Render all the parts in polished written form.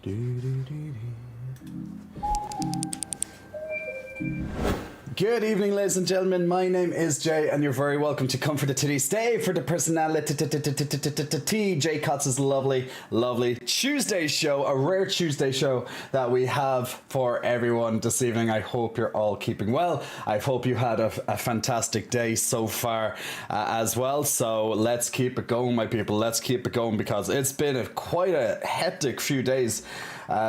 Good evening, ladies and gentlemen. My name is Jay, and you're very welcome to come for the Titty Stay for the personality Jay Cotz's lovely Tuesday show, a rare Tuesday show that we have for everyone this evening. I hope you're all keeping well. I hope you had a fantastic day so far as well. So let's keep it going, my people. Let's keep it going because it's been quite a hectic few days.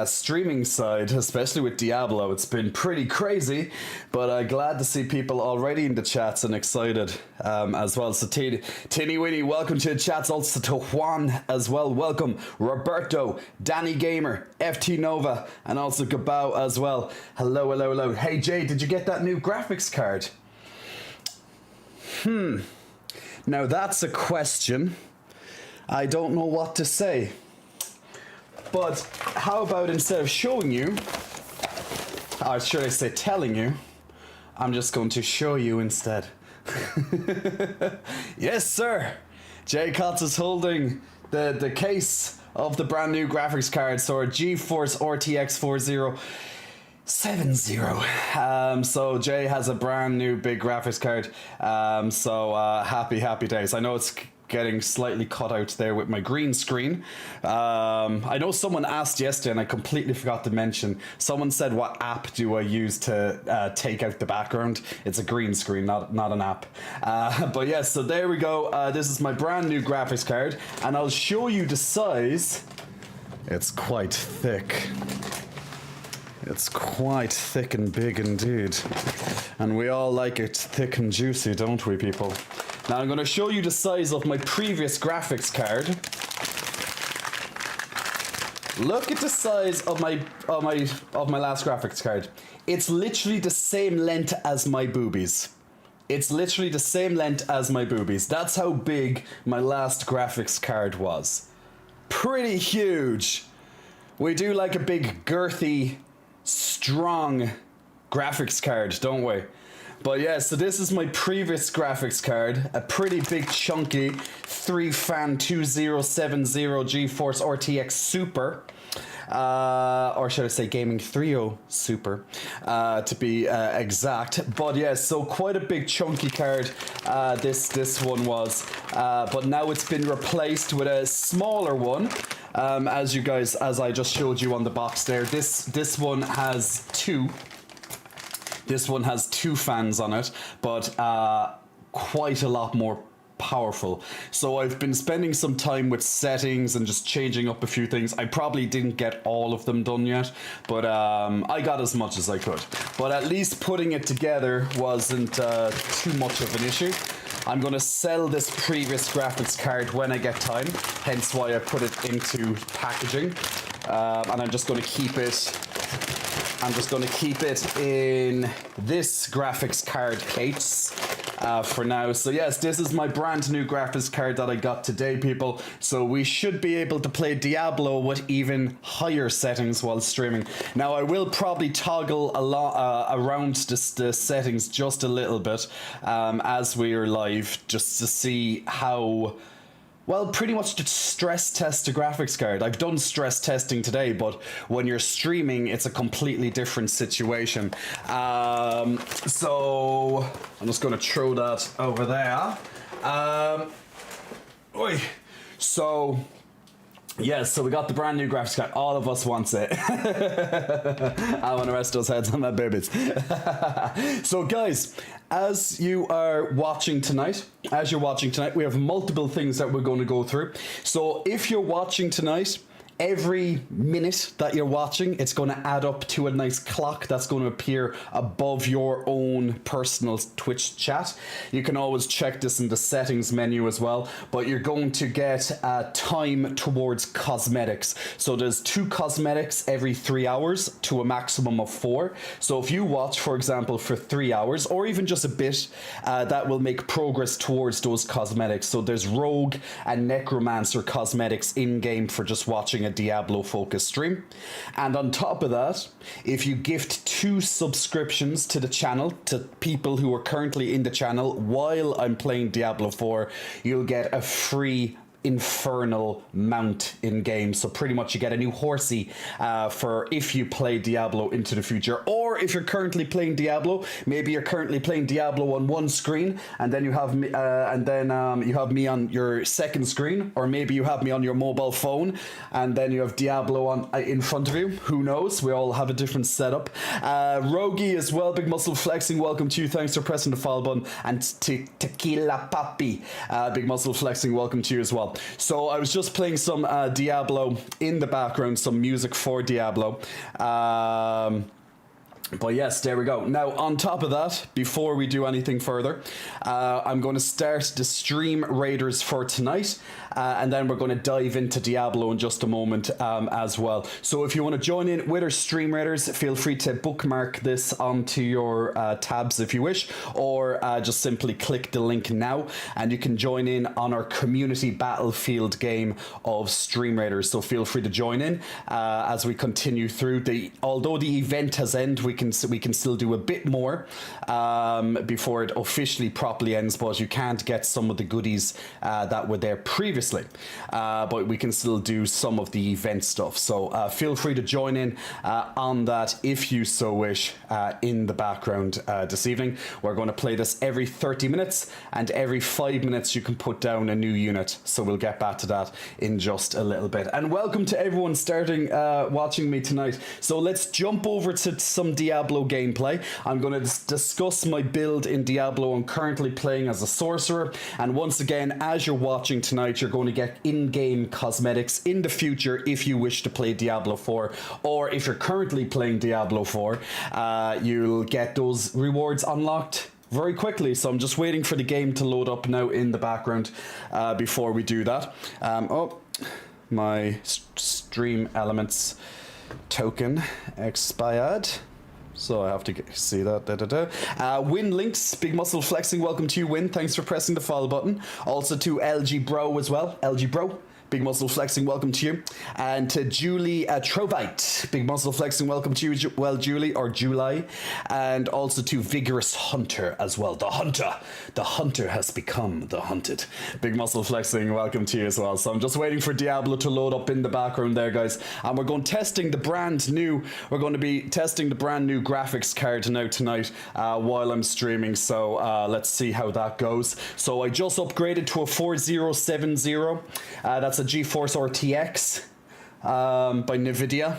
Streaming side, especially with Diablo, it's been pretty crazy, but glad to see people already in the chats and excited as well. So Tinny Winnie, welcome to the chats. Also to Juan as well, welcome. Roberto, Danny Gamer, FT Nova, and also Gabao as well. Hello. Hey Jay, did you get that new graphics card? Now that's a question. I don't know what to say. But how about instead of showing you, or should I say telling you, I'm just going to show you instead. Yes, sir. Jay Kotz is holding the case of the brand new graphics card, so our GeForce RTX 4070. So Jay has a brand new big graphics card. Happy days. I know it's getting slightly cut out there with my green screen. I know someone asked yesterday and I completely forgot to mention. Someone said, what app do I use to take out the background? It's a green screen, not an app. But yes, so there we go. This is my brand new graphics card and I'll show you the size. It's quite thick. It's quite thick and big indeed. And we all like it thick and juicy, don't we, people? Now I'm going to show you the size of my previous graphics card. Look at the size of my last graphics card. It's literally the same length as my boobies. It's literally the same length as my boobies. That's how big my last graphics card was. Pretty huge. We do like a big girthy, strong graphics card, don't we? But yeah, so this is my previous graphics card, a pretty big chunky 3-fan 2070 GeForce RTX Super, or should I say Gaming 3.0 Super, to be exact. But yeah, so quite a big chunky card this one was, but now it's been replaced with a smaller one. As I just showed you on the box there, this one has two. This one has 2 fans on it, but quite a lot more powerful. So I've been spending some time with settings and just changing up a few things. I probably didn't get all of them done yet, but I got as much as I could. But at least putting it together wasn't too much of an issue. I'm going to sell this previous graphics card when I get time, hence why I put it into packaging. And I'm just going to keep it in this graphics card case for now. So yes, this is my brand new graphics card that I got today, people. So we should be able to play Diablo with even higher settings while streaming. Now I will probably toggle a lot around the settings just a little bit as we are live, just to see how. Well, pretty much to stress test the graphics card. I've done stress testing today, but when you're streaming, it's a completely different situation. So I'm just going to throw that over there. So yeah, so we got the brand new graphics card. All of us wants it. I want to rest those heads on that babies. So guys, as you're watching tonight, we have multiple things that we're going to go through. So if you're watching tonight, every minute that you're watching, it's going to add up to a nice clock that's going to appear above your own personal Twitch chat. You can always check this in the settings menu as well, but you're going to get time towards cosmetics. So there's 2 cosmetics every 3 hours to a maximum of 4. So if you watch, for example, for 3 hours or even just a bit, that will make progress towards those cosmetics. So there's Rogue and Necromancer cosmetics in game for just watching a Diablo focused stream. And on top of that, if you gift 2 subscriptions to the channel to people who are currently in the channel while I'm playing Diablo 4, you'll get a free infernal mount in game. So pretty much you get a new horsey for if you play Diablo into the future, or if you're currently playing Diablo. Maybe you're currently playing Diablo on one screen, and then you have me, you have me on your second screen, or maybe you have me on your mobile phone, and then you have Diablo on in front of you. Who knows? We all have a different setup. Rogi as well, Big Muscle Flexing, welcome to you. Thanks for pressing the follow button. And Tequila Papi, Big Muscle Flexing, welcome to you as well. So I was just playing some Diablo in the background, some music for Diablo. But yes, there we go. Now, on top of that, before we do anything further, I'm going to start the Stream Raiders for tonight, and then we're going to dive into Diablo in just a moment as well. So if you want to join in with our Stream Raiders, feel free to bookmark this onto your tabs if you wish, or just simply click the link now, and you can join in on our community battlefield game of Stream Raiders. So feel free to join in as we continue through. Although the event has ended, we can still do a bit more before it officially properly ends, but you can't get some of the goodies that were there previously, but we can still do some of the event stuff. So feel free to join in on that if you so wish in the background this evening. We're going to play this every 30 minutes, and every 5 minutes you can put down a new unit, so we'll get back to that in just a little bit. And welcome to everyone starting watching me tonight. So let's jump over to some Diablo gameplay. I'm going to discuss my build in Diablo. I'm currently playing as a sorcerer, and once again, as you're watching tonight, you're going to get in-game cosmetics in the future if you wish to play Diablo 4, or if you're currently playing Diablo 4, you'll get those rewards unlocked very quickly. So I'm just waiting for the game to load up now in the background before we do that. Oh, my stream elements token expired, so I have to see that. Win Links, Big Muscle Flexing, welcome to you, Win. Thanks for pressing the follow button. Also to LG Bro as well. LG Bro, Big Muscle Flexing, welcome to you. And to Julie Trovite, Big Muscle Flexing, welcome to you, well, Julie, or July. And also to Vigorous Hunter as well. The hunter has become the hunted. Big Muscle Flexing, welcome to you as well. So I'm just waiting for Diablo to load up in the background there, guys. And we're going to be testing the brand new graphics card now tonight while I'm streaming. So let's see how that goes. So I just upgraded to a 4070. That's a GeForce RTX by NVIDIA.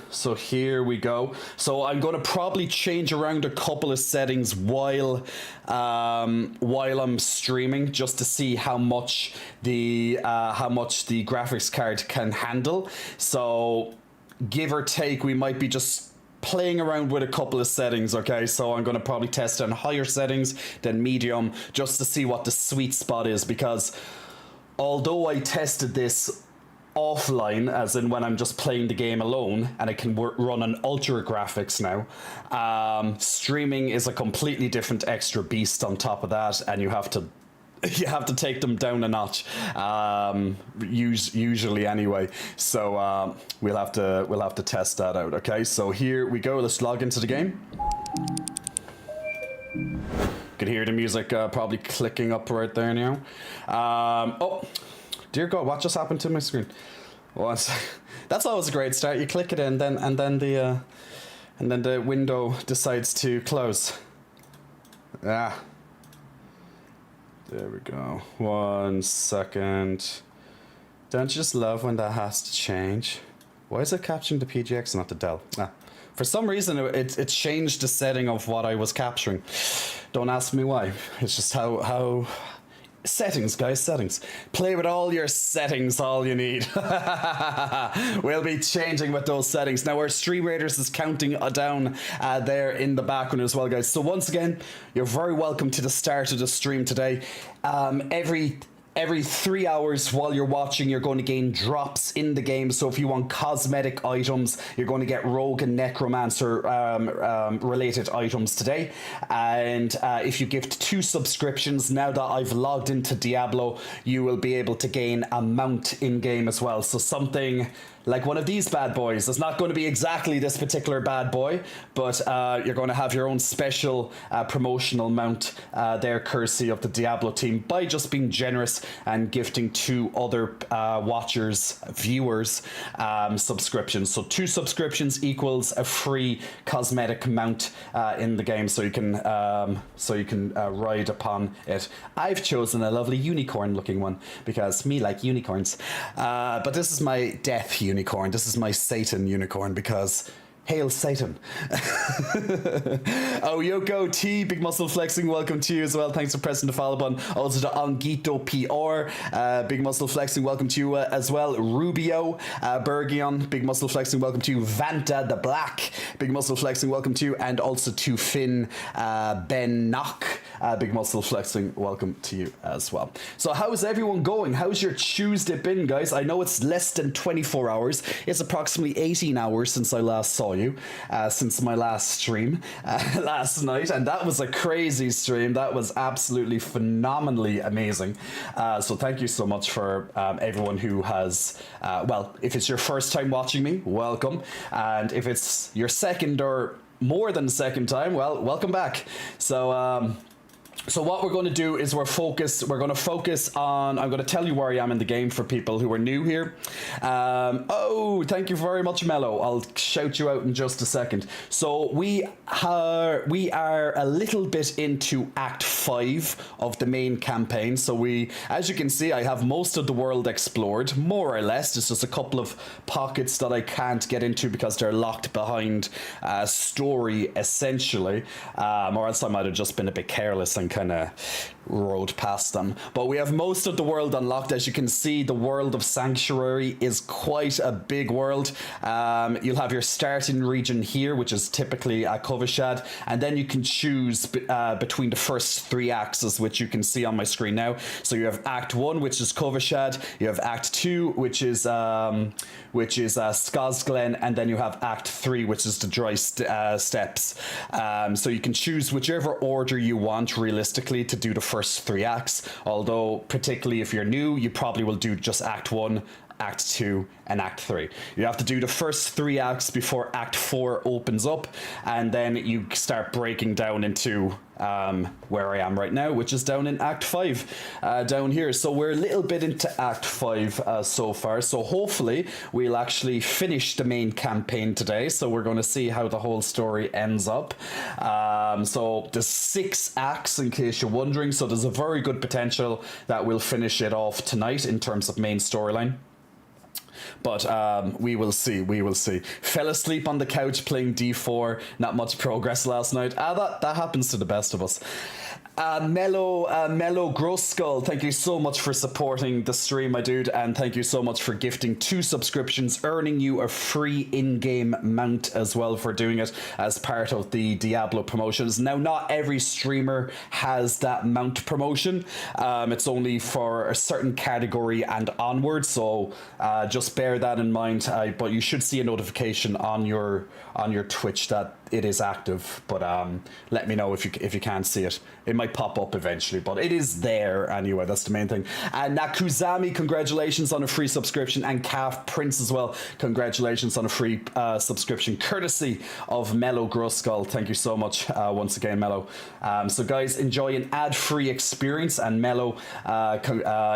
So here we go. So I'm going to probably change around a couple of settings while I'm streaming, just to see how much the graphics card can handle. So give or take, we might be just playing around with a couple of settings. Okay, so I'm going to probably test on higher settings, then medium, just to see what the sweet spot is, because although I tested this offline, as in when I'm just playing the game alone, and it can run on ultra graphics now, streaming is a completely different extra beast on top of that, and you have to take them down a notch, usually anyway. So we'll have to test that out. Okay, so here we go. Let's log into the game. Could hear the music probably clicking up right there now. Oh, dear God, what just happened to my screen? That's always a great start. You click it in, and then the window decides to close. Ah. There we go. 1 second. Don't you just love when that has to change? Why is it capturing the PGX and not the Dell? For some reason, it changed the setting of what I was capturing. Don't ask me why. It's just how settings, guys, settings. Play with all your settings, all you need. We'll be changing with those settings. Now our Stream Raiders is counting down there in the background as well, guys. So once again, you're very welcome to the start of the stream today. Every every 3 hours while you're watching, you're going to gain drops in the game. So if you want cosmetic items, you're going to get rogue and necromancer related items today. And if you gift 2 subscriptions, now that I've logged into Diablo, you will be able to gain a mount in game as well. So something like one of these bad boys. It's not going to be exactly this particular bad boy, but you're going to have your own special promotional mount there, courtesy of the Diablo team, by just being generous and gifting 2 other watchers, viewers, subscriptions. So 2 subscriptions equals a free cosmetic mount in the game, so you can ride upon it. I've chosen a lovely unicorn-looking one because me like unicorns, but this is my death unicorn. This is my Satan unicorn because hail Satan. Oh, Yoko T, Big Muscle Flexing, welcome to you as well. Thanks for pressing the follow button. Also to Angito PR, Big Muscle Flexing, welcome to you as well. Rubio, Bergion, Big Muscle Flexing, welcome to you. Vanta the Black, Big Muscle Flexing, welcome to you. And also to Finn Ben Knock, Big Muscle Flexing, welcome to you as well. So how's everyone going? How's your Tuesday been, guys? I know it's less than 24 hours. It's approximately 18 hours since I last saw you, since my last stream last night, and that was a crazy stream. That was absolutely phenomenally amazing. So thank you so much for everyone who has, well, if it's your first time watching me, welcome, and if it's your second or more than second time, well, welcome back. So what we're going to do is we're going to focus on, I'm going to tell you where I am in the game for people who are new here. Oh, thank you very much, Mello. I'll shout you out in just a second. So we are a little bit into Act 5 of the main campaign. So as you can see, I have most of the world explored, more or less. There's just a couple of pockets that I can't get into because they're locked behind story, essentially. Or else I might have just been a bit careless and kind of rode past them. But we have most of the world unlocked. As you can see, the world of Sanctuary is quite a big world. You'll have your starting region here, which is typically Kovashad, and then you can choose between the first 3 acts, which you can see on my screen now. So you have Act 1, which is Kovashad, you have Act 2, which is Skazglen, and then you have Act 3, which is the Dry Steppes. So you can choose whichever order you want, realistically, to do the first 3 acts, although particularly if you're new, you probably will do just Act 1, Act 2, and Act 3. You have to do the first 3 acts before Act 4 opens up, and then you start breaking down into where I am right now, which is down in Act 5 down here. So we're a little bit into Act 5 so far, so hopefully we'll actually finish the main campaign today. So we're going to see how the whole story ends up. So there's 6 acts, in case you're wondering, so there's a very good potential that we'll finish it off tonight in terms of main storyline. But we will see. Fell asleep on the couch playing D4. Not much progress last night. That happens to the best of us. Mellow Gross Skull, thank you so much for supporting the stream, my dude, and thank you so much for gifting 2 subscriptions, earning you a free in-game mount as well for doing it as part of the Diablo promotions. Now, not every streamer has that mount promotion. It's only for a certain category and onward, so just bear that in mind. But you should see a notification on your Twitch that it is active, but let me know if you can't see it. It might pop up eventually, but it is there anyway. That's the main thing. And Nakuzami, congratulations on a free subscription, and Calf Prince as well, congratulations on a free subscription courtesy of Mellow Groskull. Thank you so much once again, Mellow. So guys, enjoy an ad-free experience, and Mellow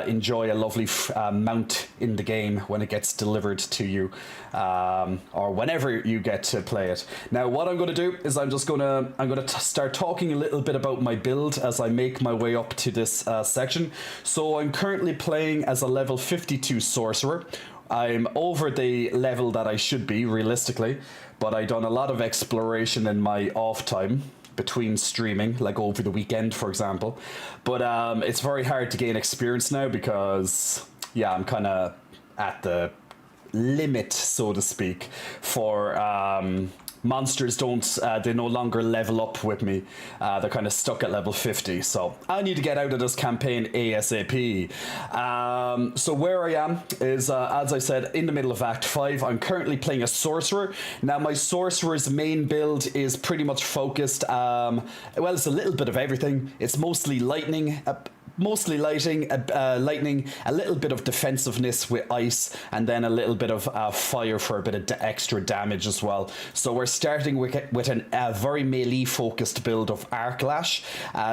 enjoy a lovely mount in the game when it gets delivered to you, or whenever you get to play it. Now what I'm going to do is I'm going to start talking a little bit about my build as I make my way up to this section. So I'm currently playing as a level 52 sorcerer. I'm over the level that I should be realistically, but I done a lot of exploration in my off time between streaming, like over the weekend, for example. But it's very hard to gain experience now because, yeah, I'm kind of at the limit, so to speak, for monsters don't, they no longer level up with me. They're kind of stuck at level 50. So I need to get out of this campaign ASAP. So where I am is, as I said, in the middle of Act 5. I'm currently playing a sorcerer. Now my sorcerer's main build is pretty much focused, well, it's a little bit of everything. It's mostly lightning, lightning, a little bit of defensiveness with ice, and then a little bit of fire for a bit of extra damage as well. So we're starting with a very melee focused build of Arc Lash.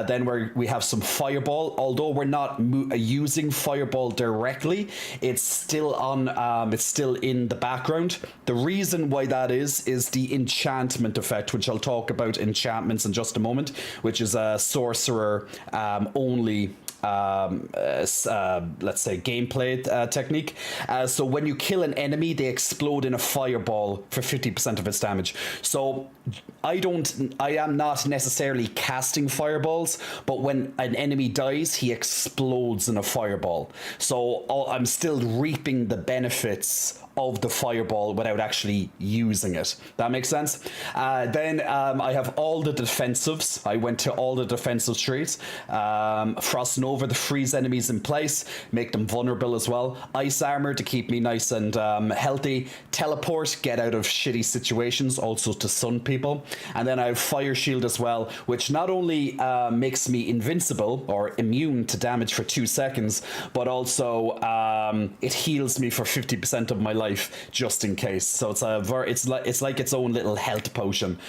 Then we have some Fireball. Although we're not using Fireball directly, it's still on. It's still in the background. The reason why that is the enchantment effect, which I'll talk about enchantments in just a moment, which is a sorcerer only. Let's say gameplay technique. So when you kill an enemy, they explode in a fireball for 50% of its damage. So I am not necessarily casting fireballs, but when an enemy dies, he explodes in a fireball. So I'm still reaping the benefits of the fireball without actually using it. That makes sense? Then I have all the defensives. I went to all the defensive trees. Frost Nova to freeze enemies in place, make them vulnerable as well. Ice Armor to keep me nice and healthy. Teleport, get out of shitty situations, also to stun people. And then I have Fire Shield as well, which not only makes me invincible or immune to damage for 2 seconds, but also it heals me for 50% of my life just in case. So it's like its own little health potion,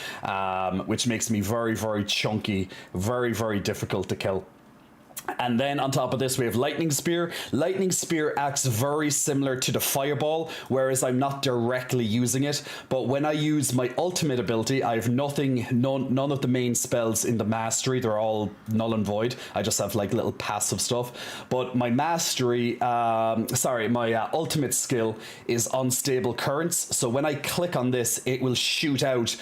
which makes me very, very chunky, very, very difficult to kill. And then on top of this, we have Lightning Spear. Lightning Spear acts very similar to the Fireball, whereas I'm not directly using it. But when I use my ultimate ability, I have none of the main spells in the mastery. They're all null and void. I just have like little passive stuff. But my mastery, my ultimate skill is Unstable Currents. So when I click on this, it will shoot out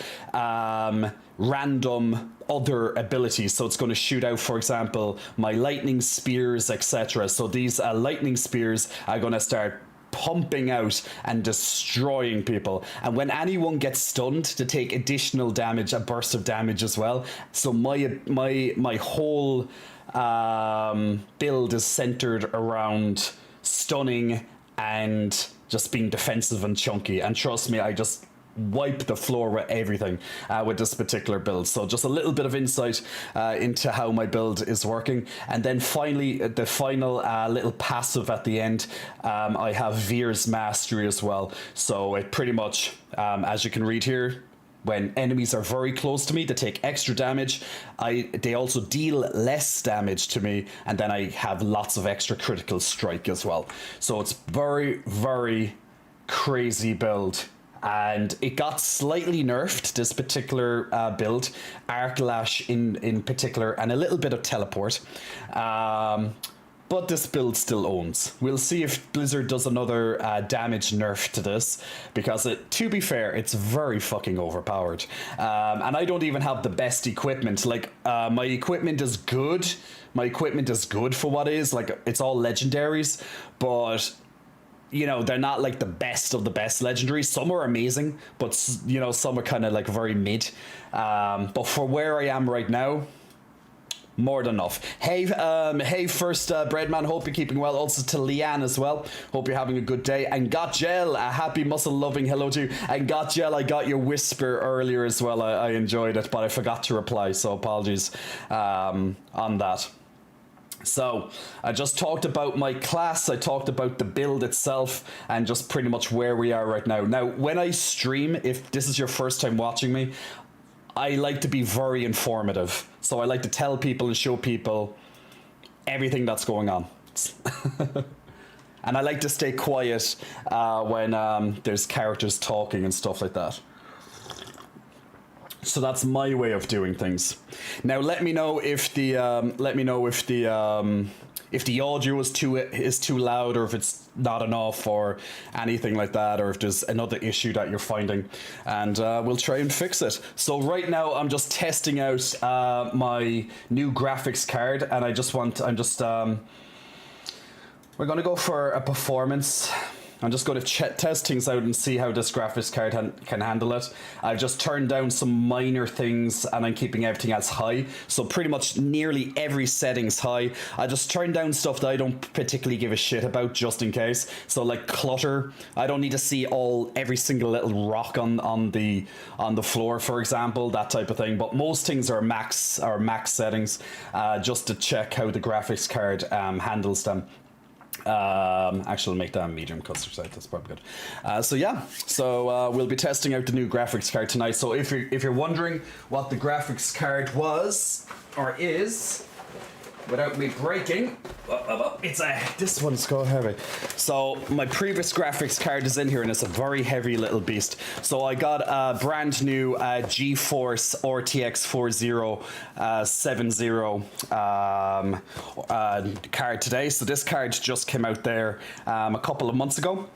random other abilities. So it's going to shoot out, for example, my lightning spears, etc. So these lightning spears are going to start pumping out and destroying people, and when anyone gets stunned, to take additional damage, a burst of damage as well. So my whole build is centered around stunning and just being defensive and chunky, and trust me, I just wipe the floor with everything with this particular build. So just a little bit of insight into how my build is working. And then finally, the final little passive at the end, I have Veer's Mastery as well. So it pretty much, as you can read here, when enemies are very close to me, they take extra damage. They also deal less damage to me, and then I have lots of extra critical strike as well. So it's very, very crazy build. And it got slightly nerfed, this particular build, Arc Lash in particular, and a little bit of Teleport. But this build still owns. We'll see if Blizzard does another damage nerf to this, because to be fair, it's very fucking overpowered. And I don't even have the best equipment. Like, my equipment is good. My equipment is good for what it is. Like, it's all legendaries, but you know, they're not like the best of the best legendaries. Some are amazing, but you know, some are kind of like very mid. But for where I am right now, more than enough. Hey, first Breadman, hope you're keeping well. Also to Leanne as well, hope you're having a good day. And Gotgel, a happy muscle loving hello to you. And Gotgel, I got your whisper earlier as well. I enjoyed it, but I forgot to reply, so apologies on that. So I just talked about my class, I talked about the build itself, and just pretty much where we are right now. Now, when I stream, if this is your first time watching me, I like to be very informative. So I like to tell people and show people everything that's going on. And I like to stay quiet when there's characters talking and stuff like that. So that's my way of doing things. Now let me know if the audio is too loud, or if it's not enough, or anything like that, or if there's another issue that you're finding, and we'll try and fix it. So right now I'm just testing out my new graphics card, and we're gonna go for a performance. I'm just going to test things out and see how this graphics card can handle it. I've just turned down some minor things and I'm keeping everything else high. So pretty much nearly every setting's high. I just turned down stuff that I don't particularly give a shit about just in case. So like clutter, I don't need to see every single little rock on the floor, for example, that type of thing. But most things are max settings, just to check how the graphics card handles them. Actually, I'll make that medium customer site. That's probably good. So we'll be testing out the new graphics card tonight. So if you're wondering what the graphics card was or is, without me breaking, this one's so heavy. So my previous graphics card is in here, and it's a very heavy little beast. So I got a brand new GeForce RTX 4070 card today. So this card just came out there a couple of months ago.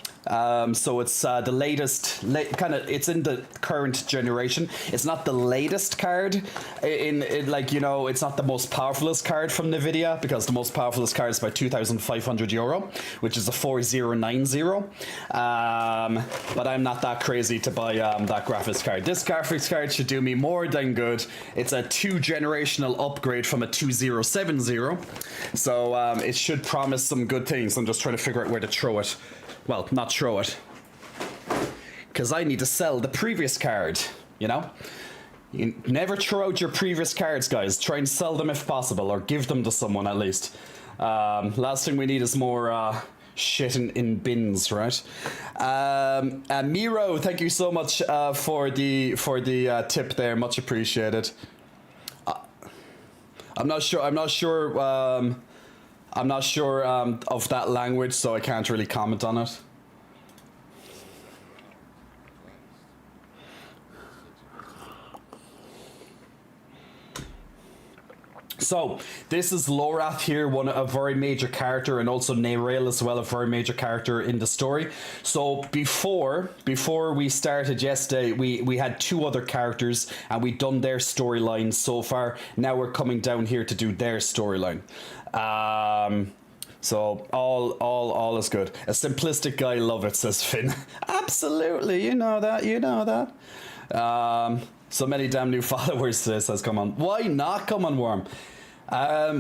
So it's the latest, it's in the current generation. It's not the latest card it's not the most powerfulest card from NVIDIA, because the most powerfulest card is about €2,500, which is a 4090. But I'm not that crazy to buy that graphics card. This graphics card should do me more than good. It's a 2-generational upgrade from a 2070. So it should promise some good things. I'm just trying to figure out where to throw it. Well, not throw it, because I need to sell the previous card, you know? You never throw out your previous cards, guys. Try and sell them if possible, or give them to someone at least. Last thing we need is more shit in bins, right? Miro, thank you so much for the tip there. Much appreciated. I'm not sure of that language, so I can't really comment on it. So this is Lorath here, a very major character, and also Neyrelle as well, a very major character in the story. So before we started yesterday, we had 2 other characters, and we'd done their storylines so far. Now we're coming down here to do their storyline. So all is good. A simplistic guy, love it, says Finn. Absolutely, you know that. So many damn new followers, says come on. Why not, come on, Worm?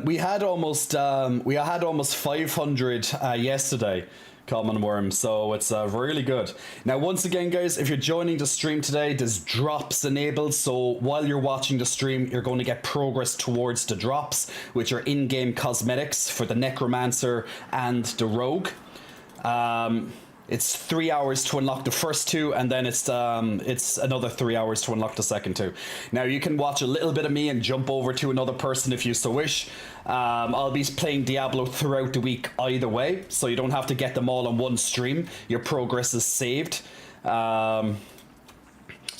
We had almost 500 yesterday, Common Worm, so it's really good. Now, once again, guys, if you're joining the stream today, there's drops enabled, so while you're watching the stream, you're going to get progress towards the drops, which are in-game cosmetics for the Necromancer and the Rogue. It's 3 hours to unlock the first 2, and then it's another 3 hours to unlock the second 2. Now you can watch a little bit of me and jump over to another person if you so wish. I'll be playing Diablo throughout the week either way, so you don't have to get them all on one stream. Your progress is saved. So I'm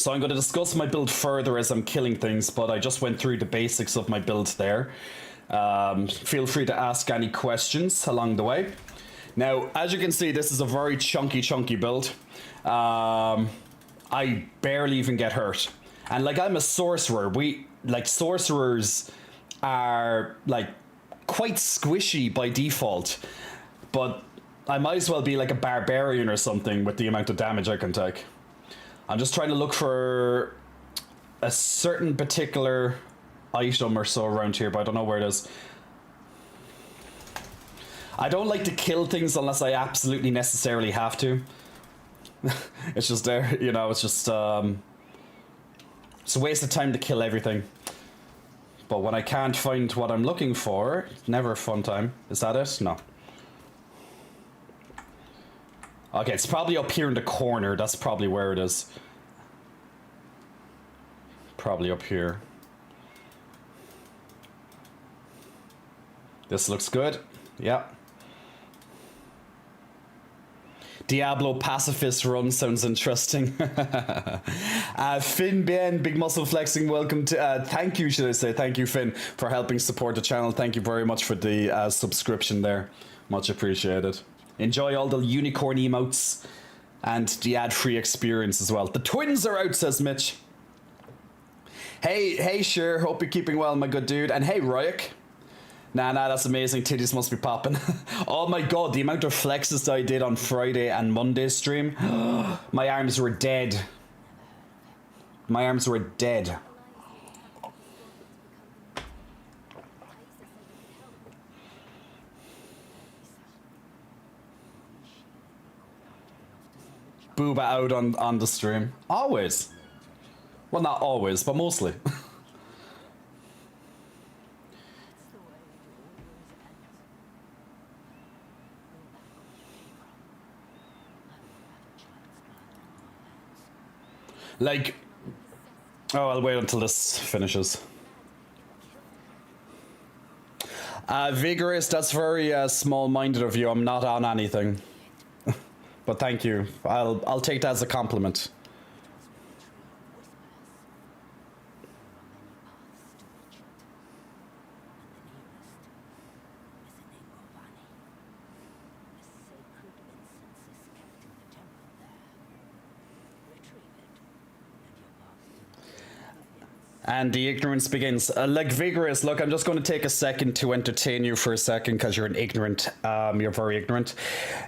going to discuss my build further as I'm killing things, but I just went through the basics of my build there. Feel free to ask any questions along the way. Now, as you can see, this is a very chunky build. I barely even get hurt. And like, I'm a sorcerer. Sorcerers are like quite squishy by default. But I might as well be like a barbarian or something with the amount of damage I can take. I'm just trying to look for a certain particular item or so around here, but I don't know where it is. I don't like to kill things unless I absolutely necessarily have to. It's just there, you know, it's just, it's a waste of time to kill everything. But when I can't find what I'm looking for, never a fun time. Is that it? No. Okay, it's probably up here in the corner. That's probably where it is. Probably up here. This looks good. Yeah. Diablo pacifist run sounds interesting. Finn Ben, big muscle flexing, welcome to, thank you, should I say. Thank you, Finn, for helping support the channel. Thank you very much for the subscription there. Much appreciated. Enjoy all the unicorn emotes and the ad-free experience as well. The twins are out, says Mitch. Hey, sure, hope you're keeping well, my good dude. And hey, Ryak. Nah, that's amazing. Titties must be popping. Oh my god, the amount of flexes that I did on Friday and Monday stream. My arms were dead. My arms were dead. Booba out on the stream. Always. Well, not always, but mostly. Like, oh, I'll wait until this finishes. Vigorous, that's very small-minded of you. I'm not on anything. But thank you. I'll take that as a compliment. And the ignorance begins. Like Vigorous, look, I'm just going to take a second to entertain you for a second because you're an ignorant. You're very ignorant.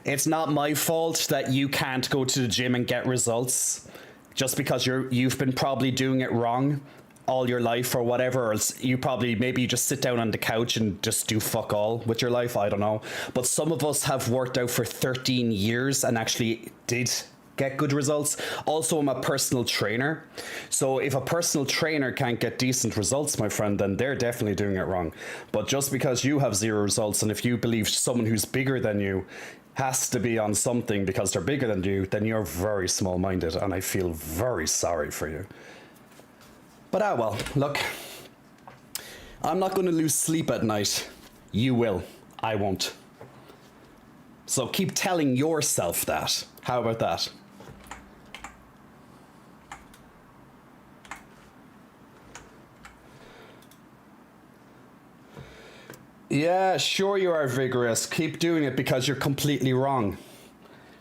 It's not my fault that you can't go to the gym and get results just because you've been probably doing it wrong all your life or whatever. Or else you probably, maybe you just sit down on the couch and just do fuck all with your life. I don't know. But some of us have worked out for 13 years and actually did get good results. Also, I'm a personal trainer. So if a personal trainer can't get decent results, my friend, then they're definitely doing it wrong. But just because you have zero results, and if you believe someone who's bigger than you has to be on something because they're bigger than you, then you're very small-minded, and I feel very sorry for you. But well, look, I'm not going to lose sleep at night. You will. I won't. So keep telling yourself that. How about that? Yeah, sure you are Vigorous. Keep doing it because you're completely wrong.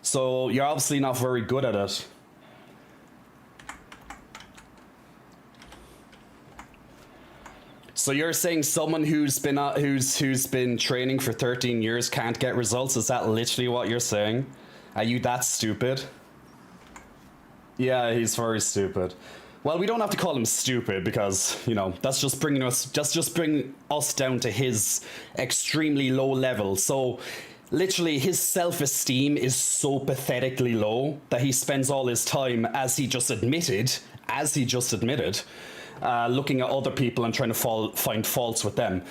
So you're obviously not very good at it. So you're saying someone who's been training for 13 years can't get results? Is that literally what you're saying? Are you that stupid? Yeah, he's very stupid. Well, we don't have to call him stupid because, you know, that's just bringing us down to his extremely low level. So literally his self-esteem is so pathetically low that he spends all his time, as he just admitted, looking at other people and trying to find faults with them.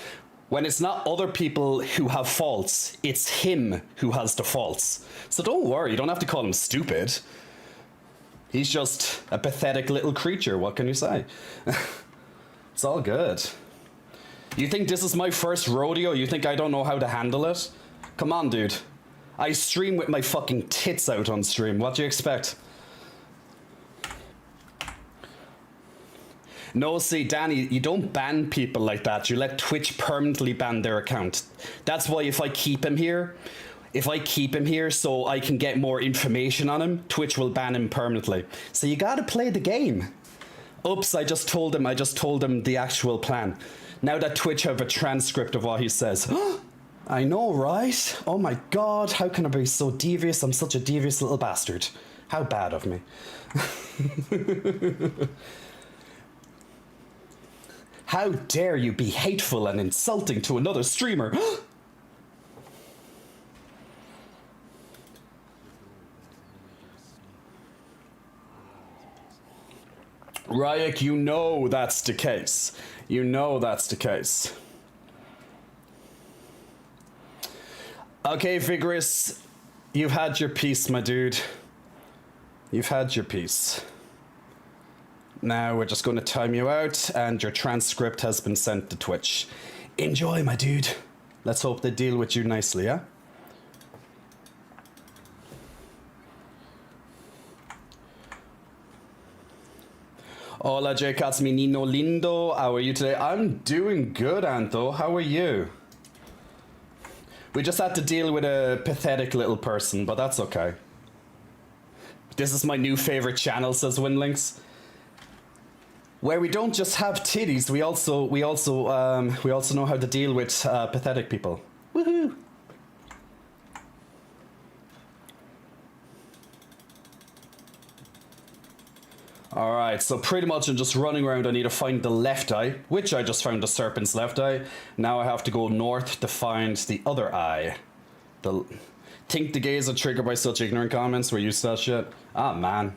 When it's not other people who have faults, it's him who has the faults. So don't worry, you don't have to call him stupid. He's just a pathetic little creature, what can you say? It's all good. You think this is my first rodeo? You think I don't know how to handle it? Come on, dude. I stream with my fucking tits out on stream. What do you expect? No, see, Danny, you don't ban people like that. You let Twitch permanently ban their account. That's why if I keep him here so I can get more information on him, Twitch will ban him permanently. So you gotta play the game. Oops, I just told him the actual plan. Now that Twitch have a transcript of what he says. I know, right? Oh my god, how can I be so devious? I'm such a devious little bastard. How bad of me. How dare you be hateful and insulting to another streamer? Ryuk, you know that's the case. You know that's the case. Okay, Vigorous, you've had your piece, my dude. You've had your piece. Now we're just going to time you out, and your transcript has been sent to Twitch. Enjoy, my dude. Let's hope they deal with you nicely, yeah? Hola, J-Cats, mi Nino Lindo. How are you today? I'm doing good, Anto. How are you? We just had to deal with a pathetic little person, but that's okay. This is my new favorite channel, says Winlinks. Where we don't just have titties, we also know how to deal with pathetic people. Woohoo! Alright, so pretty much I'm just running around. I need to find the left eye, which I just found the serpent's left eye. Now I have to go north to find the other eye. Think the gays are triggered by such ignorant comments? We're used to that shit? Ah, man.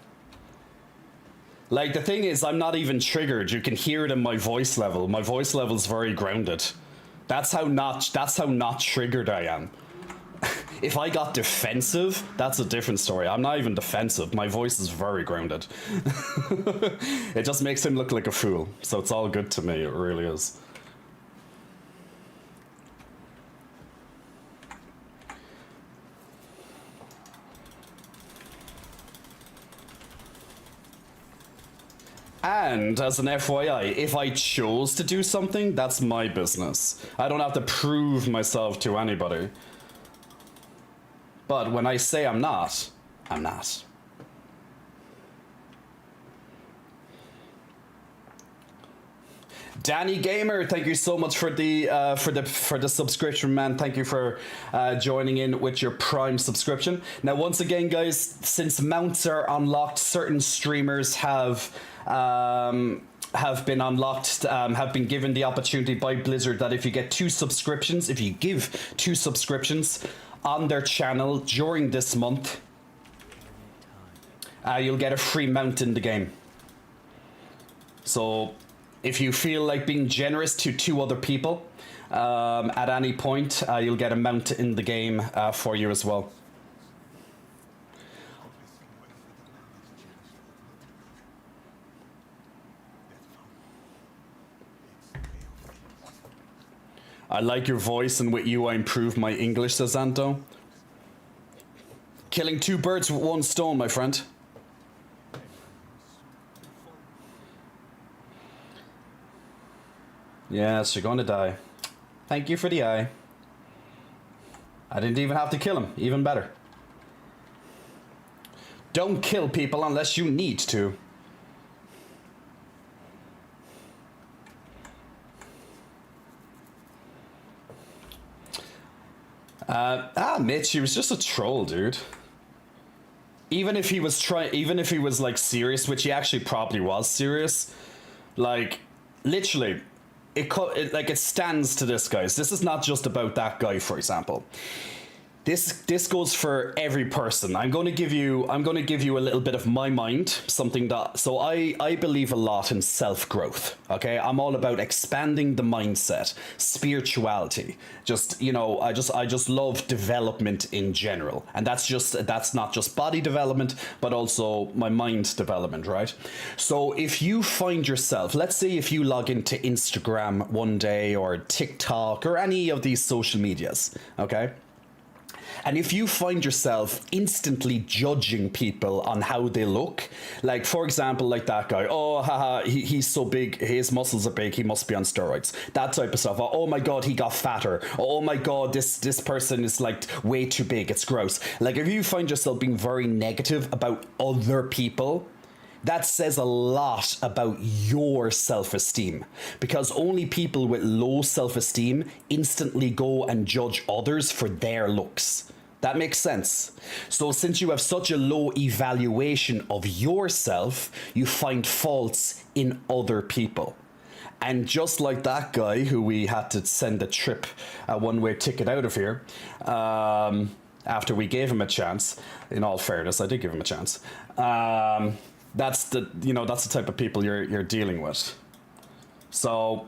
Like, the thing is, I'm not even triggered. You can hear it in my voice level. My voice level is very grounded. That's how not triggered I am. If I got defensive, that's a different story. I'm not even defensive. My voice is very grounded. It just makes him look like a fool. So it's all good to me. It really is. And as an FYI, if I chose to do something, that's my business. I don't have to prove myself to anybody. But when I say I'm not, I'm not. Danny Gamer, thank you so much for the subscription, man. Thank you for joining in with your Prime subscription. Now, once again, guys, since mounts are unlocked, certain streamers have been unlocked, have been given the opportunity by Blizzard that if you get 2 subscriptions, if you give 2 subscriptions on their channel during this month, you'll get a free mount in the game. So if you feel like being generous to 2 other people at any point, you'll get a mount in the game for you as well. I like your voice, and with you I improve my English, says Anto. Killing 2 birds with 1 stone, my friend. Yes, you're gonna die. Thank you for the eye. I didn't even have to kill him. Even better. Don't kill people unless you need to. Mitch, he was just a troll, dude. Even if he was like serious, which he actually probably was serious, like literally, it stands to this, guys. This is not just about that guy, for example. This goes for every person. I'm going to give you a little bit of my mind, something that, so I believe a lot in self-growth, okay? I'm all about expanding the mindset, spirituality. Just, you know, I just love development in general. And that's not just body development, but also my mind development, right? So if you find yourself, let's say if you log into Instagram one day or TikTok or any of these social medias, okay? And if you find yourself instantly judging people on how they look, like, for example, like that guy, oh, haha, he's so big, his muscles are big, he must be on steroids. That type of stuff. Oh my God, he got fatter. Oh my God, this person is like way too big, it's gross. Like, if you find yourself being very negative about other people, that says a lot about your self-esteem, because only people with low self-esteem instantly go and judge others for their looks. That makes sense. So since you have such a low evaluation of yourself, you find faults in other people. And just like that guy who we had to send a one-way ticket out of here, after we gave him a chance, in all fairness, I did give him a chance. That's the type of people you're dealing with. So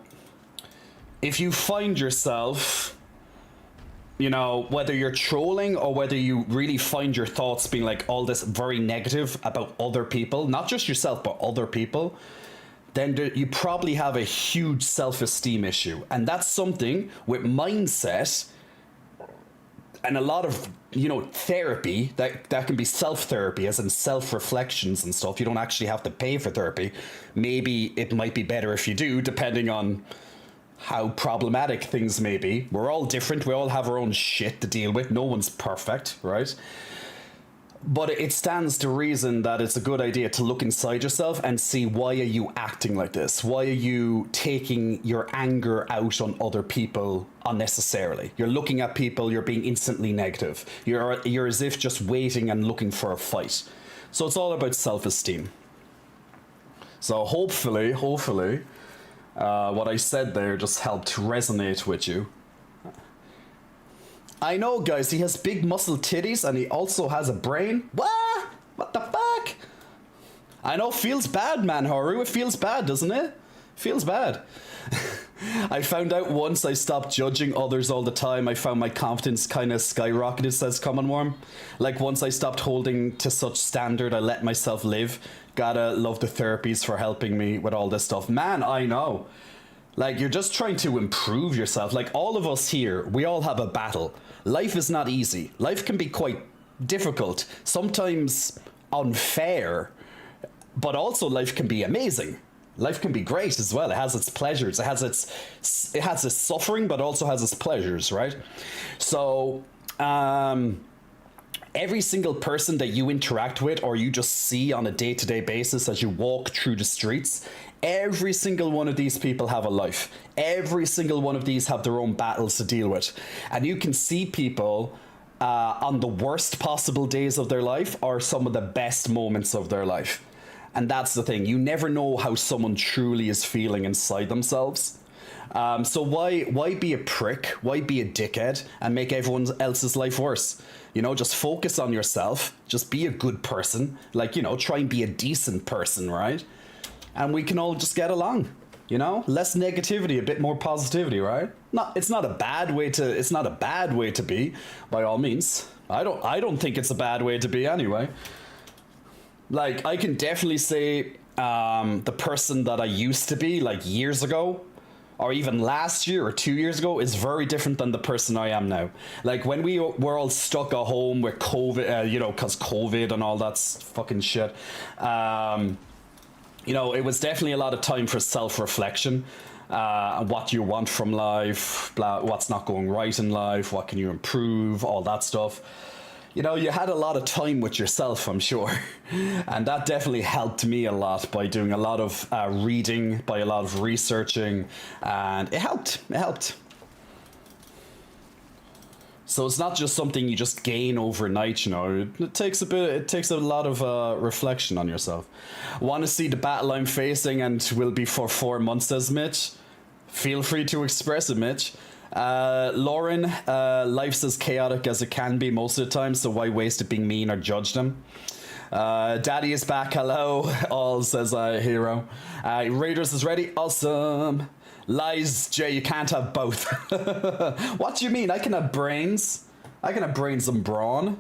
if you find yourself, you know, whether you're trolling or whether you really find your thoughts being like all this very negative about other people, not just yourself, but other people, then you probably have a huge self-esteem issue. And that's something with mindset and a lot of, you know, therapy, that can be self-therapy, as in self-reflections and stuff. You don't actually have to pay for therapy. Maybe it might be better if you do, depending on how problematic things may be. We're all different. We all have our own shit to deal with. No one's perfect, right? But it stands to reason that it's a good idea to look inside yourself and see, why are you acting like this? Why are you taking your anger out on other people unnecessarily? You're looking at people, you're being instantly negative. You're as if just waiting and looking for a fight. So it's all about self-esteem. So hopefully, what I said there just helped resonate with you. I know, guys, he has big muscle titties and he also has a brain. What? What the fuck? I know, feels bad, man, Haru. It feels bad, doesn't it? Feels bad. I found out once I stopped judging others all the time, I found my confidence kind of skyrocketed, says Common Worm. Like, once I stopped holding to such standard, I let myself live. Gotta love the therapies for helping me with all this stuff. Man, I know. Like, you're just trying to improve yourself. Like, all of us here, we all have a battle. Life is not easy. Life can be quite difficult, sometimes unfair, but also life can be amazing. Life can be great as well. It has its pleasures. It has its suffering, but also has its pleasures, right? So, every single person that you interact with or you just see on a day-to-day basis as you walk through the streets, every single one of these people have a life. Every single one of these have their own battles to deal with. And you can see people on the worst possible days of their life or some of the best moments of their life. And that's the thing. You never know how someone truly is feeling inside themselves. So why be a prick? Why be a dickhead and make everyone else's life worse? You know, just focus on yourself. Just be a good person. Like, you know, try and be a decent person, right? And we can all just get along. You know, less negativity, a bit more positivity, right? It's not a bad way to be, by all means. I don't think it's a bad way to be anyway. Like, I can definitely say the person that I used to be, like, years ago, or even last year or 2 years ago, is very different than the person I am now. Like, when we were all stuck at home with COVID, you know, because COVID and all that fucking shit, you know, it was definitely a lot of time for self-reflection. What you want from life, what's not going right in life, what can you improve, all that stuff. You know, you had a lot of time with yourself, I'm sure. And that definitely helped me a lot by doing a lot of reading, by a lot of researching, and it helped. So it's not just something you just gain overnight, you know. It takes a lot of reflection on yourself. Want to see the battle I'm facing and will be for 4 months, says Mitch? Feel free to express it, Mitch. Lauren, life's as chaotic as it can be most of the time, so why waste it being mean or judge them? Daddy is back, hello, all, says Hero. Raiders is ready, awesome. Lies, Jay, you can't have both. What do you mean? I can have brains. I can have brains and brawn.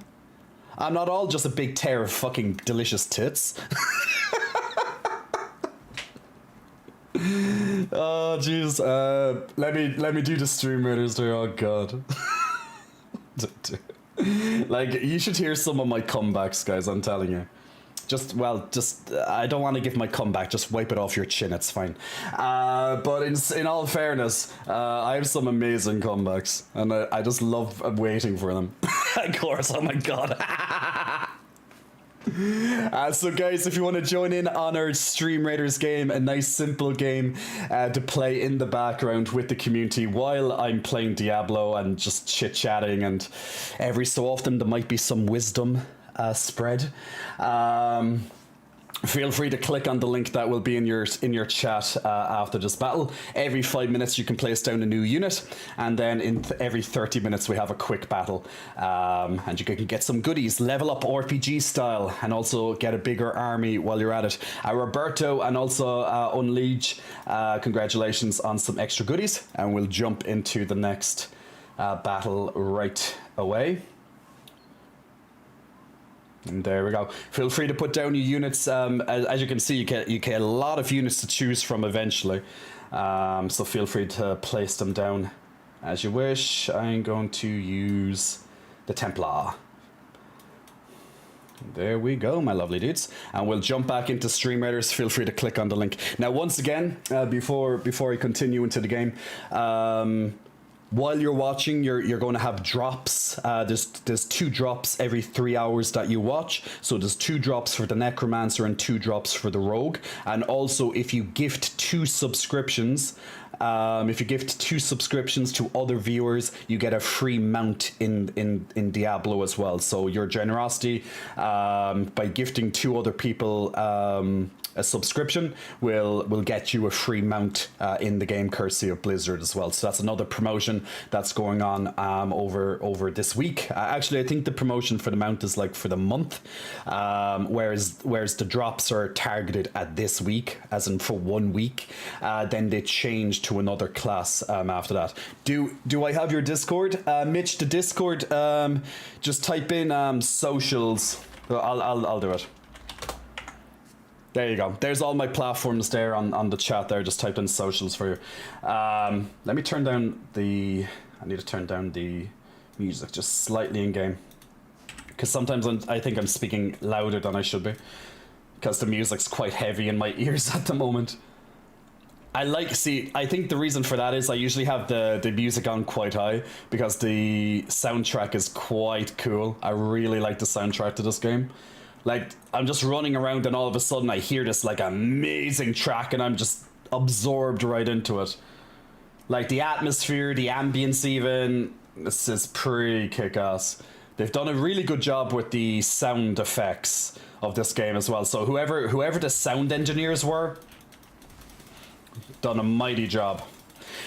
I'm not all just a big tear of fucking delicious tits. Oh jeez. Let me do the Stream Raiders there. Oh god. Like, you should hear some of my comebacks, guys, I'm telling you. I don't want to give my comeback, just wipe it off your chin, it's fine. But in all fairness, I have some amazing comebacks, and I just love waiting for them. Of course, oh my god. So guys, if you want to join in on our Stream Raiders game, a nice simple game to play in the background with the community while I'm playing Diablo and just chit-chatting, and every so often there might be some wisdom spread. Feel free to click on the link that will be in your chat after this battle. Every 5 minutes you can place down a new unit, and then every 30 minutes we have a quick battle, and you can get some goodies, level up RPG style, and also get a bigger army while you're at it. Roberto and also Unleash, congratulations on some extra goodies, and we'll jump into the next battle right away. And there we go. Feel free to put down your units. As you can see, you get a lot of units to choose from eventually. So feel free to place them down as you wish. I'm going to use the Templar. There we go, my lovely dudes. And we'll jump back into Stream Raiders. Feel free to click on the link. Now, once again, before I continue into the game, while you're watching, you're going to have drops. There's 2 drops every 3 hours that you watch. So there's 2 drops for the Necromancer and 2 drops for the Rogue. And also, if you gift 2 subscriptions, to other viewers, you get a free mount in Diablo as well. So your generosity by gifting 2 other people a subscription will get you a free mount in the game, courtesy of Blizzard as well. So that's another promotion that's going on over this week. Actually, I think the promotion for the mount is like for the month, whereas the drops are targeted at this week, as in for 1 week. Then they change to another class after that. Do I have your Discord, Mitch? The Discord, just type in socials. I'll do it. There you go. There's all my platforms there on the chat there. Just type in socials for you. Let me turn down the... I need to turn down the music just slightly in game. Because sometimes I think I'm speaking louder than I should be. Because the music's quite heavy in my ears at the moment. I think the reason for that is I usually have the music on quite high. Because the soundtrack is quite cool. I really like the soundtrack to this game. Like, I'm just running around and all of a sudden I hear this, like, amazing track and I'm just absorbed right into it. Like, the atmosphere, the ambience even, this is pretty kick-ass. They've done a really good job with the sound effects of this game as well. So whoever the sound engineers were, done a mighty job.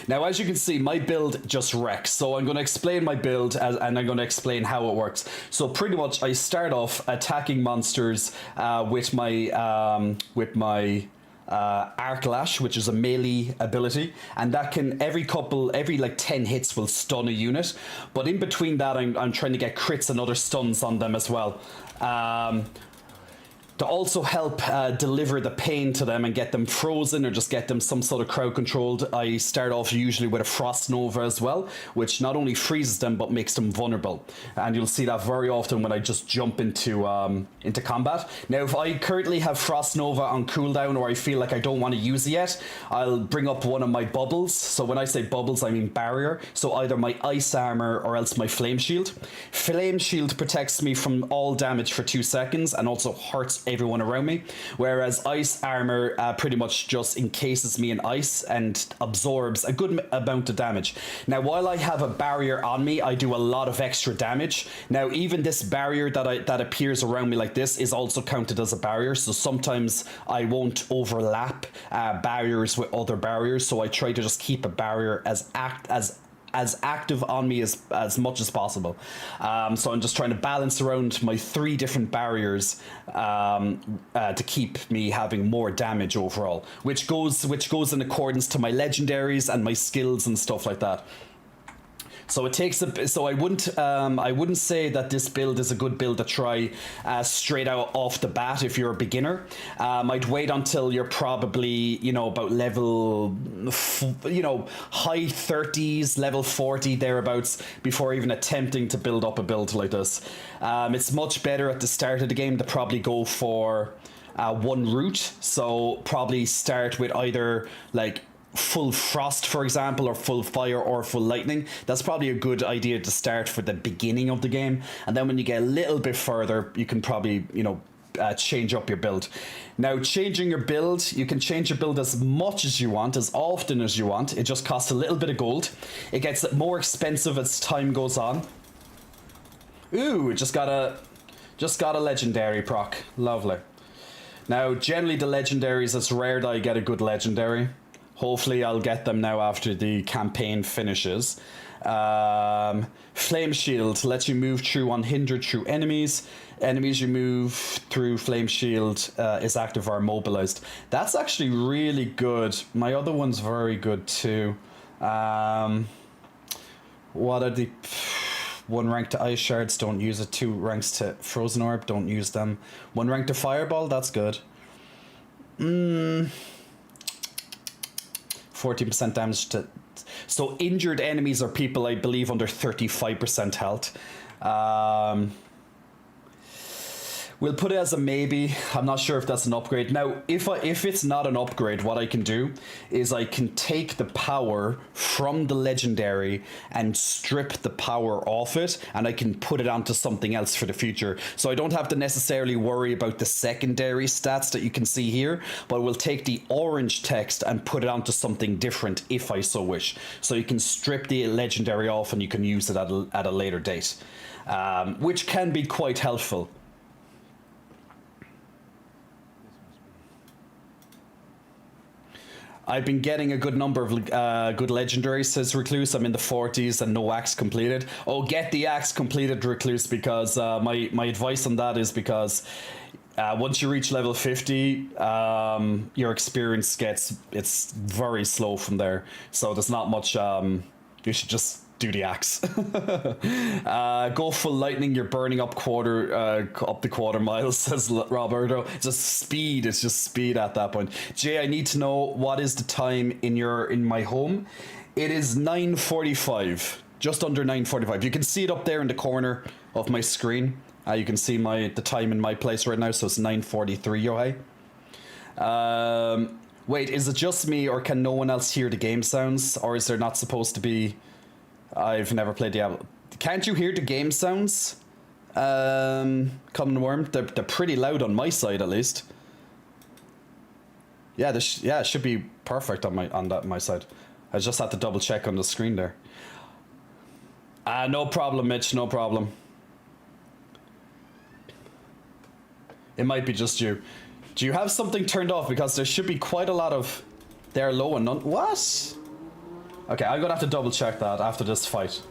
Now, as you can see, my build just wrecks. So I'm going to explain my build and I'm going to explain how it works. So pretty much I start off attacking monsters with my Arc Lash, which is a melee ability, and that can every like 10 hits will stun a unit. But in between that, I'm trying to get crits and other stuns on them as well. To also help deliver the pain to them and get them frozen or just get them some sort of crowd controlled, I start off usually with a Frost Nova as well, which not only freezes them but makes them vulnerable. And you'll see that very often when I just jump into combat. Now, if I currently have Frost Nova on cooldown or I feel like I don't want to use it yet, I'll bring up one of my bubbles. So when I say bubbles, I mean barrier. So either my Ice Armor or else my Flame Shield. Flame Shield protects me from all damage for 2 seconds and also hurts everyone around me, whereas Ice Armor pretty much just encases me in ice and absorbs a good amount of damage. Now, while I have a barrier on me, I do a lot of extra damage. Now, even this barrier that appears around me like this is also counted as a barrier, so sometimes I won't overlap barriers with other barriers, so I try to just keep a barrier as active on me as much as possible. So I'm just trying to balance around my 3 different barriers to keep me having more damage overall, which goes in accordance to my legendaries and my skills and stuff like that. So it takes so I wouldn't say that this build is a good build to try straight out off the bat if you're a beginner. I'd wait until you're probably, about level, high 30s, level 40 thereabouts before even attempting to build up a build like this. It's much better at the start of the game to probably go for one route. So probably start with either like full frost, for example, or full fire or full lightning. That's probably a good idea to start for the beginning of the game, and then when you get a little bit further, you can probably change up your build. Now, changing your build, you can change your build as much as you want, as often as you want. It just costs a little bit of gold. It gets more expensive as time goes on. Ooh, just got a legendary proc. Lovely. Now, generally the legendaries, it's rare that I get a good legendary. Hopefully I'll get them now after the campaign finishes. Flame Shield lets you move through unhindered through enemies. Enemies you move through Flame Shield is active or immobilized. That's actually really good. My other one's very good too. What are the... 1 rank to Ice Shards, don't use it. 2 ranks to Frozen Orb, don't use them. 1 rank to Fireball, that's good. 14% damage to... So injured enemies are people, I believe, under 35% health. We'll put it as a maybe. I'm not sure if that's an upgrade. Now, if it's not an upgrade, what I can do is I can take the power from the legendary and strip the power off it, and I can put it onto something else for the future. So I don't have to necessarily worry about the secondary stats that you can see here, but we'll take the orange text and put it onto something different if I so wish. So you can strip the legendary off and you can use it at a later date, which can be quite helpful. I've been getting a good number of good legendaries, says Recluse. I'm in the 40s and no axe completed. Oh, get the axe completed, Recluse, because my advice on that is because once you reach level 50, your experience it's very slow from there. So there's not much, you should just do the axe. Go full lightning, you're burning up the quarter miles, says Roberto. It's just speed at that point. Jay, I need to know what is the time in my home. It is 9:45, just under 9:45. You can see it up there in the corner of my screen. You can see the time in my place right now, so it's 9:43, Yohei. Wait, is it just me, or can no one else hear the game sounds, or is there not supposed to be? I've never played Diablo. Can't you hear the game sounds? Common Worm. They're pretty loud on my side, at least. Yeah, it should be perfect on my side. I just had to double check on the screen there. No problem, Mitch. No problem. It might be just you. Do you have something turned off? Because there should be quite a lot of. They're low and none. What? Okay, I'm gonna have to double check that after this fight.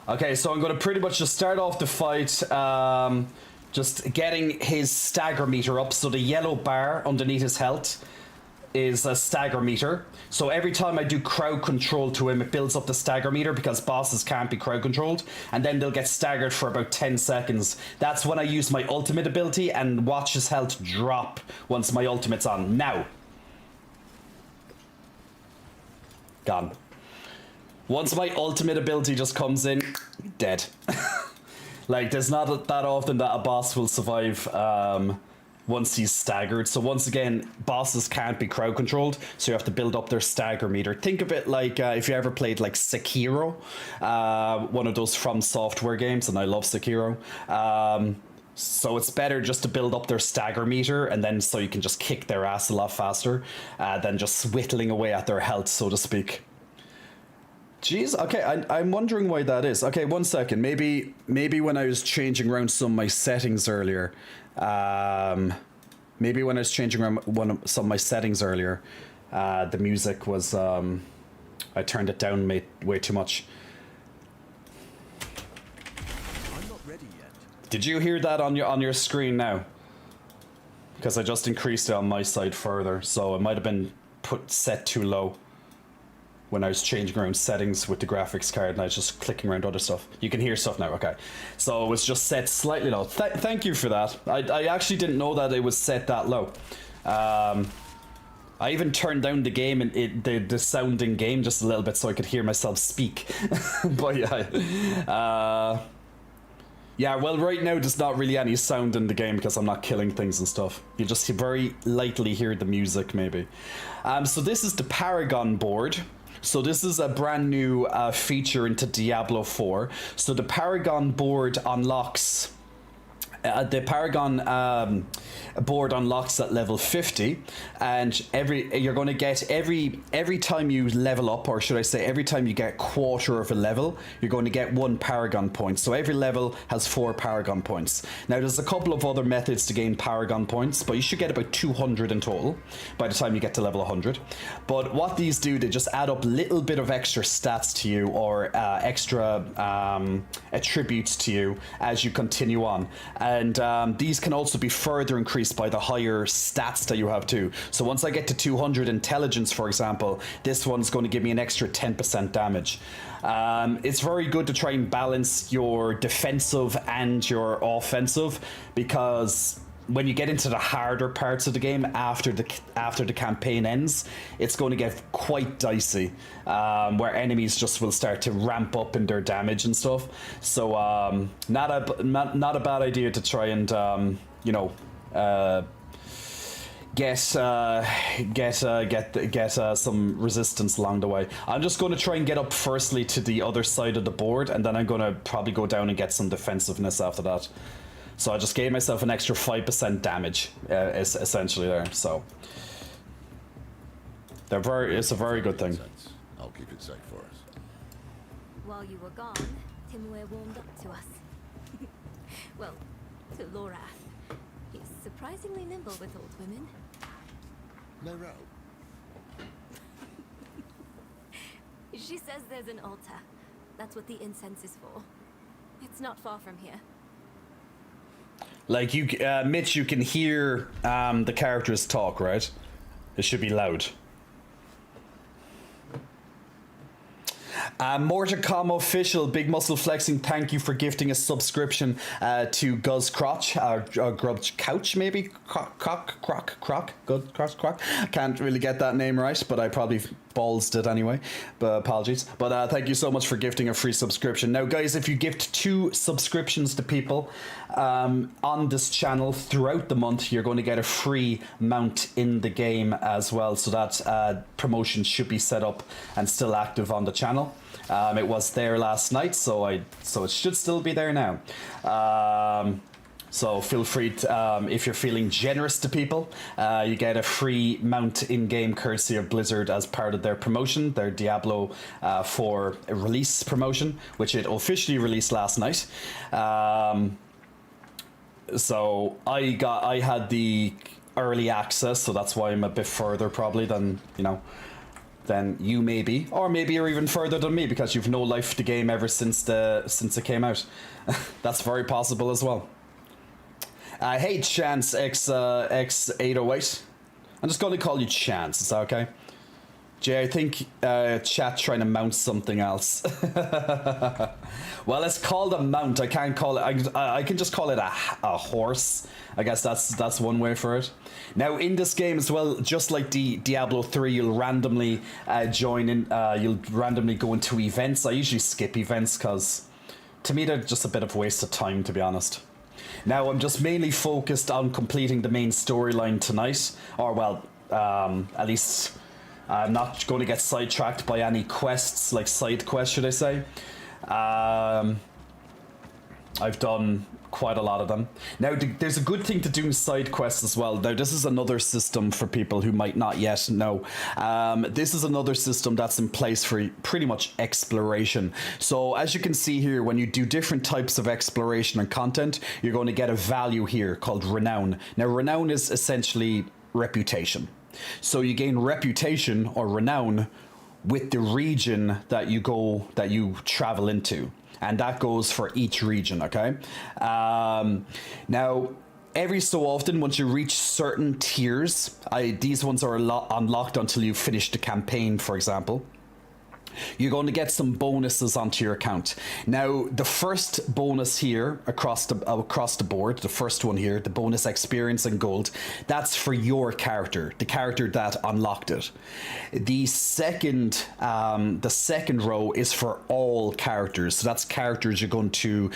Okay, so I'm gonna pretty much just start off the fight, just getting his stagger meter up. So the yellow bar underneath his health is a stagger meter. So every time I do crowd control to him, it builds up the stagger meter because bosses can't be crowd controlled, and then they'll get staggered for about 10 seconds. That's when I use my ultimate ability and watch his health drop once my ultimate's on. Now. Gone. Once my ultimate ability just comes in, dead. Like, there's not that often that a boss will survive once he's staggered. So once again, bosses can't be crowd controlled, so you have to build up their stagger meter. Think of it like if you ever played like Sekiro, one of those From Software games, and I love Sekiro. So it's better just to build up their stagger meter, and then so you can just kick their ass a lot faster than just whittling away at their health, so to speak. Jeez, okay, I'm wondering why that is. Okay, 1 second. Maybe when I was changing around some of my settings earlier, maybe when I was changing around some of my settings earlier, the music was, I turned it down way too much. I'm not ready yet. Did you hear that on your screen now? Because I just increased it on my side further, so it might have been set too low when I was changing around settings with the graphics card, and I was just clicking around other stuff. You can hear stuff now, okay. So it was just set slightly low. Thank you for that. I actually didn't know that it was set that low. I even turned down the game and the sound in game just a little bit so I could hear myself speak. But yeah. Yeah, well, right now there's not really any sound in the game because I'm not killing things and stuff. You just very lightly hear the music, maybe. So this is the Paragon board. So this is a brand new feature into Diablo 4. So the Paragon board unlocks... the Paragon board unlocks at level 50, and you're going to get every time you level up, or should I say every time you get quarter of a level, you're going to get 1 Paragon point. So every level has 4 Paragon points. Now there's a couple of other methods to gain Paragon points, but you should get about 200 in total by the time you get to level 100. But what these do, they just add up a little bit of extra stats to you, or extra attributes to you as you continue on. And these can also be further increased by the higher stats that you have too. So once I get to 200 intelligence, for example, this one's going to give me an extra 10% damage. It's very good to try and balance your defensive and your offensive, because when you get into the harder parts of the game after the campaign ends, it's going to get quite dicey, where enemies just will start to ramp up in their damage and stuff. So not a bad idea to try and you know, get some resistance along the way. I'm just going to try and get up firstly to the other side of the board, and then I'm going to probably go down and get some defensiveness after that. So I just gave myself an extra 5% damage, essentially there. So it's a very good thing. I'll keep it safe for us. While you were gone, Timware warmed up to us. Well, to Lorath. He's surprisingly nimble with old women. No row. She says there's an altar. That's what the incense is for. It's not far from here. Like you, Mitch, you can hear the characters talk, right? It should be loud. Morticom official, big muscle flexing. Thank you for gifting a subscription to Guz Crotch, Grub Couch, maybe Croc. Guz Croc. Can't really get that name right, but I probably ballsed it anyway. But apologies. But thank you so much for gifting a free subscription. Now, guys, if you gift 2 subscriptions to people on this channel throughout the month, you're going to get a free mount in the game as well. So that promotion should be set up and still active on the channel. It was there last night, so it should still be there now. So feel free to, if you're feeling generous to people, you get a free mount in-game courtesy of Blizzard as part of their promotion, their Diablo 4 release promotion, which it officially released last night. So I had the early access, so that's why I'm a bit further probably than, you know, than you may be, or maybe you're even further than me because you've no life the game ever since it came out. That's very possible as well. Hey, Chance X808. I'm just going to call you Chance. Is that okay? Jay, I think chat trying to mount something else. Well, it's called a mount. I can't call it. I can just call it a horse. I guess that's one way for it. Now, in this game as well, just like the Diablo 3, you'll randomly join in. You'll randomly go into events. I usually skip events because, to me, they're just a bit of a waste of time, to be honest. Now, I'm just mainly focused on completing the main storyline tonight, or well, at least I'm not going to get sidetracked by any quests, like side quests, should I say. I've done quite a lot of them. Now, there's a good thing to doing side quests as well. Now, this is another system for people who might not yet know. This is another system that's in place for pretty much exploration. So, as you can see here, when you do different types of exploration and content, you're going to get a value here called renown. Now, renown is essentially reputation. So, you gain reputation or renown with the region that you travel into. And that goes for each region, okay? Now, every so often, once you reach certain tiers, these ones are unlocked until you finish the campaign, for example. You're going to get some bonuses onto your account. Now, the first bonus here across the board, the first one here, the bonus experience and gold, that's for your character, the character that unlocked it. The second row is for all characters. So that's characters you're going to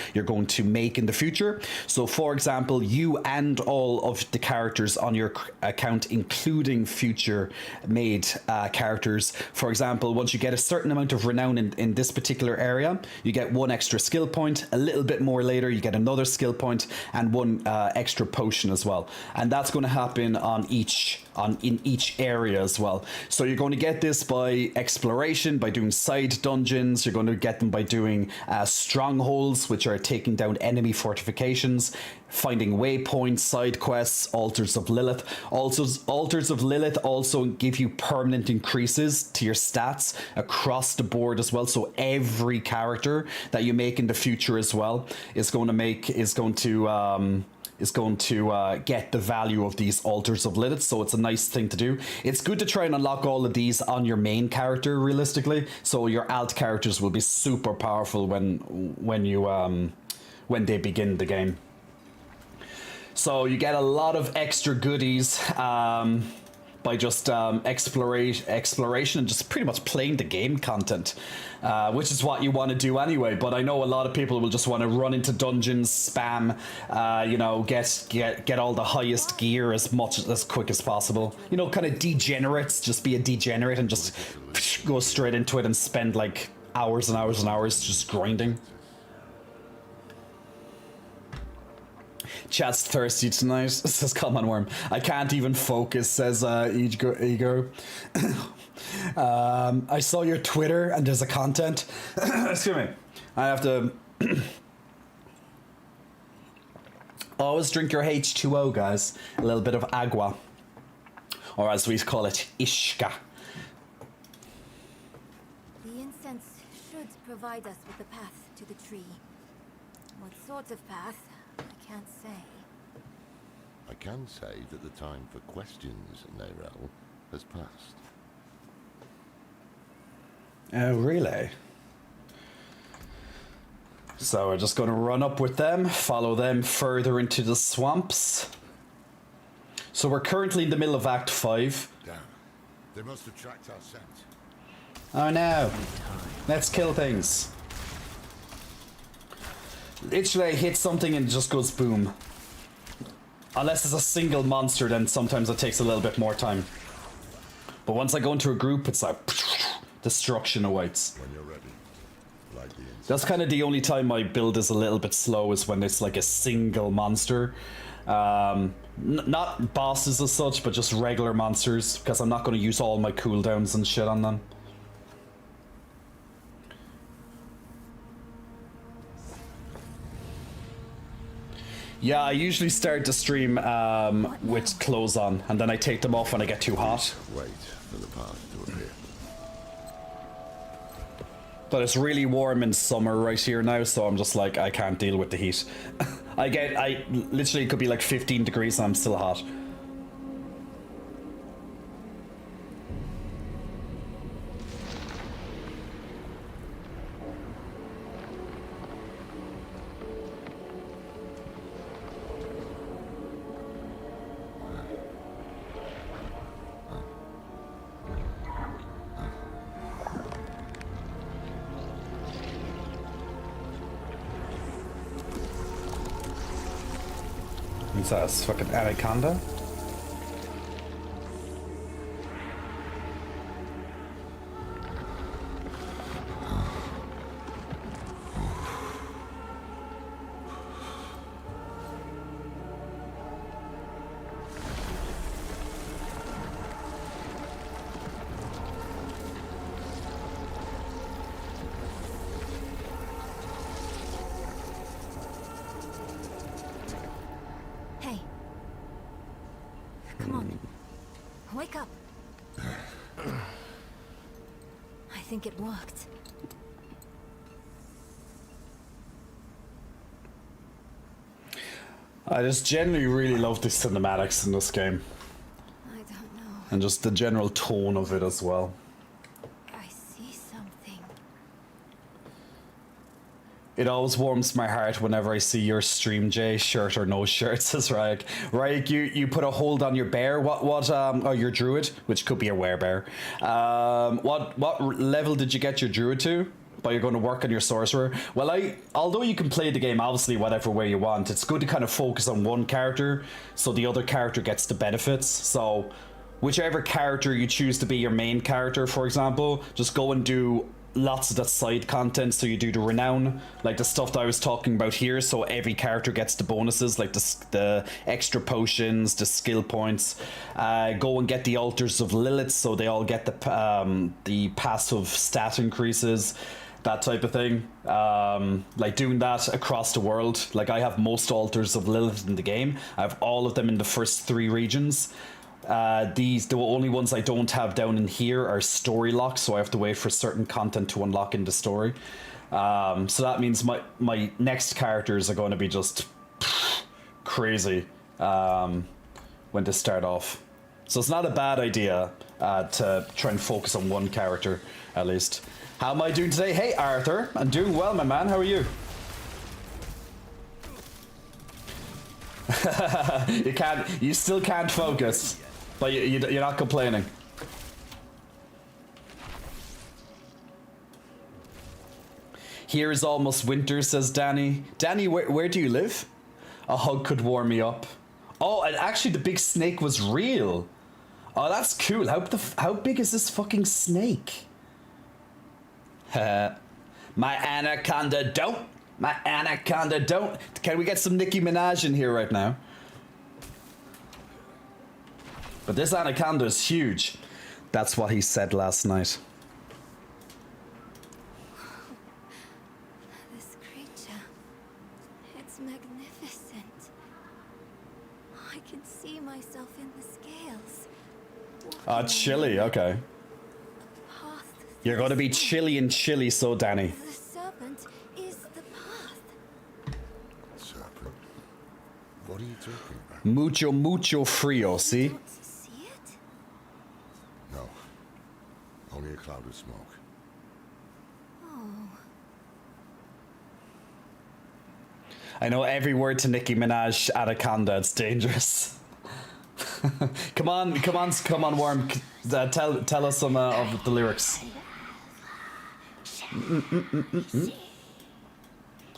make in the future. So, for example, you and all of the characters on your account, including future made characters. For example, once you get a certain amount of renown in this particular area, you get 1 extra skill point. A little bit more later, you get another skill point and 1 extra potion as well. And that's going to happen in each area as well. So you're going to get this by exploration, by doing side dungeons. You're going to get them by doing strongholds, which are taking down enemy fortifications, finding waypoints, side quests, altars of Lilith. Also, altars of Lilith also give you permanent increases to your stats across the board as well. So every character that you make in the future as well is going to get the value of these altars of Lilith. So it's a nice thing to do. It's good to try and unlock all of these on your main character realistically. So your alt characters will be super powerful when they begin the game. So you get a lot of extra goodies by just exploration and just pretty much playing the game content, which is what you want to do anyway. But I know a lot of people will just want to run into dungeons, spam, you know, get all the highest gear as quick as possible. You know, kind of degenerates, just be a degenerate and just go straight into it and spend like hours and hours and hours just grinding. Chat's thirsty tonight, says Common Worm. I can't even focus, says Ego. I saw your Twitter and there's a content. Excuse me. I have to... Always drink your H2O, guys. A little bit of agua. Or as we call it, ishka. The incense should provide us with the path to the tree. What sort of path? I can't say. I can say that the time for questions, Neyrel, has passed. Oh, really? So we're just going to run up with them, follow them further into the swamps. So we're currently in the middle of Act 5. Damn. They must have tracked our scent. Oh no. Let's kill things. Literally I hit something and it just goes boom. Unless it's a single monster, then sometimes it takes a little bit more time. But once I go into a group, it's like destruction awaits. When you're ready. Light the incense. That's kind of the only time my build is a little bit slow, is when it's like a single monster. Not bosses as such, but just regular monsters, because I'm not going to use all my cooldowns and shit on them. Yeah, I usually start the stream with clothes on, and then I take them off when I get too hot. Wait for the path to appear. But it's really warm in summer right here now, so I'm just like, I can't deal with the heat. I literally, it could be like 15 degrees and I'm still hot. What's that? It's fucking anaconda? Hey. Come on. Wake up. I think it worked. I just generally really love the cinematics in this game. I don't know. And just the general tone of it as well. I see something. It always warms my heart whenever I see your stream, Jay. Shirt or no shirt, says Ryek. Ryek, you put a hold on your bear. Oh, your druid, which could be a werebear. What level did you get your druid to? But you're going to work on your sorcerer. Well, although you can play the game obviously whatever way you want, it's good to kind of focus on one character so the other character gets the benefits. So whichever character you choose to be your main character, for example, just go and do lots of that side content. So you do the renown, like the stuff that I was talking about here, so every character gets the bonuses, like the extra potions, the skill points. Go and get the altars of Lilith, so they all get the passive stat increases, that type of thing. Like doing that across the world. Like I have most altars of Lilith in the game. I have all of them in the first 3 regions. The only ones I don't have down in here are story locks, so I have to wait for certain content to unlock in the story. So that means my next characters are going to be just crazy when they start off. So it's not a bad idea to try and focus on one character at least. How am I doing today? Hey Arthur, I'm doing well, my man. How are you? You can't. You still can't focus, but you're not complaining. Here is almost winter, says Danny. Danny, where do you live? A hug could warm me up. Oh, and actually the big snake was real. Oh, that's cool. How big is this fucking snake? My anaconda don't. My anaconda don't. Can we get some Nicki Minaj in here right now? But this anaconda is huge. That's what he said last night. This creature. It's magnificent. I can see myself in the scales. Ah, Walking chilly, okay. path You're gonna be chilly and chilly, so Danny. The serpent is the path. Serpent. What are you talking about? Mucho frio, see? Don't see it? No. Only a cloud of smoke. Oh. I know every word to Nicki Minaj, anaconda, it's dangerous. come on, Worm. Tell us some of the lyrics.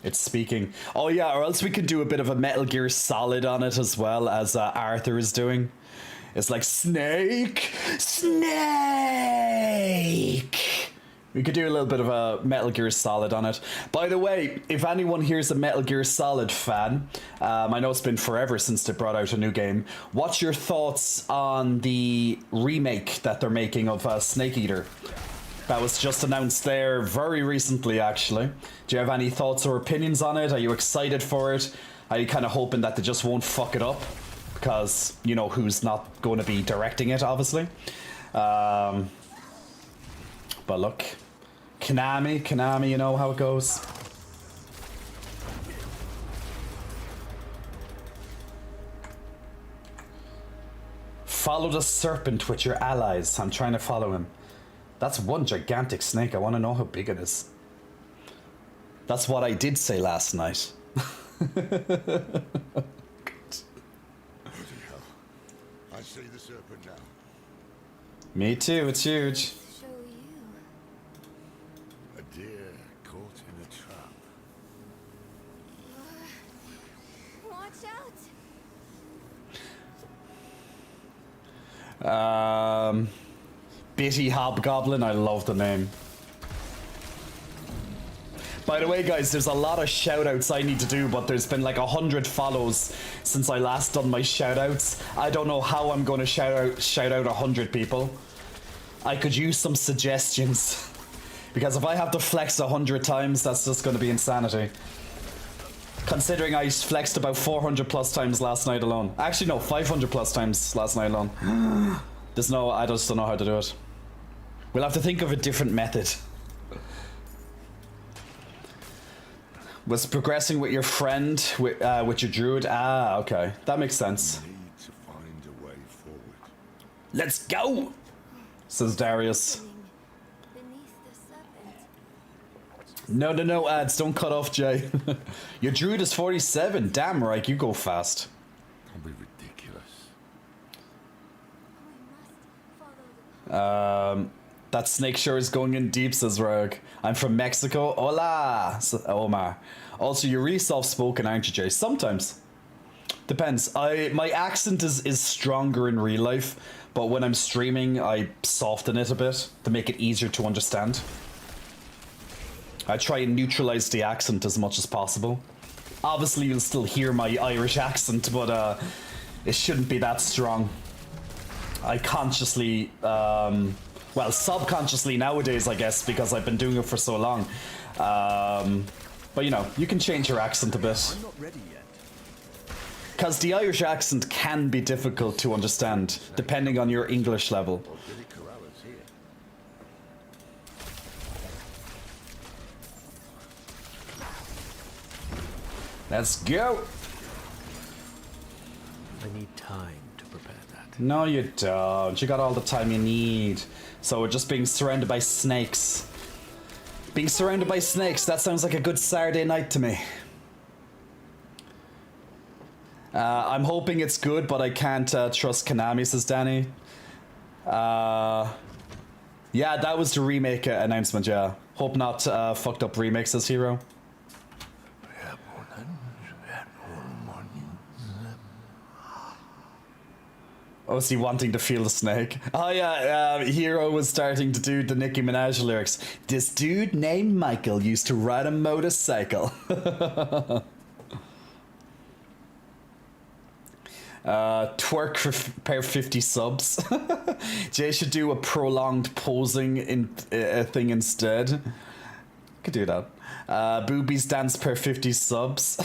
It's speaking. Oh yeah, or else we could do a bit of a Metal Gear Solid on it as well, as Arthur is doing. It's like snake. We could do a little bit of a Metal Gear Solid on it. By the way, if anyone here's a Metal Gear Solid fan, I know it's been forever since they brought out a new game. What's your thoughts on the remake that they're making of Snake Eater? That was just announced there very recently, actually. Do you have any thoughts or opinions on it? Are you excited for it? Are you kind of hoping that they just won't fuck it up? Because, you know, who's not going to be directing it, obviously. But look, Konami, you know how it goes. Follow the serpent with your allies. I'm trying to follow him. That's one gigantic snake. I want to know how big it is. That's what I did say last night. Bloody hell. I see the serpent now. Me too, it's huge. Show you. A deer caught in a trap. Watch out. Bitty Hobgoblin, I love the name. By the way, guys, there's a lot of shout-outs I need to do, but there's been like 100 follows since I last done my shout-outs. I don't know how I'm going to shout out 100 people. I could use some suggestions. Because if I have to flex 100 times, that's just going to be insanity. Considering I flexed about 400 plus times last night alone. Actually, no, 500 plus times last night alone. I just don't know how to do it. We'll have to think of a different method. Was progressing with your friend, with your druid? Ah, okay. That makes sense. Need to find a way forward. Let's go! Says Darius. Beneath the serpent. No ads, don't cut off Jay. Your druid is 47. Damn right, you go fast. Don't be ridiculous. We must follow the That snake sure is going in deep, says Rogue. I'm from Mexico. Hola, says Omar. Also, you're really soft-spoken, aren't you, Jay? Sometimes. Depends. My accent is stronger in real life, but when I'm streaming, I soften it a bit to make it easier to understand. I try and neutralize the accent as much as possible. Obviously, you'll still hear my Irish accent, but it shouldn't be that strong. I consciously... well, subconsciously nowadays, I guess, because I've been doing it for so long. But, you know, you can change your accent a bit. I'm not ready yet. Because the Irish accent can be difficult to understand, depending on your English level. Or Billy Corrales here. Let's go! I need time to prepare that. No, you don't. You got all the time you need. So we're just being surrounded by snakes. Being surrounded by snakes, that sounds like a good Saturday night to me. I'm hoping it's good, but I can't trust Konami, says Danny. Yeah, that was the remake announcement, yeah. Hope not fucked up remake, says Hero. Oh, is he wanting to feel the snake? Oh yeah, Hero was starting to do the Nicki Minaj lyrics. This dude named Michael used to ride a motorcycle. Twerk for per 50 subs. Jay should do a prolonged posing in thing instead. Could do that. Boobies dance per 50 subs.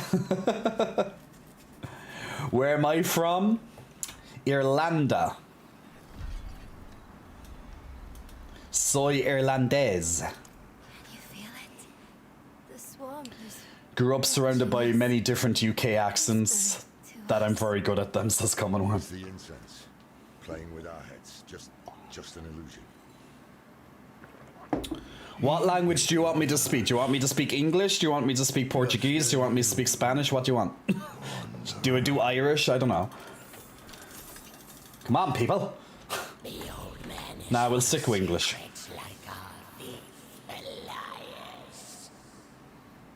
Where am I from? Irlanda. Soy irlandés. Can you feel it? The swamp is Grew up surrounded by many different UK accents that I'm very good at them, says Common One. It's the incense. Playing with our heads. Just an illusion. What language do you want me to speak? Do you want me to speak English? Do you want me to speak Portuguese? Do you want me to speak Spanish? What do you want? Do I do Irish? I don't know. Come on, people. Nah, we'll stick with English.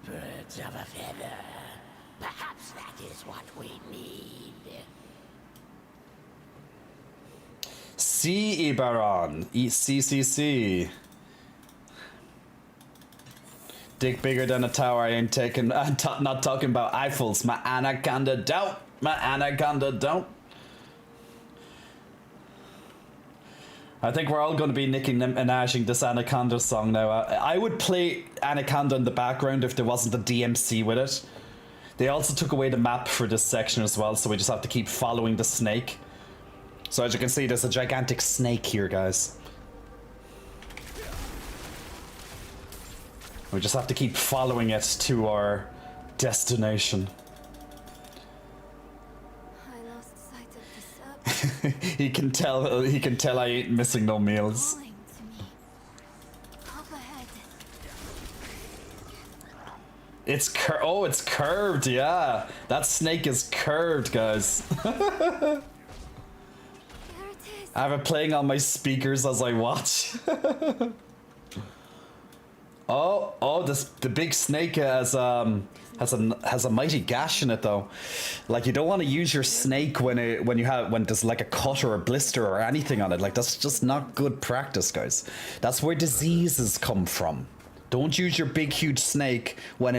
Birds of a feather. Perhaps that is what we need. C. Ibaron. CCC. Dick bigger than a tower. I ain't taking. I'm not talking about Eiffels. My anaconda don't. My anaconda don't. I think we're all going to be Nicki Minajing this Anaconda song now. I would play Anaconda in the background if there wasn't a DMC with it. They also took away the map for this section as well, so we just have to keep following the snake. So as you can see, there's a gigantic snake here, guys. We just have to keep following it to our destination. I lost sight of the serpent He can tell I ain't missing no meals. calling to me. Up ahead. It's it's curved, yeah. That snake is curved, guys. There it is. I have it playing on my speakers as I watch. The big snake has a mighty gash in it though. Like you don't want to use your snake when there's like a cut or a blister or anything on it. Like that's just not good practice, guys. That's where diseases come from. Don't use your big huge snake when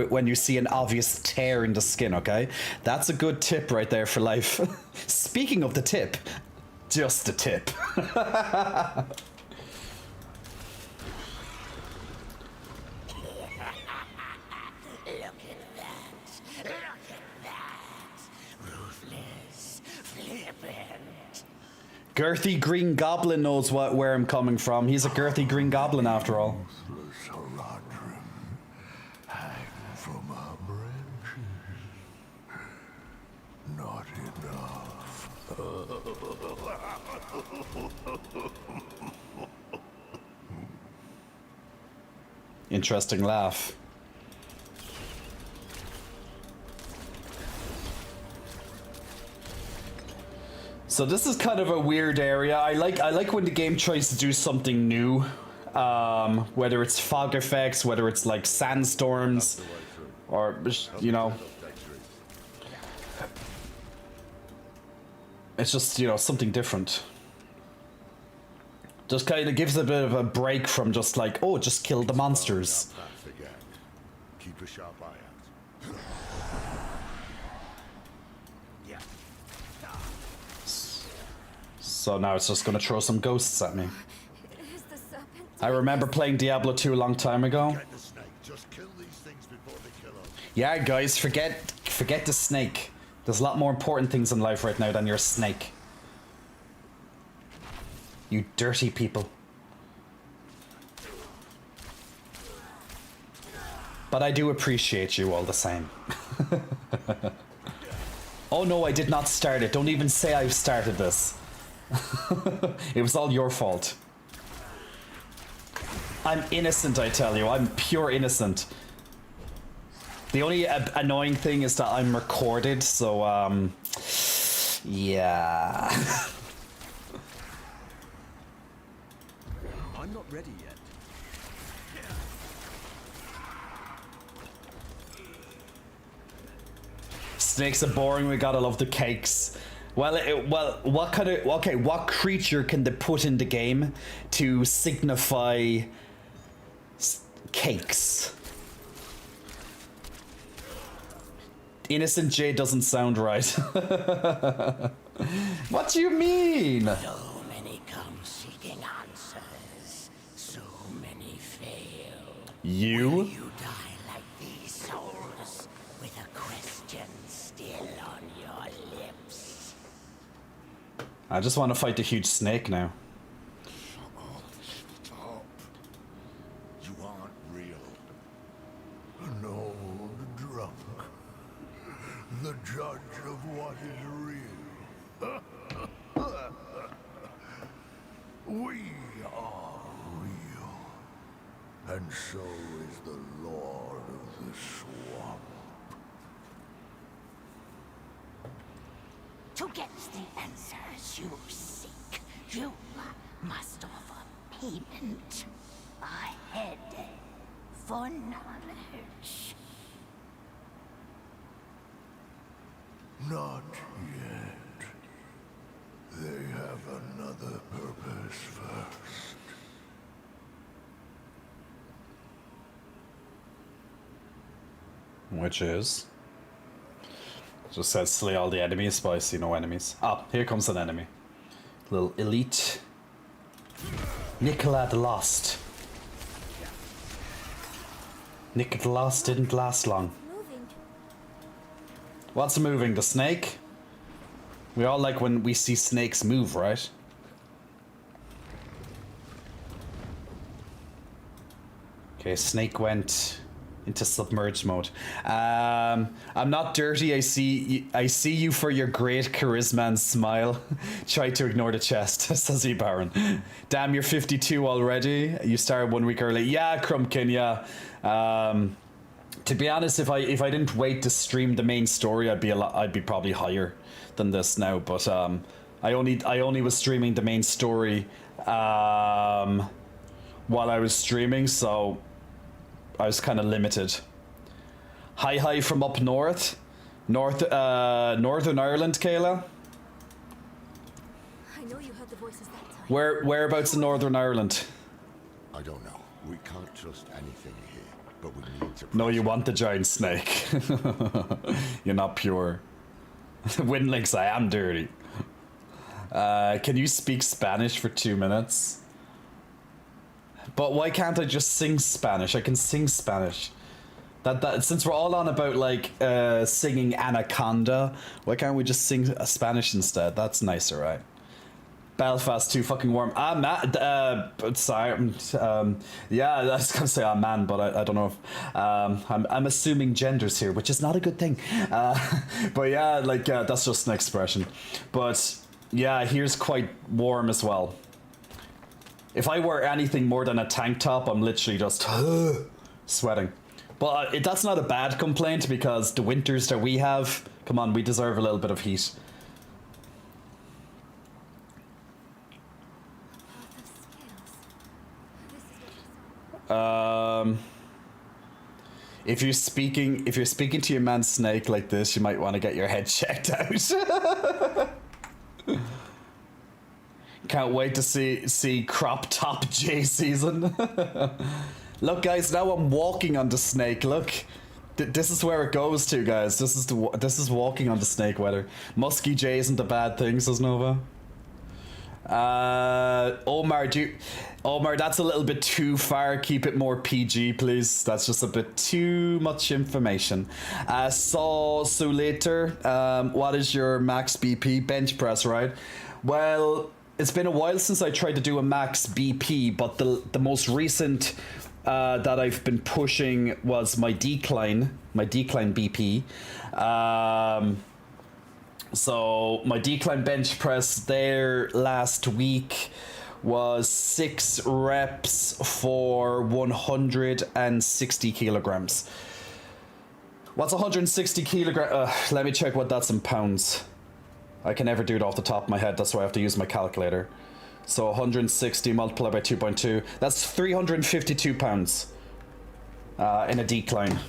when you see an obvious tear in the skin, okay? That's a good tip right there for life. Speaking of the tip, just a tip. Girthy Green Goblin knows where I'm coming from. He's a girthy Green Goblin after all. From our branches. Not enough. Interesting laugh. So this is kind of a weird area. I like when the game tries to do something new. Whether it's fog effects, whether it's like sandstorms, or, you know, it's just, you know, something different. Just kind of gives a bit of a break from just like, oh, just kill the monsters. Keep a sharp eye out. So now it's just gonna throw some ghosts at me. Is the serpent? I remember playing Diablo 2 a long time ago. Get the snake. Just kill these things before they kill us. Yeah, guys, forget the snake. There's a lot more important things in life right now than your snake. You dirty people. But I do appreciate you all the same. Oh no, I did not start it. Don't even say I've started this. It was all your fault. I'm innocent, I tell you. I'm pure innocent. The only annoying thing is that I'm recorded, so yeah. I'm not ready yet. Snakes are boring. We gotta love the cakes. Well, what kind of what creature can they put in the game to signify cakes? Innocent J doesn't sound right. What do you mean? So many come seeking answers. So many fail. You? You die like these souls with a question still on your lips. I just want to fight the huge snake now. Stop. You aren't real. An old drunk. The judge of what is real. We are real. And so is the Lord of the Swamp. To get the answers you seek, you must offer payment. A head for knowledge. Not yet. They have another purpose first. Which is? Just says slay all the enemies, but I see no enemies. Ah, here comes an enemy. Little elite. Nicola the Lost. Nicola the Lost didn't last long. Moving. What's moving? The snake? We all like when we see snakes move, right? Okay, snake went into submerged mode. I'm not dirty. I see you for your great charisma and smile. Try to ignore the chest, says E Baron. Damn, you're 52 already. You started 1 week early. Yeah, Crumpkin. Yeah. To be honest, if I didn't wait to stream the main story, I'd be probably higher than this now. But I only was streaming the main story while I was streaming, so I was kind of limited. Hi from up north, Northern Ireland, Kayla. I know you heard the voices that time. Whereabouts in Northern Ireland? I don't know. We can't trust anything here, but we need to. No, you want the giant snake. You're not pure. Windlinks, I am dirty. Can you speak Spanish for 2 minutes? But why can't I just sing Spanish? I can sing Spanish. That since we're all on about like singing Anaconda, why can't we just sing Spanish instead? That's nicer, right? Belfast too fucking warm. Sorry. Yeah, I was gonna say man, but I don't know if I'm assuming genders here, which is not a good thing. But yeah, like that's just an expression. But yeah, here's quite warm as well. If I wear anything more than a tank top, I'm literally just sweating. But that's not a bad complaint because the winters that we have, come on, we deserve a little bit of heat. If you're speaking to your man Snake like this, you might want to get your head checked out. Can't wait to see crop top J season. Look, guys, now I'm walking on the snake. Look, this is where it goes to, guys. This is walking on the snake weather. Musky J isn't a bad thing, says Nova. Omar, that's a little bit too far. Keep it more PG, please. That's just a bit too much information. So later, what is your max BP? Bench press, right? Well, it's been a while since I tried to do a max BP, but the most recent that I've been pushing was my decline BP. So my decline bench press there last week was 6 reps for 160 kilograms. What's 160 kilogram? Let me check what that's in pounds. I can never do it off the top of my head. That's why I have to use my calculator. So 160 multiplied by 2.2. That's 352 pounds in a decline.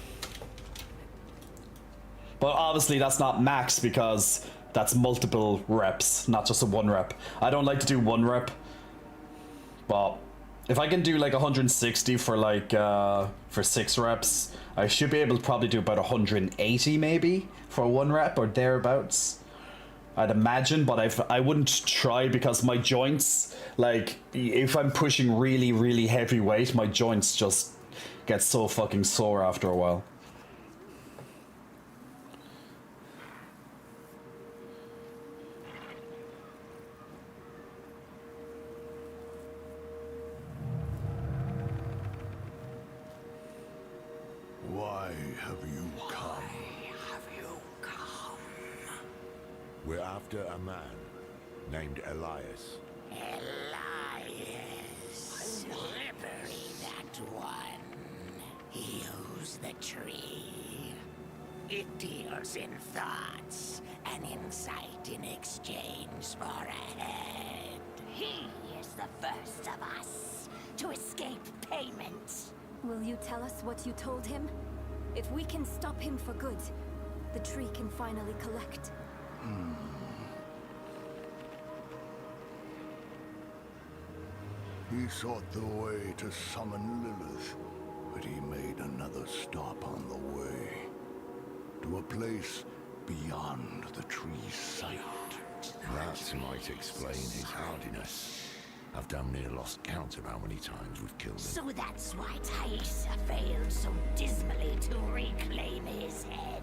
But obviously that's not max because that's multiple reps, not just a one rep. I don't like to do one rep. But if I can do like 160 for like for 6 reps, I should be able to probably do about 180 maybe for 1 rep or thereabouts. I'd imagine, but I wouldn't try because my joints, like if I'm pushing really, really heavy weight, my joints just get so fucking sore after a while. Why have you come? We're after a man named Elias. Elias. Slippery, that one. He owns the tree. It deals in thoughts and insight in exchange for a head. He is the first of us to escape payment. Will you tell us what you told him? If we can stop him for good, the tree can finally collect. He sought the way to summon Lilith, but he made another stop on the way. To a place beyond the tree's sight. That might explain his hardiness. I've damn near lost count of how many times we've killed him. So that's why Thaisa failed so dismally to reclaim his head.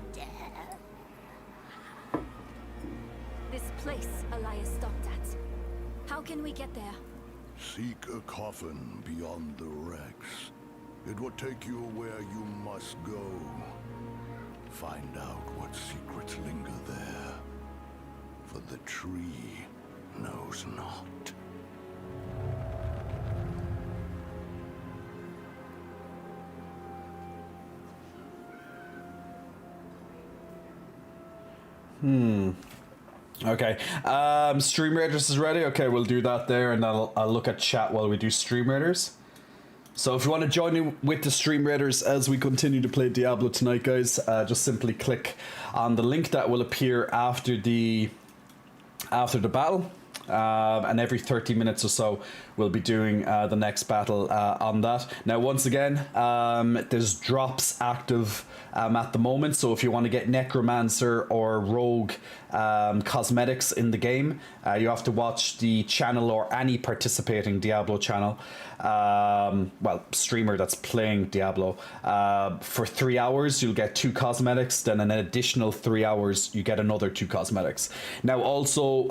This place Elias stopped at. How can we get there? Seek a coffin beyond the wrecks. It will take you where you must go. Find out what secrets linger there. For the tree knows not. Okay. Stream Raiders is ready. Okay, we'll do that there, and I'll look at chat while we do Stream Raiders. So if you want to join in with the Stream Raiders as we continue to play Diablo tonight, guys, just simply click on the link that will appear after the battle. And every 30 minutes or so we'll be doing the next battle on that. Now once again, there's drops active at the moment, so if you want to get Necromancer or Rogue cosmetics in the game, you have to watch the channel or any participating Diablo channel, well, streamer that's playing Diablo. For 3 hours you'll get 2 cosmetics, then an additional 3 hours you get another 2 cosmetics. Now also,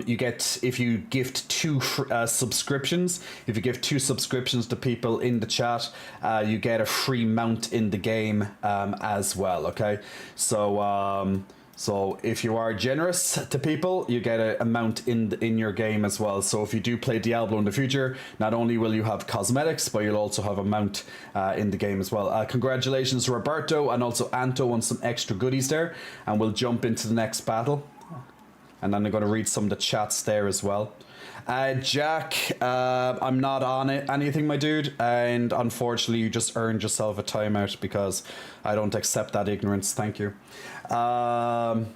you get, if you gift 2 subscriptions, if you give 2 subscriptions to people in the chat, you get a free mount in the game as well, okay? So, so if you are generous to people, you get a mount in your game as well. So if you do play Diablo in the future, not only will you have cosmetics, but you'll also have a mount in the game as well. Congratulations, Roberto, and also Anto on some extra goodies there. And we'll jump into the next battle. And then I'm going to read some of the chats there as well. Jack, I'm not on anything, my dude. And unfortunately, you just earned yourself a timeout because I don't accept that ignorance. Thank you. So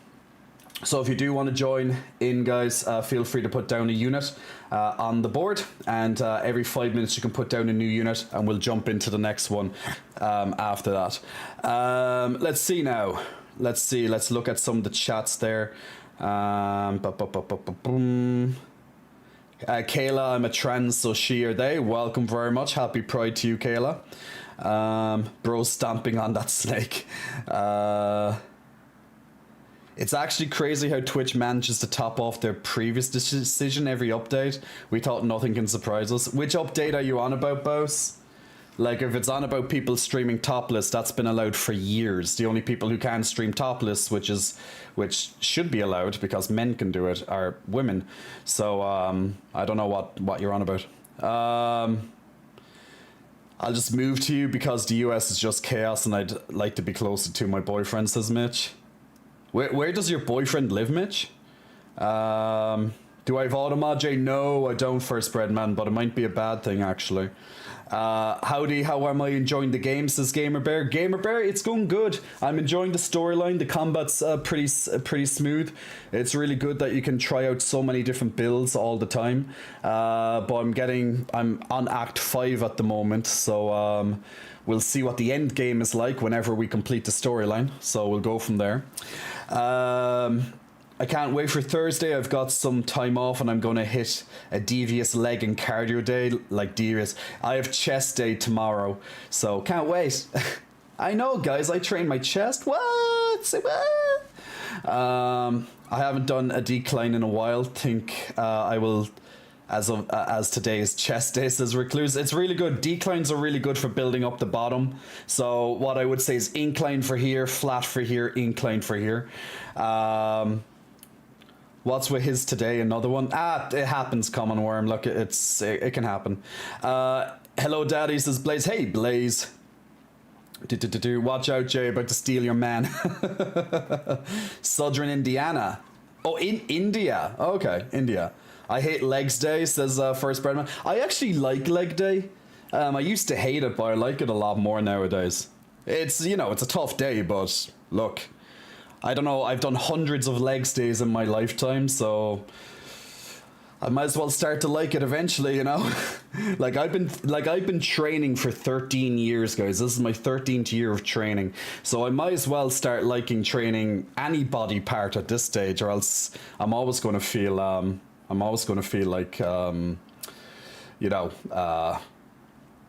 if you do want to join in, guys, feel free to put down a unit on the board. And every 5 minutes you can put down a new unit. And we'll jump into the next one after that. Let's see now. Let's see. Let's look at some of the chats there. Kayla, I'm a trans, so she or they. Welcome very much. Happy Pride to you, Kayla. Bro stomping on that snake. It's actually crazy how Twitch manages to top off their previous decision every update. We thought nothing can surprise us. Which update are you on about, Bose? Like, if it's on about people streaming topless, that's been allowed for years. The only people who can stream topless, which should be allowed because men can do it, are women. So I don't know what you're on about. I'll just move to you because the US is just chaos and I'd like to be closer to my boyfriend, says Mitch. Where does your boyfriend live, Mitch? Do I have Automod J? No, I don't, First Bread Man, but it might be a bad thing, actually. Howdy, how am I enjoying the game, says Gamer Bear. Gamer Bear, it's going good. I'm enjoying the storyline. The combat's pretty smooth. It's really good that you can try out so many different builds all the time. But I'm on Act 5 at the moment, so we'll see what the end game is like whenever we complete the storyline. So we'll go from there. I can't wait for Thursday. I've got some time off and I'm going to hit a devious leg and cardio day. Like devious. I have chest day tomorrow. So can't wait. I know, guys. I train my chest. What? Say what? I haven't done a decline in a while. Think I will as today is chest day, says Recluse. It's really good. Declines are really good for building up the bottom. So what I would say is incline for here, flat for here, incline for here. What's with his today? Another one? It happens, Common Worm. Look, it can happen. Hello, Daddy, says Blaze. Hey, Blaze. Watch out, Jay, about to steal your man. Southern Indiana. Oh, in India. Okay, India. I hate Legs Day, says First Breadman. I actually like Leg Day. I used to hate it, but I like it a lot more nowadays. It's, it's a tough day, but look, I don't know, I've done hundreds of Legs Days in my lifetime, so I might as well start to like it eventually, like I've been training for 13 years, guys. This is my 13th year of training, so I might as well start liking training any body part at this stage, or else I'm always going to feel like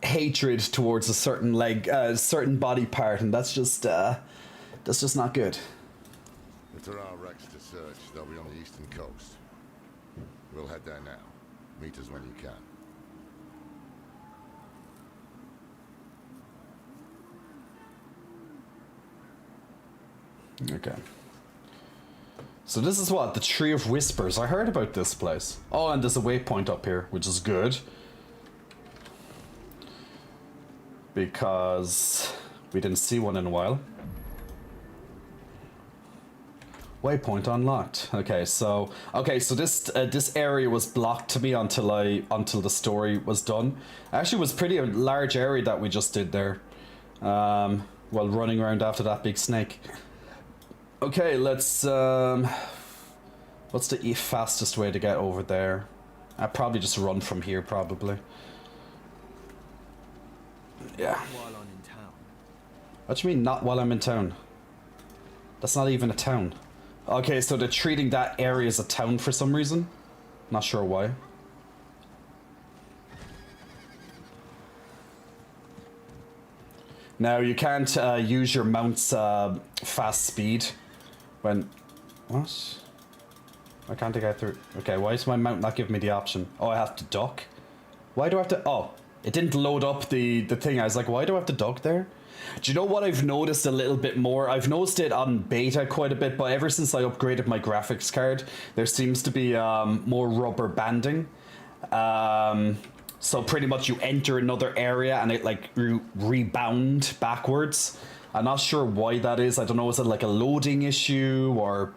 hatred towards a certain body part, and that's just not good. If there are wrecks to search, they'll be on the eastern coast. We'll head there now. Meet us when you can. Okay. So this is what? The Tree of Whispers. I heard about this place. Oh, and there's a waypoint up here, which is good. Because we didn't see one in a while. Waypoint unlocked. Okay, so this area was blocked to me until the story was done. Actually, it was pretty a large area that we just did there. While running around after that big snake. Okay, let's what's the fastest way to get over there? I'd probably just run from here, probably. Yeah. While I'm in town. What do you mean, not while I'm in town? That's not even a town. Okay, so they're treating that area as a town for some reason. Not sure why. Now, you can't use your mount's fast speed when... What? Why can't I get through? Okay, why is my mount not giving me the option? Oh, I have to duck? Why do I have to... Oh, it didn't load up the thing. I was like, why do I have to duck there? Do you know what I've noticed a little bit more? I've noticed it on beta quite a bit, but ever since I upgraded my graphics card, there seems to be more rubber banding. So pretty much you enter another area and it like rebound backwards. I'm not sure why that is. I don't know, is it like a loading issue or...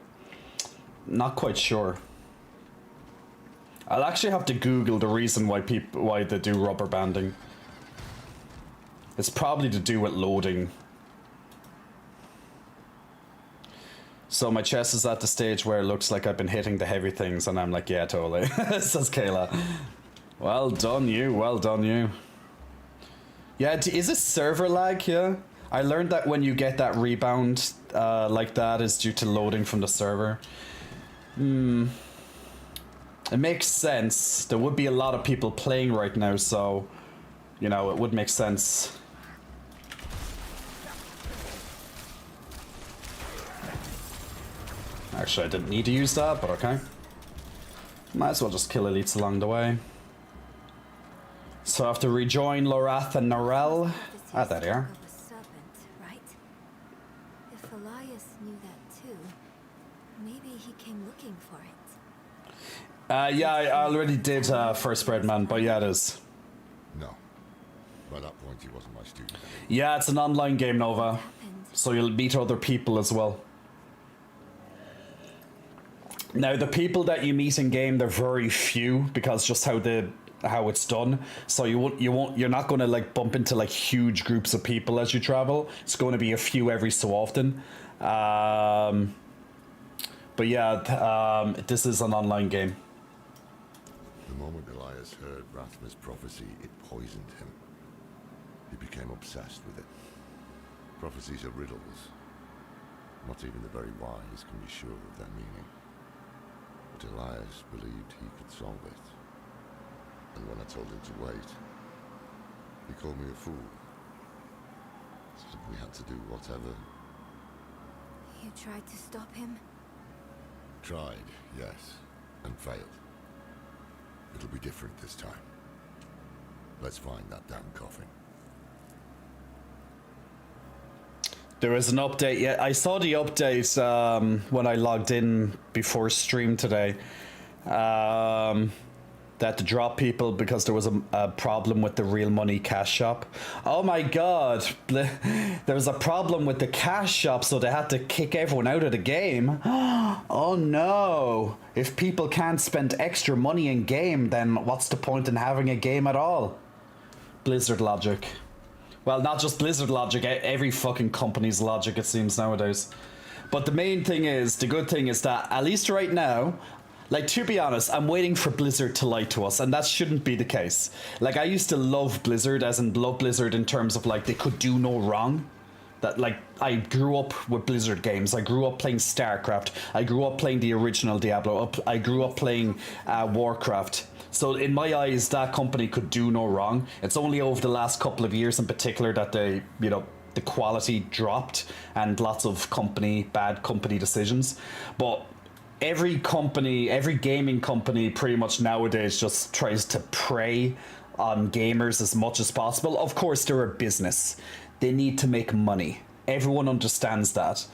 Not quite sure. I'll actually have to Google the reason why they do rubber banding. It's probably to do with loading. So my chest is at the stage where it looks like I've been hitting the heavy things, and I'm like, yeah, totally. Says Kayla. Well done you, well done you. Yeah, is it server lag? Yeah. I learned that when you get that rebound like that is due to loading from the server. It makes sense. There would be a lot of people playing right now, so, it would make sense. Actually, I didn't need to use that, but okay. Might as well just kill elites along the way. So I have to rejoin Lorath and Narelle. Ah, there they are. Right? If Elias knew that too, maybe he came looking for it. Yeah, I already did First Bread Man, but yeah, it is. No. By that point, he wasn't my student anymore. Yeah, it's an online game, Nova. happened? So you'll meet other people as well. Now, the people that you meet in game, they're very few because just how it's done. So you're not going to like bump into like huge groups of people as you travel. It's going to be a few every so often. But yeah, this is an online game. The moment Elias heard Rathma's prophecy, it poisoned him. He became obsessed with it. Prophecies are riddles. Not even the very wise can be sure of their meaning. But Elias believed he could solve it. And when I told him to wait, he called me a fool. Said we had to do whatever. You tried to stop him? Tried, yes, and failed. It'll be different this time. Let's find that damn coffin. There is an update. Yeah, I saw the update when I logged in before stream today. That to drop people because there was a problem with the Real Money Cash Shop. Oh my god. There was a problem with the cash shop, so they had to kick everyone out of the game. Oh no. If people can't spend extra money in game, then what's the point in having a game at all? Blizzard logic. Well, not just Blizzard logic, every fucking company's logic, it seems, nowadays. But the main thing is, the good thing is that, at least right now, like, to be honest, I'm waiting for Blizzard to lie to us, and that shouldn't be the case. Like, I used to love Blizzard, as in love Blizzard in terms of, like, they could do no wrong. That, like, I grew up with Blizzard games. I grew up playing StarCraft. I grew up playing the original Diablo. I grew up playing Warcraft. So in my eyes, that company could do no wrong. It's only over the last couple of years in particular that they, you know, the quality dropped and lots of bad company decisions. But every company, every gaming company pretty much nowadays just tries to prey on gamers as much as possible. Of course, they're a business. They need to make money. Everyone understands that.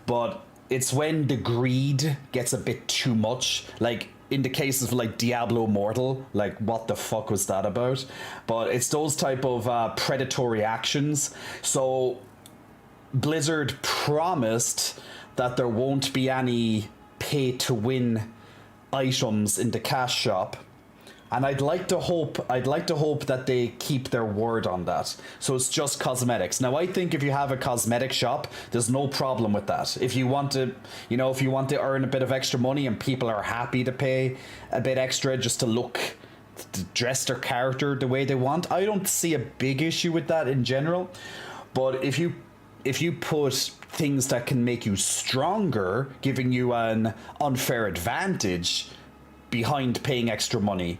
But it's when the greed gets a bit too much. Like, in the case of, like, Diablo Immortal, like, what the fuck was that about? But it's those type of predatory actions. So, Blizzard promised that there won't be any pay-to-win items in the cash shop. And I'd like to hope that they keep their word on that. So it's just cosmetics. Now, I think if you have a cosmetic shop, there's no problem with that. If you want to, you know, if you want to earn a bit of extra money and people are happy to pay a bit extra just to dress their character the way they want, I don't see a big issue with that in general. But if you put things that can make you stronger, giving you an unfair advantage behind paying extra money,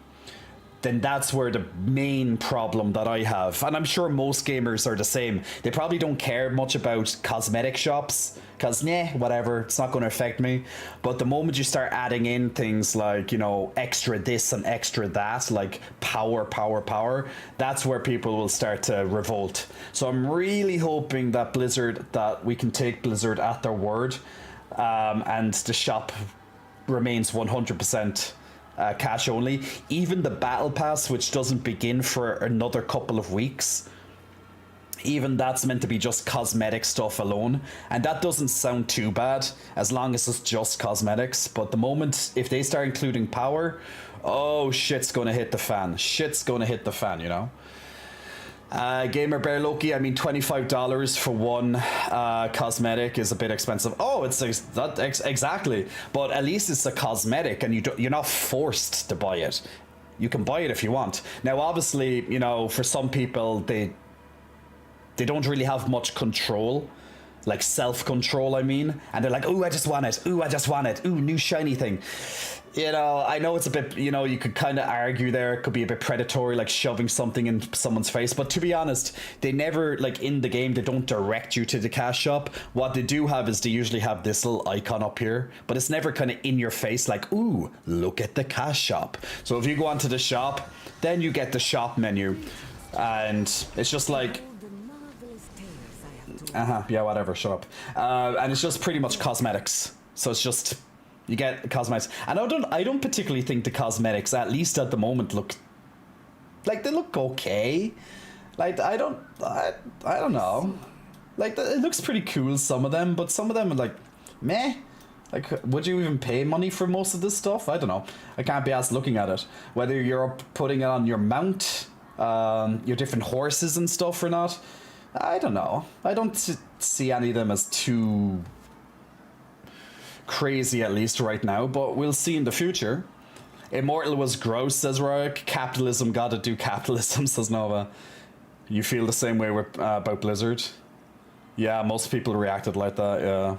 then that's where the main problem that I have. And I'm sure most gamers are the same. They probably don't care much about cosmetic shops, because, whatever, it's not going to affect me. But the moment you start adding in things like, you know, extra this and extra that, like power, that's where people will start to revolt. So I'm really hoping that we can take Blizzard at their word, and the shop remains 100% cash only. Even the battle pass, which doesn't begin for another couple of weeks, even that's meant to be just cosmetic stuff alone, and that doesn't sound too bad as long as it's just cosmetics. But the moment if they start including power, oh, shit's gonna hit the fan, you know. Gamer Bear Loki, I mean, $25 for one cosmetic is a bit expensive. Oh, exactly. But at least it's a cosmetic, and you're not forced to buy it. You can buy it if you want. Now, obviously, you know, for some people, they don't really have much control, like self-control, I mean. And they're like, ooh, I just want it. Ooh, new shiny thing. You know, I know it's a bit, you know, you could kind of argue there, it could be a bit predatory, like shoving something in someone's face. But to be honest, they never, like, in the game, they don't direct you to the cash shop. What they do have is they usually have this little icon up here, but it's never kind of in your face, like, ooh, look at the cash shop. So if you go onto the shop, then you get the shop menu. And it's just like, yeah, whatever, shut up. And it's just pretty much cosmetics. So it's just, you get cosmetics. And I don't particularly think the cosmetics, at least at the moment, look like they look okay. Like, I don't know. Like, it looks pretty cool, some of them, but some of them are like, meh. Like, would you even pay money for most of this stuff? I don't know. I can't be asked looking at it. Whether you're putting it on your mount, your different horses and stuff or not, I don't know. I don't see any of them as too crazy, at least right now, but we'll see in the future. Immortal was gross, says Royak. Capitalism gotta do capitalism, says Nova. You feel the same way with, about Blizzard? Yeah, most people reacted like that, yeah.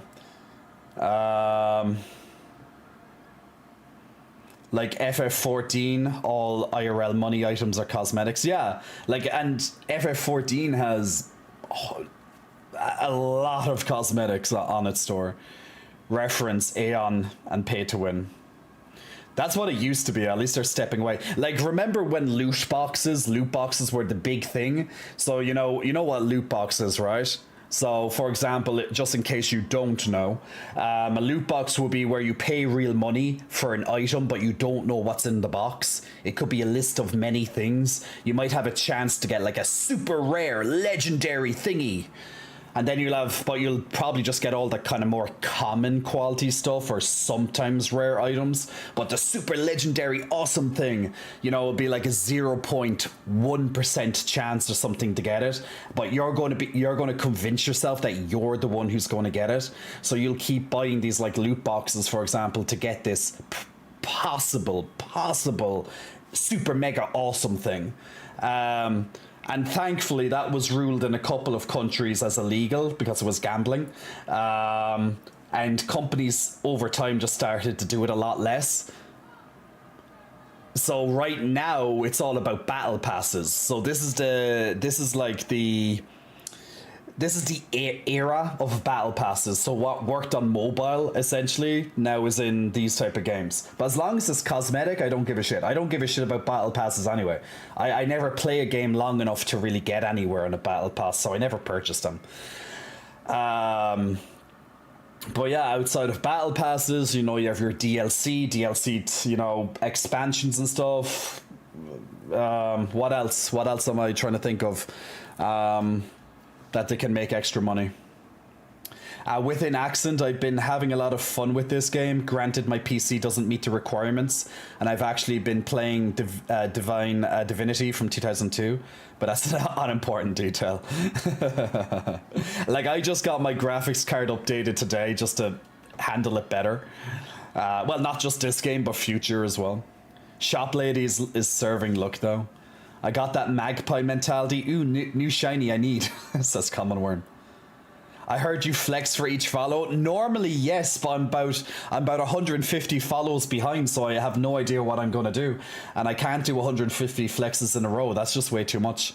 Like FF14, all IRL money items are cosmetics. Yeah, like, and FF14 has a lot of cosmetics on its store. Reference Aeon and pay to win. That's what it used to be. At least they're stepping away. Like, remember when loot boxes were the big thing? So you know what loot boxes, right? So, for example, just in case you don't know, a loot box will be where you pay real money for an item, but you don't know what's in the box. It could be a list of many things. You might have a chance to get like a super rare, legendary thingy. And then you'll probably just get all the kind of more common quality stuff or sometimes rare items. But the super legendary awesome thing, it'll be like a 0.1% chance or something to get it. But you're going to convince yourself that you're the one who's going to get it. So you'll keep buying these like loot boxes, for example, to get this possible super mega awesome thing. And thankfully, that was ruled in a couple of countries as illegal because it was gambling. And companies over time just started to do it a lot less. So right now, it's all about battle passes. So this is the era of battle passes. So what worked on mobile essentially now is in these type of games. But as long as it's cosmetic, I don't give a shit. I don't give a shit about battle passes anyway. I never play a game long enough to really get anywhere on a battle pass, so I never purchased them. But yeah, outside of battle passes, you have your DLC, expansions and stuff. What else? What else am I trying to think of? That they can make extra money. Within Accent, I've been having a lot of fun with this game. Granted, my PC doesn't meet the requirements, and I've actually been playing Divinity from 2002, but that's an unimportant detail. Like, I just got my graphics card updated today just to handle it better. Well, not just this game, but future as well. Shop Lady is serving look, though. I got that magpie mentality. Ooh, new shiny I need, says Common Worm. I heard you flex for each follow. Normally, yes, but I'm about 150 follows behind, so I have no idea what I'm going to do. And I can't do 150 flexes in a row. That's just way too much.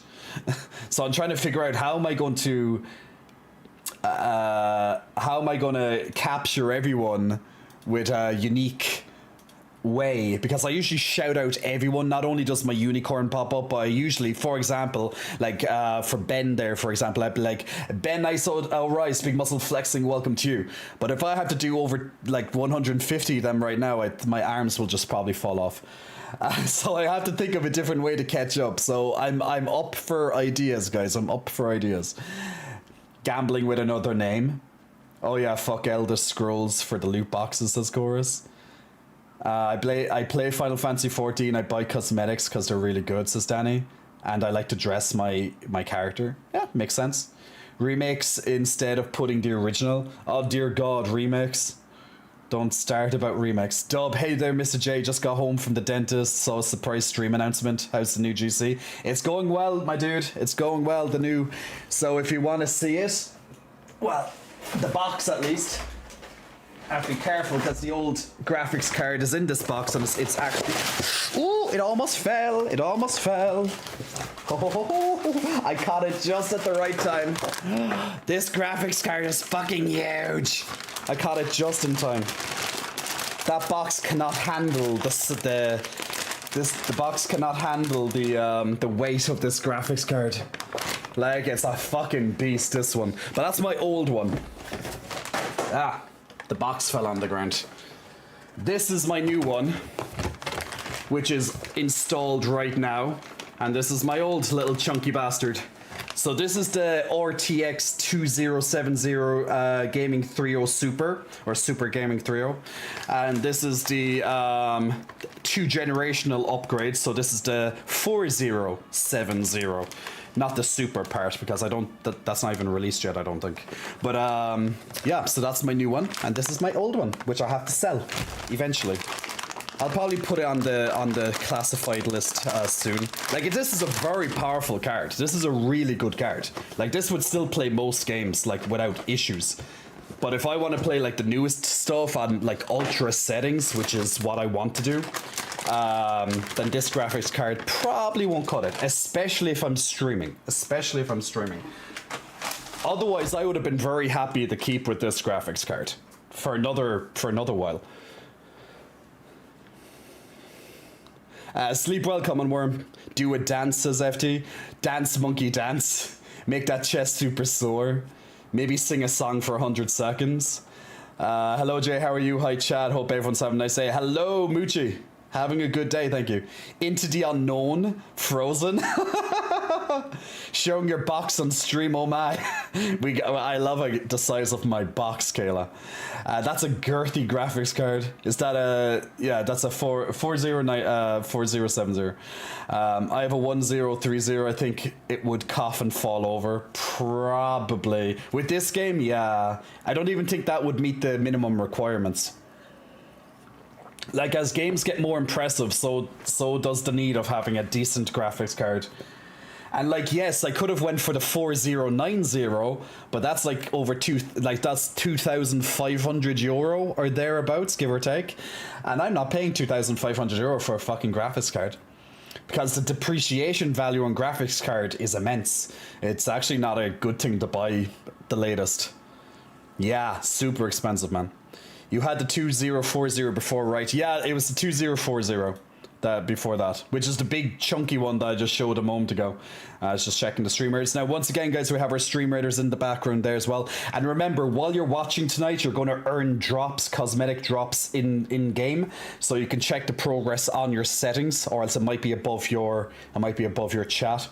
So I'm trying to figure out how am I going to capture everyone with a unique way, because I usually shout out everyone. Not only does my unicorn pop up, but I usually, for example, like for Ben there, for example, I'd be like, Ben, I saw Rise, big muscle flexing, welcome to you. But if I have to do over like 150 of them right now, my arms will just probably fall off. So I have to think of a different way to catch up. So I'm up for ideas, guys. I'm up for ideas. Gambling with another name. Oh yeah, fuck Elder Scrolls for the loot boxes, says Chorus. I play Final Fantasy 14. I buy cosmetics because they're really good, says Danny. And I like to dress my character. Yeah, makes sense. Remakes instead of putting the original. Oh dear God, remakes. Don't start about remakes. Dub, hey there, Mr. J. Just got home from the dentist. Saw a surprise stream announcement. How's the new GC? It's going well, my dude. It's going well, the new. So if you want to see it, well, the box at least. I have to be careful because the old graphics card is in this box and it's actually... Ooh, it almost fell. It almost fell. Oh, I caught it just at the right time. This graphics card is fucking huge. I caught it just in time. That box cannot handle the box cannot handle the weight of this graphics card. Like, it's a fucking beast, this one. But that's my old one. Ah. The box fell on the ground. This is my new one, which is installed right now. And this is my old little chunky bastard. So this is the RTX 2070 Gaming 3.0 Super, or Super Gaming 3.0. And this is the 2 generational upgrade. So this is the 4070. Not the super part, because I don't, that's not even released yet, I don't think. But yeah, so that's my new one. And this is my old one, which I have to sell eventually. I'll probably put it on the classified list soon. Like, this is a very powerful card. This is a really good card. Like, this would still play most games, like, without issues. But if I want to play, like, the newest stuff on, like, ultra settings, which is what I want to do, then this graphics card probably won't cut it. Especially if I'm streaming. Especially if I'm streaming. Otherwise, I would have been very happy to keep with this graphics card for another while. Sleep well, Common Worm. Do a dance, says FT. Dance, monkey, dance. Make that chest super sore. Maybe sing a song for 100 seconds. Hello, Jay. How are you? Hi, Chad. Hope everyone's having a nice day. Hello, Moochie. Having a good day, thank you. Into the Unknown. Frozen. Showing your box on stream, oh my. I love the size of my box, Kayla. That's a girthy graphics card. Is that a... Yeah, that's a 4070. I have a 1030. I think it would cough and fall over. Probably. With this game, yeah. I don't even think that would meet the minimum requirements. Like, as games get more impressive, so does the need of having a decent graphics card. And like, yes, I could have went for the 4090, but that's like that's 2,500 euro or thereabouts, give or take. And I'm not paying 2,500 euro for a fucking graphics card, because the depreciation value on graphics card is immense. It's actually not a good thing to buy the latest. Yeah, super expensive, man. You had the 2040 before, right? Yeah, it was the 2040 before that, which is the big chunky one that I just showed a moment ago. I was just checking the stream rates. Now, once again, guys, we have our stream raters in the background there as well. And remember, while you're watching tonight, you're going to earn drops, cosmetic drops in game, so you can check the progress on your settings, or else it might be above your chat.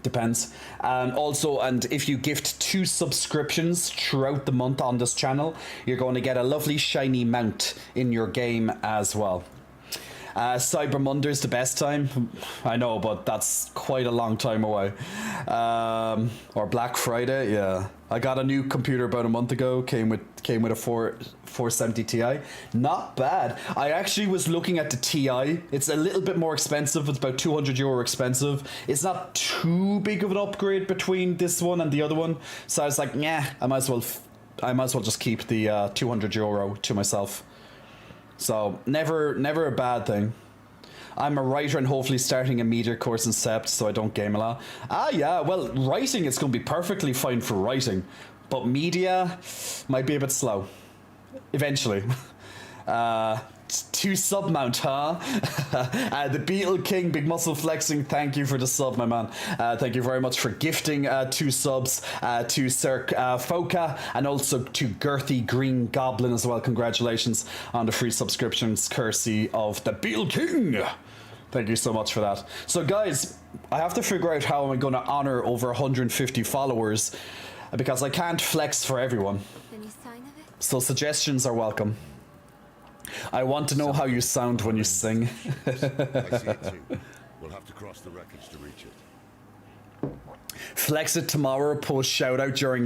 Depends. And also, and if you gift 2 subscriptions throughout the month on this channel, you're going to get a lovely shiny mount in your game as well. Cyber Monday's the best time. I know, but that's quite a long time away. Or Black Friday, yeah. I got a new computer about a month ago. Came with a 470 Ti. Not bad. I actually was looking at the Ti. It's a little bit more expensive. It's about 200 euro expensive. It's not too big of an upgrade between this one and the other one. So I was like, nah, I might as well just keep the 200 euro to myself. So never a bad thing. I'm a writer and hopefully starting a media course in Sept, so I don't game a lot. Ah, yeah, well, writing is going to be perfectly fine for writing, but media might be a bit slow. Eventually. 2 sub mount, huh? The Beetle King, big muscle flexing, thank you for the sub, my man. Thank you very much for gifting 2 subs to Sir Foka, and also to Girthy Green Goblin as well. Congratulations on the free subscriptions, courtesy of the Beetle King. Thank you so much for that. So guys, I have to figure out how I'm going to honor over 150 followers, because I can't flex for everyone. Any sign of it? So suggestions are welcome. I want to know how you sound when you sing. I see it too. We'll have to cross the wreckage to reach it. Flex it tomorrow, post shout out during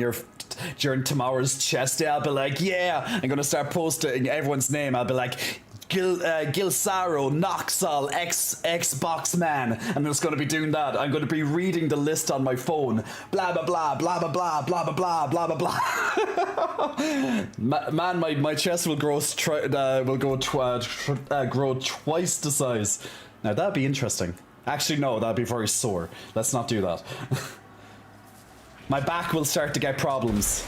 tomorrow's chest day. I'll be like, yeah, I'm gonna start posting everyone's name. I'll be like, Gilsaro, Noxal, Xbox Man. I'm just going to be doing that. I'm going to be reading the list on my phone. Blah, blah, blah, blah, blah, blah, blah, blah, blah, blah, blah. Man, my chest will grow grow twice the size. Now, that'd be interesting. Actually, no, that'd be very sore. Let's not do that. My back will start to get problems.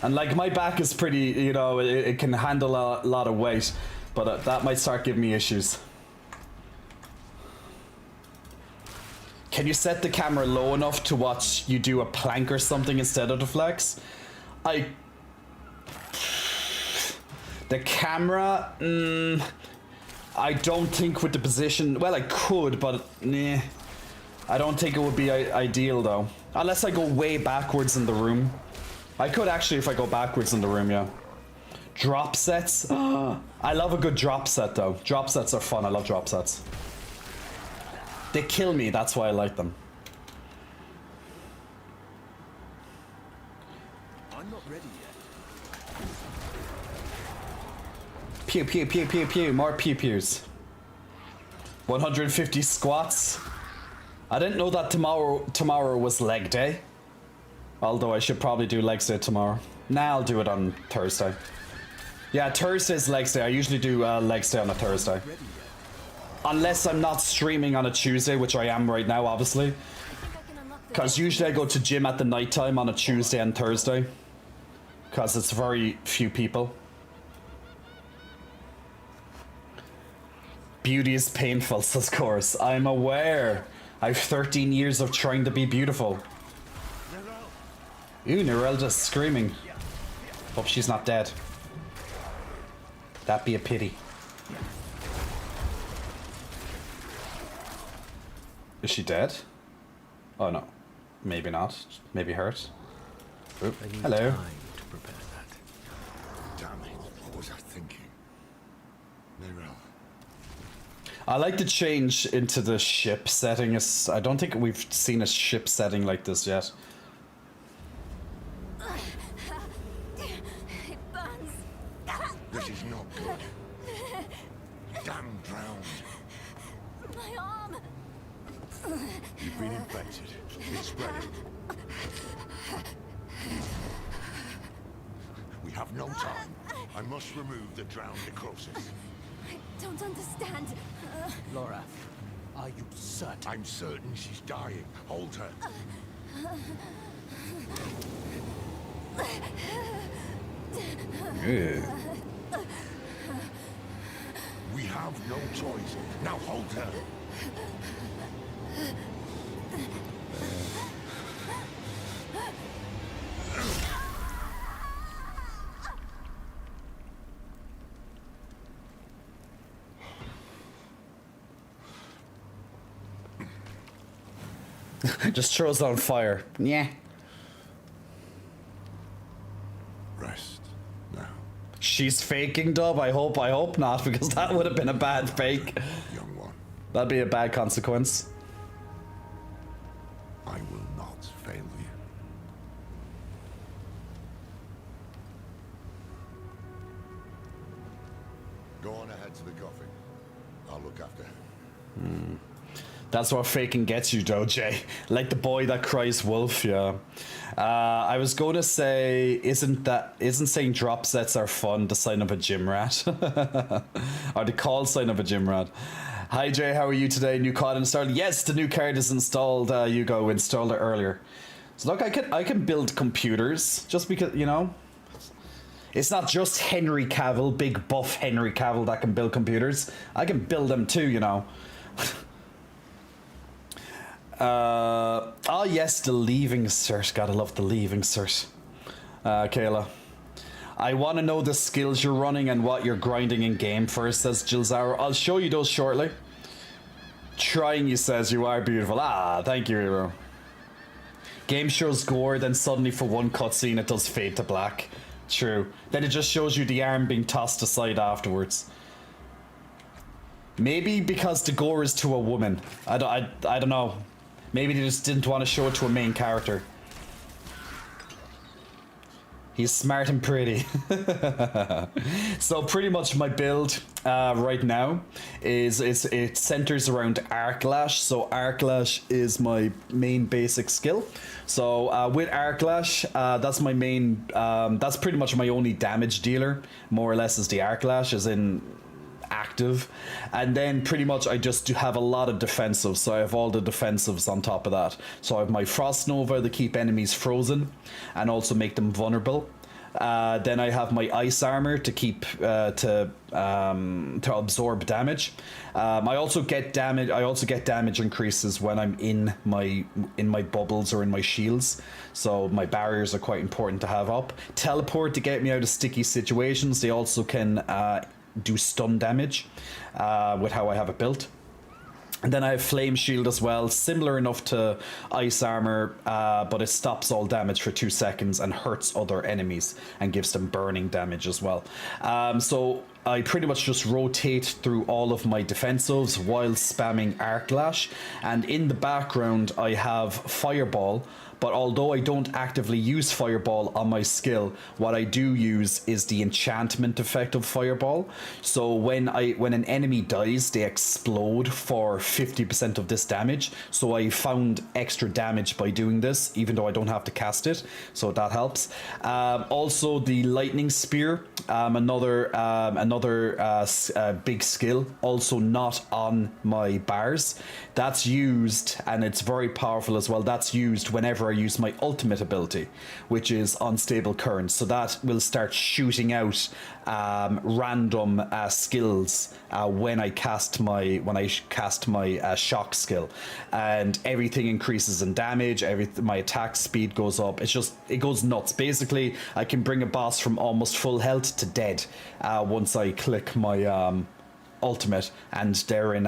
And, like, my back is pretty, you know, it can handle a lot of weight. But that might start giving me issues. Can you set the camera low enough to watch you do a plank or something instead of the flex? The camera, I don't think with the position, well, I could, but nah. I don't think it would be ideal though. Unless I go way backwards in the room. I could actually if I go backwards in the room, yeah. Drop sets. I love a good drop set though. Drop sets are fun. I love drop sets. They kill me, that's why I like them. I'm not ready yet. Pew pew pew pew pew. More pew pews. 150 squats. I didn't know that tomorrow was leg day. Although I should probably do legs day tomorrow. Nah, I'll do it on Thursday. Yeah, Thursday's legs day. I usually do legs day on a Thursday. Unless I'm not streaming on a Tuesday, which I am right now, obviously. Because usually I go to gym at the night time on a Tuesday and Thursday. Because it's very few people. Beauty is painful, says Course. I'm aware. I've 13 years of trying to be beautiful. Ooh, Nerelda's screaming. Hope she's not dead. That'd be a pity. Is she dead? Oh no. Maybe not. Maybe hurt. Oop. I need Hello. time to prepare that. Damn it, what was I thinking? Neyrelle. I like to change into the ship setting. I don't think we've seen a ship setting like this yet. It burns. This is not good. Damn drowned. My arm. You've been infected. It's spreading. We have no time. I must remove the drowned necrosis. I don't understand. Laura, are you certain? I'm certain she's dying. Hold her. Ew. We have no choice. Now hold her. Just throws on fire. Yeah. Rest now, She's faking, Dub. I hope not, because that would have been a bad fake. young one. That'd be a bad consequence. I will not fail you. Go on ahead to the coffin. I'll look after her. That's what faking gets you, though, Jay. Like the boy that cries wolf, yeah. I was going to say, isn't saying drop sets are fun the sign of a gym rat? Or the call sign of a gym rat. Hi, Jay, how are you today? New card installed? Yes, the new card is installed. Hugo installed it earlier. So look, I can build computers just because, you know. It's not just Henry Cavill, big buff Henry Cavill that can build computers. I can build them too, you know. Oh yes, the leaving cert. Gotta love the leaving cert. Kayla. I want to know the skills you're running and what you're grinding in game first, says Jilzaro. I'll show you those shortly. Trying, you says, you are beautiful. Ah, thank you, hero. Game shows gore, then suddenly for one cutscene it does fade to black. True. Then it just shows you the arm being tossed aside afterwards. Maybe because the gore is to a woman. I don't know. Maybe they just didn't want to show it to a main character. He's smart and pretty. So pretty much my build right now is it centers around Arc Lash. So Arc Lash is my main basic skill. So with Arc Lash, that's my main. That's pretty much my only damage dealer, more or less, is the Arc Lash, as in active. And then pretty much I just do have a lot of defensives, so I have all the defensives on top of that. So I have my Frost Nova to keep enemies frozen and also make them vulnerable. Then I have my ice armor to keep to absorb damage. I also get damage increases when I'm in my bubbles or in my shields. So my barriers are quite important to have up. Teleport to get me out of sticky situations. They also can do stun damage with how I have it built. And then I have Flame Shield as well, similar enough to Ice Armor, but it stops all damage for 2 seconds and hurts other enemies and gives them burning damage as well. So I pretty much just rotate through all of my defensives while spamming Arc Lash, and in the background I have Fireball. But although I don't actively use Fireball on my skill, what I do use is the enchantment effect of Fireball. So when an enemy dies, they explode for 50% of this damage. So I found extra damage by doing this, even though I don't have to cast it. So that helps. Also, the Lightning Spear, another big skill, also not on my bars. That's used, and it's very powerful as well. That's used whenever I use my ultimate ability, which is Unstable Current. So that will start shooting out random skills when I cast my shock skill, and everything increases in damage. My attack speed goes up. It goes nuts. Basically, I can bring a boss from almost full health to dead once I click my ultimate, and they're in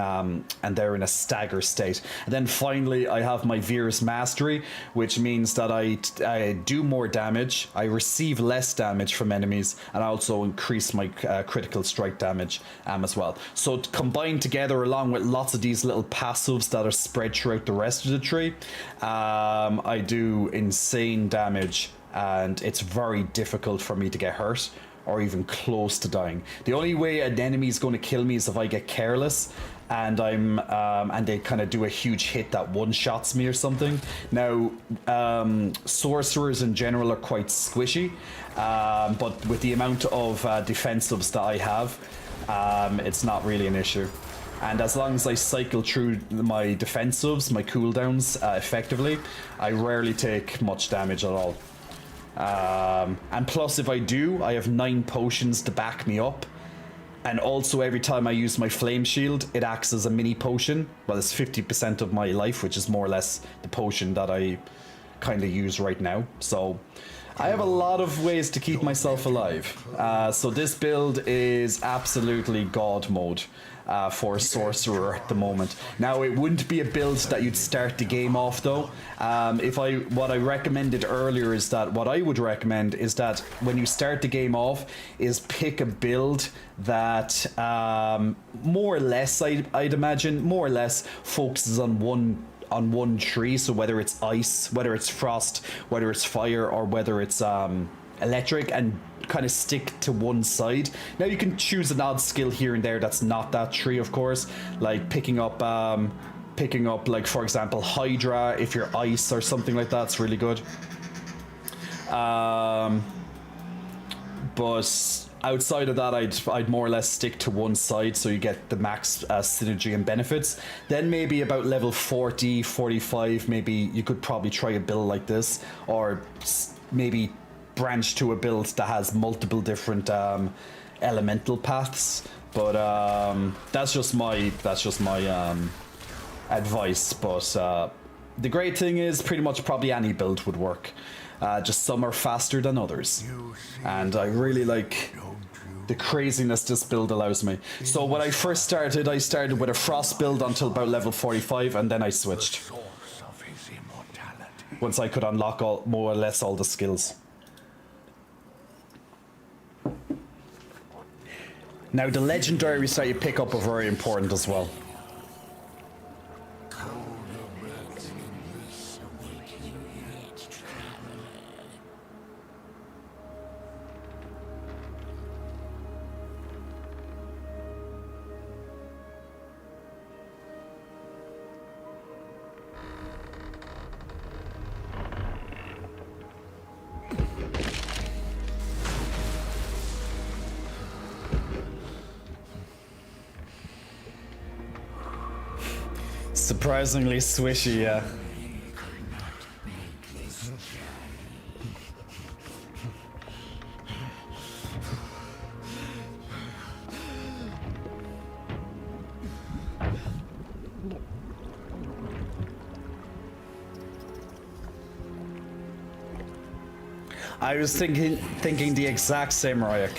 a stagger state. And then finally I have my Veer's Mastery, which means that I do more damage, I receive less damage from enemies, and I also increase my critical strike damage as well. So combined together, along with lots of these little passives that are spread throughout the rest of the tree, I do insane damage, and it's very difficult for me to get hurt or even close to dying. The only way an enemy is going to kill me is if I get careless and and they kind of do a huge hit that one-shots me or something. Now, sorcerers in general are quite squishy, but with the amount of defensives that I have, it's not really an issue. And as long as I cycle through my defensives, my cooldowns effectively, I rarely take much damage at all. And plus, if I do, I have 9 potions to back me up. And also, every time I use my Flame Shield, it acts as a mini potion. Well, it's 50% of my life, which is more or less the potion that I kind of use right now. So I have a lot of ways to keep myself alive. So this build is absolutely God mode for a sorcerer at the moment. Now, it wouldn't be a build that you'd start the game off though. What I recommended earlier is that what I would recommend is that when you start the game off, is pick a build that more or less, I'd imagine, more or less focuses on one tree. So whether it's ice, whether it's frost, whether it's fire, or whether it's electric, and kind of stick to one side. Now you can choose an odd skill here and there that's not that tree, of course, like picking up like, for example, Hydra if you're ice or something like that's really good. But outside of that, I'd more or less stick to one side so you get the max synergy and benefits. Then maybe about level 40, 45, maybe you could probably try a build like this, or maybe branch to a build that has multiple different elemental paths. But that's just my advice. But the great thing is pretty much probably any build would work. Just some are faster than others, and I really like the craziness this build allows me. So when I first started, I started with a frost build until about level 45, and then I switched once I could unlock more or less all the skills. Now, the legendaries that you pick up are very important as well. Surprisingly swishy, yeah. I was thinking the exact same, Ryak.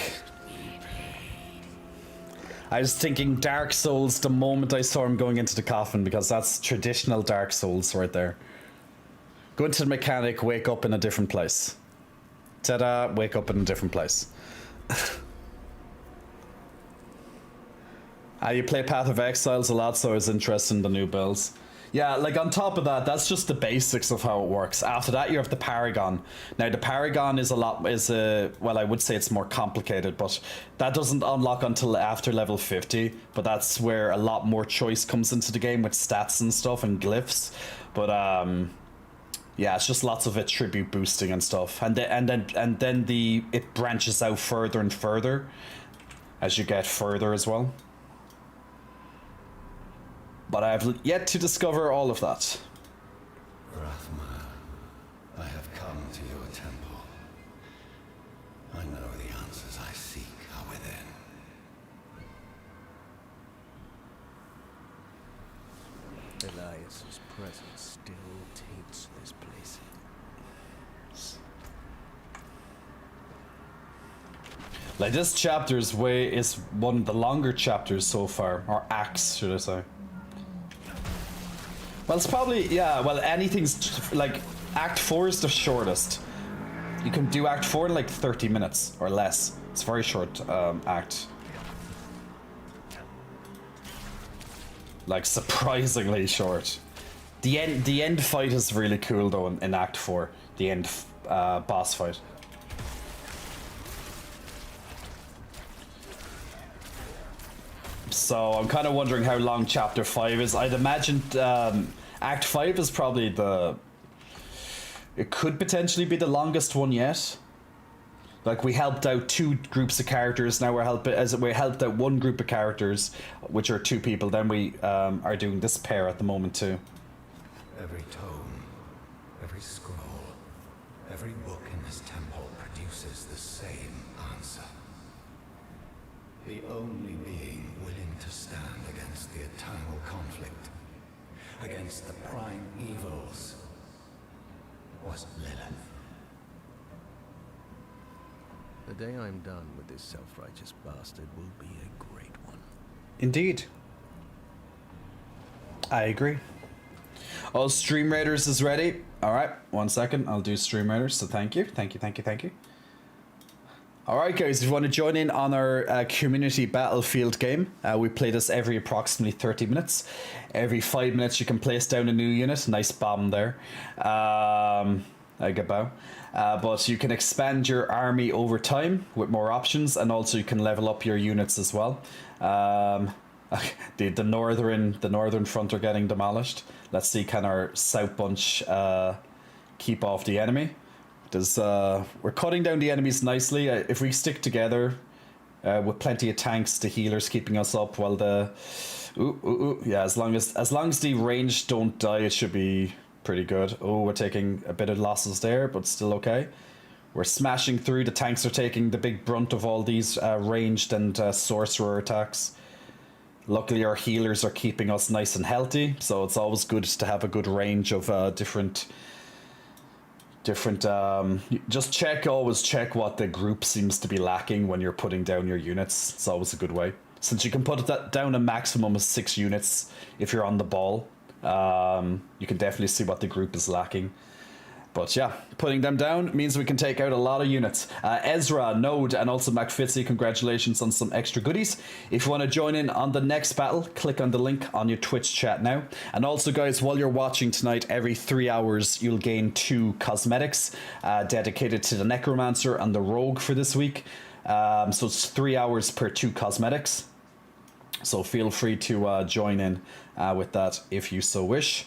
I was thinking Dark Souls the moment I saw him going into the coffin, because that's traditional Dark Souls right there. Go into the mechanic, wake up in a different place. Ta-da, wake up in a different place. You play Path of Exiles a lot, so I was interested in the new builds. Yeah, like on top of that, that's just the basics of how it works. After that, you have the Paragon. Now, the Paragon is well, I would say it's more complicated, but that doesn't unlock until after level 50. But that's where a lot more choice comes into the game with stats and stuff and glyphs. But yeah, it's just lots of attribute boosting and stuff, and then it branches out further and further as you get further as well. But I have yet to discover all of that. Rathma, I have come to your temple. I know the answers I seek are within. Elias's presence still taints this place. Like, this chapter is one of the longer chapters so far, or acts, should I say. Well, it's probably, yeah, well, anything's, like, Act 4 is the shortest. You can do Act 4 in like 30 minutes or less. It's a very short act. Like, surprisingly short. The end fight is really cool though in Act 4. The end boss fight. So I'm kind of wondering how long Chapter 5 is. I'd imagine Act 5 is probably it could potentially be the longest one yet. Like, we helped out 2 groups of characters, now we helped out 1 group of characters, which are 2 people, then we are doing this pair at the moment too. Every tome, every scroll, every book in this temple produces the same answer. The only being willing to stand against the eternal conflict, against the prime evils, was Lilith. The day I'm done with this self-righteous bastard will be a great one. Indeed. I agree. Oh, Stream Raiders is ready. Alright, 1 second. I'll do Stream Raiders, so thank you. Thank you. Alright guys, if you want to join in on our community battlefield game, we play this every approximately 30 minutes. Every 5 minutes you can place down a new unit. Nice bomb there. I get bow. But you can expand your army over time with more options, and also you can level up your units as well. The northern front are getting demolished. Let's see, can our south bunch keep off the enemy? We're cutting down the enemies nicely. If we stick together with plenty of tanks, the healers keeping us up, while yeah, as long as the ranged don't die, it should be pretty good. Oh, we're taking a bit of losses there, but still okay. We're smashing through. The tanks are taking the big brunt of all these ranged and sorcerer attacks. Luckily, our healers are keeping us nice and healthy, so it's always good to have a good range of different just always check what the group seems to be lacking when you're putting down your units. It's always a good way, since you can put that down a maximum of 6 units if you're on the ball. You can definitely see what the group is lacking. But yeah, putting them down means we can take out a lot of units. Ezra, Node, and also MacFitzy, congratulations on some extra goodies. If you want to join in on the next battle, click on the link on your Twitch chat now. And also, guys, while you're watching tonight, every 3 hours you'll gain 2 cosmetics dedicated to the Necromancer and the Rogue for this week. So it's 3 hours per 2 cosmetics. So feel free to join in with that if you so wish.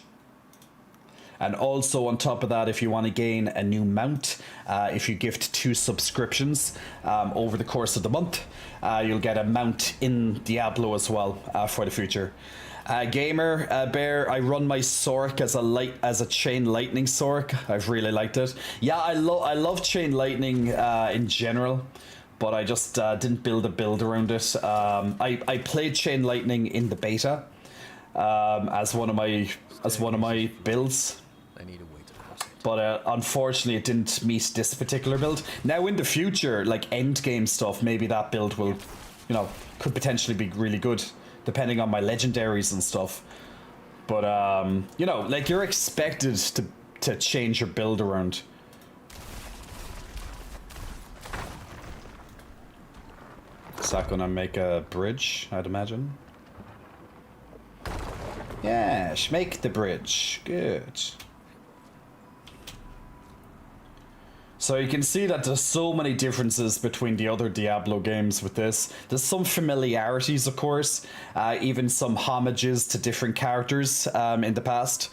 And also on top of that, if you want to gain a new mount, if you gift 2 subscriptions over the course of the month, you'll get a mount in Diablo as well for the future. Gamer Bear, I run my Sork as a Chain Lightning Sork. I've really liked it. Yeah, I love Chain Lightning in general, but I just didn't build a build around it. I played Chain Lightning in the beta as one of my builds. I need a way to cross it. But unfortunately, it didn't meet this particular build. Now, in the future, like end game stuff, maybe that build will you know, could potentially be really good, depending on my legendaries and stuff. But, you know, like, you're expected to change your build around. Is that gonna make a bridge, I'd imagine? Yes, make the bridge. Good. So you can see that there's so many differences between the other Diablo games with this. There's some familiarities, of course, even some homages to different characters in the past,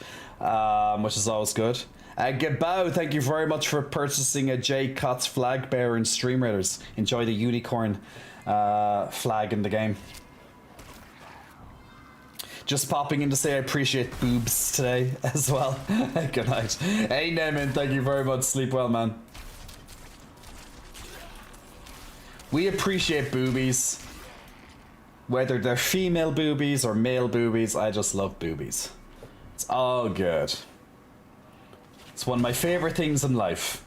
which is always good. Gabao, thank you very much for purchasing a J. Cots flag bearer in Stream Raiders. Enjoy the unicorn flag in the game. Just popping in to say I appreciate boobs today as well. Good night. Hey, Neman, thank you very much. Sleep well, man. We appreciate boobies. Whether they're female boobies or male boobies, I just love boobies. It's all good. It's one of my favorite things in life.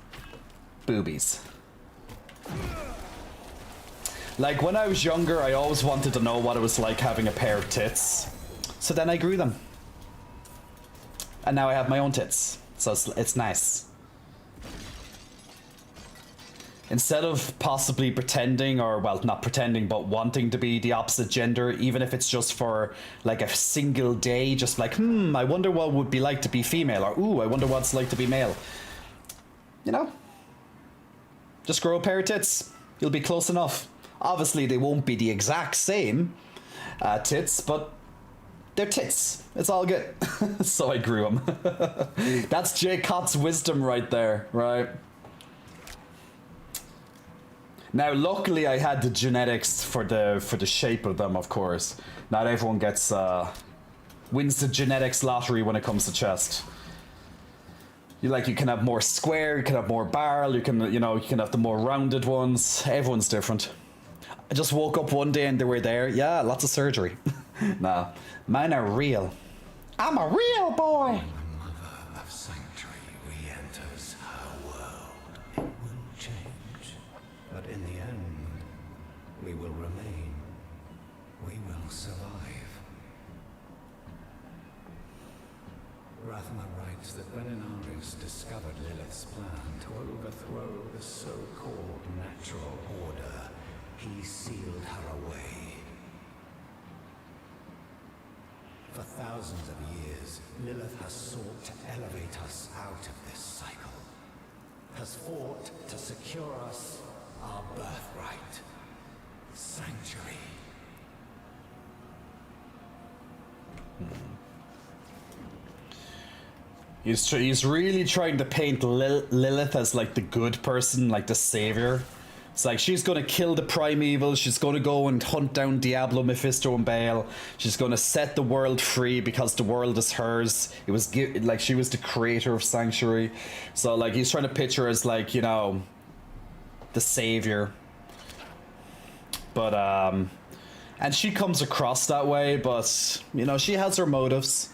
Boobies. Like, when I was younger, I always wanted to know what it was like having a pair of tits. So then I grew them. And now I have my own tits. So it's nice. Instead of possibly pretending, or, well, not pretending, but wanting to be the opposite gender, even if it's just for, like, a single day, just like, I wonder what it would be like to be female, or, ooh, I wonder what it's like to be male. You know? Just grow a pair of tits. You'll be close enough. Obviously, they won't be the exact same tits, but they're tits. It's all good. So I grew them. That's J. Cott's wisdom right there, right? Now, luckily, I had the genetics for the shape of them, of course. Not everyone gets wins the genetics lottery when it comes to chest. You can have more square, you can have more barrel, you can have the more rounded ones. Everyone's different. I just woke up one day and they were there. Yeah, lots of surgery. Nah, mine are real. I'm a real boy. The mother of Sanctuary re-enters her world. It will change, but in the end, we will remain. We will survive. Rathma writes that when Inaris discovered Lilith's plan to overthrow the so-called natural order, he sealed her away. For thousands of years, Lilith has sought to elevate us out of this cycle, has fought to secure us our birthright, Sanctuary. He's really trying to paint Lilith as like the good person, like the savior. It's like she's gonna kill the primeval, she's gonna go and hunt down Diablo, Mephisto, and Baal. She's gonna set the world free because the world is hers. It was like she was the creator of Sanctuary. So like he's trying to picture her as like, you know, the savior. But and she comes across that way, but you know, she has her motives.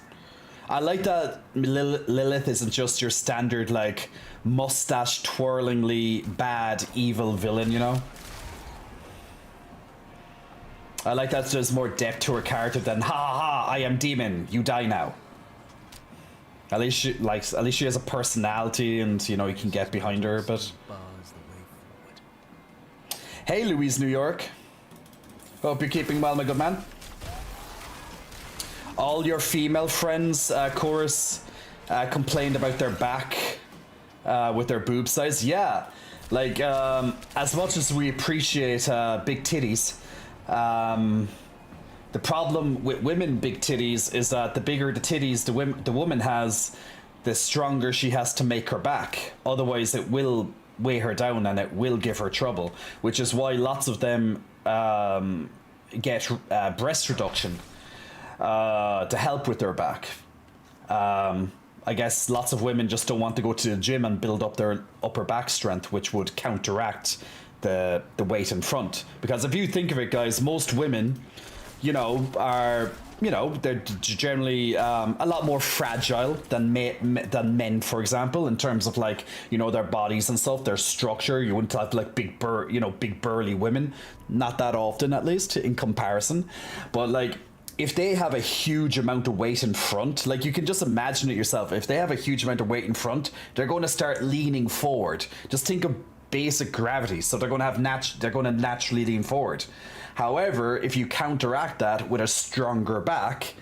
I like that Lilith isn't just your standard, like, mustache twirlingly bad evil villain, you know? I like that there's more depth to her character than ha ha, I am demon, you die now. At least she has a personality, and you know, you can get behind her a bit. Hey, Louise, New York. Hope you're keeping well, my good man. All your female friends, Chorus, complained about their back with their boob size. Yeah, like, as much as we appreciate big titties, the problem with women big titties is that the bigger the titties the woman has, the stronger she has to make her back. Otherwise, it will weigh her down and it will give her trouble, which is why lots of them get breast reduction. To help with their back. I guess lots of women just don't want to go to the gym and build up their upper back strength, which would counteract the weight in front. Because if you think of it, guys, most women, you know, are you know, they're generally a lot more fragile than men, for example, in terms of like, you know, their bodies and stuff, their structure. You wouldn't have like big burly women, not that often at least in comparison. But like, if they have a huge amount of weight in front, like you can just imagine it yourself. If they have a huge amount of weight in front, they're going to start leaning forward. Just think of basic gravity. So they're going to have they're going to naturally lean forward. However, if you counteract that with a stronger back,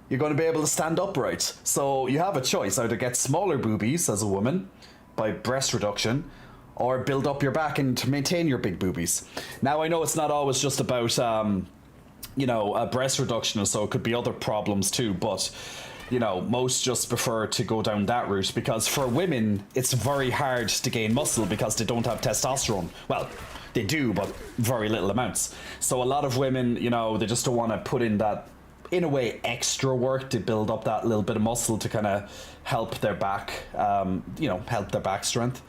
you're going to be able to stand upright. So you have a choice: either get smaller boobies as a woman by breast reduction, or build up your back and to maintain your big boobies. Now, I know it's not always just about you know, a breast reduction, so it could be other problems too, but you know, most just prefer to go down that route, because for women it's very hard to gain muscle because they don't have testosterone. Well, they do, but very little amounts. So a lot of women, you know, they just don't want to put in that, in a way, extra work to build up that little bit of muscle to kind of help their back, you know, help their back strength.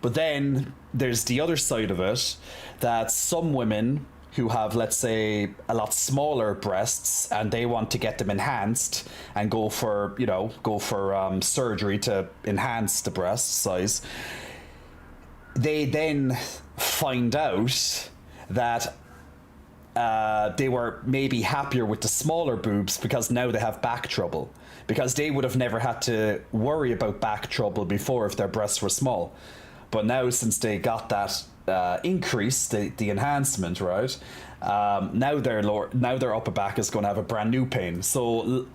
But then there's the other side of it, that some women who have, let's say, a lot smaller breasts and they want to get them enhanced and go for, you know, surgery to enhance the breast size, they then find out that they were maybe happier with the smaller boobs because now they have back trouble, because they would have never had to worry about back trouble before if their breasts were small. But now, since they got that increase, the enhancement, right? Now their upper back is going to have a brand new pain. So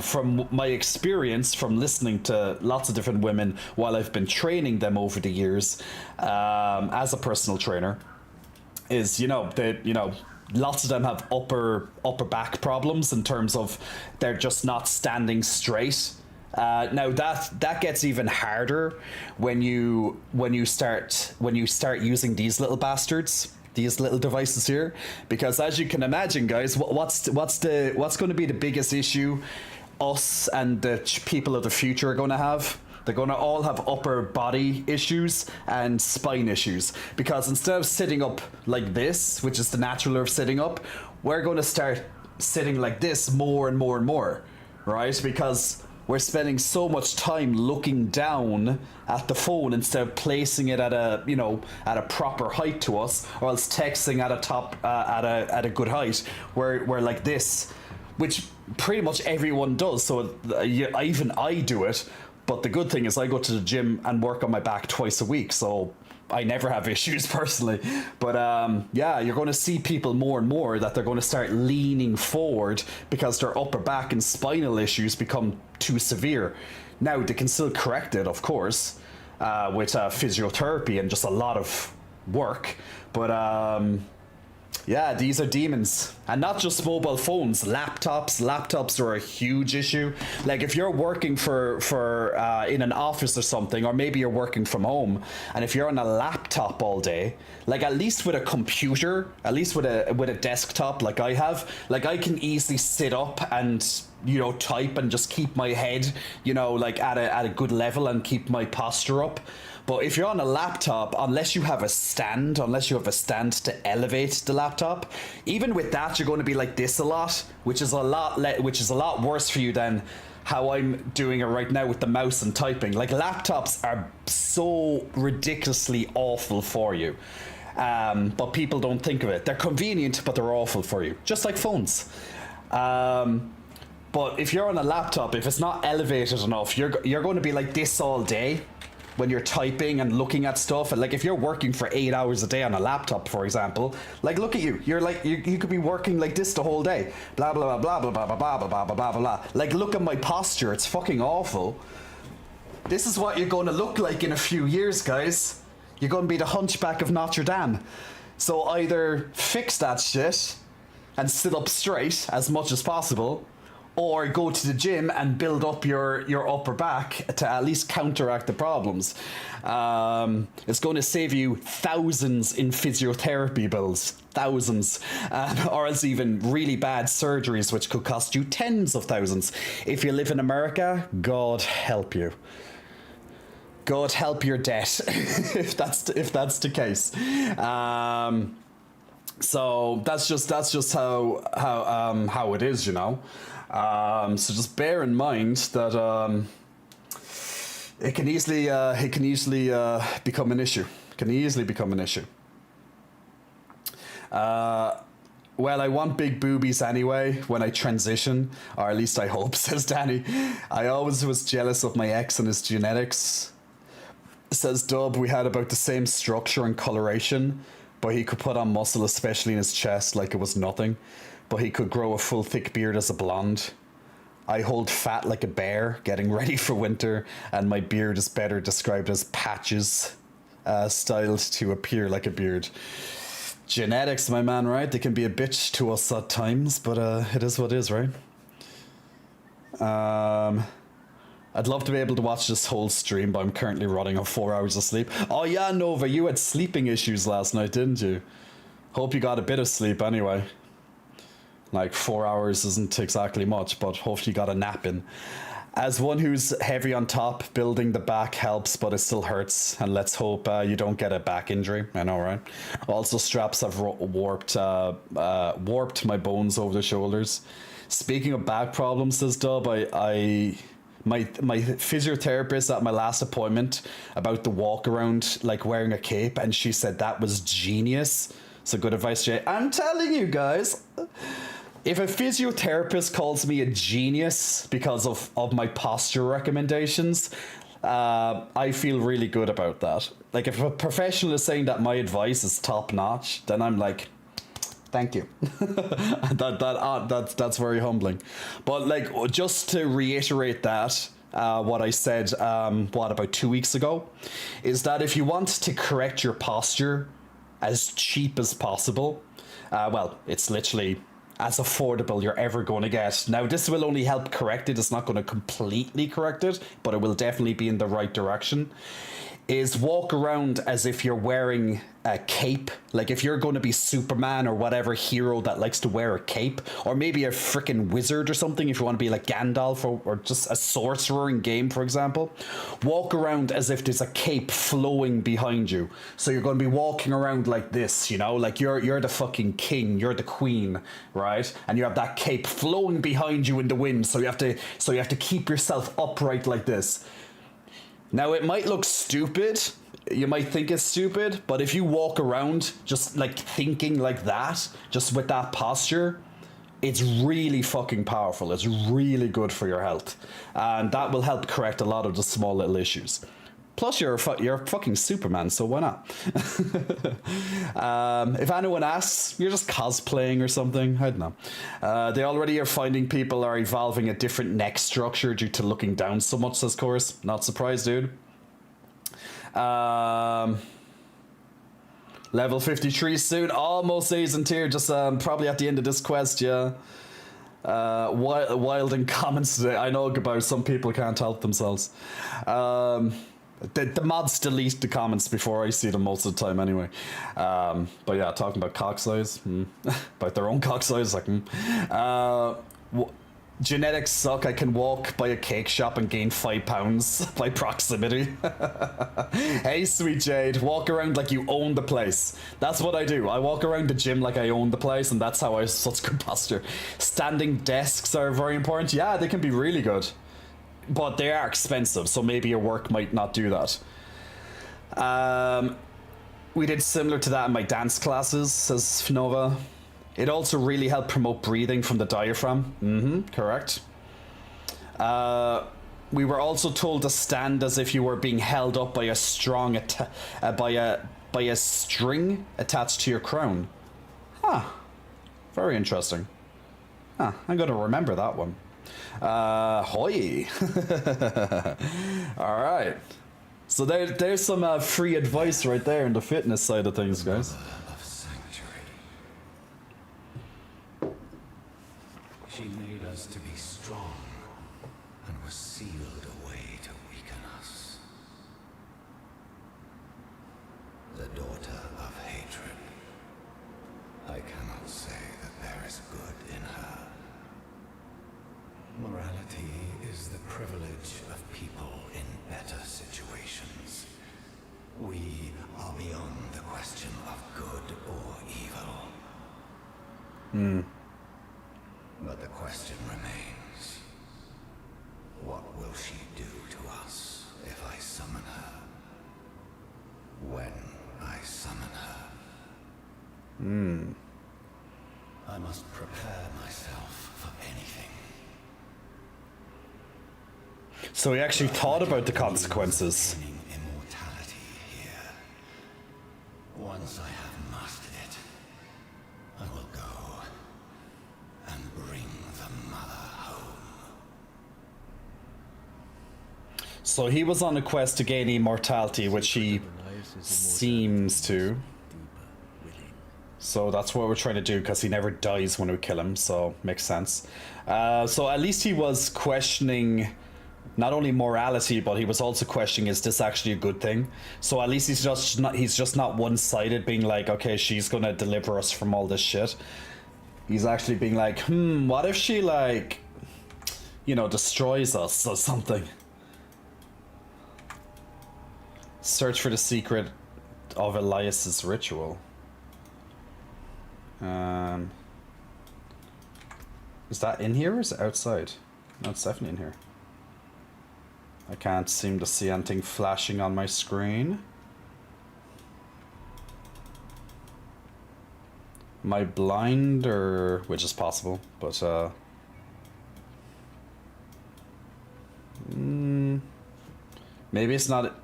from my experience, from listening to lots of different women while I've been training them over the years, as a personal trainer, is, you know, lots of them have upper back problems in terms of they're just not standing straight. Now that gets even harder when you start using these little bastards, these little devices here, because as you can imagine, guys, what's going to be the biggest issue us and the people of the future are going to have? They're going to all have upper body issues and spine issues, because instead of sitting up like this, which is the natural way of sitting up, we're going to start sitting like this more and more and more, right? Because we're spending so much time looking down at the phone instead of placing it at a proper height to us, or else texting at a good height. We're like this, which pretty much everyone does. So even I do it. But the good thing is I go to the gym and work on my back twice a week, so I never have issues personally. But yeah, you're going to see people more and more that they're going to start leaning forward because their upper back and spinal issues become too severe. Now, they can still correct it, of course, with physiotherapy and just a lot of work. But yeah, these are demons. And not just mobile phones, laptops are a huge issue. Like if you're working for in an office or something, or maybe you're working from home, and if you're on a laptop all day, like at least with a computer, at least with a desktop like I have, like I can easily sit up and, you know, type and just keep my head, you know, like at a good level and keep my posture up. But if you're on a laptop, unless you have a stand to elevate the laptop, even with that, you're going to be like this a lot, which is a lot worse for you than how I'm doing it right now with the mouse and typing. Like laptops are so ridiculously awful for you. But people don't think of it. They're convenient, but they're awful for you. Just like phones. But if you're on a laptop, if it's not elevated enough, you're going to be like this all day when you're typing and looking at stuff. And like if you're working for 8 hours a day on a laptop, for example, like look at you. You're like you could be working like this the whole day. Blah blah blah blah blah blah blah blah blah blah blah blah. Like look at my posture. It's fucking awful. This is what you're going to look like in a few years, guys. You're going to be the Hunchback of Notre Dame. So either fix that shit and sit up straight as much as possible, or go to the gym and build up your upper back to at least counteract the problems. It's going to save you thousands in physiotherapy bills. Thousands. Or else even really bad surgeries, which could cost you tens of thousands. If you live in America, God help you. God help your debt, if that's the case. So that's just how it is, you know. So just bear in mind that it can easily become an issue. It can easily become an issue. Well, I want big boobies anyway when I transition, or at least I hope, says Danny. I always was jealous of my ex and his genetics. Says Dub, we had about the same structure and coloration, but he could put on muscle, especially in his chest, like it was nothing. But he could grow a full thick beard as a blonde. I hold fat like a bear, getting ready for winter, and my beard is better described as patches, styled to appear like a beard. Genetics, my man, right? They can be a bitch to us at times, but it is what it is, right? I'd love to be able to watch this whole stream, but I'm currently running on 4 hours of sleep. Oh yeah, Nova, you had sleeping issues last night, didn't you? Hope you got a bit of sleep anyway. Like 4 hours isn't exactly much, but hopefully you got a nap in. As one who's heavy on top, building the back helps, but it still hurts. And let's hope you don't get a back injury. I know, right? Also, straps have warped my bones over the shoulders. Speaking of back problems, says Dub, my physiotherapist at my last appointment about the walk around like wearing a cape, and she said that was genius. So good advice, Jay. I'm telling you guys. If a physiotherapist calls me a genius because of my posture recommendations, I feel really good about that. Like, if a professional is saying that my advice is top notch, then I'm like, thank you. That's very humbling. But like, just to reiterate that, what I said, about 2 weeks ago, is that if you want to correct your posture as cheap as possible, well, it's literally as affordable you're ever going to get. Now, this will only help correct it. It's not going to completely correct it, but it will definitely be in the right direction. Is walk around as if you're wearing a cape. Like if you're going to be Superman or whatever hero that likes to wear a cape, or maybe a freaking wizard or something if you want to be like Gandalf, or just a sorcerer in game, for example. Walk around as if there's a cape flowing behind you. So you're going to be walking around like this, you know, like you're the fucking king, you're the queen, right? And you have that cape flowing behind you in the wind, so you have to keep yourself upright like this. Now, it might look stupid, you might think it's stupid, but if you walk around just like thinking like that, just with that posture, it's really fucking powerful. It's really good for your health. And that will help correct a lot of the small little issues. Plus, you're a fucking Superman, so why not? If anyone asks, you're just cosplaying or something. I don't know. They already are finding people are evolving a different neck structure due to looking down so much, says Chorus. Not surprised, dude. Level 53 soon. Almost season tier. Just probably at the end of this quest, yeah. Wild in comments today. I know about some people can't help themselves. The mods delete the comments before I see them most of the time anyway. But yeah, talking about cock size, about their own cock size, like, genetics suck. I can walk by a cake shop and gain 5 pounds by proximity. Hey, sweet Jade, walk around like you own the place. That's what I do. I walk around the gym like I own the place, and that's how I have such good posture. Standing desks are very important. Yeah, they can be really good. But they are expensive, so maybe your work might not do that. We did similar to that in my dance classes, says Nova. It also really helped promote breathing from the diaphragm. Correct. We were also told to stand as if you were being held up by a strong by a string attached to your crown. Huh. Very interesting. Huh. I'm going to remember that one. Hoy. All right. So there's some free advice right there in the fitness side of things, guys. Of sanctuary. She made us to be strong and was sealed away to weaken us. The daughter of hatred. I cannot say that there is good in her. Morality is the privilege of people in better situations. We are beyond the question of good or evil. But the question remains, what will she do to us if I summon her? When I summon her? I must prepare myself for anything. So he actually thought about the consequences. Gaining immortality here. Once I have mastered it, I will go and bring the mother home. So he was on a quest to gain immortality, which he seems to. So that's what we're trying to do, because he never dies when we kill him, so makes sense. So at least he was questioning not only morality, but he was also questioning, is this actually a good thing? So at least he's just not one-sided, being like, okay, she's gonna deliver us from all this shit. He's actually being like, what if she, like, you know, destroys us or something? Search for the secret of Elias's ritual. Is that in here or is it outside? No, it's definitely in here. I can't seem to see anything flashing on my screen. Am I blind, or which is possible, but maybe it's not.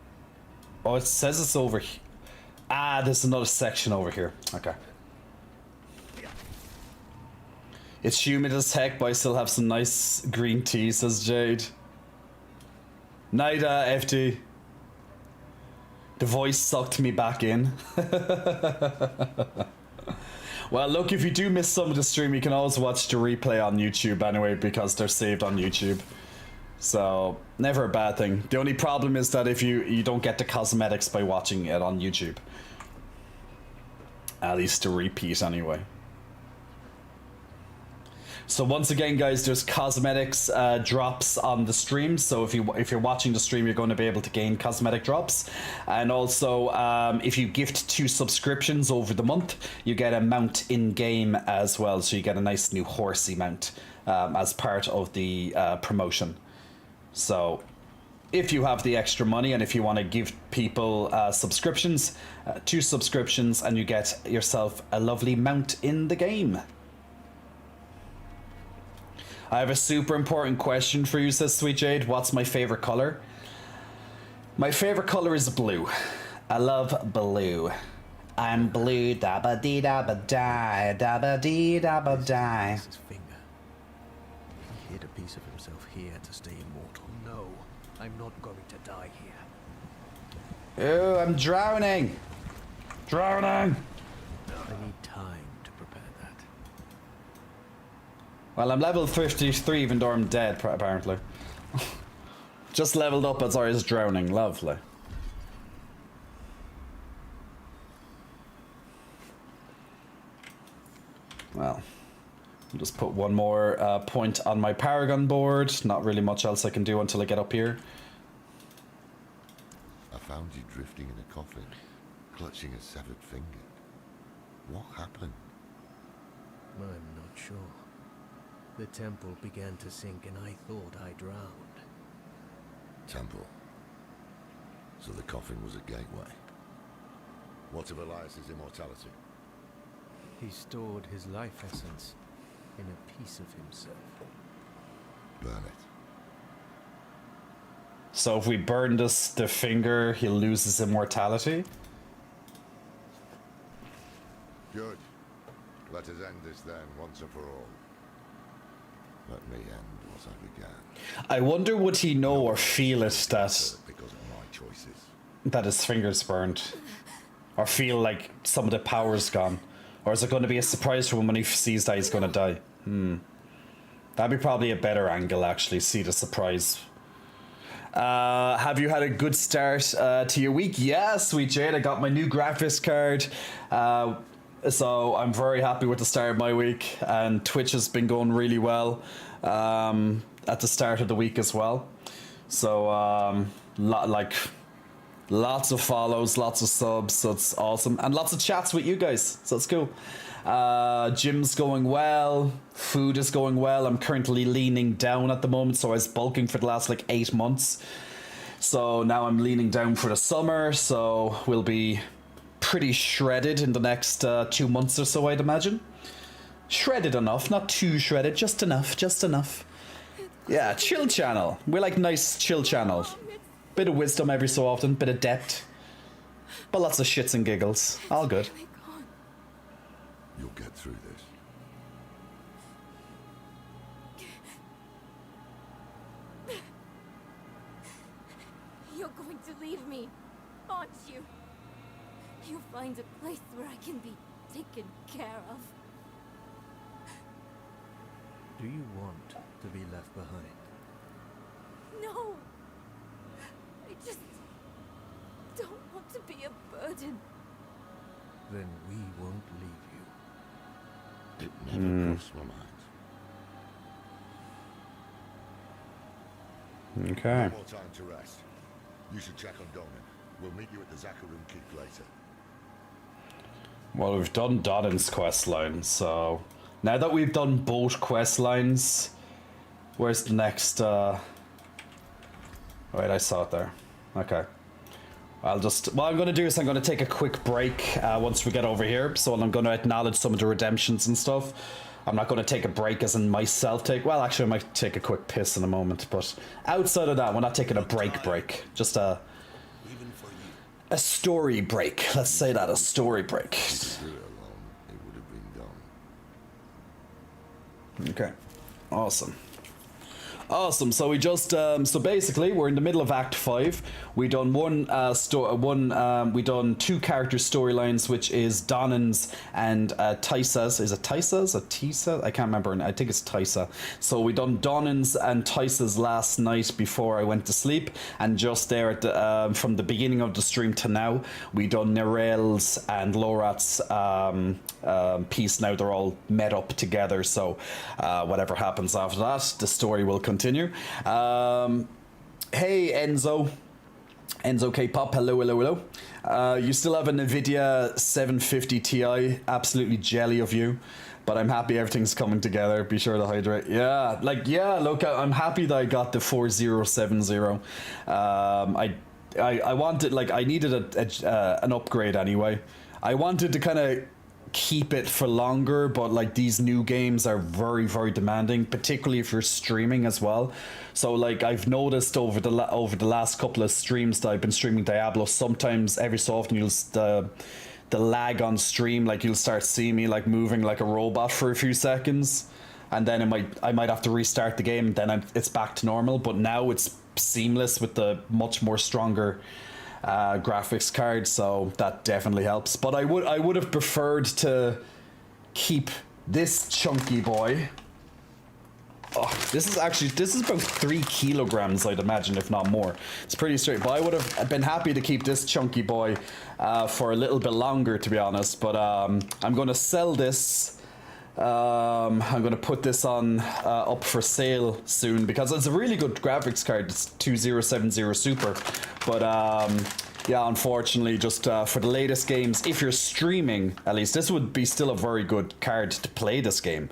Oh, it says it's over here. Ah, there's another section over here. Okay. It's humid as heck, but I still have some nice green tea, says Jade. Nida, FD. The voice sucked me back in. Well, look, if you do miss some of the stream, you can always watch the replay on YouTube anyway, because they're saved on YouTube. So, never a bad thing. The only problem is that if you don't get the cosmetics by watching it on YouTube. At least to repeat anyway. So once again, guys, there's cosmetics drops on the stream. So if you're watching the stream, you're going to be able to gain cosmetic drops. And also, if you gift 2 subscriptions over the month, you get a mount in game as well. So you get a nice new horsey mount as part of the promotion. So if you have the extra money and if you want to give people subscriptions, 2 subscriptions, and you get yourself a lovely mount in the game. I have a super important question for you, says Sweet Jade. What's my favorite color? My favorite color is blue. I love blue. I'm blue, da ba dee da ba die, da ba dee da ba die. His finger. He hid a piece of himself here to stay immortal. No, I'm not going to die here. Oh, I'm drowning. Drowning. I need time to prepare that. Well, I'm level 53 even though I'm dead, apparently. Just leveled up as I was drowning. Lovely. Well, I'll just put one more point on my Paragon board. Not really much else I can do until I get up here. I found you drifting in a coffin, clutching a severed finger. What happened? I'm not sure. The temple began to sink and I thought I drowned. Temple. So the coffin was a gateway. What of Elias's immortality? He stored his life essence in a piece of himself. Burn it. So if we burn the finger, he'll lose his immortality? Good. Let us end this then, once and for all. Let me end what I began. I wonder would he know or feel it that Because of my choices. that his finger's burned, or feel like some of the power's gone, or is it going to be a surprise for him when he sees that he's going to die? That'd be probably a better angle, actually. See the surprise. Have you had a good start to your week? Yeah, Sweet Jade. I got my new graphics card. So I'm very happy with the start of my week, and Twitch has been going really well at the start of the week as well. So like Lots of follows, lots of subs, so it's awesome. And lots of chats with you guys, so it's cool. Gym's going well, food is going well. I'm currently leaning down at the moment, so I was bulking for the last like 8 months. So now I'm leaning down for the summer, so we'll be pretty shredded in the next 2 months or so, I'd imagine. Shredded enough, not too shredded, just enough, just enough. Yeah, chill channel. We like nice chill channels. Bit of wisdom every so often, bit of depth. But lots of shits and giggles. All good. You'll get through this. You're going to leave me, aren't you? You'll find a place where I can be taken care of. Do you want to be left behind? No! I just don't want to be a burden. Then we won't leave you. It never crossed my mind. Okay. No more time to rest. You should check on Donan. We'll meet you at the Zakharoon Keep later. Well, we've done Donan's quest line, so now that we've done both quest lines, where's the next? Wait, I saw it there. Okay. What I'm going to do is I'm going to take a quick break once we get over here. So I'm going to acknowledge some of the redemptions and stuff. I'm not going to take a break as in myself well, actually I might take a quick piss in a moment, but outside of that, we're not taking a break. Just a story break. Let's say that, a story break. If you do it alone, it would have been done. Okay. Awesome. Awesome. So we just so basically we're in the middle of Act 5. We done we done 2 character storylines, which is Donan's and Tysa's. Is it Tysa's or Tisa? I can't remember. I think it's Tysa. So we done Donan's and Tysa's last night before I went to sleep, and just there at the, from the beginning of the stream to now, we done Nerel's and Lorat's piece. Now they're all met up together. So whatever happens after that, the story will continue. Hey Enzo K-pop, hello. You still have a Nvidia 750 Ti, absolutely jelly of you, but I'm happy everything's coming together. Be sure to hydrate. Yeah, look, I'm happy that I got the 4070. I wanted, like, I needed an upgrade anyway. I wanted to kind of keep it for longer, but like these new games are very, very demanding, particularly if you're streaming as well. So like I've noticed over the last couple of streams that I've been streaming Diablo, sometimes every so often the lag on stream, like you'll start seeing me like moving like a robot for a few seconds, and then I might have to restart the game, and then it's back to normal. But now it's seamless with the much more stronger graphics card, so that definitely helps. But I would have preferred to keep this chunky boy. Oh, this is about 3 kilograms, I'd imagine, if not more. It's pretty straight, but I would have been happy to keep this chunky boy for a little bit longer, to be honest. But I'm going to sell this. I'm going to put this on up for sale soon, because it's a really good graphics card. It's 2070 Super, but yeah, unfortunately, just for the latest games, if you're streaming, at least this would be still a very good card to play this game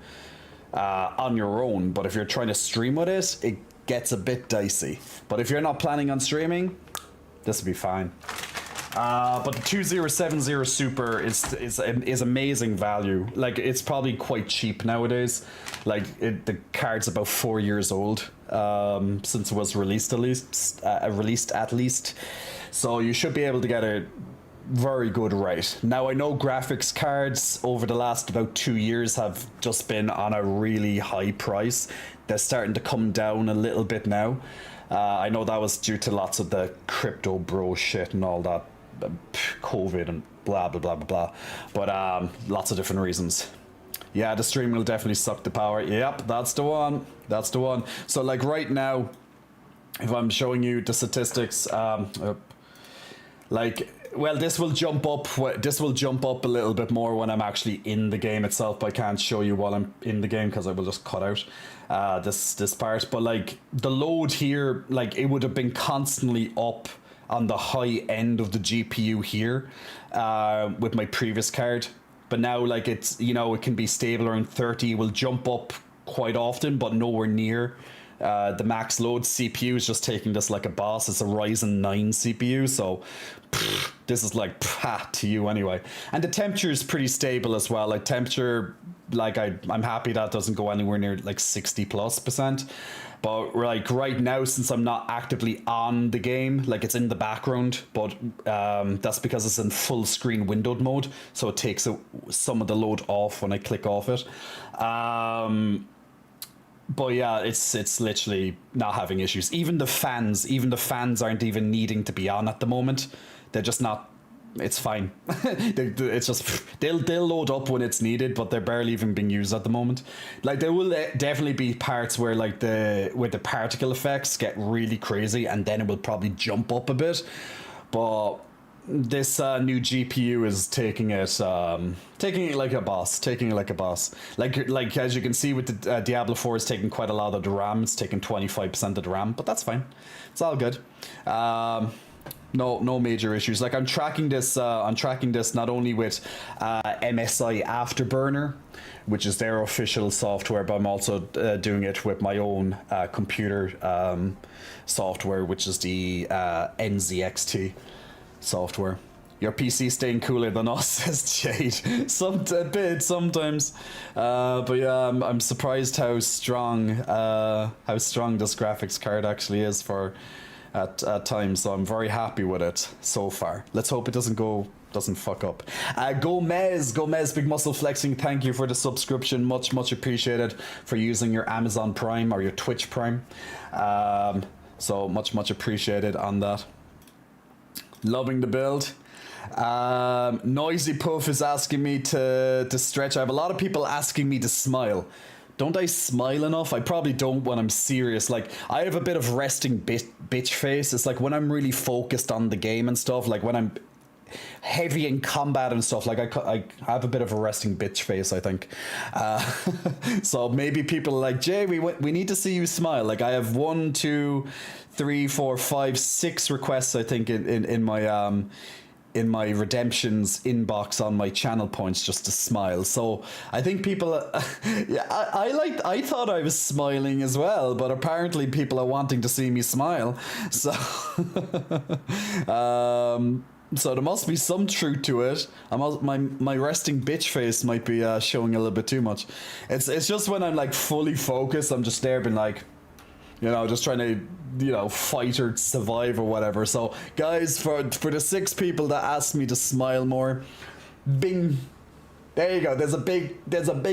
on your own. But if you're trying to stream with it, it gets a bit dicey. But if you're not planning on streaming, this would be fine. But the 2070 Super is amazing value. Like, it's probably quite cheap nowadays. Like, the card's about 4 years old since it was released at least. So you should be able to get a very good rate. Now, I know graphics cards over the last about 2 years have just been on a really high price. They're starting to come down a little bit now. I know that was due to lots of the crypto bro shit and all that. COVID and blah blah blah blah blah, but lots of different reasons. Yeah, the stream will definitely suck the power. Yep, that's the one. So like right now, if I'm showing you the statistics, like, well, this will jump up a little bit more when I'm actually in the game itself, but I can't show you while I'm in the game because I will just cut out this part. But like the load here, like it would have been constantly up on the high end of the GPU here with my previous card. But now, like, it's, you know, it can be stable around 30. It will jump up quite often, but nowhere near the max load. CPU is just taking this like a boss. It's a Ryzen 9 CPU, so this is like to you anyway. And the temperature is pretty stable as well. Like temperature, like I'm happy that doesn't go anywhere near like 60+%. But like right now, since I'm not actively on the game, like it's in the background, but that's because it's in full screen windowed mode, so it takes some of the load off when I click off it. But yeah, it's literally not having issues. Even the fans aren't even needing to be on at the moment. They're just not. It's fine. It's just they'll load up when it's needed, but they're barely even being used at the moment. Like there will definitely be parts where like the particle effects get really crazy, and then it will probably jump up a bit. But this new GPU is taking it like a boss. Like as you can see with the Diablo 4 is taking quite a lot of the RAM. It's taking 25% of the RAM, but that's fine. It's all good. No major issues. Like I'm tracking this not only with MSI Afterburner, which is their official software, but I'm also doing it with my own computer software, which is the NZXT software. Your PC staying cooler than us, says Jade. A bit sometimes, but yeah, I'm surprised how strong this graphics card actually is for at times. So I'm very happy with it so far. Let's hope it doesn't fuck up. Gomez, Big Muscle Flexing, thank you for the subscription. Much appreciated for using your Amazon Prime or your Twitch Prime. So much appreciated on that. Loving the build. Noisy Puff is asking me to stretch. I have a lot of people asking me to smile. Don't I smile enough? I probably don't when I'm serious. Like, I have a bit of resting bitch face. It's like when I'm really focused on the game and stuff, like when I'm heavy in combat and stuff, like I have a bit of a resting bitch face, I think. So maybe people are like, Jay, we need to see you smile. Like I have 1, 2, 3, 4, 5, 6 requests, I think, in my redemptions inbox on my channel points just to smile. So I think people yeah, I thought I was smiling as well, but apparently people are wanting to see me smile. So so there must be some truth to it. My resting bitch face might be showing a little bit too much. It's just when I'm like fully focused, I'm just there being like, you know, just trying to, you know, fight or survive or whatever. So guys, for the 6 people that asked me to smile more, bing, there you go. There's a big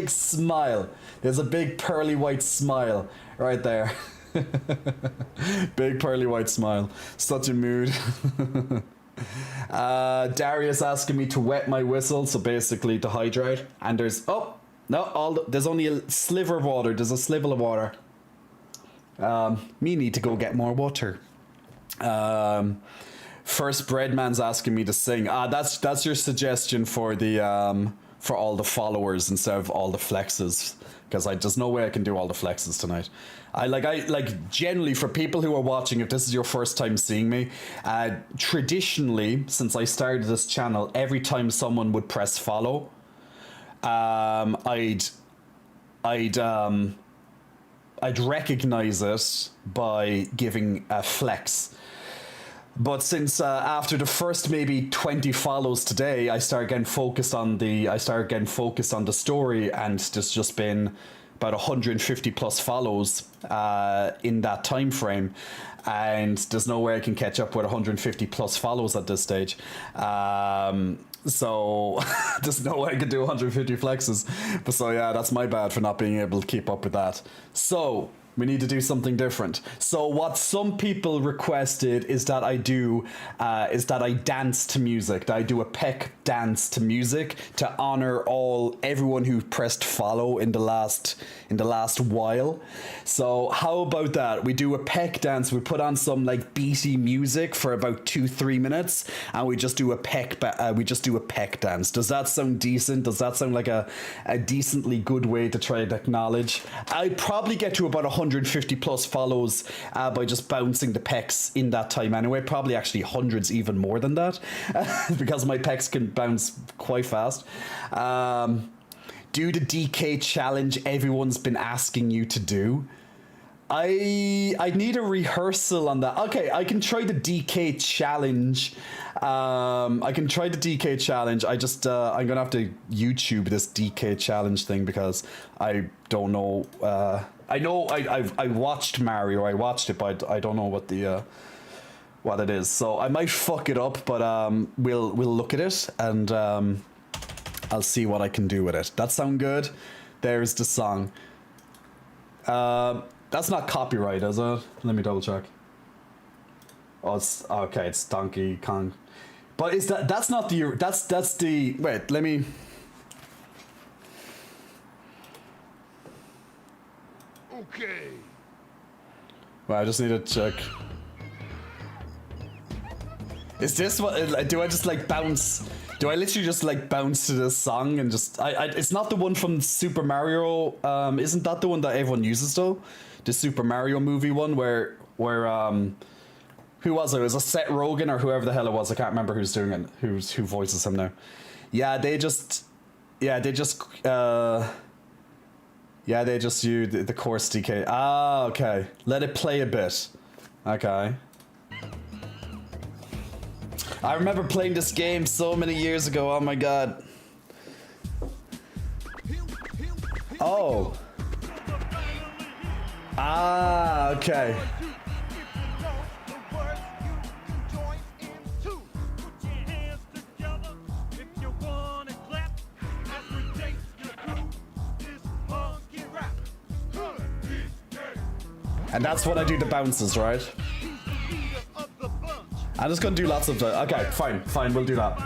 smile. There's a big pearly white smile right there. Big pearly white smile. Such a mood. Darius asking me to wet my whistle, so basically to hydrate. And there's there's only a sliver of water. There's a sliver of water. Me need to go get more water. First Breadman's asking me to sing. That's your suggestion for the for all the followers instead of all the flexes, because there's no way I can do all the flexes tonight. I generally, for people who are watching, if this is your first time seeing me, traditionally since I started this channel, every time someone would press follow, I'd recognize it by giving a flex. But since after the first maybe 20 follows today, I started getting focused on the story, and there's just been about 150 plus follows in that time frame, and there's no way I can catch up with 150 plus follows at this stage. So there's no way I could do 150 flexes. But so yeah, that's my bad for not being able to keep up with that. So we need to do something different. So what some people requested is that I dance to music, that I do a peck dance to music to honor everyone who pressed follow in the last while. So how about that? We do a peck dance. We put on some like beaty music for about 2-3 minutes, and we just do a peck dance. Does that sound decent? Does that sound like a decently good way to try to acknowledge? I'd probably get to about 100 250 plus follows by just bouncing the pecs in that time anyway. Probably actually hundreds even more than that because my pecs can bounce quite fast. Do the DK challenge everyone's been asking you to do. I need a rehearsal on that. Okay, I can try the DK challenge. I can try the DK challenge. I just I'm gonna have to YouTube this DK challenge thing because I don't know. I know I watched Mario. I watched it, but I don't know what it is. So I might fuck it up, but we'll look at it and I'll see what I can do with it. That sound good? There's the song. That's not copyright, is it? Let me double check. Oh, it's okay. It's Donkey Kong, but is that's not the that's the wait? Let me. Okay. Well, I just need to check. Is this what? Do I just like bounce? Do I literally just like bounce to this song and just? It's not the one from Super Mario. Isn't that the one that everyone uses though? The Super Mario movie one where who was it? It was a Seth Rogen or whoever the hell it was. I can't remember who's doing it. Who voices him now? Yeah, they just use the course DK. Ah, okay. Let it play a bit. Okay. I remember playing this game so many years ago. Oh my god. Oh. Ah, okay. And that's what I do to bounces, right? I'm just gonna do lots of the. Okay, fine, we'll do that.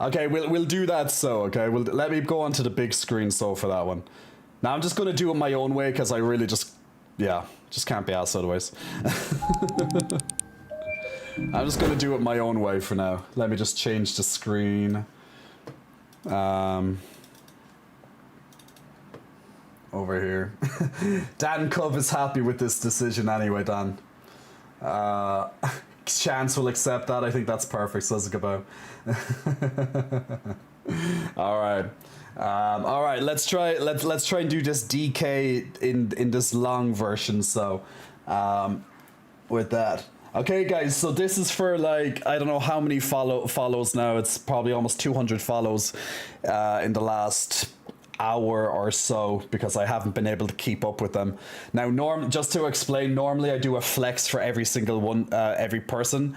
Okay, we'll do that. So okay, let me go onto the big screen. So for that one, now I'm just gonna do it my own way because I really just can't be asked otherwise. I'm just gonna do it my own way for now. Let me just change the screen. Over here. Dan Cove is happy with this decision anyway, Dan. Chance will accept that. I think that's perfect. Says Gabo. All right. All right. Let's try and do this DK in this long version. So, with that. Okay, guys. So this is for like I don't know how many follows now. It's probably almost 200 follows in the last hour or so because I haven't been able to keep up with them. Now, just to explain, normally I do a flex for every single one, every person,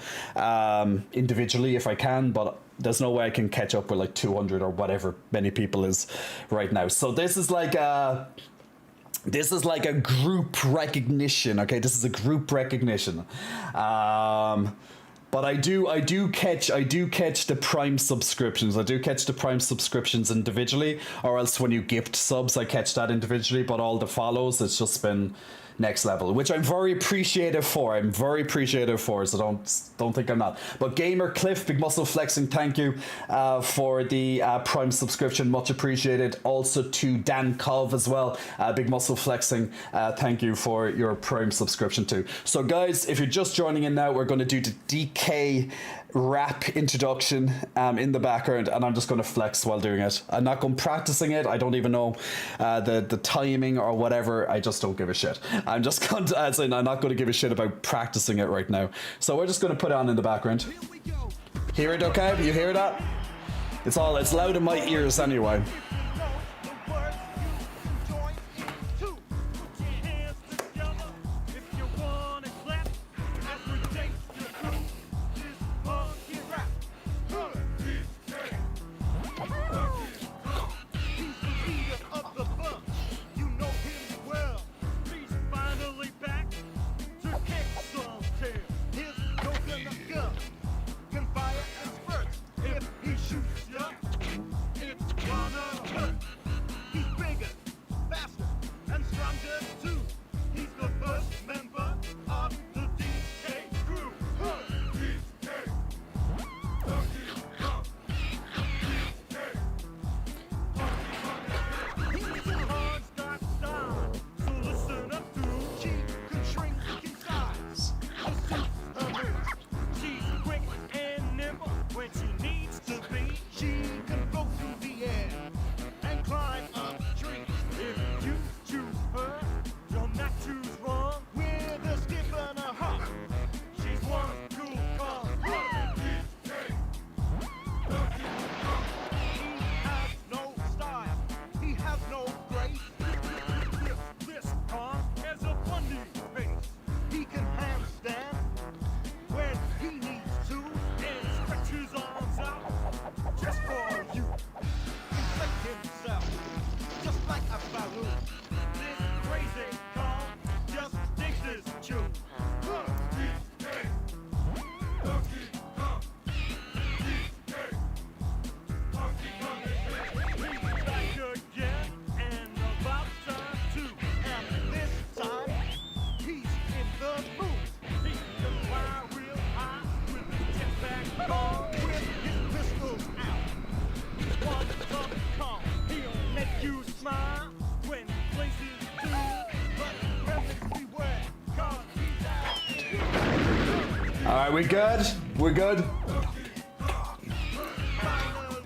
individually if I can, but there's no way I can catch up with like 200 or whatever many people is right now. So this is like a group recognition. Okay, this is a group recognition. But I do catch the Prime subscriptions. I do catch the Prime subscriptions individually, or else when you gift subs, I catch that individually. But all the follows, it's just been next level, which I'm very appreciative for. So don't think I'm not. But Gamer Cliff, Big Muscle Flexing, thank you for the Prime subscription, much appreciated. Also to Dan Cove as well, Big Muscle Flexing, thank you for your Prime subscription too. So guys, if you're just joining in now, we're going to do the DK rap introduction in the background, and I'm just going to flex while doing it. I'm not going practicing it. I don't even know the timing or whatever. I just don't give a shit. I'm just going to, as in, I'm not going to give a shit about practicing it right now. So we're just going to put it on in the background. Hear it okay? You hear that? It's loud in my ears anyway. Alright, we good? We're good? Finally,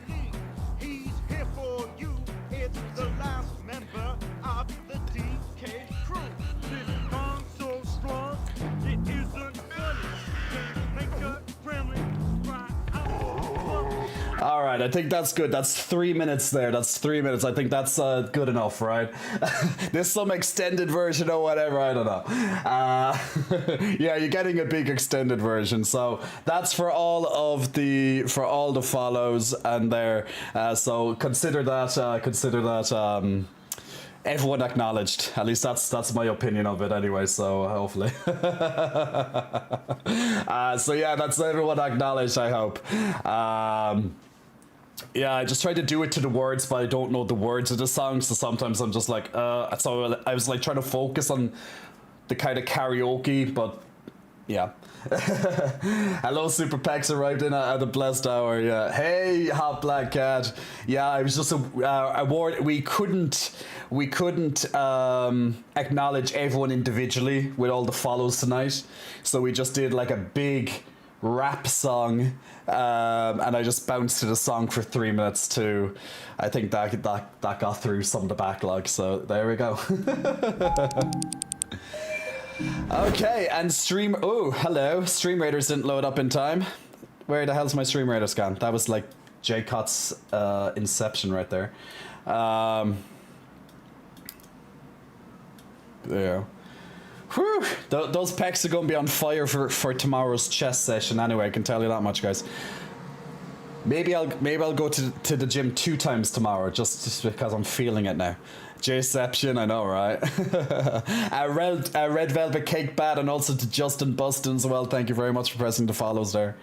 he's here for you. It's the last member of the DK crew. This bond so strong, it isn't funny. Can't make a friendly cry out. Alright, I think that's good. That's 3 minutes there. That's 3 minutes. I think that's good enough, right? There's some extended version or whatever. I don't know. Yeah, you're getting a big extended version. So that's for all the follows and there. So consider that. Everyone acknowledged. At least that's my opinion of it anyway, so hopefully. So yeah, that's everyone acknowledged, I hope. Yeah, I just tried to do it to the words, but I don't know the words of the song, so sometimes I'm just like, so I was like trying to focus on the kind of karaoke, but yeah. Hello, Super Pex arrived in at the blessed hour. Yeah. Hey, Hot Black Cat. Yeah, I was just award. We couldn't acknowledge everyone individually with all the follows tonight, so we just did like a big rap song, and I just bounced to the song for 3 minutes too. I think that got through some of the backlog. So there we go. Okay, and oh, hello. Stream Raiders didn't load up in time. Where the hell's my Stream Raider scan? That was like J Cot's Inception right there. There. Whew. Those pecs are going to be on fire for tomorrow's chess session anyway, I can tell you that much, guys. Maybe I'll go to the gym 2 times tomorrow, just because I'm feeling it now. Jayception, I know, right? Red Velvet Cake Bat, and also to Justin Bustin as well. Thank you very much for pressing the follows there.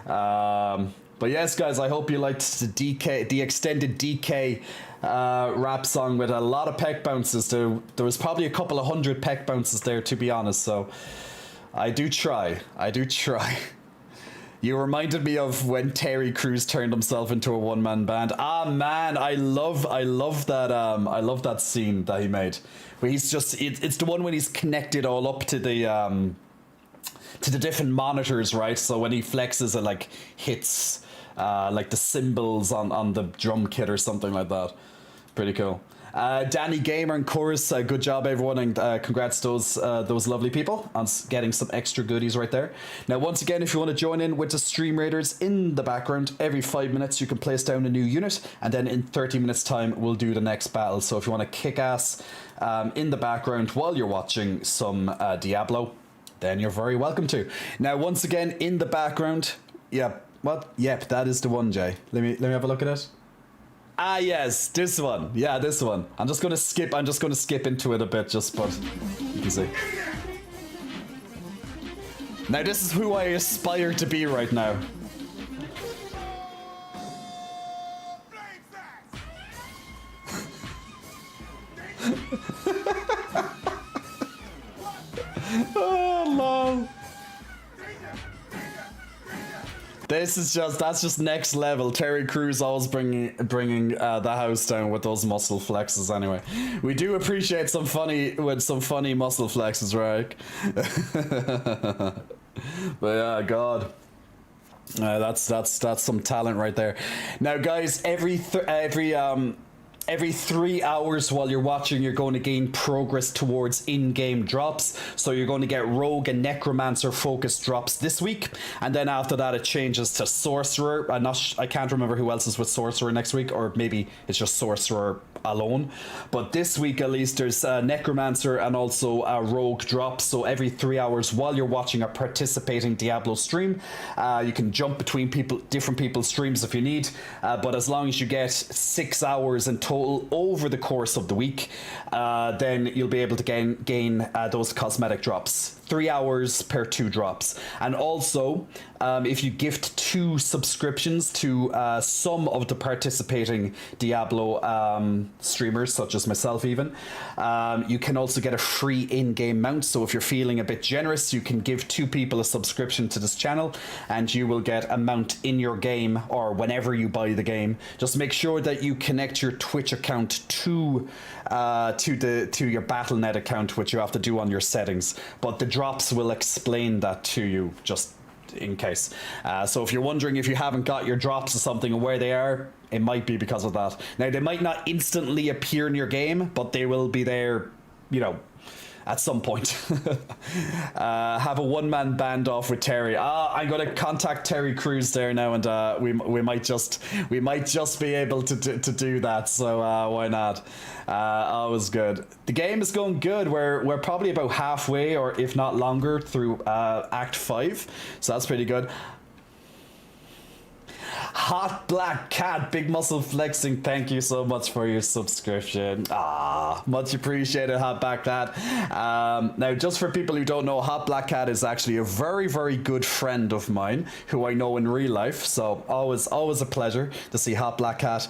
But yes, guys, I hope you liked the extended DK rap song with a lot of peck bounces. There was probably a couple of 100 peck bounces there, to be honest. So I do try. You reminded me of when Terry Crews turned himself into a one-man band. Ah, man, I love that scene that he made. Where he's just, it's the one when he's connected all up to the different monitors, right? So when he flexes, it like hits like the cymbals on the drum kit or something like that. Pretty cool. Danny Gamer and Chorus, good job everyone, and congrats to those lovely people on getting some extra goodies right there. Now once again, if you want to join in with the Stream Raiders in the background, every 5 minutes you can place down a new unit, and then in 30 minutes time we'll do the next battle. So if you want to kick ass in the background while you're watching some Diablo, then you're very welcome to. Now once again, in the background, yep, that is the one, Jay. Let me have a look at it. Ah, yes, this one. Yeah, this one. I'm just gonna skip into it a bit, but you can see. Now this is who I aspire to be right now. Oh, lol. That's just next level. Terry Crews always bringing the house down with those muscle flexes. Anyway, we do appreciate some funny muscle flexes, right? But yeah, God, that's some talent right there. Now, guys, every 3 hours while you're watching, you're going to gain progress towards in-game drops. So you're going to get Rogue and Necromancer focus drops this week, and then after that it changes to Sorcerer. I can't remember who else is with Sorcerer next week, or maybe it's just Sorcerer alone. But this week at least there's Necromancer and also Rogue drops. So every 3 hours while you're watching a participating Diablo stream, you can jump between different people's streams if you need. But as long as you get 6 hours in total over the course of the week, then you'll be able to gain those cosmetic drops. 3 hours per 2 drops. And also, if you gift 2 subscriptions to some of the participating Diablo streamers, such as myself even, you can also get a free in-game mount. So if you're feeling a bit generous, you can give 2 people a subscription to this channel, and you will get a mount in your game or whenever you buy the game. Just make sure that you connect your Twitch account to your Battle.net account, which you have to do on your settings. But the drops will explain that to you. Just in case. So if you're wondering if you haven't got your drops or something and where they are, it might be because of that. Now, they might not instantly appear in your game, but they will be there, you know, at some point. Have a one-man band off with Terry. I'm gonna contact Terry Crews there now, and we might just be able to do that. So why not? Always good. The game is going good. We're probably about halfway, or if not longer, through Act 5. So that's pretty good. Hot Black Cat, big muscle flexing, thank you so much for your subscription. Much appreciated, Hot Black Cat. Now, just for people who don't know, Hot Black Cat is actually a very, very good friend of mine who I know in real life. So always a pleasure to see Hot Black Cat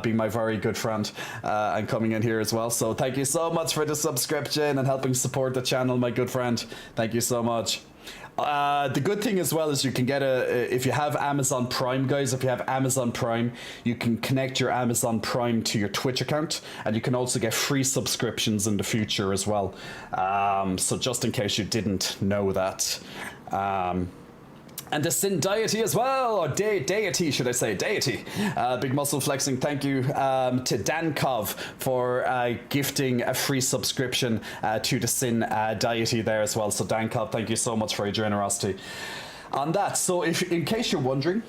being my very good friend and coming in here as well. So thank you so much for the subscription and helping support the channel, my good friend. Thank you so much. The good thing as well is you can get if you have Amazon Prime, guys, if you have Amazon Prime, you can connect your Amazon Prime to your Twitch account, and you can also get free subscriptions in the future as well. So just in case you didn't know that. And the Sin Deity as well, or Deity, should I say, Deity. Big muscle flexing, thank you to Dankov for gifting a free subscription to the Sin Deity there as well. So Dankov, thank you so much for your generosity on that. So in case you're wondering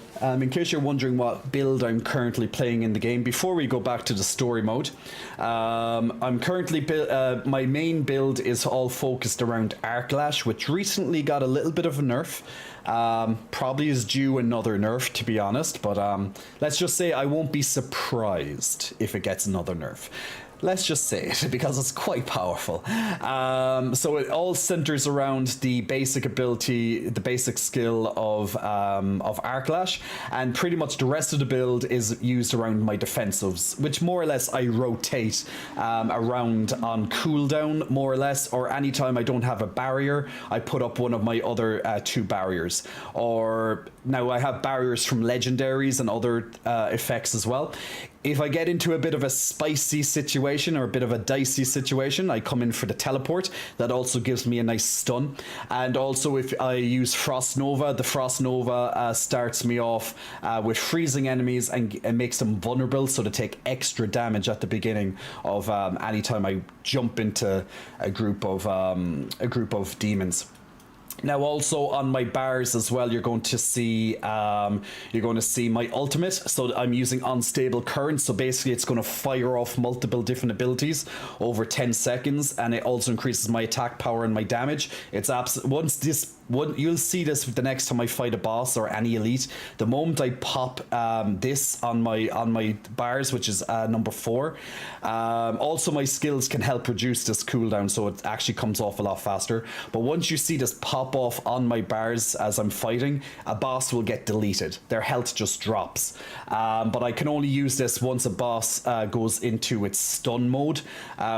what build I'm currently playing in the game, before we go back to the story mode, I'm currently my main build is all focused around Arclash, which recently got a little bit of a nerf. Probably is due another nerf, to be honest, but let's just say I won't be surprised if it gets another nerf. Let's just say it, because it's quite powerful. So it all centers around the basic ability, the basic skill of Arclash, and pretty much the rest of the build is used around my defensives, which more or less I rotate around on cooldown, more or less, or anytime I don't have a barrier, I put up one of my other 2 barriers. Or now I have barriers from legendaries and other effects as well. If I get into a bit of a spicy situation or a bit of a dicey situation, I come in for the teleport. That also gives me a nice stun. And also if I use Frost Nova, the Frost Nova starts me off with freezing enemies and makes them vulnerable, so to take extra damage at the beginning of any time I jump into a group of demons. Now, also on my bars as well, you're going to see my ultimate. So I'm using Unstable Current. So basically, it's going to fire off multiple different abilities over 10 seconds, and it also increases my attack power and my damage. It's you'll see this the next time I fight a boss or any elite. The moment I pop this on my bars, which is number 4, also my skills can help reduce this cooldown, so it actually comes off a lot faster. But once you see this pop off on my bars as I'm fighting, a boss will get deleted. Their health just drops. But I can only use this once a boss goes into its stun mode,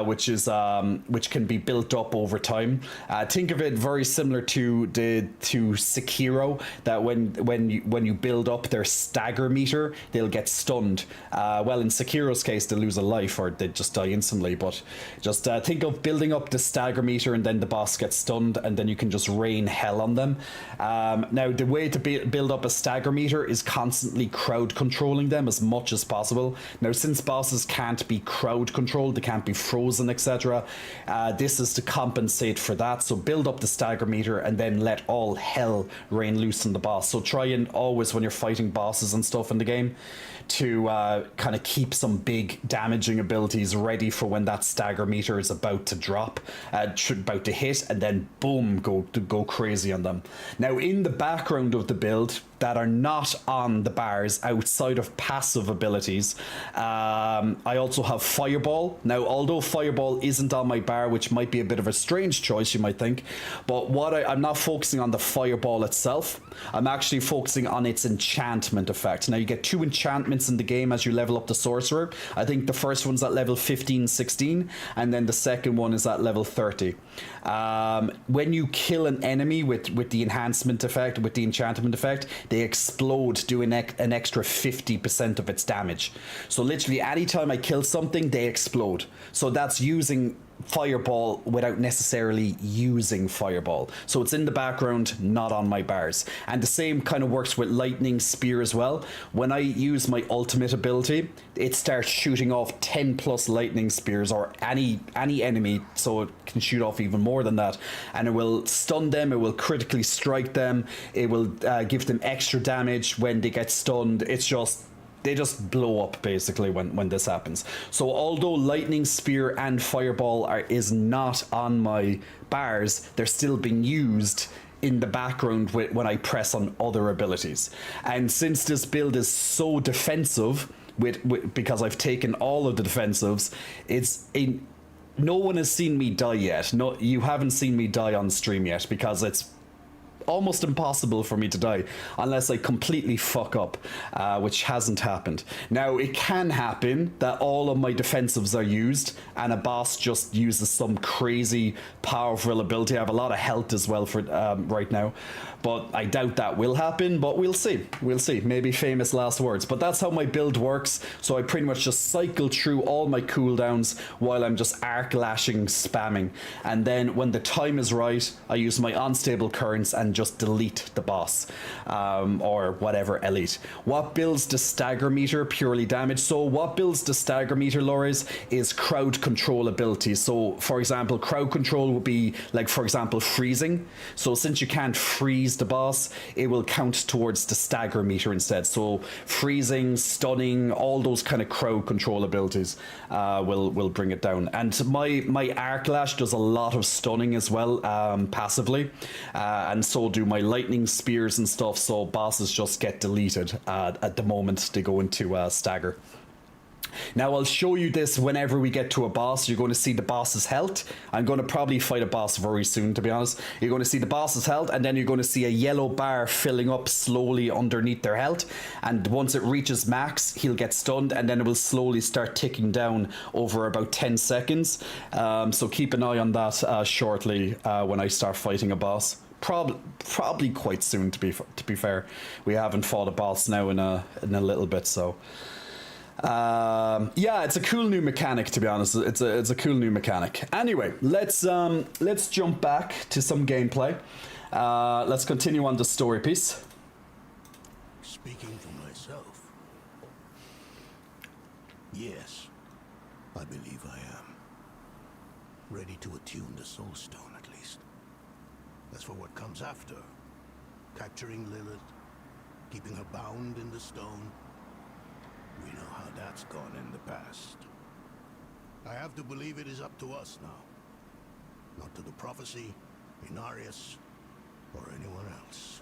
which can be built up over time. Think of it very similar to Sekiro, that when you build up their stagger meter, they'll get stunned. Well, in Sekiro's case, they lose a life or they just die instantly. But just think of building up the stagger meter, and then the boss gets stunned, and then you can just rain hell on them. Now, the way to build up a stagger meter is constantly crowd controlling them as much as possible. Now, since bosses can't be crowd controlled, they can't be frozen, etc., this is to compensate for that. So build up the stagger meter and then let all hell rain loose on the boss. So try and always, when you're fighting bosses and stuff in the game, to kind of keep some big damaging abilities ready for when that stagger meter is about to drop, about to hit, and then boom, go crazy on them. Now, in the background of the build that are not on the bars outside of passive abilities, I also have Fireball. Now, although Fireball isn't on my bar, which might be a bit of a strange choice, you might think, but I'm not focusing on the Fireball itself. I'm actually focusing on its enchantment effect. Now, you get 2 enchantments in the game as you level up the Sorcerer. I think the first one's at level 15, 16, and then the second one is at level 30. When you kill an enemy with the enhancement effect, with the enchantment effect, they explode, doing an extra 50% of its damage. So literally, anytime I kill something, they explode. So that's using fireball without necessarily using fireball. So it's in the background, not on my bars. And the same kind of works with lightning spear as well. When I use my ultimate ability, it starts shooting off 10 plus lightning spears, or any enemy, so it can shoot off even more than that, and it will stun them, it will critically strike them, it will give them extra damage when they get stunned. They just blow up basically when this happens. So although lightning spear and fireball is not on my bars, they're still being used in the background when I press on other abilities. And since this build is so defensive, because I've taken all of the defensives, no one has seen me die yet. No, you haven't seen me die on stream yet, because it's almost impossible for me to die unless I completely fuck up, which hasn't happened. Now, it can happen that all of my defensives are used and a boss just uses some crazy powerful ability. I have a lot of health as well for right now, but I doubt that will happen, but we'll see. We'll see. Maybe famous last words. But that's how my build works. So I pretty much just cycle through all my cooldowns while I'm just arc lashing, spamming. And then when the time is right, I use my unstable currents and just delete the boss, or whatever elite. What builds the stagger meter? Purely damage. So what builds the stagger meter, Lores, is crowd control abilities. So for example, crowd control would be like, for example, freezing. So since you can't freeze the boss, it will count towards the stagger meter instead. So freezing, stunning, all those kind of crowd control abilities will bring it down. And my arc lash does a lot of stunning as well, passively, and so do my lightning spears and stuff. So bosses just get deleted at the moment they go into stagger. Now I'll show you this whenever we get to a boss. You're going to see the boss's health. I'm going to probably fight a boss very soon, to be honest. You're going to see the boss's health, and then you're going to see a yellow bar filling up slowly underneath their health. And once it reaches max, he'll get stunned, and then it will slowly start ticking down over about 10 seconds. So keep an eye on that shortly when I start fighting a boss. Probably quite soon, to be fair. We haven't fought a boss now in a little bit, so. Yeah, it's a cool new mechanic, to be honest. It's a cool new mechanic. Anyway, let's jump back to some gameplay. Let's continue on the story piece. Speaking for myself, yes, I believe I am. Ready to attune the Soul Stone, at least. As for what comes after, capturing Lilith, keeping her bound in the stone, we know how that's gone in the past. I have to believe it is up to us now. Not to the prophecy, Inarius, or anyone else.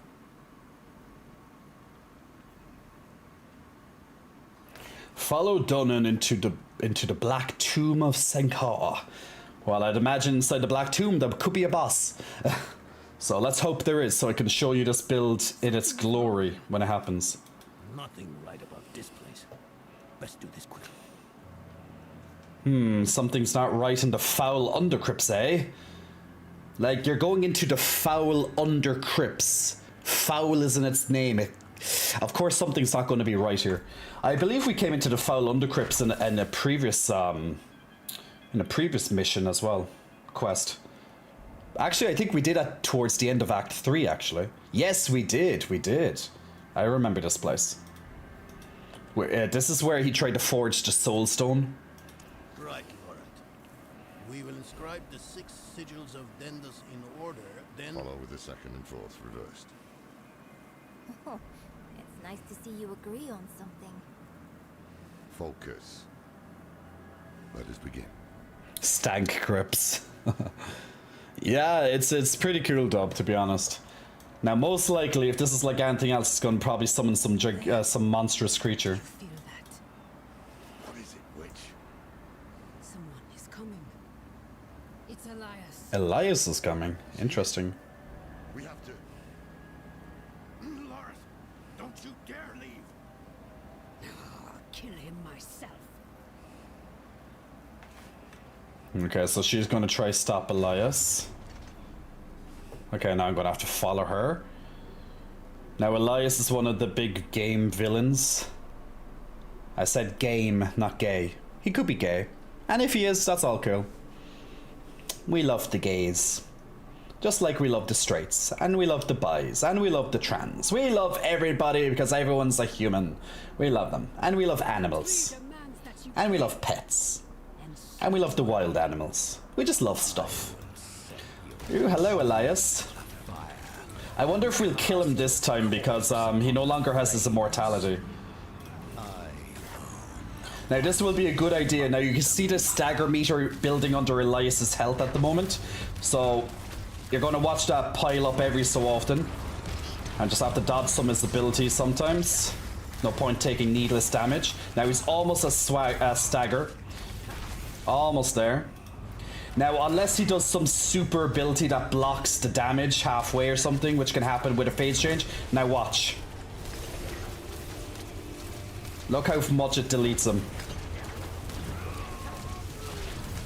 Follow Dunnan into the Black Tomb of Senkar. Well, I'd imagine inside the Black Tomb there could be a boss. So let's hope there is, so I can show you this build in its glory when it happens. Nothing right about this place. Let's do this quickly. Something's not right in the foul undercrypts, eh? Like, you're going into the foul undercrypts. Foul is in its name. Of course something's not going to be right here. I believe we came into the foul undercrypts in a previous mission as well. Quest. Actually, I think we did that towards the end of Act 3, actually. Yes, we did. I remember this place. This is where he tried to forge the Soul Stone. Right, Laurent. We will inscribe the 6 sigils of Dendus in order, then... Follow with the second and fourth reversed. Oh, it's nice to see you agree on something. Focus. Let us begin. Stank grips. Yeah, it's pretty cool, Dub, to be honest. Now, most likely, if this is like anything else, it's going to probably summon some monstrous creature. Feel that? What is it, witch? Someone is coming. It's Elias. Elias is coming. Interesting. We have to... Lars, don't you dare leave. I'll kill him myself. Okay, so she's going to try stop Elias. Okay, now I'm going to have to follow her. Now, Elias is one of the big game villains. I said game, not gay. He could be gay. And if he is, that's all cool. we love the gays. Just like we love the straights, and we love the bis, and we love the trans. We love everybody because everyone's a human. We love them. And we love animals. And we love pets. And we love the wild animals. We just love stuff. Ooh, hello, Elias. I wonder if we'll kill him this time because he no longer has his immortality. Now this will be a good idea. Now you can see the stagger meter building under Elias's health at the moment. So you're going to watch that pile up every so often. And just have to dodge some of his abilities sometimes. No point taking needless damage. Now he's almost a stagger. Almost there. Now, unless he does some super ability that blocks the damage halfway or something, which can happen with a phase change. Now watch. Look how much it deletes him.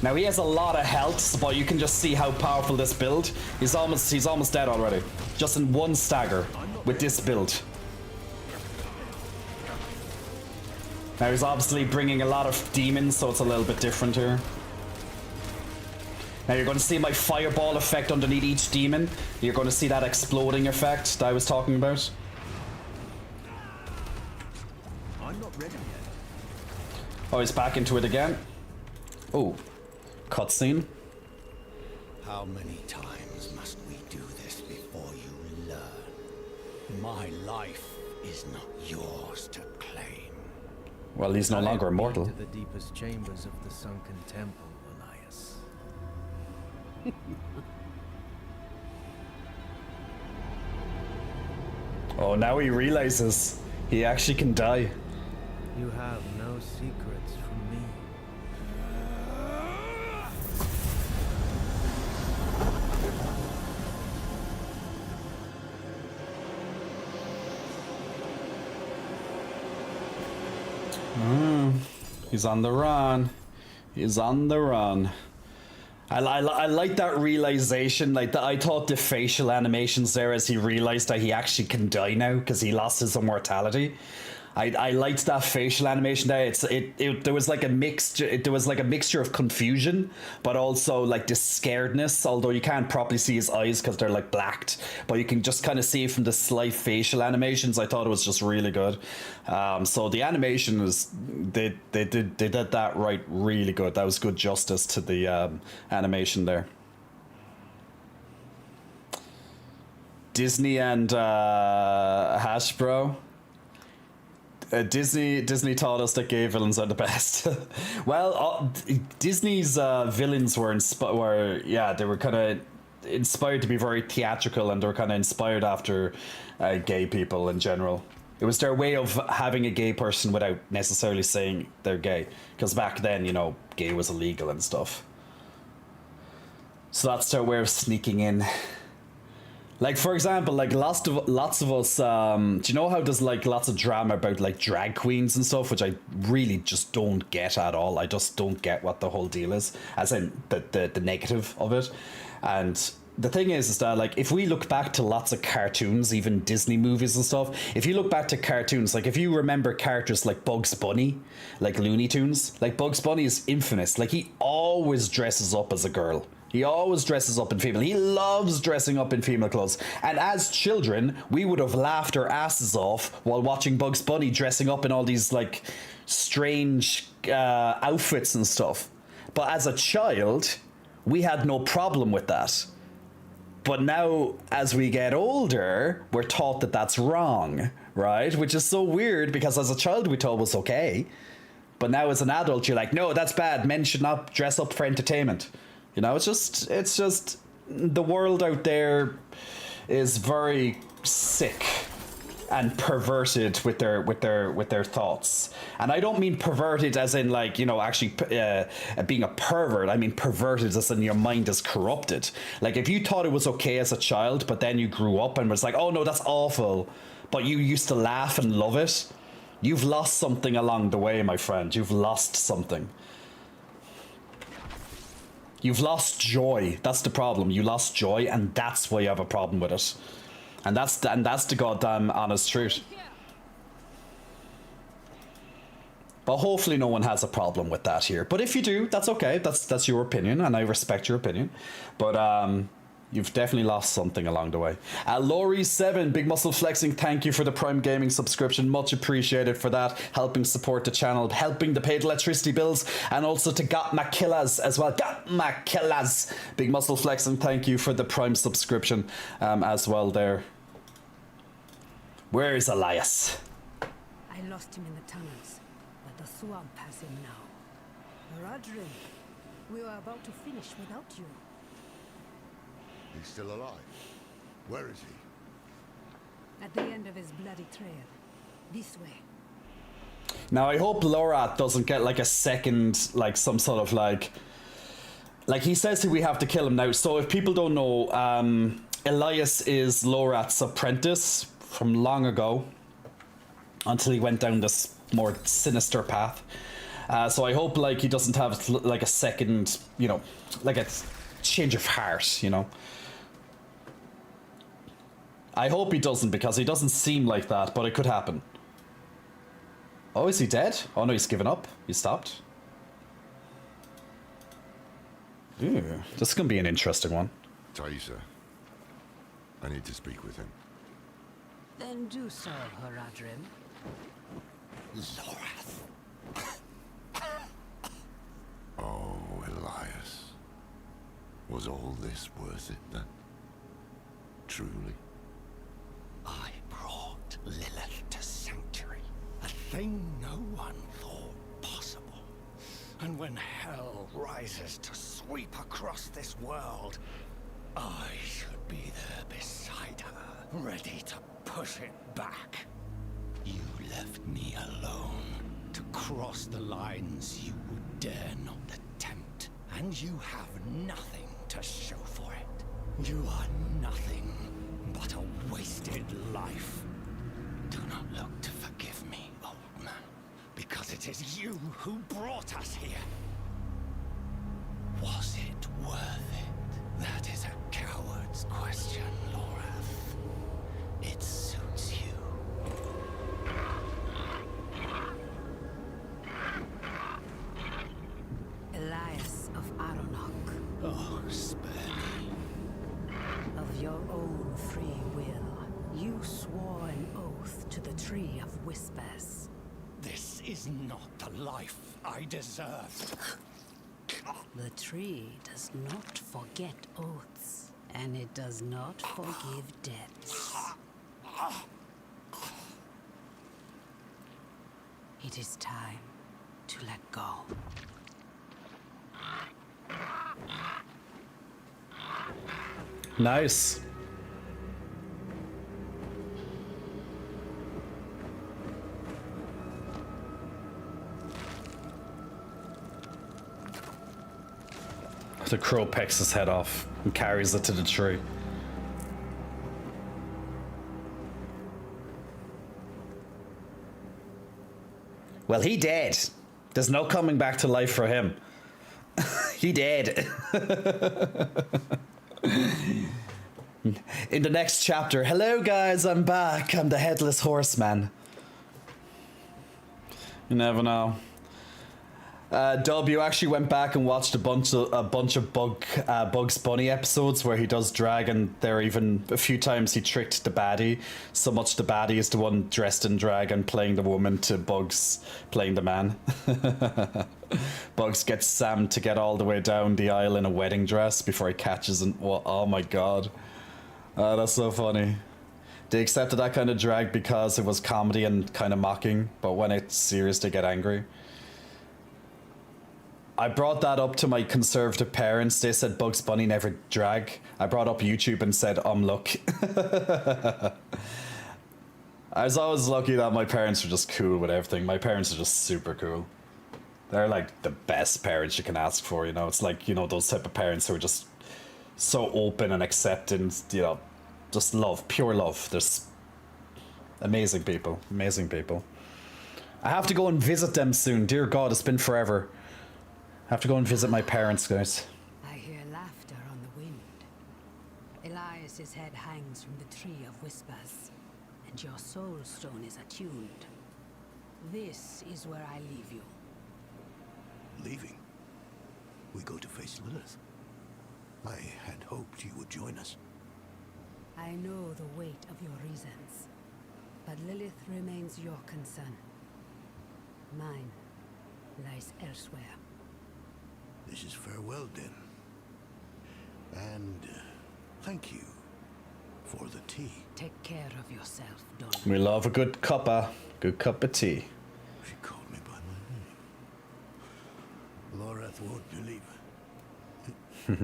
Now he has a lot of health, but you can just see how powerful this build. He's almost dead already. Just in one stagger with this build. Now he's obviously bringing a lot of demons, so it's a little bit different here. Now you're going to see my fireball effect underneath each demon. You're going to see that exploding effect that I was talking about. I'm not ready yet. Oh, he's back into it again. Oh, cutscene. How many times must we do this before you learn? My life is not yours to claim. Well, he's no longer immortal. To the deepest chambers of the sunken temple, Elias. Oh, now he realizes he actually can die. You have no secrets from me. He's on the run. He's on the run. I like that realization. Like I thought the facial animations there as he realized that he actually can die now because he lost his immortality. I liked that facial animation there. There was like a mixture of confusion, but also like this scaredness. Although you can't properly see his eyes because they're like blacked, but you can just kind of see from the slight facial animations. I thought it was just really good. So the animation was they did that right really good. That was good justice to the animation there. Disney and Hasbro. Disney taught us that gay villains are the best. Well, Disney's villains were they were kind of inspired to be very theatrical, and they were kind of inspired after gay people in general. It was their way of having a gay person without necessarily saying they're gay, because back then, you know, gay was illegal and stuff. So that's their way of sneaking in. Like, for example, like lots of us, do you know how there's like lots of drama about like drag queens and stuff, which I really just don't get at all. I just don't get what the whole deal is, as in the negative of it. And the thing is that like if we look back to lots of cartoons, even Disney movies and stuff, if you look back to cartoons, like if you remember characters like Bugs Bunny, like Looney Tunes, like Bugs Bunny is infamous. Like he always dresses up as a girl. He always dresses up in female. He loves dressing up in female clothes. And as children, we would have laughed our asses off while watching Bugs Bunny dressing up in all these like strange outfits and stuff. But as a child, we had no problem with that. But now, as we get older, we're taught that that's wrong, right? Which is so weird because as a child, we thought it was okay. But now as an adult, you're like, no, that's bad. Men should not dress up for entertainment. You know, it's just the world out there is very sick and perverted with their thoughts. And I don't mean perverted as in like, you know, actually being a pervert. I mean perverted as in your mind is corrupted. Like if you thought it was okay as a child, but then you grew up and was like, oh no, that's awful, but you used to laugh and love it, you've lost something along the way, my friend. You've lost something. You've lost joy. That's the problem. You lost joy, and that's why you have a problem with it. And that's the goddamn honest truth. But hopefully no one has a problem with that here. But if you do, that's okay. That's your opinion, and I respect your opinion. But you've definitely lost something along the way. Laurie7, Big Muscle Flexing, thank you for the Prime Gaming subscription. Much appreciated for that. Helping support the channel, helping to pay the electricity bills, and also to Got Makillas as well. Got Makillas. Big Muscle Flexing, thank you for the Prime subscription as well there. Where is Elias? I lost him in the tunnels, but the swamp has him now. Rodrin, we were about to finish without you. He's still alive. Where is he? At the end of his bloody trail. This way. Now I hope Lorath doesn't get like a second, like some sort of like he says that we have to kill him now. So if people don't know, Elias is Lorath's apprentice from long ago, until he went down this more sinister path. So I hope like he doesn't have like a second, you know, like a change of heart, you know. I hope he doesn't, because he doesn't seem like that, but it could happen. Oh, is he dead? Oh no, he's given up. He stopped. Ew, this is gonna be an interesting one. Thaisa, I need to speak with him. Then do so, Horadrim. Lorath. Oh, Elias. Was all this worth it then? Truly? I brought Lilith to Sanctuary, a thing no one thought possible. And when hell rises to sweep across this world, I should be there beside her, ready to push it back. You left me alone to cross the lines you would dare not attempt, and you have nothing to show for it. You are nothing but a wasted life. Do not look to forgive me, old man, because it is you who brought us here. Was it worth it? That is a coward's question, Lorath. It suits you. Elias of Aronok. Oh, spare me. Of your own free will, you swore an oath to the Tree of Whispers. This is not the life I deserve. The tree does not forget oaths, and it does not forgive debts. It is time to let go. Nice. The crow pecks his head off and carries it to the tree. Well, he dead. There's no coming back to life for him. He dead. In the next chapter, hello guys, I'm back. I'm the Headless Horseman. You never know. Dub, you actually went back and watched a bunch of Bugs Bunny episodes where he does drag, and there even a few times he tricked the baddie. So much the baddie is the one dressed in drag and playing the woman to Bugs playing the man. Bugs gets Sam to get all the way down the aisle in a wedding dress before he catches and oh my god. That's so funny. They accepted that kind of drag because it was comedy and kind of mocking, but when it's serious they get angry. I brought that up to my conservative parents. They said Bugs Bunny never drag. I brought up YouTube and said, look. I was always lucky that my parents were just cool with everything. My parents are just super cool. They're like the best parents you can ask for, you know. It's like, you know, those type of parents who are just so open and accepting, you know, just love, pure love. There's amazing people, amazing people. I have to go and visit them soon. Dear God, it's been forever. I have to go and visit my parents, guys. I hear laughter on the wind. Elias's head hangs from the Tree of Whispers, and your soul stone is attuned. This is where I leave you. Leaving? We go to face Lilith. I had hoped you would join us. I know the weight of your reasons, but Lilith remains your concern. Mine lies elsewhere. This is farewell, then. And thank you for the tea. Take care of yourself, Don. We love a good cuppa, good cup of tea. She called me by my name. Lorath won't believe it.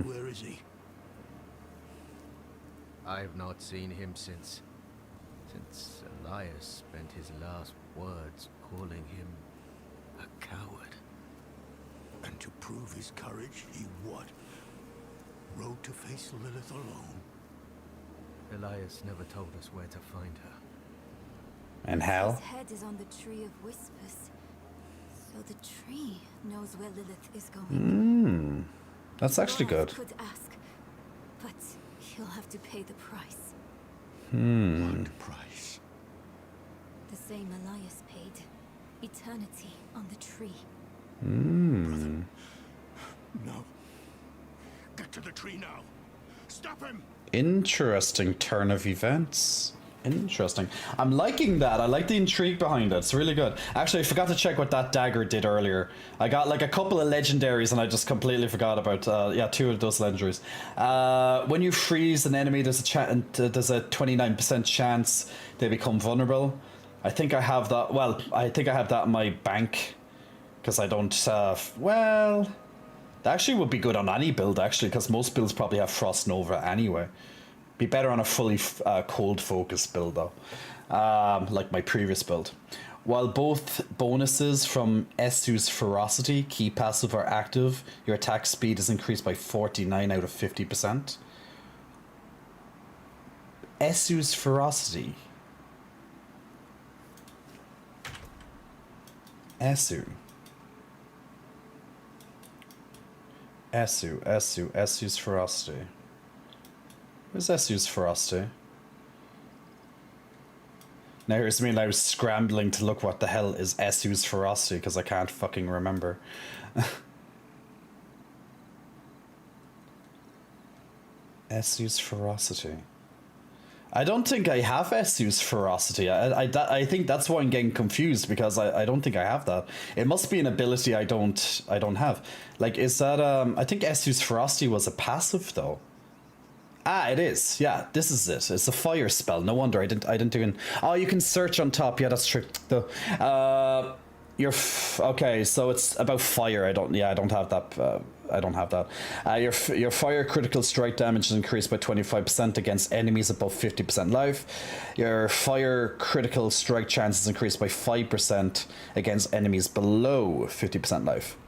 Where is he? I've not seen him since Elias spent his last words calling him a coward. And to prove his courage, he what? Rode to face Lilith alone? Elias never told us where to find her. And how? His head is on the Tree of Whispers. So the tree knows where Lilith is going. That's actually good. Lorath could ask, but he'll have to pay the price. What price? The same Elias paid. Eternity on the tree. Brother. No. Get to the tree now. Stop him! Interesting turn of events. Interesting. I'm liking that. I like the intrigue behind it. It's really good. Actually, I forgot to check what that dagger did earlier. I got like a couple of legendaries and I just completely forgot about, yeah, 2 of those legendaries. When you freeze an enemy, there's a 29% chance they become vulnerable. I think I have that. Well, I think I have that in my bank because I don't, well, that actually would be good on any build actually, because most builds probably have Frost Nova anyway. Be better on a fully cold focus build though, like my previous build. While both bonuses from Esu's Ferocity, key passive, are active, your attack speed is increased by 49 out of 50%. Esu's Ferocity. Esu's Ferocity. Where's Esu's Ferocity? Now here's me and I was scrambling to look what the hell is Esu's Ferocity because I can't fucking remember. Esu's Ferocity. I don't think I have Esu's Ferocity. I think that's why I'm getting confused because I don't think I have that. It must be an ability I don't have. Like, is that I think Esu's Ferocity was a passive though. Ah, it is. Yeah, this is it. It's a fire spell. No wonder I didn't do it. Oh, you can search on top. Yeah, that's true. Though, okay. So it's about fire. I don't have that. I don't have that. Your fire critical strike damage is increased by 25% against enemies above 50% life. Your fire critical strike chance is increased by 5% against enemies below 50% life.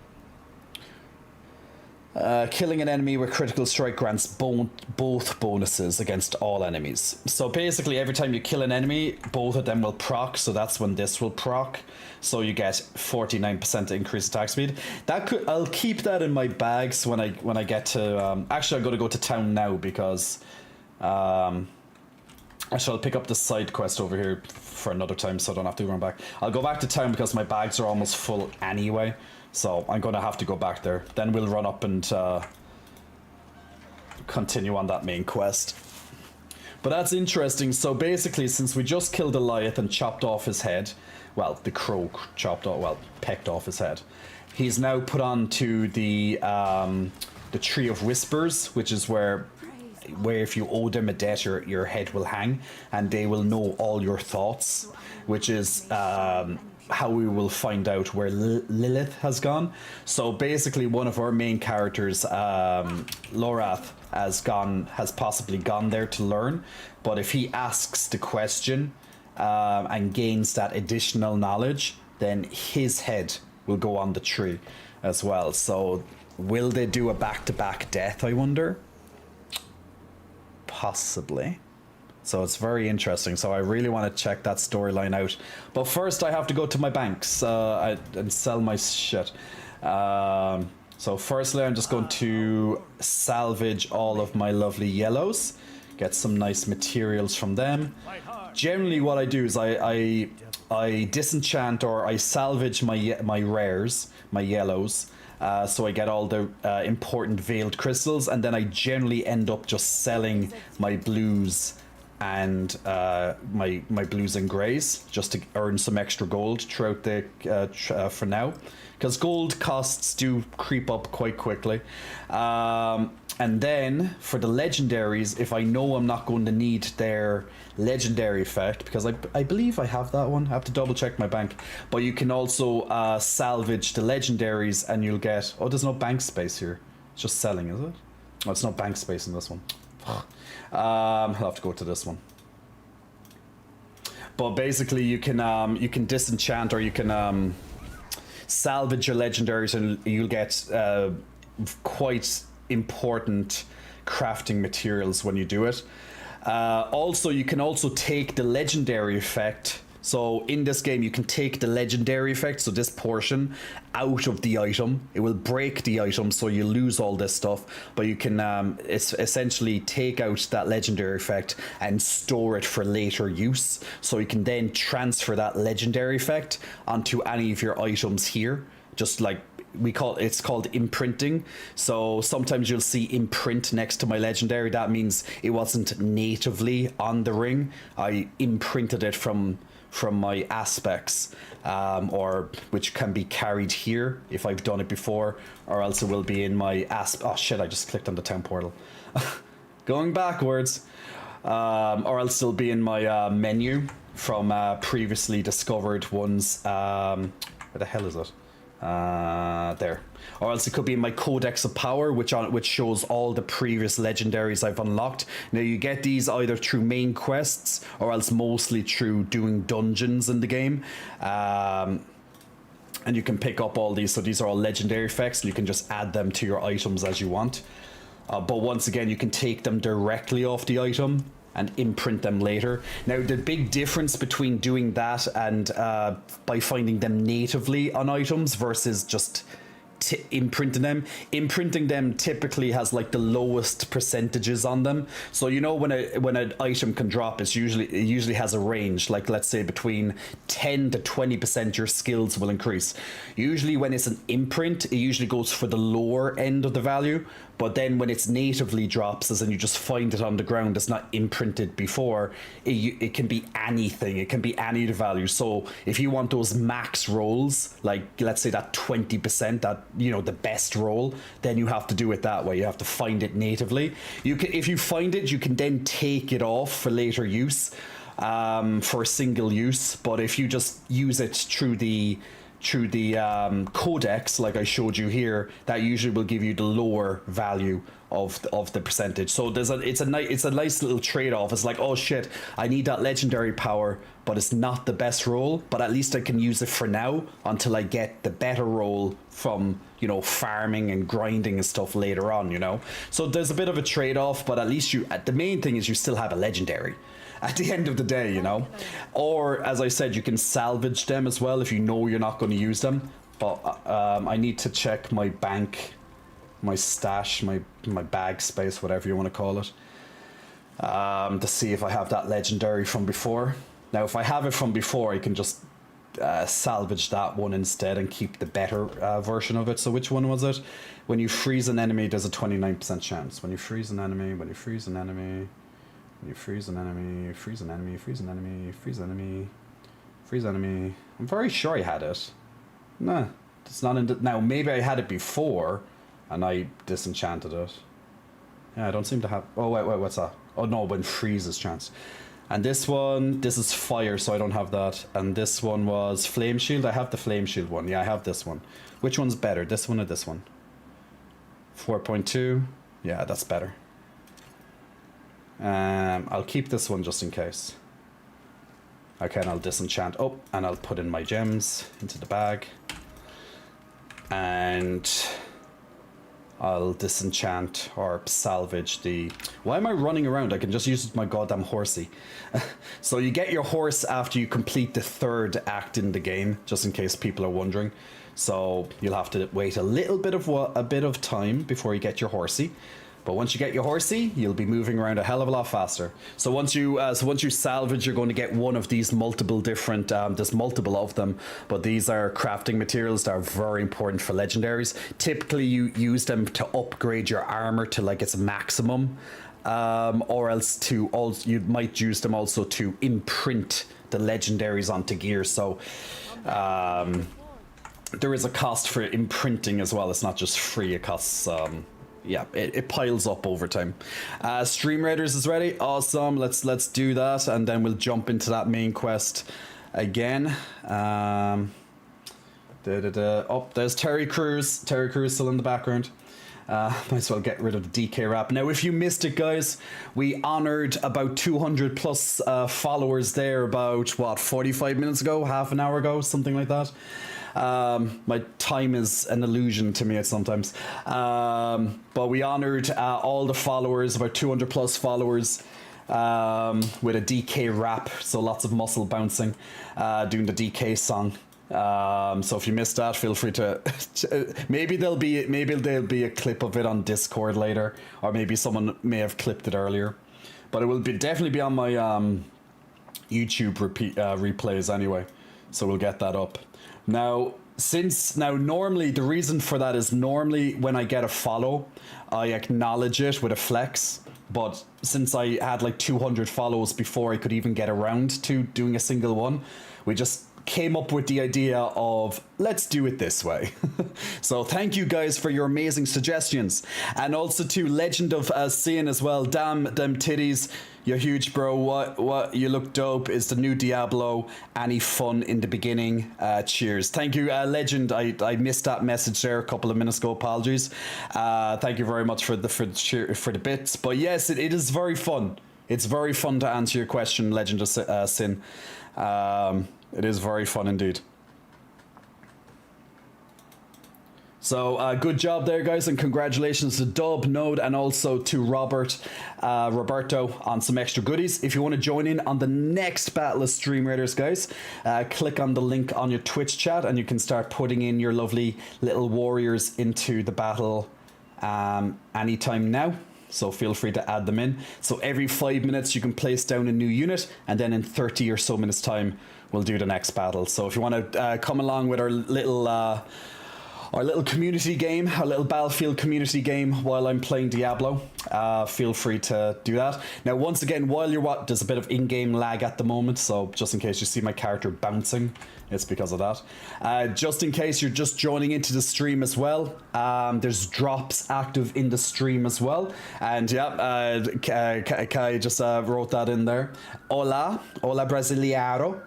Killing an enemy with critical strike grants both bonuses against all enemies. So basically every time you kill an enemy, both of them will proc, so that's when this will proc. So you get 49% increased attack speed. I'll keep that in my bags when I get to actually I'm gonna go to town now because actually I'll pick up the side quest over here for another time so I don't have to run back. I'll go back to town because my bags are almost full anyway. So I'm going to have to go back there. Then we'll run up and continue on that main quest. But that's interesting. So basically, since we just killed Goliath and chopped off his head, well, the crow pecked off his head. He's now put on to the Tree of Whispers, which is where if you owe them a debt, your head will hang, and they will know all your thoughts, which is how we will find out where Lilith has gone. So basically one of our main characters, Lorath, has possibly gone there to learn, but if he asks the question and gains that additional knowledge, then his head will go on the tree as well. So will they do a back-to-back death, I wonder? Possibly. So it's very interesting. So I really want to check that storyline out. But first I have to go to my banks and sell my shit. So firstly I'm just going to salvage all of my lovely yellows. Get some nice materials from them. Generally what I do is I I disenchant or I salvage my rares, my yellows. So I get all the important veiled crystals, and then I generally end up just selling my blues and my blues and greys just to earn some extra gold throughout the for now, because gold costs do creep up quite quickly. And then for the legendaries, if I know I'm not going to need their legendary effect, because I believe I have that one. I have to double check my bank. But you can also salvage the legendaries, and you'll get... Oh, there's no bank space here. It's just selling, is it? Oh, it's no bank space in this one. I'll have to go to this one. But basically, you can disenchant, or you can salvage your legendaries, and you'll get quite important crafting materials when you do it. Also, you can also take the legendary effect. So in this game, you can take the legendary effect, so this portion, out of the item. It will break the item, so you lose all this stuff. But you can it's essentially take out that legendary effect and store it for later use. So you can then transfer that legendary effect onto any of your items here. Just like it's called imprinting. So sometimes you'll see imprint next to my legendary. That means it wasn't natively on the ring. I imprinted it from my aspects, or which can be carried here if I've done it before, or else it will be in my oh shit, I just clicked on the town portal. Going backwards. Or else it'll be in my menu from previously discovered ones. Where the hell is it? There. Or else it could be in my Codex of Power, which shows all the previous legendaries I've unlocked. Now you get these either through main quests, or else mostly through doing dungeons in the game. And you can pick up all these, so these are all legendary effects, and you can just add them to your items as you want. But once again, you can take them directly off the item and imprint them later. Now, the big difference between doing that and by finding them natively on items versus just imprinting them typically has like the lowest percentages on them. So you know when an item can drop, it usually has a range, like let's say between 10 to 20% your skills will increase. Usually when it's an imprint, it usually goes for the lower end of the value. But then when it's natively drops, as in you just find it on the ground, it's not imprinted before, it can be anything. It can be any of the values. So if you want those max rolls, like let's say that 20%, that, you know, the best roll, then you have to do it that way. You have to find it natively. If you find it, you can then take it off for later use, for single use. But if you just use it through the codex, like I showed you here, that usually will give you the lower value of the percentage. So it's a nice little trade-off. It's like, oh shit, I need that legendary power, but it's not the best roll, but at least I can use it for now until I get the better roll from, you know, farming and grinding and stuff later on, you know. So there's a bit of a trade-off, but at least the main thing is you still have a legendary at the end of the day, you know. Or as I said, you can salvage them as well if you know you're not going to use them. But I need to check my bank, my stash, my bag space, whatever you want to call it, to see if I have that legendary from before. Now if I have it from before, I can just salvage that one instead and keep the better version of it. So which one was it? When you freeze an enemy, there's a 29% chance. When you freeze an enemy, when you freeze an enemy, you freeze an enemy, freeze an enemy, freeze an enemy, freeze an enemy, freeze enemy. I'm very sure I had it. Nah, it's not in the... Now, maybe I had it before and I disenchanted it. Yeah, I don't seem to have... Oh, wait, what's that? Oh, no, when freezes chance. And this one, this is fire, so I don't have that. And this one was flame shield. I have the flame shield one. Yeah, I have this one. Which one's better, this one or this one? 4.2. Yeah, that's better. I'll keep this one just in case. Okay, and I'll disenchant. Oh, and I'll put in my gems into the bag. And I'll disenchant or salvage the... Why am I running around? I can just use my goddamn horsey. So you get your horse after you complete the third act in the game, just in case people are wondering. So you'll have to wait a bit of time before you get your horsey. But once you get your horsey, you'll be moving around a hell of a lot faster. So once you salvage, you're going to get one of these multiple different. There's multiple of them, but these are crafting materials that are very important for legendaries. Typically, you use them to upgrade your armor to like its maximum, or else you might use them also to imprint the legendaries onto gear. So there is a cost for imprinting as well. It's not just free. It costs. Yeah, it piles up over time. Stream Raiders is ready. Awesome. Let's do that, and then we'll jump into that main quest again. Oh, there's Terry Crews. Terry Crews still in the background. Might as well get rid of the DK rap. Now, if you missed it, guys, we honored about 200 plus followers there about, what, 45 minutes ago? Half an hour ago? Something like that. My time is an illusion to me sometimes. But we honored all the followers, about 200 plus followers, with a DK rap. So lots of muscle bouncing, doing the DK song. So if you missed that, feel free to maybe there'll be a clip of it on Discord later, or maybe someone may have clipped it earlier, but it will definitely be on my YouTube replays anyway, so we'll get that up. Now normally the reason for that is normally when I get a follow, I acknowledge it with a flex, but since I had like 200 follows before I could even get around to doing a single one, we just came up with the idea of let's do it this way. So thank you guys for your amazing suggestions, and also to Legend of Sin as well. Damn them titties, you're huge, bro. What you look dope. Is the new Diablo any fun in the beginning? Cheers. Thank you, Legend. I missed that message there a couple of minutes ago. Apologies. Thank you very much for the bits. But yes, it is very fun. It's very fun to answer your question, Legend of Sin. It is very fun indeed. So good job there, guys, and congratulations to Dub, Node, and also to Roberto on some extra goodies. If you want to join in on the next Battle of Stream Raiders, guys, click on the link on your Twitch chat and you can start putting in your lovely little warriors into the battle anytime now. So feel free to add them in. So every 5 minutes you can place down a new unit, and then in 30 or so minutes time we'll do the next battle. So if you want to come along with our little community game, our little Battlefield community game while I'm playing Diablo, feel free to do that. Now, once again, while you're there's a bit of in-game lag at the moment, so just in case you see my character bouncing, it's because of that. Just in case you're just joining into the stream as well, there's drops active in the stream as well. And yeah, Kai just wrote that in there. Hola Brasileiro.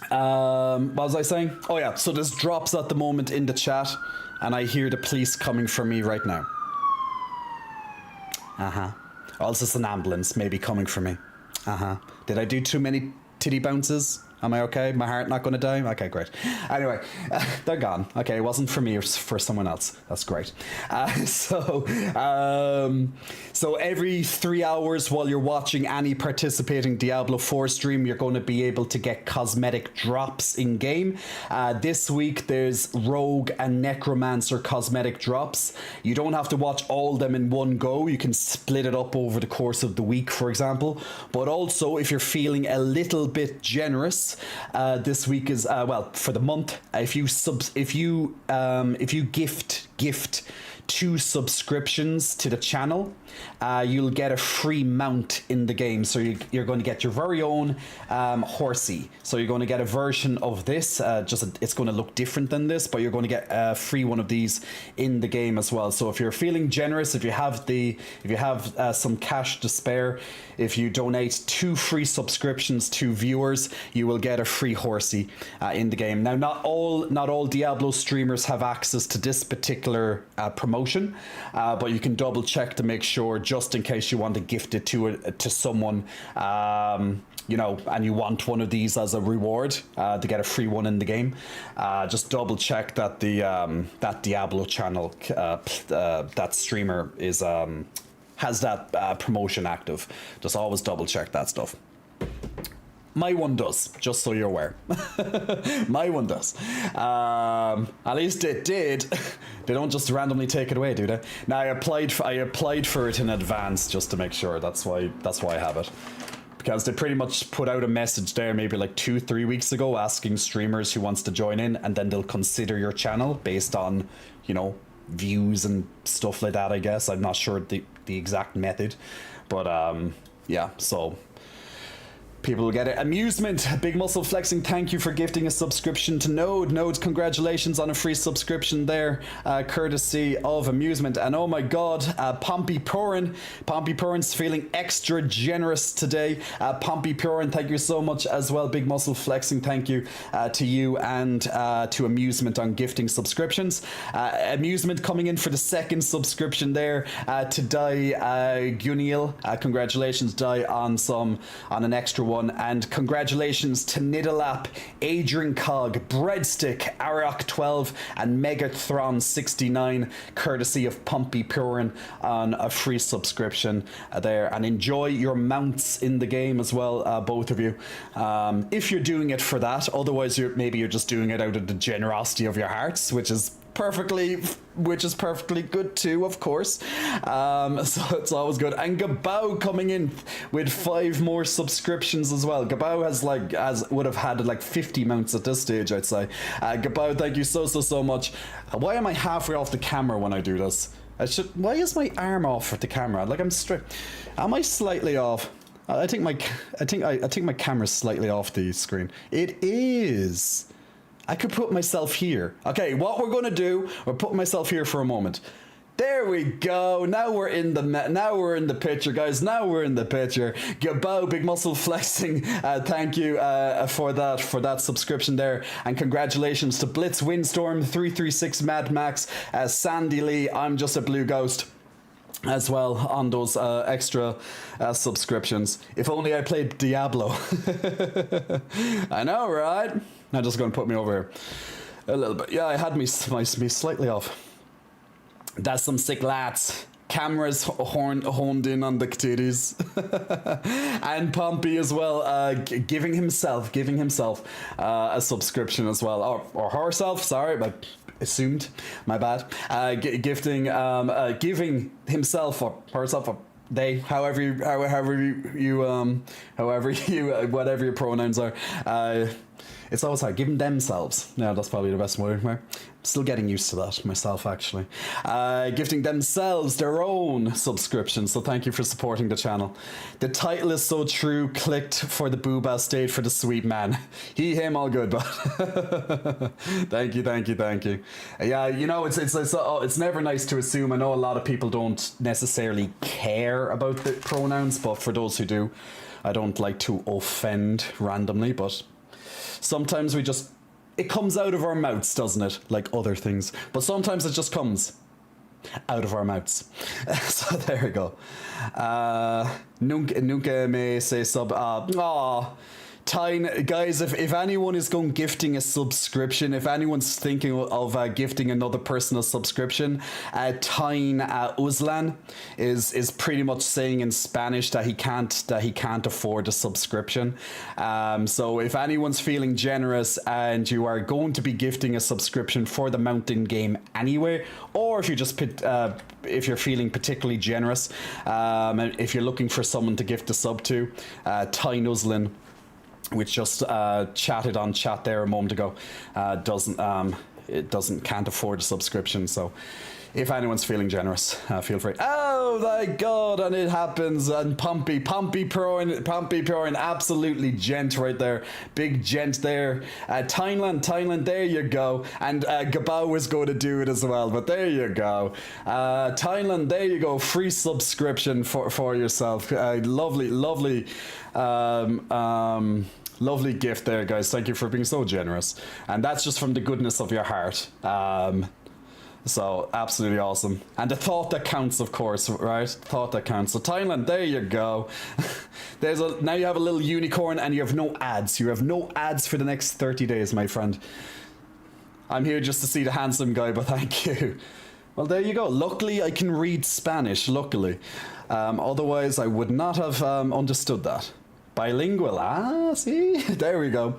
What was I saying? Oh yeah, so there's drops at the moment in the chat, and I hear the police coming for me right now. Also, it's an ambulance maybe coming for me. Did I do too many titty bounces? Am I okay? My heart not going to die? Okay, great. Anyway, they're gone. Okay, it wasn't for me, it was for someone else. That's great. So every 3 hours while you're watching any participating Diablo 4 stream, you're going to be able to get cosmetic drops in game. This week, there's Rogue and Necromancer cosmetic drops. You don't have to watch all of them in one go. You can split it up over the course of the week, for example. But also, if you're feeling a little bit generous, this week is for the month. If you gift 2 subscriptions to the channel, you'll get a free mount in the game. So you're going to get your very own horsey. So you're going to get a version of this. It's going to look different than this, but you're going to get a free one of these in the game as well. So if you're feeling generous, if you have some cash to spare, if you donate 2 free subscriptions to viewers, you will get a free horsey in the game. Now, not all Diablo streamers have access to this particular promotion, but you can double check to make sure, just in case you want to gift it to someone, and you want one of these as a reward to get a free one in the game. Just double check that that Diablo channel, that streamer has that promotion active. Just always double check that stuff. My one does, just so you're aware. My one does. At least it did. They don't just randomly take it away, do they? Now I applied for it in advance just to make sure. That's why I have it. Because they pretty much put out a message there maybe like 2-3 weeks ago asking streamers who wants to join in, and then they'll consider your channel based on, you know, views and stuff like that, I guess. I'm not sure the exact method. But yeah, so people will get it. Amusement, Big Muscle Flexing, thank you for gifting a subscription to Node. Node, congratulations on a free subscription there, courtesy of Amusement. And oh my god, Pompey Purin's feeling extra generous today. Pompey Purin, thank you so much as well. Big Muscle Flexing, thank you to you and to Amusement on gifting subscriptions. Amusement coming in for the second subscription there to Dai Guniel. Congratulations, Dai, on an extra one. And congratulations to Nidalap, Adrian Cog, Breadstick, Arok 12, and Megathron 69, courtesy of Pompey Purin on a free subscription there. And enjoy your mounts in the game as well, both of you. If you're doing it for that, otherwise maybe you're just doing it out of the generosity of your hearts, which is perfectly good too, of course. So it's always good. And Gabao coming in with 5 more subscriptions as well. Gabao would have had like 50 mounts at this stage, I'd say. Gabao, thank you so much. Why am I halfway off the camera when I do this? Why is my arm off at the camera? Like I'm straight. Am I slightly off? I think my camera's slightly off the screen. It is. I could put myself here. Okay, what we're gonna do, we're putting myself here for a moment. There we go. Now we're in the picture, guys. Now we're in the picture. Gabo, Big Muscle Flexing. Thank you for that subscription there, and congratulations to Blitz Windstorm, 336 Mad Max, Sandy Lee. I'm just a blue ghost as well on those extra subscriptions. If only I played Diablo. I know, right? I'm just going to put me over here a little bit. Yeah, I had me slightly off. That's some sick lads. Cameras honed in on the titties. And Pompey as well, giving himself a subscription as well, or herself. Sorry, but assumed. My bad. Giving himself or herself or they, whatever your pronouns are. It's always hard. Giving themselves. Yeah, that's probably the best word. I'm still getting used to that myself, actually. Gifting themselves their own subscription. So thank you for supporting the channel. The title is so true. Clicked for the booba, stayed for the sweet man. He, him, all good. But thank you. Yeah, you know, it's never nice to assume. I know a lot of people don't necessarily care about the pronouns, but for those who do, I don't like to offend randomly, but sometimes it comes out of our mouths, doesn't it? Like other things. But sometimes it just comes out of our mouths. So there we go. Nunca me say sub. Tyne, guys, if anyone is going gifting a subscription, if anyone's thinking of gifting another person a subscription, Tyne Uzlan is pretty much saying in Spanish that he can't afford a subscription. So if anyone's feeling generous and you are going to be gifting a subscription for the mountain game anyway, or if you just if you're feeling particularly generous, if you're looking for someone to gift a sub to, Tyne Uzlan, which just chatted on chat there a moment ago, can't afford a subscription. So if anyone's feeling generous, feel free. Oh my god, and it happens. And Pompey Purin, absolutely gent right there. Big gent there. Tyneland, there you go. And Gabao was going to do it as well, but there you go. Tyneland, there you go. Free subscription for yourself. Lovely gift there, guys. Thank you for being so generous. And that's just from the goodness of your heart. So absolutely awesome. And the thought that counts, of course, right? Thought that counts. So Thailand, there you go. Now you have a little unicorn and you have no ads. You have no ads for the next 30 days, my friend. I'm here just to see the handsome guy, but thank you. Well, there you go. Luckily, I can read Spanish, luckily. Otherwise, I would not have understood that. Bilingual. Ah, see? There we go.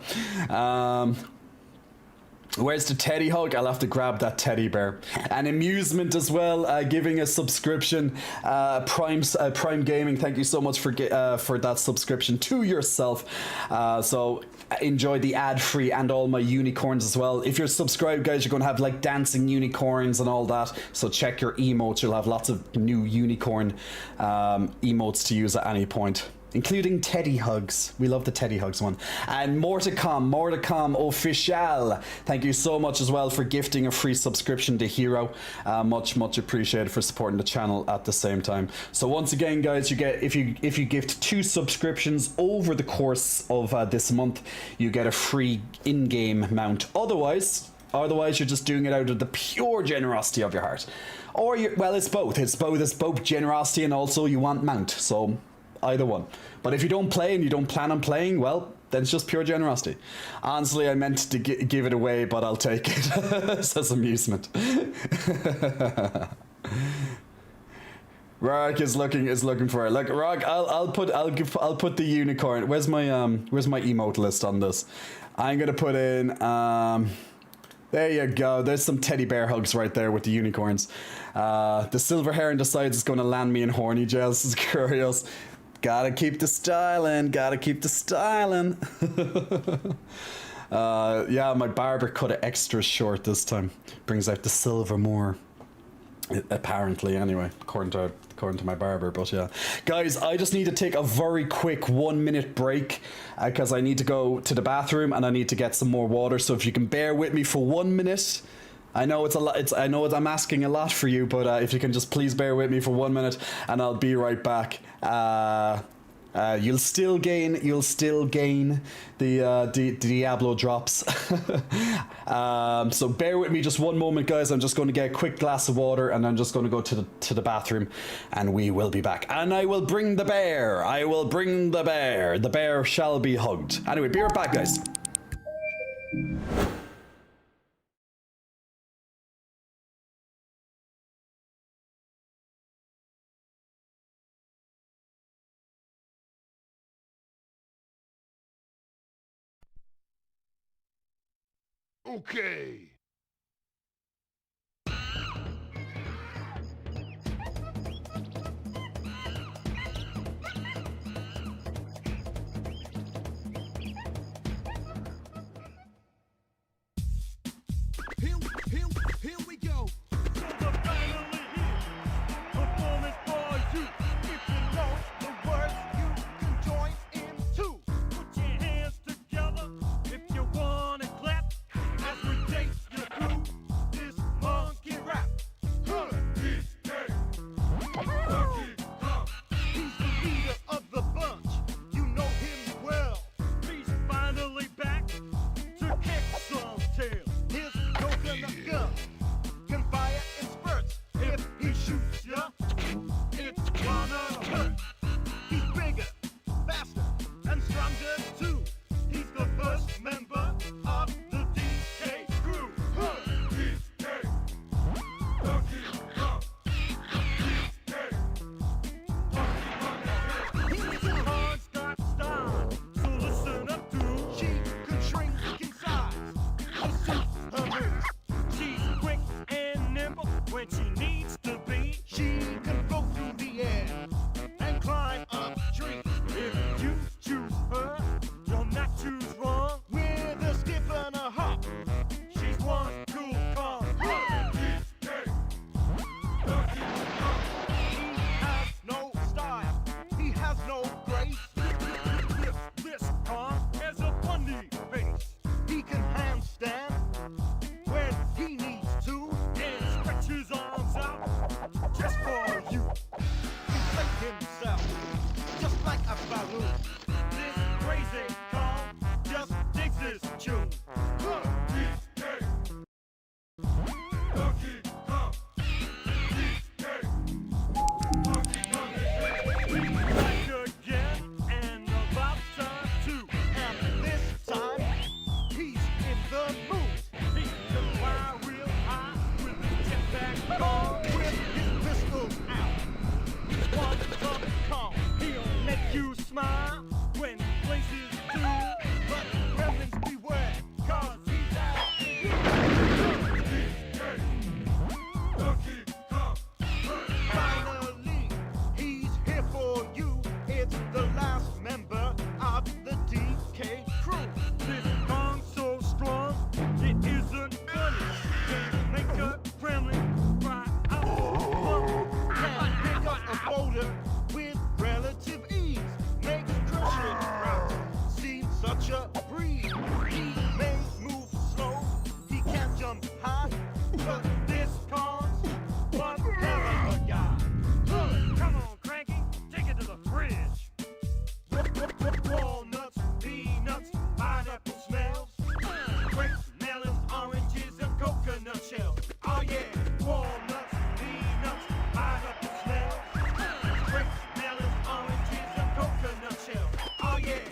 Where's the teddy hug? I'll have to grab that teddy bear. And Amusement as well, giving a subscription. Prime Gaming, thank you so much for that subscription to yourself. So enjoy the ad-free and all my unicorns as well. If you're subscribed, guys, you're going to have like dancing unicorns and all that. So check your emotes. You'll have lots of new unicorn emotes to use at any point, including teddy hugs. We love the teddy hugs one. And more to come official. Thank you so much as well for gifting a free subscription to Hero. Much appreciated for supporting the channel at the same time. So once again, guys, you get if you gift 2 subscriptions over the course of this month, you get a free in-game mount. Otherwise you're just doing it out of the pure generosity of your heart. Or well, it's both. It's both generosity and also you want mount. So either one. But if you don't play and you don't plan on playing, well, then it's just pure generosity. Honestly, I meant to give it away, but I'll take it. Says Amusement. Rark is looking for it. Look, Rark, I'll put the unicorn. Where's my emote list on this? I'm gonna put in there you go. There's some teddy bear hugs right there with the unicorns. The silver heron decides it's gonna land me in horny jail. This is curious. Gotta keep the styling. Yeah, my barber cut it extra short this time. Brings out the silver more. Apparently, anyway, according to my barber. But yeah, guys, I just need to take a very quick 1-minute break because I need to go to the bathroom and I need to get some more water. So if you can bear with me for 1 minute. I know it's a lot. I'm asking a lot for you, but if you can just please bear with me for 1 minute, and I'll be right back. You'll still gain the Diablo drops. So bear with me just one moment, guys. I'm just going to get a quick glass of water, and I'm just going to go to the bathroom, and we will be back. And I will bring the bear. The bear shall be hugged. Anyway, be right back, guys. Okay. Here we go. So the finally here. Performing for you. If you know the words, you can join in too. Put your hands together if you wanna clap. As we take you through this monkey rap. He's the leader of the bunch. You know him well. He's finally back to kick some tail. His coconut gun can fire in spurts. If he shoots ya, it's gonna hurt. He's bigger, faster, and stronger too. He's the first member of the DK crew. His horns got style, so listen up, dude. She can shrink in size. Her moves. She's quick and nimble when she needs to be. She can go through the air and climb up trees. If you choose her, you'll not choose wrong. With a skip and a hop, she's one cool car. He has no style, he has no grace. This car has a funny face. He can handstand when he needs to, and stretch his arms out just for you. Inflate himself just like a balloon. This crazy car just digs his tune. Back again and about time too. And this time he's in the mood. He can fly real high with his jetpack on, with his pistols out. He's one tough call. He'll make you smile when 'cause this calls one hell of a guy. Look, come on, Cranky, take it to the fridge. Walnuts, peanuts, pineapple smells, grapes, melons, oranges, and coconut shells. Oh yeah, walnuts, peanuts, pineapple smells, grapes, melons, oranges, and coconut shells. Oh yeah.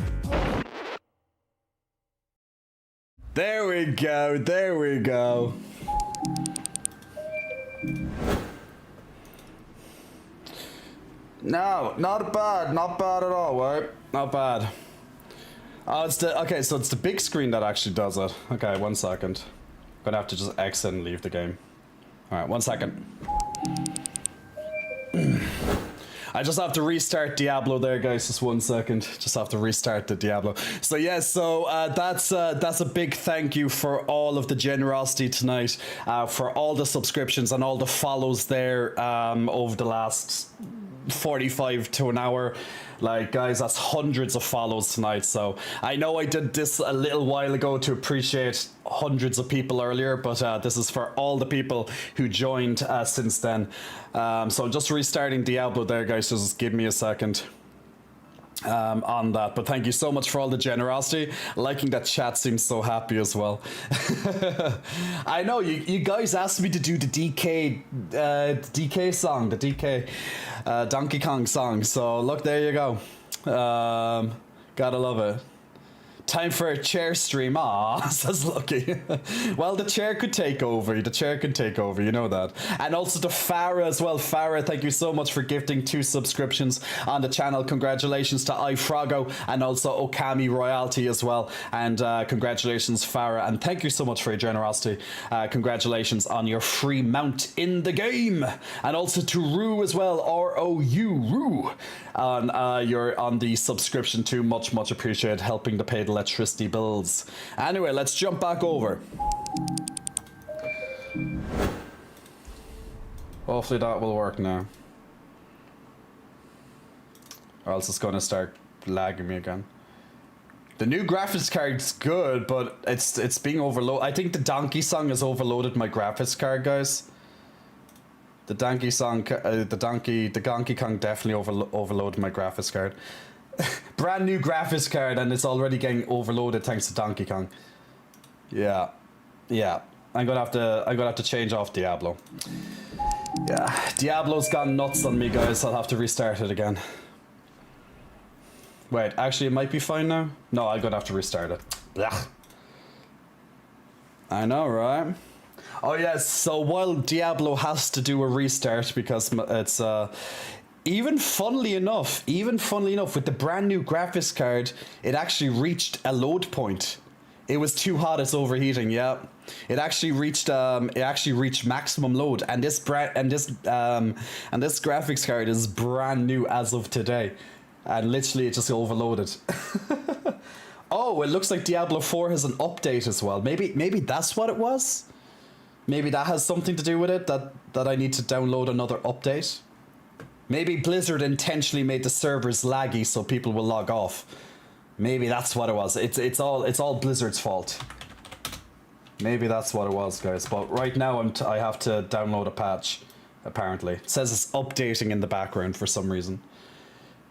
There we go, there we go. No, not bad at all, right? Not bad. Oh, it's the, okay, so it's the big screen that actually does it. Okay, 1 second. Gonna have to just exit and leave the game. Alright, 1 second. I just have to restart Diablo there, guys. Just 1 second. Just have to restart the Diablo. So yeah, so that's a big thank you for all of the generosity tonight, for all the subscriptions and all the follows there over the last 45 to an hour. Like, guys, that's hundreds of follows tonight. So I know I did this a little while ago to appreciate hundreds of people earlier, but this is for all the people who joined since then. So just restarting Diablo there, guys. Just give me a second on that. But thank you so much for all the generosity. Liking that chat seems so happy as well. I know you guys asked me to do the DK song, the DK Donkey Kong song. So look, there you go. Gotta love it. Time for a chair stream. Ah, says Lucky. Well, the chair could take over. The chair can take over. You know that. And also to Farah as well. Farah, thank you so much for gifting 2 subscriptions on the channel. Congratulations to iFrago and also Okami Royalty as well. And congratulations, Farah. And thank you so much for your generosity. Congratulations on your free mount in the game. And also to Rue as well. R-O-U, Rue. On the subscription too. Much appreciated, helping to pay the electricity bills. Anyway, let's jump back over. Hopefully that will work now, or else it's gonna start lagging me again. The new graphics card's good, but it's being overloaded. I think the Donkey Song has overloaded my graphics card, guys. The Donkey Song, the Donkey Kong definitely overloaded my graphics card. Brand new graphics card, and it's already getting overloaded thanks to Donkey Kong. Yeah. I'm gonna have to change off Diablo. Yeah, Diablo's gone nuts on me, guys. I'll have to restart it again. Wait, actually, it might be fine now. No, I'm gonna have to restart it. Blah. I know, right? Oh yes. So while Diablo has to do a restart because it's even funnily enough, with the brand new graphics card, it actually reached a load point. It was too hot, it's overheating. Yeah, it actually reached maximum load, and this graphics card is brand new as of today, and literally it just overloaded. Oh, it looks like Diablo 4 has an update as well. Maybe that's what it was. Maybe that has something to do with it. That I need to download another update. Maybe Blizzard intentionally made the servers laggy so people will log off. Maybe that's what it was. It's all Blizzard's fault. Maybe that's what it was, guys. But right now I have to download a patch. Apparently, it says it's updating in the background for some reason.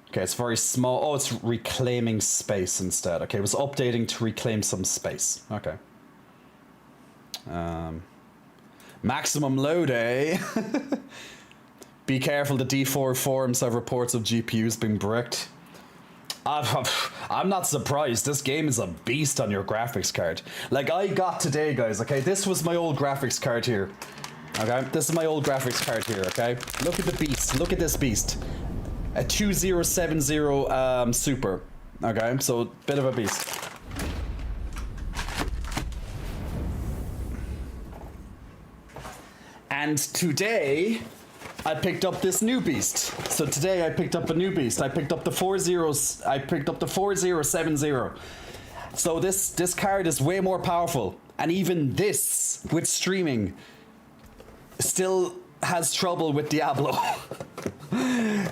Okay, it's very small. Oh, it's reclaiming space instead. Okay, it was updating to reclaim some space. Okay. Maximum load, eh? Be careful, the D4 forums have reports of GPUs being bricked. I'm not surprised. This game is a beast on your graphics card. Like I got today, guys, okay? This was my old graphics card here. Okay? This is my old graphics card here, okay? Look at the beast. Look at this beast. A 2070 Super. Okay? So, bit of a beast. And today I picked up this new beast. So today I picked up a new beast. I picked up the 4070. So this card is way more powerful. And even this, with streaming, still has trouble with Diablo.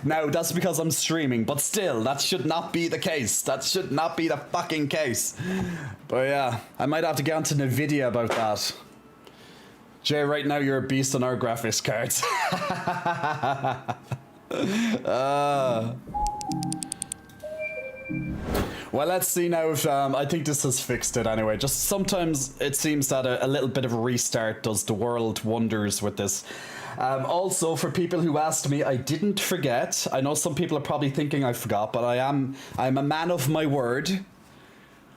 Now, that's because I'm streaming, but still, that should not be the case. That should not be the fucking case. But yeah, I might have to get onto NVIDIA about that. Jay, right now you're a beast on our graphics cards. Well, let's see now if, I think this has fixed it anyway. Just sometimes it seems that a little bit of a restart does the world wonders with this. Also, for people who asked me, I didn't forget. I know some people are probably thinking I forgot, but I'm a man of my word.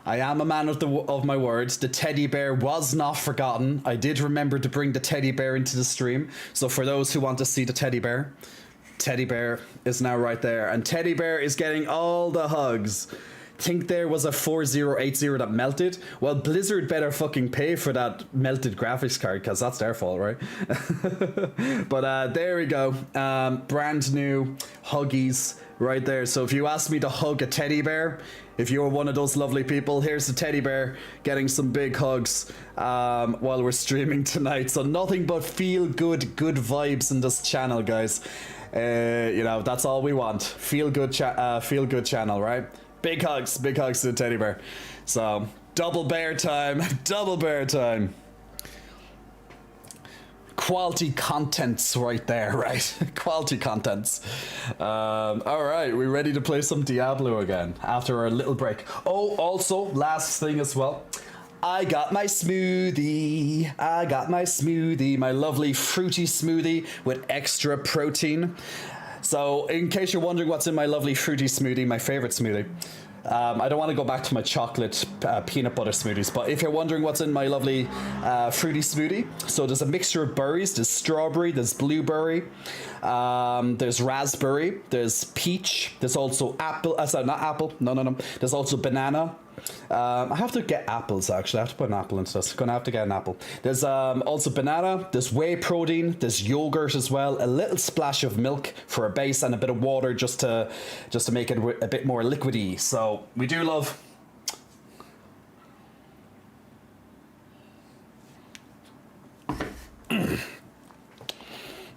I am a man of my words. The teddy bear was not forgotten. I did remember to bring the teddy bear into the stream. So for those who want to see the teddy bear is now right there. And teddy bear is getting all the hugs. Think there was a 4080 that melted? Well, Blizzard better fucking pay for that melted graphics card, because that's their fault, right? But there we go. Brand new Huggies right there. So if you asked me to hug a teddy bear, if you're one of those lovely people, here's the teddy bear getting some big hugs while we're streaming tonight. So nothing but feel good vibes in this channel, guys. You know, that's all we want. Feel good channel, right? Big hugs to the teddy bear. So double bear time, double bear time. Quality contents right there, right? Quality contents. All right, we ready to play some Diablo again after our little break. Oh, also, last thing as well. I got my smoothie. My lovely fruity smoothie with extra protein. So, in case you're wondering what's in my lovely fruity smoothie, my favorite smoothie, I don't want to go back to my chocolate peanut butter smoothies, but if you're wondering what's in my lovely fruity smoothie, so there's a mixture of berries. There's strawberry, there's blueberry, there's raspberry, there's peach, there's also apple, sorry, not apple, no. There's also banana. I have to get apples, actually. I have to put an apple into this. Gonna have to get an apple. There's also banana, there's whey protein, there's yogurt as well, a little splash of milk for a base, and a bit of water just to make it a bit more liquidy. So we do love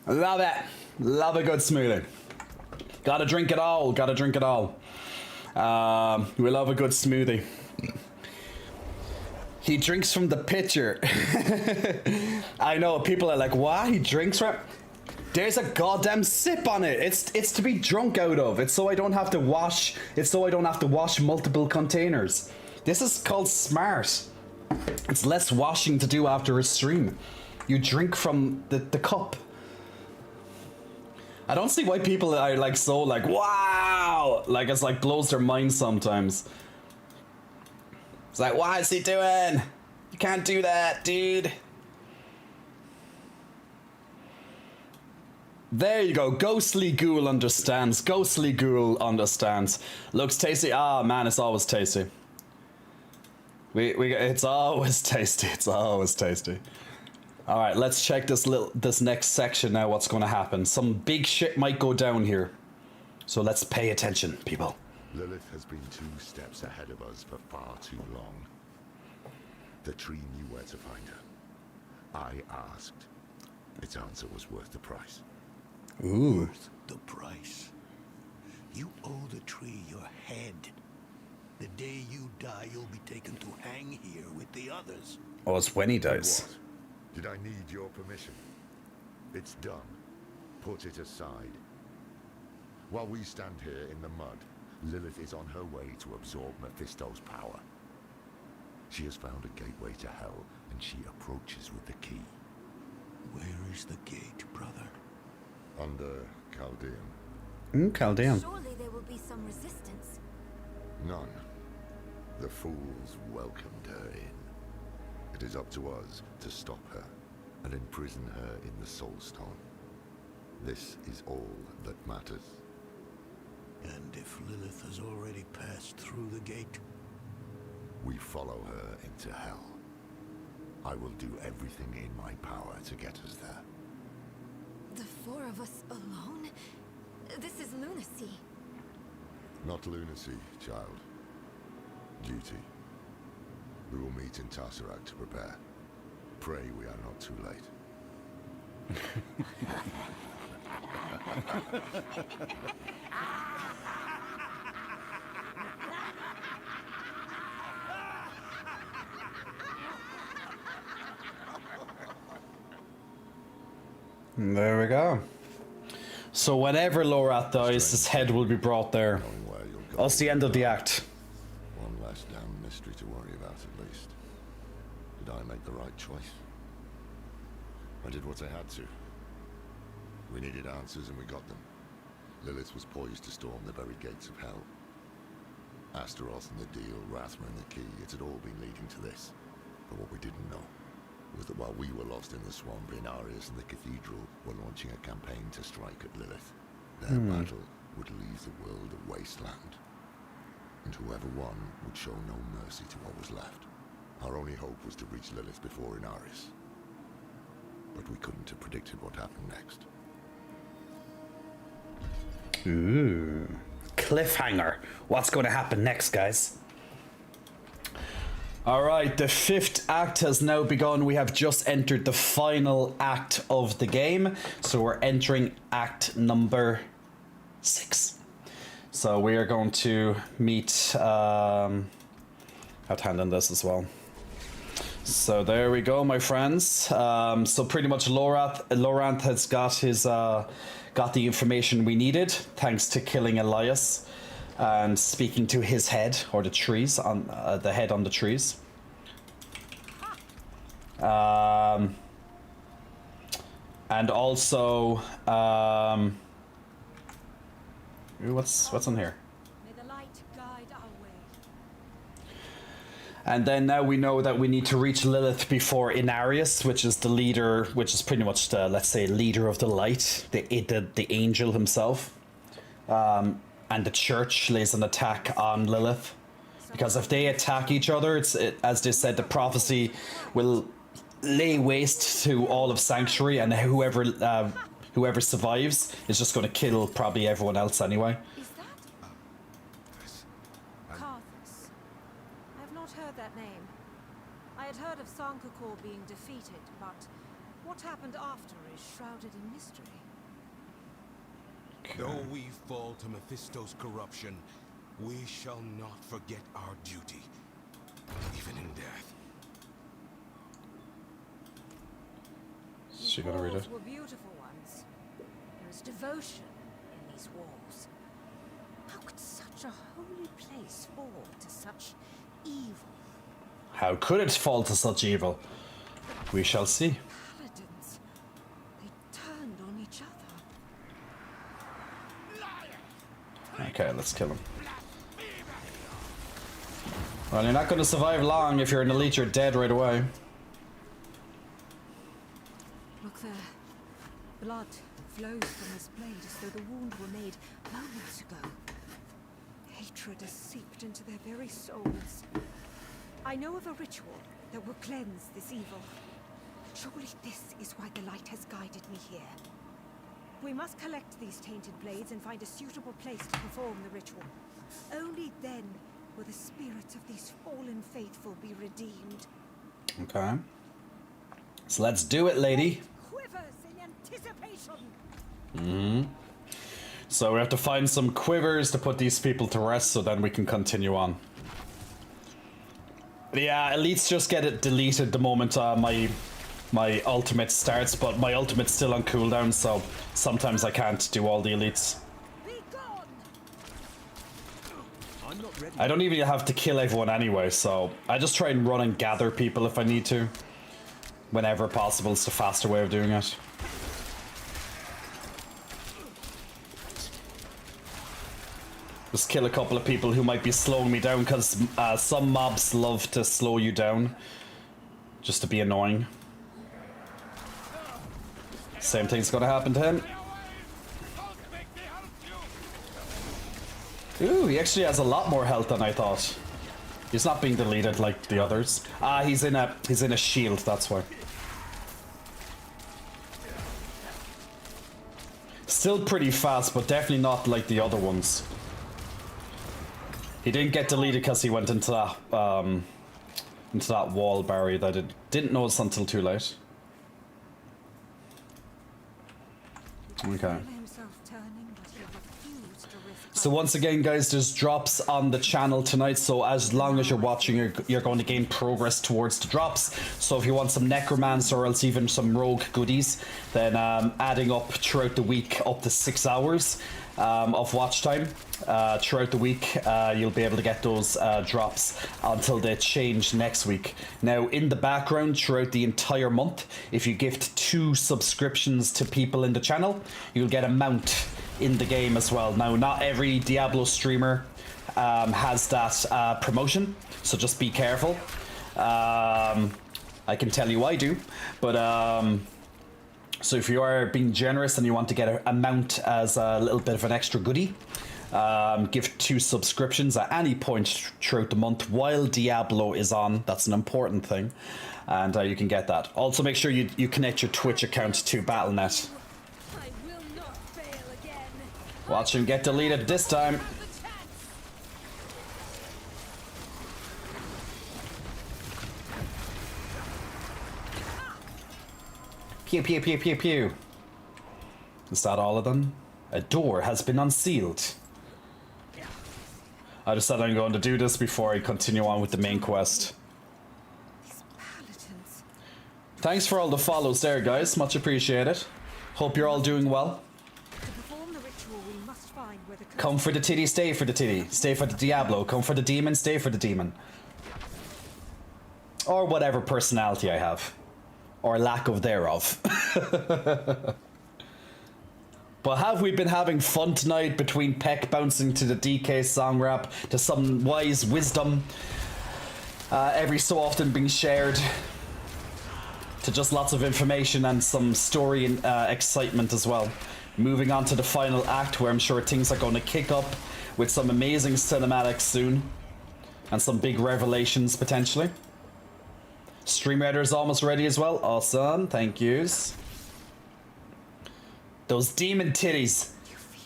love it. Love a good smoothie. Gotta drink it all. We love a good smoothie. He drinks from the pitcher. I know, people are like, what? He drinks from... There's a goddamn sip on it. It's to be drunk out of. It's so I don't have to wash. It's so I don't have to wash multiple containers. This is called smart. It's less washing to do after a stream. You drink from the cup. I don't see why people are like so like, wow, like it's like blows their mind sometimes. It's like, what is he doing? You can't do that, dude. There you go. Ghostly Ghoul understands. Ghostly Ghoul understands. Looks tasty. Ah, man, it's always tasty. It's always tasty. It's always tasty. All right, let's check this next section now. What's going to happen? Some big shit might go down here. So let's pay attention, people. Lilith has been 2 steps ahead of us for far too long. The tree knew where to find her. I asked. Its answer was worth the price. Ooh. Worth the price. You owe the tree your head. The day you die, you'll be taken to hang here with the others. Oh, it's when he dies. What? Did I need your permission? It's done. Put it aside. While we stand here in the mud, Lilith is on her way to absorb Mephisto's power. She has found a gateway to hell, and she approaches with the key. Where is the gate, brother? Under Chaldean. Chaldean. Surely there will be some resistance. None. The fools welcomed her in. It is up to us to stop her and imprison her in the Soulstone. This is all that matters. And if Lilith has already passed through the gate? We follow her into hell. I will do everything in my power to get us there. The 4 of us alone? This is lunacy. Not lunacy, child. Duty. We will meet in Tesseract to prepare. Pray we are not too late. There we go. So whenever Lorath dies, his head will be brought there. Knowing where you'll go. That's the end of the act. One less damn mystery to worry about, at least. Did I make the right choice? I did what I had to. We needed answers and we got them. Lilith was poised to storm the very gates of hell. Astaroth and the deal, Rathma and the key, it had all been leading to this. But what we didn't know was that while we were lost in the swamp, Inarius and the Cathedral were launching a campaign to strike at Lilith. Their battle would leave the world a wasteland. And whoever won would show no mercy to what was left. Our only hope was to reach Lilith before Inarius. But we couldn't have predicted what happened next. Ooh. Cliffhanger. What's going to happen next, guys? Alright, the 5th act has now begun. We have just entered the final act of the game. So we're entering act number 6. So we are going to meet... I have to hand in this as well. So there we go, my friends. So pretty much Lorath has got his... got the information we needed, thanks to killing Elias and speaking to his head, or the trees, on the head on the trees. And also, what's on here? May the light guide our way. And then now we know that we need to reach Lilith before Inarius, which is the leader, which is pretty much the, let's say, leader of the light, the angel himself. And the church lays an attack on Lilith. Because if they attack each other, as they said, the prophecy will lay waste to all of Sanctuary, and whoever survives is just going to kill probably everyone else anyway. Is that Karthus? I have not heard that name. I had heard of Sankakor being defeated, but what happened after is shrouded in mystery. Though we fall to Mephisto's corruption, we shall not forget our duty, even in death. She gonna read it? These walls were beautiful ones. There is devotion in these walls. How could such a holy place fall to such evil? How could it fall to such evil? We shall see. Paladins. They turned on each other. Okay, let's kill him. Well, you're not going to survive long. If you're an elite, you're dead right away. Look there. Blood flows from this blade as though the wound were made moments ago. Hatred has seeped into their very souls. I know of a ritual that will cleanse this evil. Surely this is why the light has guided me here. We must collect these tainted blades and find a suitable place to perform the ritual. Only then will the spirits of these fallen faithful be redeemed. Okay. So let's do it, lady. Quivers in anticipation. So we have to find some quivers to put these people to rest, so then we can continue on. Yeah, elites just get it deleted the moment my ultimate starts, but my ultimate's still on cooldown, so sometimes I can't do all the elites. Be gone. I'm not ready. I don't even have to kill everyone anyway, so I just try and run and gather people if I need to. Whenever possible, it's the faster way of doing it. Just kill a couple of people who might be slowing me down, because some mobs love to slow you down. Just to be annoying. Same thing's gonna happen to him. Ooh, he actually has a lot more health than I thought. He's not being deleted like the others. Ah, he's in a shield, that's why. Still pretty fast, but definitely not like the other ones. He didn't get deleted because he went into that wall barrier that I didn't notice until too late. Okay. So once again, guys, there's drops on the channel tonight. So as long as you're watching, you're going to gain progress towards the drops. So if you want some Necromancer or else even some Rogue goodies, then adding up throughout the week up to 6 hours of watch time throughout the week, you'll be able to get those drops until they change next week. Now, in the background, throughout the entire month, if you gift 2 subscriptions to people in the channel, you'll get a mount in the game as well. Now, not every Diablo streamer has that promotion, so just be careful. I can tell you I do, but so if you are being generous and you want to get a mount as a little bit of an extra goodie, give 2 subscriptions at any point throughout the month while Diablo is on. That's an important thing, and you can get that. Also, make sure you connect your Twitch account to Battle.net. I will not fail again. Watch him get deleted this time. Pew pew pew pew pew. Is that all of them? A door has been unsealed. I decided I'm going to do this before I continue on with the main quest. These paladins. Thanks for all the follows there, guys. Much appreciated. Hope you're all doing well. To perform the ritual, we must find where the Come for the titty, stay for the titty. Stay for the Diablo. Come for the demon, stay for the demon. Or whatever personality I have. Or lack of thereof. But have we been having fun tonight between Peck bouncing to the DK song rap to some wise wisdom every so often being shared to just lots of information and some story and excitement as well. Moving on to the final act where I'm sure things are going to kick up with some amazing cinematics soon and some big revelations potentially. StreamYard is almost ready as well. Awesome, thank yous. Those demon titties.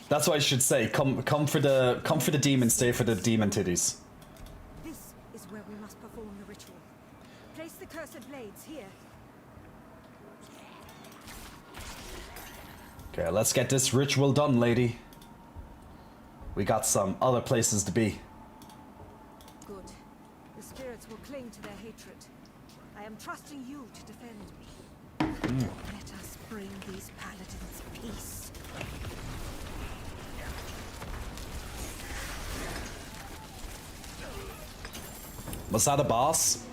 That's what I should say. Come for the demon, stay for the demon titties. This is where we must perform the ritual. Place the cursed blades here. Okay, let's get this ritual done, lady. We got some other places to be. Good. The spirits will cling to their hatred. I am trusting you to defend me. Let us bring these paladins peace. Was that a boss?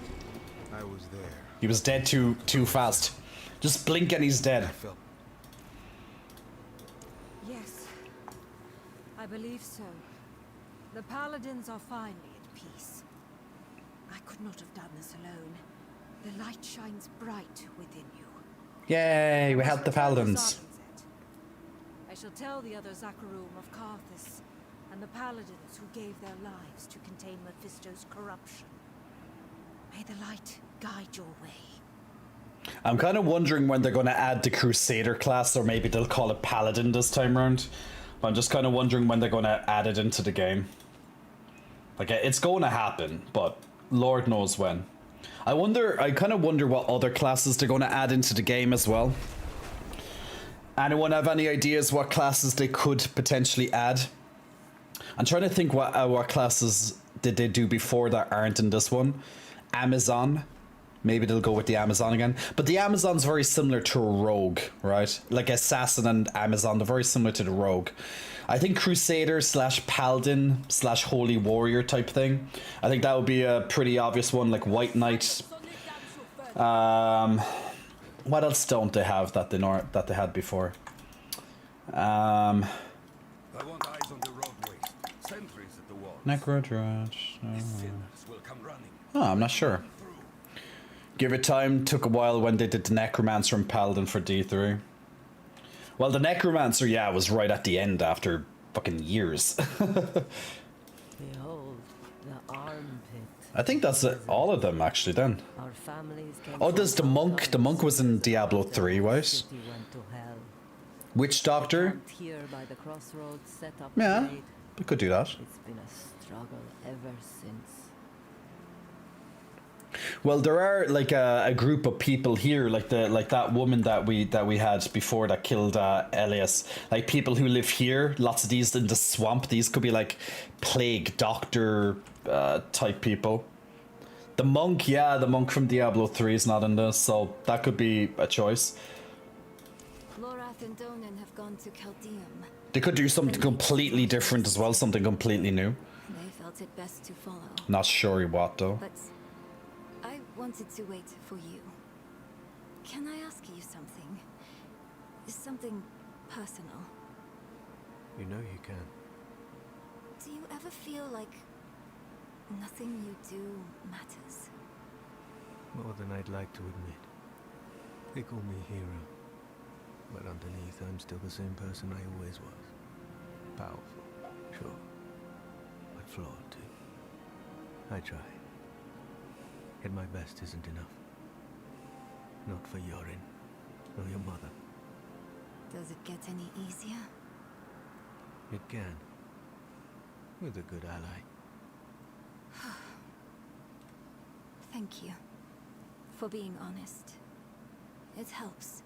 I was there. He was dead too fast. Just blink and he's dead. I felt Yes, I believe so. The paladins are finally at peace. I could not have done this alone. The light shines bright within you. Yay, we helped the paladins. I shall tell the other Zakharum of Karthus and the paladins who gave their lives to contain Mephisto's corruption. May the light guide your way. I'm kind of wondering when they're going to add the Crusader class, or maybe they'll call it Paladin this time around. But I'm just kind of wondering when they're going to add it into the game. Like, it's going to happen, but Lord knows when. I kind of wonder what other classes they're going to add into the game as well. Anyone have any ideas what classes they could potentially add? I'm trying to think what classes did they do before that aren't in this one. Amazon. Maybe they'll go with the Amazon again. But the Amazon's very similar to a rogue, right? Like Assassin and Amazon, they're very similar to the rogue. I think Crusader / Paladin / Holy Warrior type thing. I think that would be a pretty obvious one, like White Knight. What else don't they have that they had before? I want eyes on the roadway. Sentries at the wall. Necrodruid. Sinners will come running. Oh, I'm not sure. Give it time. Took a while when they did the Necromancer and Paladin for D3. Well, the Necromancer, yeah, was right at the end after fucking years. Behold, the armpit. I think that's all of them, actually, then. Our families came Oh, there's the monk. The monk was in Diablo 3, right? city went to hell. Witch Doctor. Camped here by the crossroads, set up Yeah, trade. we could do that. It's been a struggle ever since. Well, there are like a group of people here, like that woman that we had before that killed Elias. Like people who live here. Lots of these in the swamp. These could be like plague doctor type people. The monk, yeah, the monk from Diablo 3 is not in this, so that could be a choice. Lorath and Donan have gone to Caldeum. They could do something completely different as well, something completely new. They felt it best to follow. Not sure what though. But I wanted to wait for you. Can I ask you something? Something personal. You know you can. Do you ever feel like nothing you do matters? More than I'd like to admit. They call me hero. But underneath, I'm still the same person I always was. Powerful, sure. But flawed, too. I try. Yet my best isn't enough. Not for Yorin, nor your mother. Does it get any easier? It can. With a good ally. Thank you for being honest. It helps,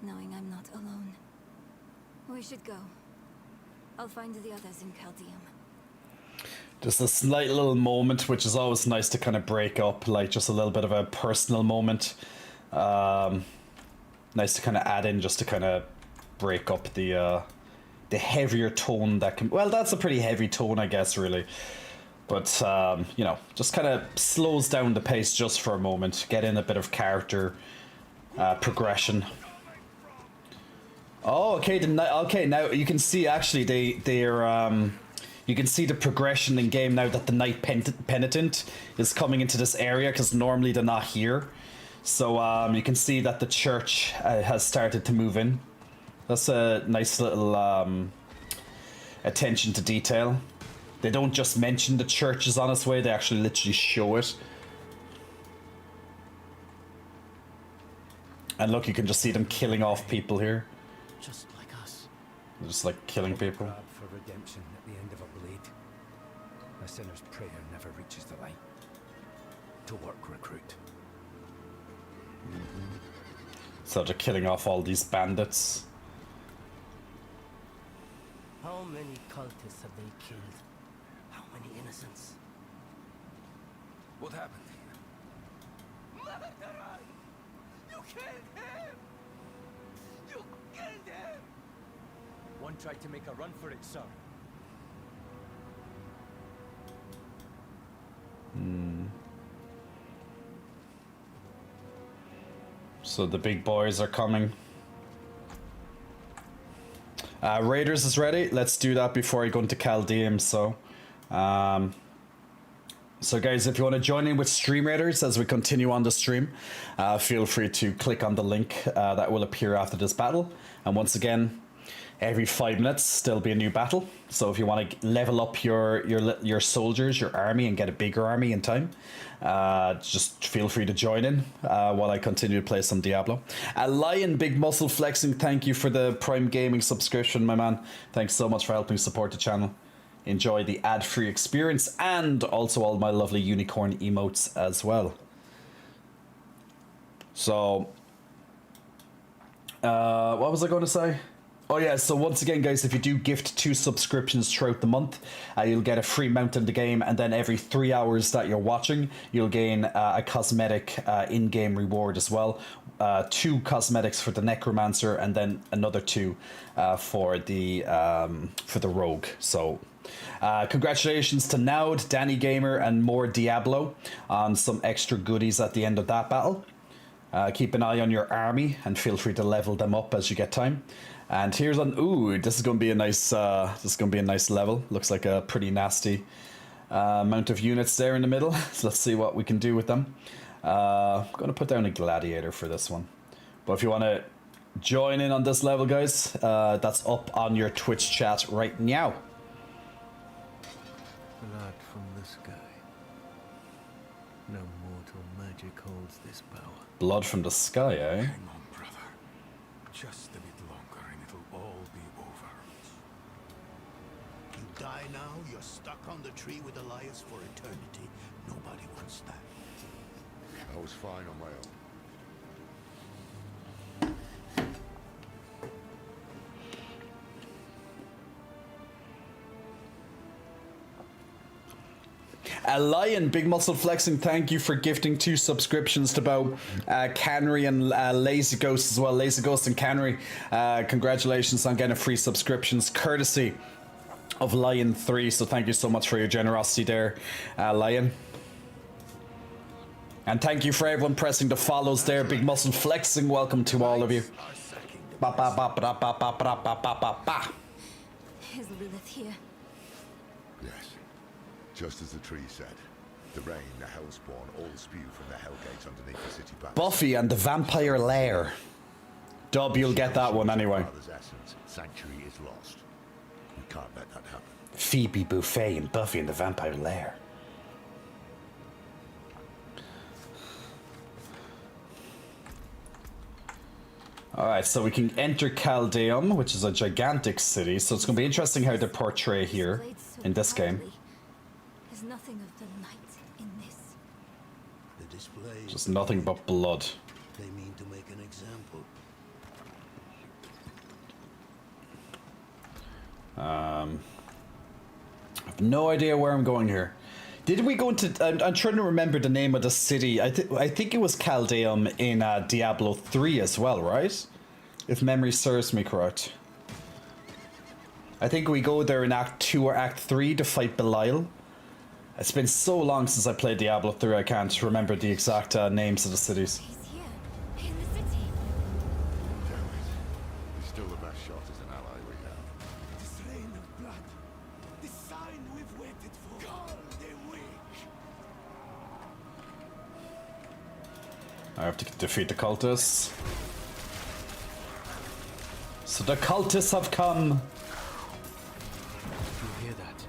knowing I'm not alone. We should go. I'll find the others in Caldeum. Just a slight little moment, which is always nice to kind of break up, like just a little bit of a personal moment. Nice to kind of add in just to kind of break up the heavier tone that can... Well, that's a pretty heavy tone, I guess, really. But, you know, just kind of slows down the pace just for a moment. Get in a bit of character progression. Oh, okay. Okay, now you can see actually they're you can see the progression in game now that the Knight Penitent is coming into this area because normally they're not here. So you can see that the church has started to move in. That's a nice little attention to detail. They don't just mention the church is on its way, they actually literally show it. And look, you can just see them killing off people here. Just like us. They're just like killing people. Grab for redemption at the end of a blade. A sinner's prayer never reaches the light. To work, recruit. So they're killing off all these bandits. How many cultists have they killed? How many innocents? What happened? You killed him! You killed him! One tried to make a run for it, sir. So the big boys are coming. Raiders is ready. Let's do that before I go into Caldeum. So guys, if you want to join in with Stream Raiders as we continue on the stream, feel free to click on the link that will appear after this battle. And once again, every 5 minutes there'll be a new battle. So if you want to level up your soldiers, your army, and get a bigger army in time, just feel free to join in while I continue to play some Diablo. Lion Big Muscle Flexing, thank you for the Prime Gaming subscription, my man. Thanks so much for helping support the channel. Enjoy the ad-free experience and also all my lovely unicorn emotes as well. So, what was I going to say? Oh yeah, so once again guys, if you do gift 2 subscriptions throughout the month, you'll get a free mount in the game, and then every 3 hours that you're watching, you'll gain a cosmetic in-game reward as well. 2 cosmetics for the Necromancer, and then another 2 for the Rogue. So congratulations to Naud, Danny Gamer, and more Diablo on some extra goodies at the end of that battle. Keep an eye on your army and feel free to level them up as you get time. And here's on. Ooh, this is going to be a nice. This is going to be a nice level. Looks like a pretty nasty amount of units there in the middle. So let's see what we can do with them. I'm going to put down a gladiator for this one. But if you want to join in on this level, guys, that's up on your Twitch chat right now. Blood from the sky. No mortal magic holds this power. Blood from the sky, eh? Hang on, brother. Just a bit longer and it'll all be over. You die now, you're stuck on the tree with Elias for eternity. Nobody wants that. I was fine on my own. Lion, Big Muscle Flexing, thank you for gifting 2 subscriptions to both Canary and Lazy Ghost as well. Lazy Ghost and Canary, congratulations on getting free subscriptions courtesy of Lion 3. So thank you so much for your generosity there, Lion. And thank you for everyone pressing the follows there. Big Muscle Flexing, welcome to all of you. Ba ba ba ba ba ba ba ba ba ba ba. Is Lilith here? Yes. Just as the tree said. The rain, the hellspawn, all spew from the hellgates underneath the city palace. Buffy and the Vampire Lair. Dub, you'll get that one anyway. Essence, sanctuary is lost. We can't let that happen. Phoebe Buffet and Buffy and the Vampire Lair. Alright, so we can enter Caldeum, which is a gigantic city, so it's going to be interesting how they portray here in this game. There's nothing of the light in this. The display. Just nothing but blood. They mean to make an example. I have no idea where I'm going here. Did we go into... I'm trying to remember the name of the city. I think it was Caldeum in Diablo 3 as well, right? If memory serves me correct. I think we go there in Act 2 or Act 3 to fight Belial. It's been so long since I played Diablo 3, I can't remember the exact names of the cities. He's here, in the city. Damn it. He's still the best shot as an ally we have. The rain of blood. The sign we've waited for. God, the weak. I have to defeat the cultists. So the cultists have come. Did you hear that?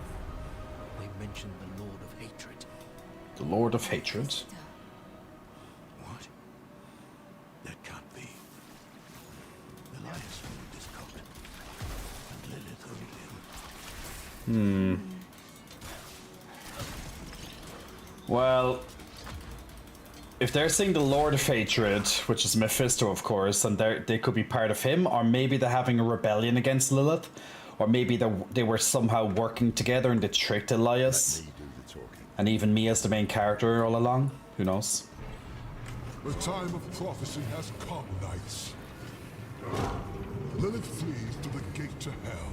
They mentioned the Lord of Hatred. The Lord of Hatred. What? That can't be. Elias formed this cult. And Lilith owned him. Well, if they're saying the Lord of Hatred, which is Mephisto, of course, and they could be part of him, or maybe they're having a rebellion against Lilith, or maybe they were somehow working together and they tricked Elias, Let me do the talking. and even me as the main character all along. Who knows? The time of prophecy has come, knights. Lilith flees to the gate to hell.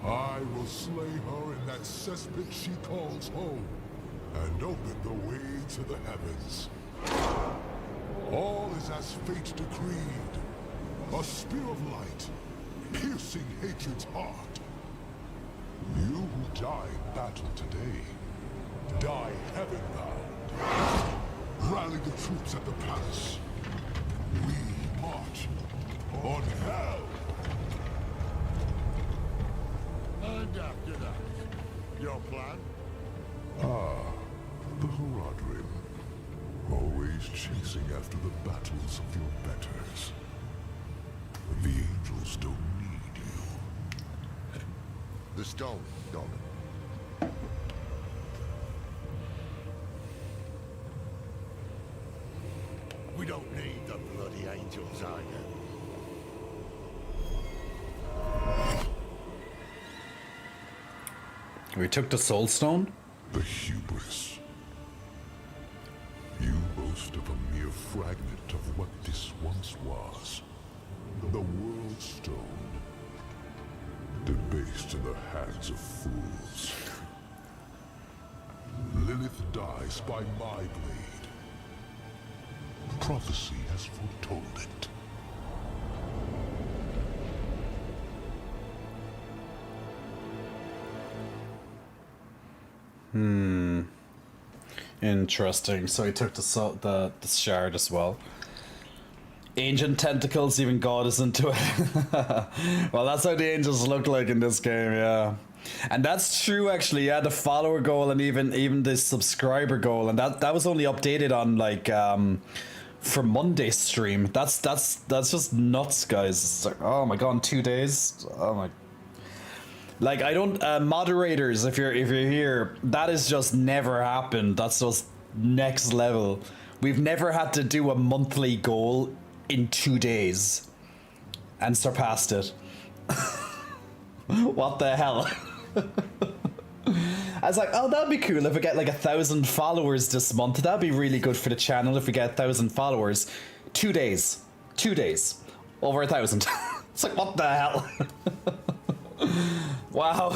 I will slay her in that cesspit she calls home, and open the way to the heavens. All is as fate decreed. A spear of light, piercing hatred's heart. You who die in battle today, die heaven-bound. Rally the troops at the palace. We march on hell. And after that, your plan? The Horadrim. Always chasing after the battles of your betters. The angels don't need you. The stone, Dolan. We don't need the bloody angels either. We took the Soul Stone. The hubris. You boast of a mere fragment of what this once was. The World Stone. Debased in the hands of fools. Lilith dies by my blade. Prophecy has foretold it. Interesting. So he took the shard as well. Ancient tentacles, even God is into it. Well, that's how the angels look like in this game, yeah. And that's true, actually. Yeah, the follower goal and even the subscriber goal, and that was only updated on like for Monday's stream. That's just nuts, guys. It's like, oh my god, in 2 days. Oh my. Like, I don't moderators, if you're here, that has just never happened. That's just next level. We've never had to do a monthly goal in 2 days and surpassed it. What the hell? I was like, oh, that'd be cool if we get like 1,000 followers this month. That'd be really good for the channel if we get 1,000 followers. 2 days. 2 days. Over 1,000. It's like, what the hell? Wow.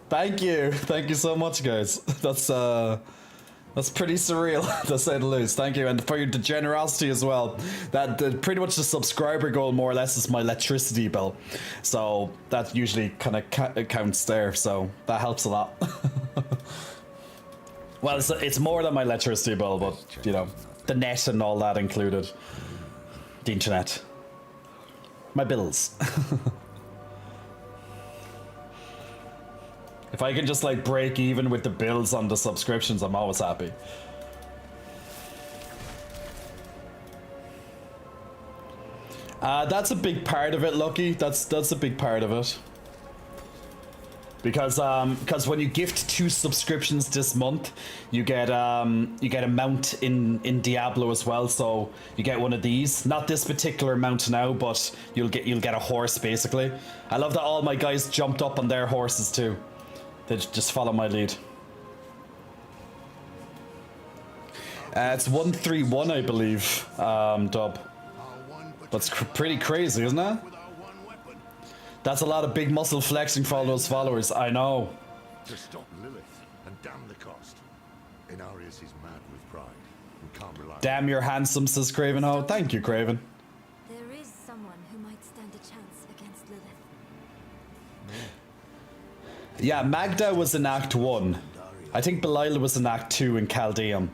Thank you. Thank you so much, guys. That's pretty surreal, to say the least. Thank you, and for your generosity as well. Pretty much the subscriber goal, more or less, is my electricity bill. So that usually kind of counts there. So that helps a lot. Well, it's more than my electricity bill, but you know, the net and all that included. The internet. My bills. If I can just like break even with the bills on the subscriptions, I'm always happy. That's a big part of it, Lucky. That's a big part of it. Because when you gift 2 subscriptions this month, you get a mount in Diablo as well. So you get one of these. Not this particular mount now, but you'll get a horse basically. I love that all my guys jumped up on their horses too. They just follow my lead. It's 131, I believe, Dub. That's pretty crazy, isn't it? That's a lot of big muscle flexing for all those followers. I know. To stop Lilith and damn the cost. Inarius is mad with pride. We can't rely. Damn, you're handsome, says Craven. Oh, thank you, Craven. There is someone who might stand a chance against Lilith. Yeah, Magda was in Act 1. I think Belial was in Act 2 in Caldeum.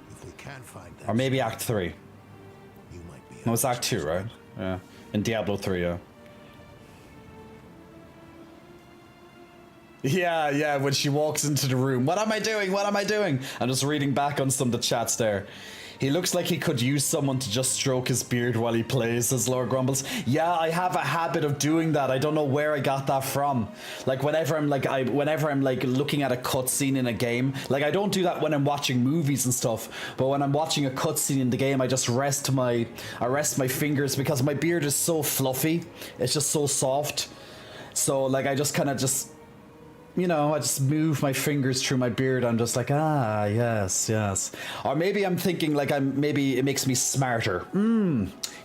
Or maybe Act 3. No, it's Act 2, right? Yeah. In Diablo 3, yeah. Yeah, when she walks into the room. What am I doing? What am I doing? I'm just reading back on some of the chats there. He looks like he could use someone to just stroke his beard while he plays, says Lord Grumbles. Yeah, I have a habit of doing that. I don't know where I got that from. Like whenever I'm looking at a cutscene in a game, like I don't do that when I'm watching movies and stuff, but when I'm watching a cutscene in the game, I just rest my fingers because my beard is so fluffy. It's just so soft. So like I just kind of just, you know, I just move my fingers through my beard. I'm just like, ah, yes. Or maybe I'm thinking like maybe it makes me smarter.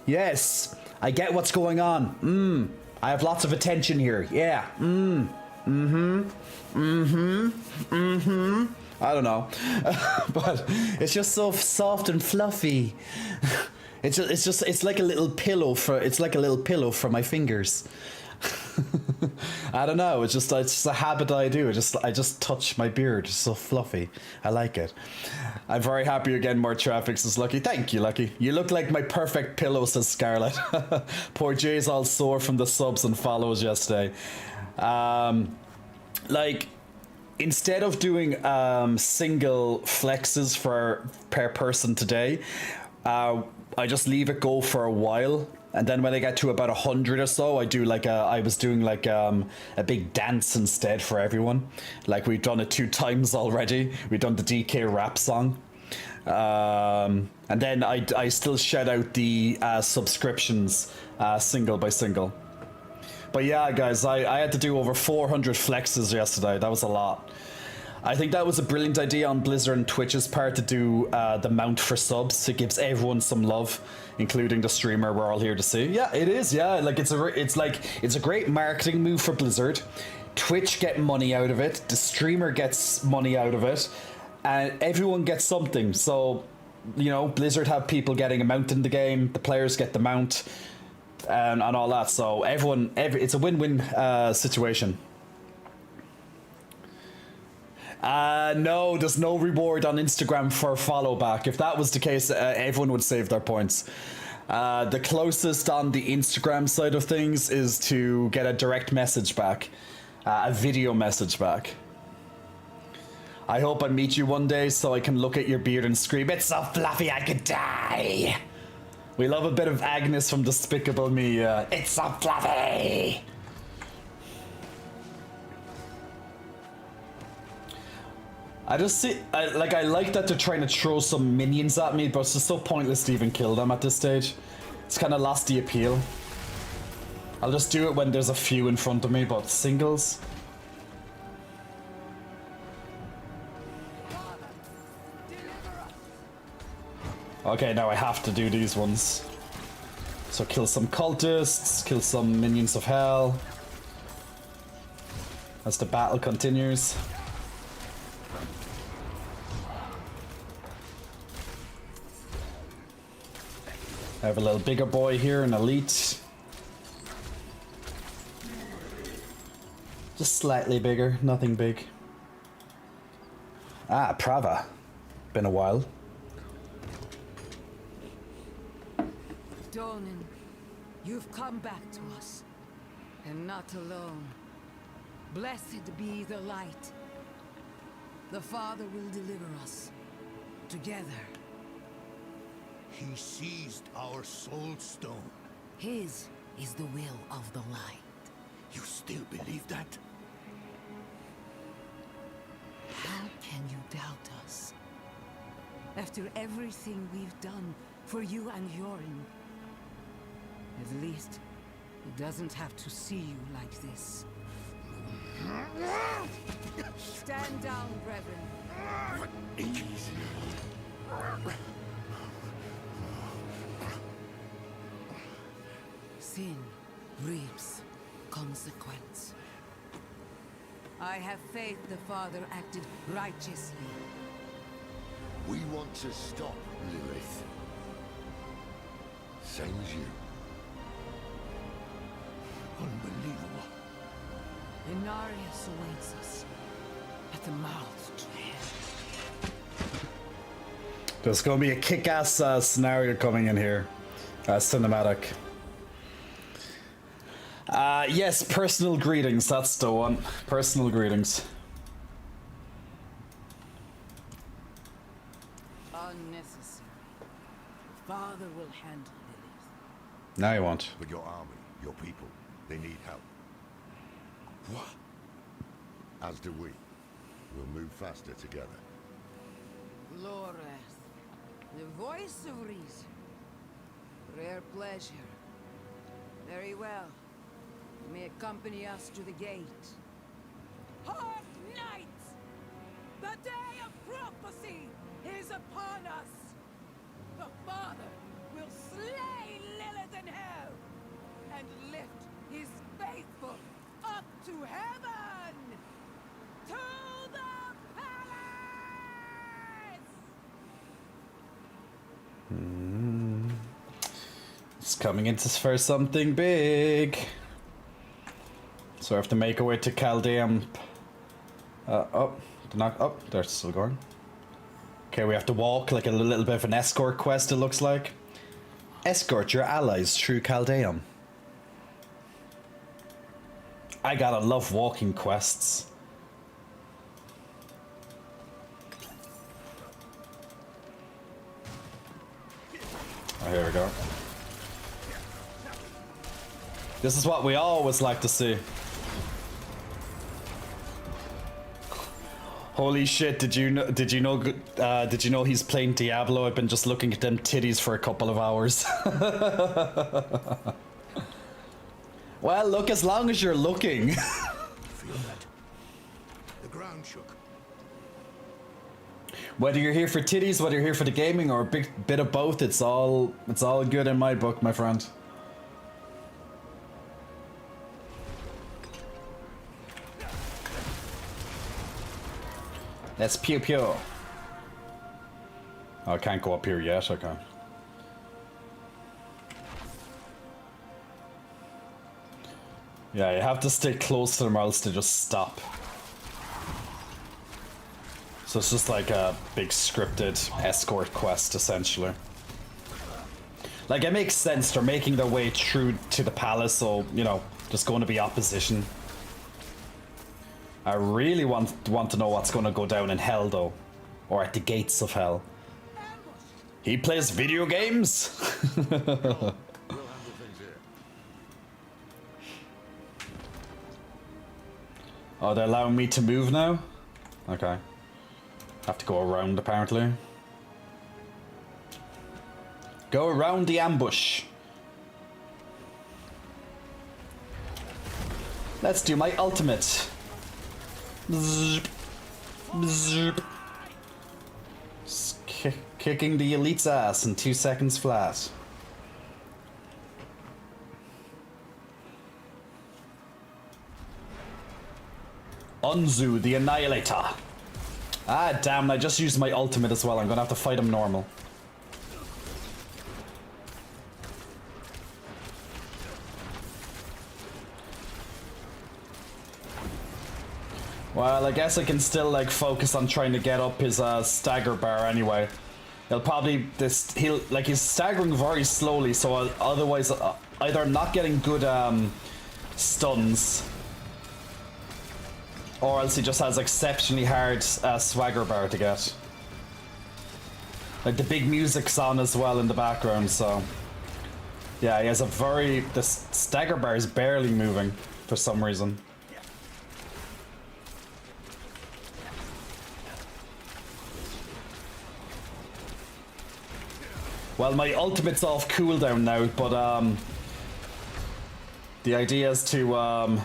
Yes, I get what's going on. I have lots of attention here. Yeah. I don't know. But it's just so soft and fluffy. It's like a little pillow for my fingers. I don't know. It's just a habit I do. I just touch my beard. It's so fluffy. I like it. I'm very happy you're getting more traffic, says Lucky. Thank you, Lucky. You look like my perfect pillow, says Scarlet. Poor Jay's all sore from the subs and follows yesterday. Like, instead of doing single flexes per person today, I just leave it go for a while. And then when I get to about 100 or so, I was doing a big dance instead for everyone. Like we've done it 2 times already. We've done the DK rap song. And then I still shout out the subscriptions single by single. But yeah, guys, I had to do over 400 flexes yesterday. That was a lot. I think that was a brilliant idea on Blizzard and Twitch's part to do the mount for subs. It gives everyone some love, including the streamer we're all here to see. Yeah, it is. Yeah, like it's a great marketing move for Blizzard. Twitch get money out of it. The streamer gets money out of it, and everyone gets something. So, you know, Blizzard have people getting a mount in the game. The players get the mount, and all that. So it's a win-win situation. No, there's no reward on Instagram for follow back. If that was the case, everyone would save their points. The closest on the Instagram side of things is to get a direct message back, a video message back. I hope I meet you one day so I can look at your beard and scream, "It's so fluffy I could die." We love a bit of Agnes from Despicable Me. It's so I just see, I like that they're trying to throw some minions at me, but it's just so pointless to even kill them at this stage. It's kind of lost the appeal. I'll just do it when there's a few in front of me, but singles. Okay, now I have to do these ones. So kill some cultists, kill some minions of hell. As the battle continues. I have a little bigger boy here, an elite. Just slightly bigger, nothing big. Ah, Prava. Been a while. Donan, you've come back to us, and not alone. Blessed be the light. The Father will deliver us, together. He seized our soul stone. His is the will of the light. You still believe that? How can you doubt us? After everything we've done for you and Yorin. At least, he doesn't have to see you like this. Stand down, brethren. Sin reaps consequence. I have faith the Father acted righteously. We want to stop Lilith. Same as you. Unbelievable. Inarius awaits us at the mouth to hell. There's gonna be a kick-ass scenario coming in here. Cinematic. Yes, personal greetings, that's the one. Personal greetings. Unnecessary. The Father will handle Lilith. Now you want. But your army, your people, they need help. What? As do we. We'll move faster together. Loreth, the voice of reason. Rare pleasure. Very well. You may accompany us to the gate. Hark, knights! The day of prophecy is upon us! The Father will slay Lilith in hell and lift his faithful up to heaven! To the palace! It's coming into for something big. So I have to make our way to Caldeum. Oh, they're still going. Okay, we have to walk like a little bit of an escort quest, it looks like. Escort your allies through Caldeum. I gotta love walking quests. Oh, here we go. This is what we always like to see. Holy shit, did you know he's playing Diablo? I've been just looking at them titties for a couple of hours. Well, look, as long as you're looking. Feel that? The ground shook. Whether you're here for titties, whether you're here for the gaming, or a big bit of both, it's all good in my book, my friend. Let's pew pew. Oh, I can't go up here yet, okay. Yeah, you have to stay close to them or else they just stop. So it's just like a big scripted escort quest, essentially. Like, it makes sense, they're making their way through to the palace, so, you know, there's going to be opposition. I really want to know what's going to go down in hell, though. Or at the gates of hell. He plays video games? We'll handle things here. Oh, they're allowing me to move now? Okay. Have to go around, apparently. Go around the ambush. Let's do my ultimate. Bzzp. Bzzp. Kicking the elite's ass in 2 seconds flat. Unzu the Annihilator. Ah, damn, I just used my ultimate as well. I'm gonna have to fight him normal. Well, I guess I can still, like, focus on trying to get up his stagger bar anyway. He'll probably, he's staggering very slowly, so otherwise, either I'm not getting good stuns, or else he just has exceptionally hard swagger bar to get. Like, the big music's on as well in the background, so... Yeah, he has a very... The stagger bar is barely moving, for some reason. Well, my ultimate's off cooldown now, but, the idea is to,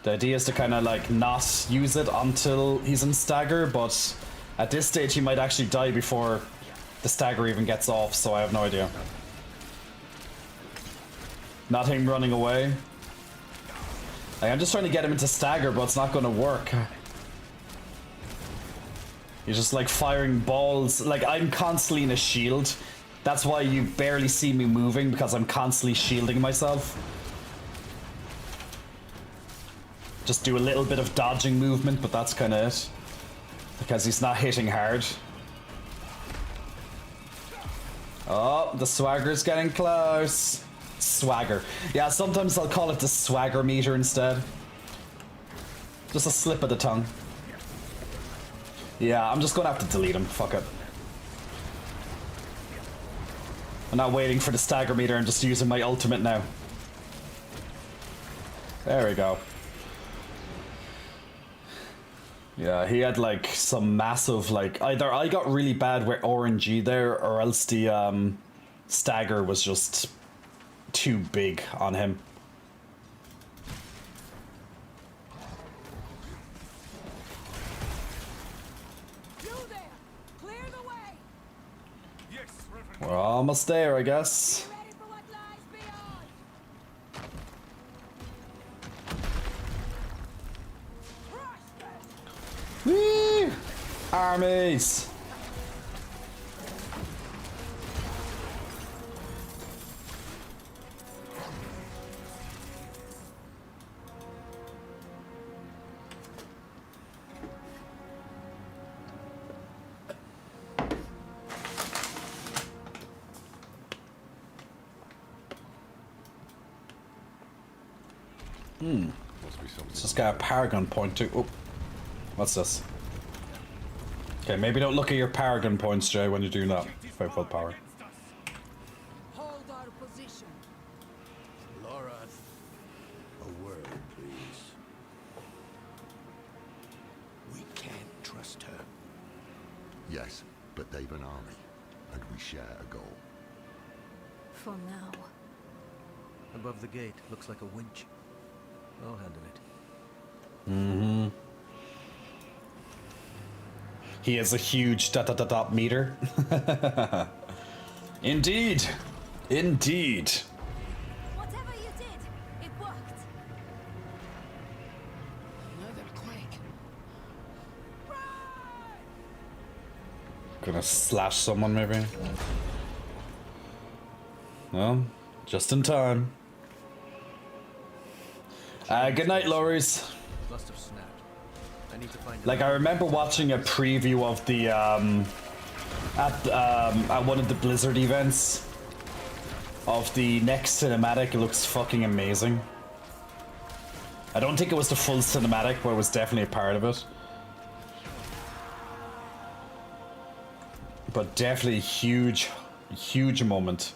the idea is to kind of, like, not use it until he's in stagger, but at this stage he might actually die before the stagger even gets off, so I have no idea. Not him running away. Like, I'm just trying to get him into stagger, but it's not going to work. He's just, like, firing balls. Like, I'm constantly in a shield. That's why you barely see me moving, because I'm constantly shielding myself. Just do a little bit of dodging movement, but that's kind of it. Because he's not hitting hard. Oh, the swagger's getting close. Swagger. Yeah, sometimes I'll call it the swagger meter instead. Just a slip of the tongue. Yeah, I'm just gonna have to delete him. Fuck it. I'm not waiting for the stagger meter, I'm just using my ultimate now. There we go. Yeah, he had like some massive, like, either I got really bad with RNG there, or else the stagger was just too big on him. We're almost there, I guess. Whee! Armies! It's just got a Paragon point too. Oh, what's this? Okay, maybe don't look at your Paragon points, Jay, when you're doing that. Fight full power. Hold our position. Laura, a word, please. We can't trust her. Yes, but they've an army, and we share a goal. For now. Above the gate, looks like a winch. I'll handle it. Mm-hmm. He has a huge dot meter. Indeed. Indeed. Whatever you did, it worked. Another quake. Gonna slash someone, maybe? No? Just in time. Good night, Loris. Must have snapped. I need to find Like, I remember watching a preview of the, at one of the Blizzard events of the next cinematic. It looks fucking amazing. I don't think it was the full cinematic, but it was definitely a part of it. But definitely a huge, huge moment.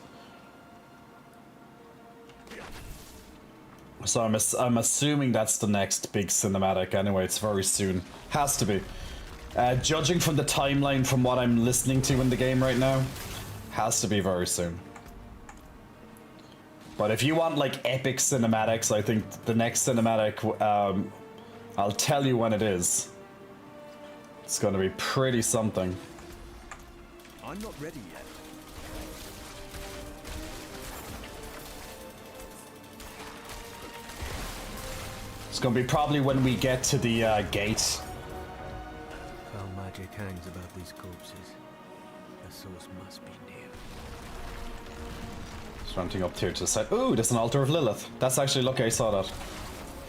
So I'm assuming that's the next big cinematic anyway. It's very soon. Has to be. Judging from the timeline from what I'm listening to in the game right now, has to be very soon. But if you want like epic cinematics, I think the next cinematic, I'll tell you when it is. It's gonna be pretty something. I'm not ready yet. It's gonna be probably when we get to the gate. Foul magic hangs about these corpses. The source must be near. Just running up here to the side. Ooh, there's an Altar of Lilith. That's actually, look, I saw that.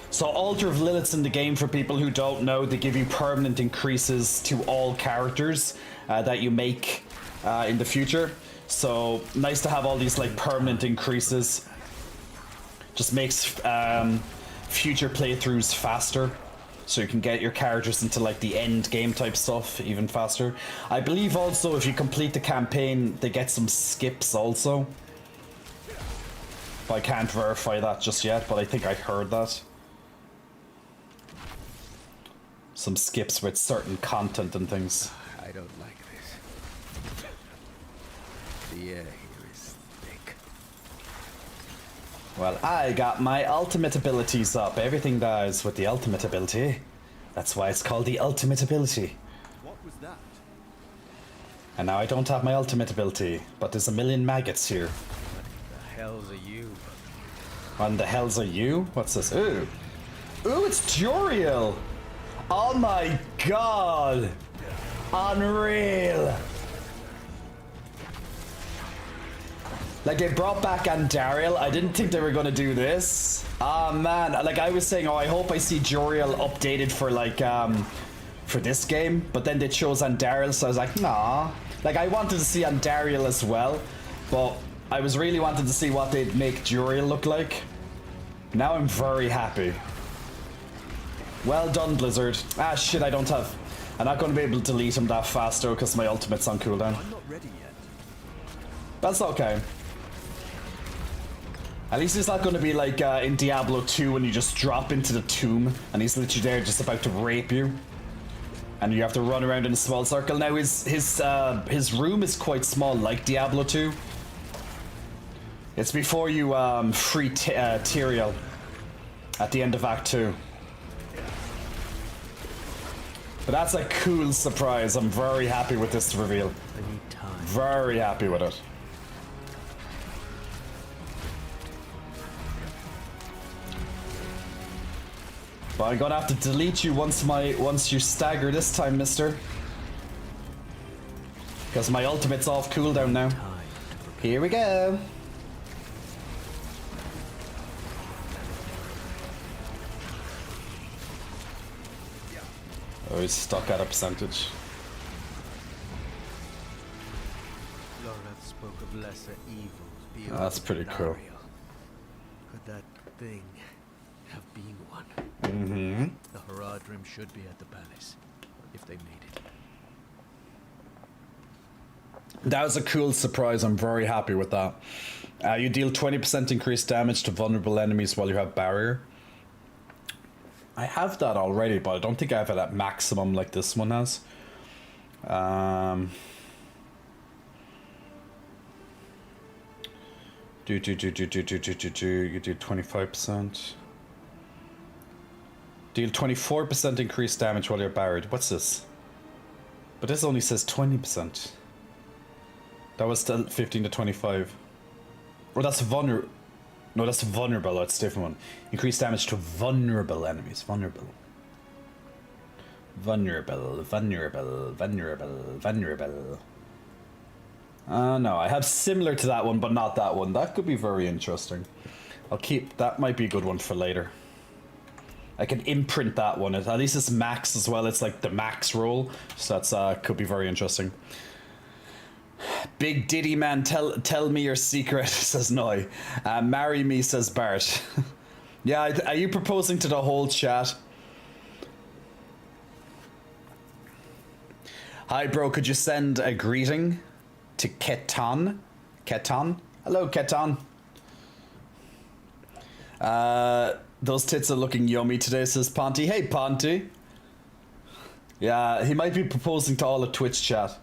So Altar of Lilith's in the game, for people who don't know. They give you permanent increases to all characters that you make in the future. So nice to have all these like permanent increases. Just makes future playthroughs faster, so you can get your characters into like the end game type stuff even faster. I believe also if you complete the campaign, they get some skips also. But I can't verify that just yet, but I think I heard that. Some skips with certain content and things. I don't like this. The air here is thick. Well, I got my ultimate abilities up. Everything dies with the ultimate ability. That's why it's called the ultimate ability. What was that? And now I don't have my ultimate ability, but there's a million maggots here. What the hells are you? What the hells are you? What's this? Ooh. Ooh, it's Joriel! Oh my god! Unreal! Like, they brought back Andariel. I didn't think they were gonna do this. Ah, man. Like, I was saying, oh, I hope I see Joriel updated for, like, for this game. But then they chose Andariel, so I was like, nah. Like, I wanted to see Andariel as well. But I was really wanting to see what they'd make Joriel look like. Now I'm very happy. Well done, Blizzard. Ah, shit, I don't have... I'm not gonna be able to delete him that fast, though, because my ultimate's on cooldown. I'm not ready yet. That's okay. At least it's not going to be like in Diablo 2 when you just drop into the tomb and he's literally there just about to rape you. And you have to run around in a small circle. Now his room is quite small, like Diablo 2. It's before you free Tyrael at the end of Act 2. But that's a cool surprise. I'm very happy with this reveal. I need time. Very happy with it. But I'm gonna have to delete you once you stagger this time, mister. Because my ultimate's off cooldown now. Here we go. Oh, he's stuck at a percentage. Lorath spoke of lesser evils beyond That's pretty cool. Andariel. Could that thing have been one? Mm-hmm. The Haradrim should be at the palace, if they made it. That was a cool surprise. I'm very happy with that. You deal 20% increased damage to vulnerable enemies while you have barrier. I have that already, but I don't think I have it at maximum like this one has. You do 25%. Deal 24% increased damage while you're barred. What's this? But this only says 20%. That was still 15 to 25. Or that's vulnerable. No, that's vulnerable. That's a different one. Increased damage to vulnerable enemies. Vulnerable. Vulnerable. Vulnerable. Vulnerable. Vulnerable. No, I have similar to that one, but not that one. That could be very interesting. I'll keep... That might be a good one for later. I can imprint that one. At least it's max as well. It's like the max roll. So that's could be very interesting. Big Diddy man, tell me your secret, says Noi. Marry me, says Bart. Yeah, are you proposing to the whole chat? Hi, bro, could you send a greeting to Ketan? Ketan? Hello, Ketan. Those tits are looking yummy today, says Ponty. Hey, Ponty. Yeah, he might be proposing to all of Twitch chat.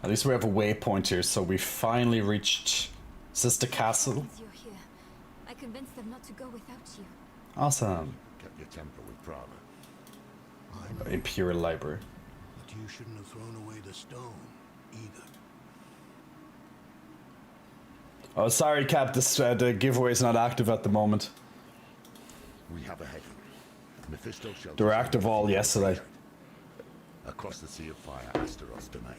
At least we have a waypoint here, so we finally reached Sister Castle. You're here. I convinced them not to go without you. Awesome. Kept your temper with Prava. I know, Imperial Library. but you shouldn't have thrown away the stone, either. Oh, sorry, Cap. The giveaway is not active at the moment. We have a heading. Mephisto shelters. They were active all yesterday. Across the Sea of Fire, Asteros domain.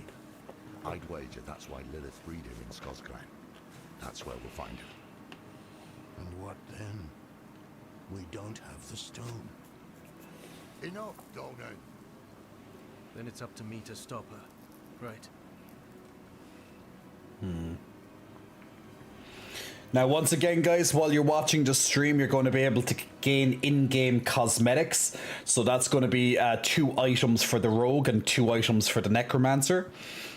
I'd wager that's why Lilith freed him in Skosglen. That's where we'll find him. And what then? We don't have the stone. Enough, Donan. Then it's up to me to stop her. Right. Now, once again, guys, while you're watching the stream, you're going to be able to gain in-game cosmetics. So that's going to be 2 items for the Rogue and 2 items for the Necromancer.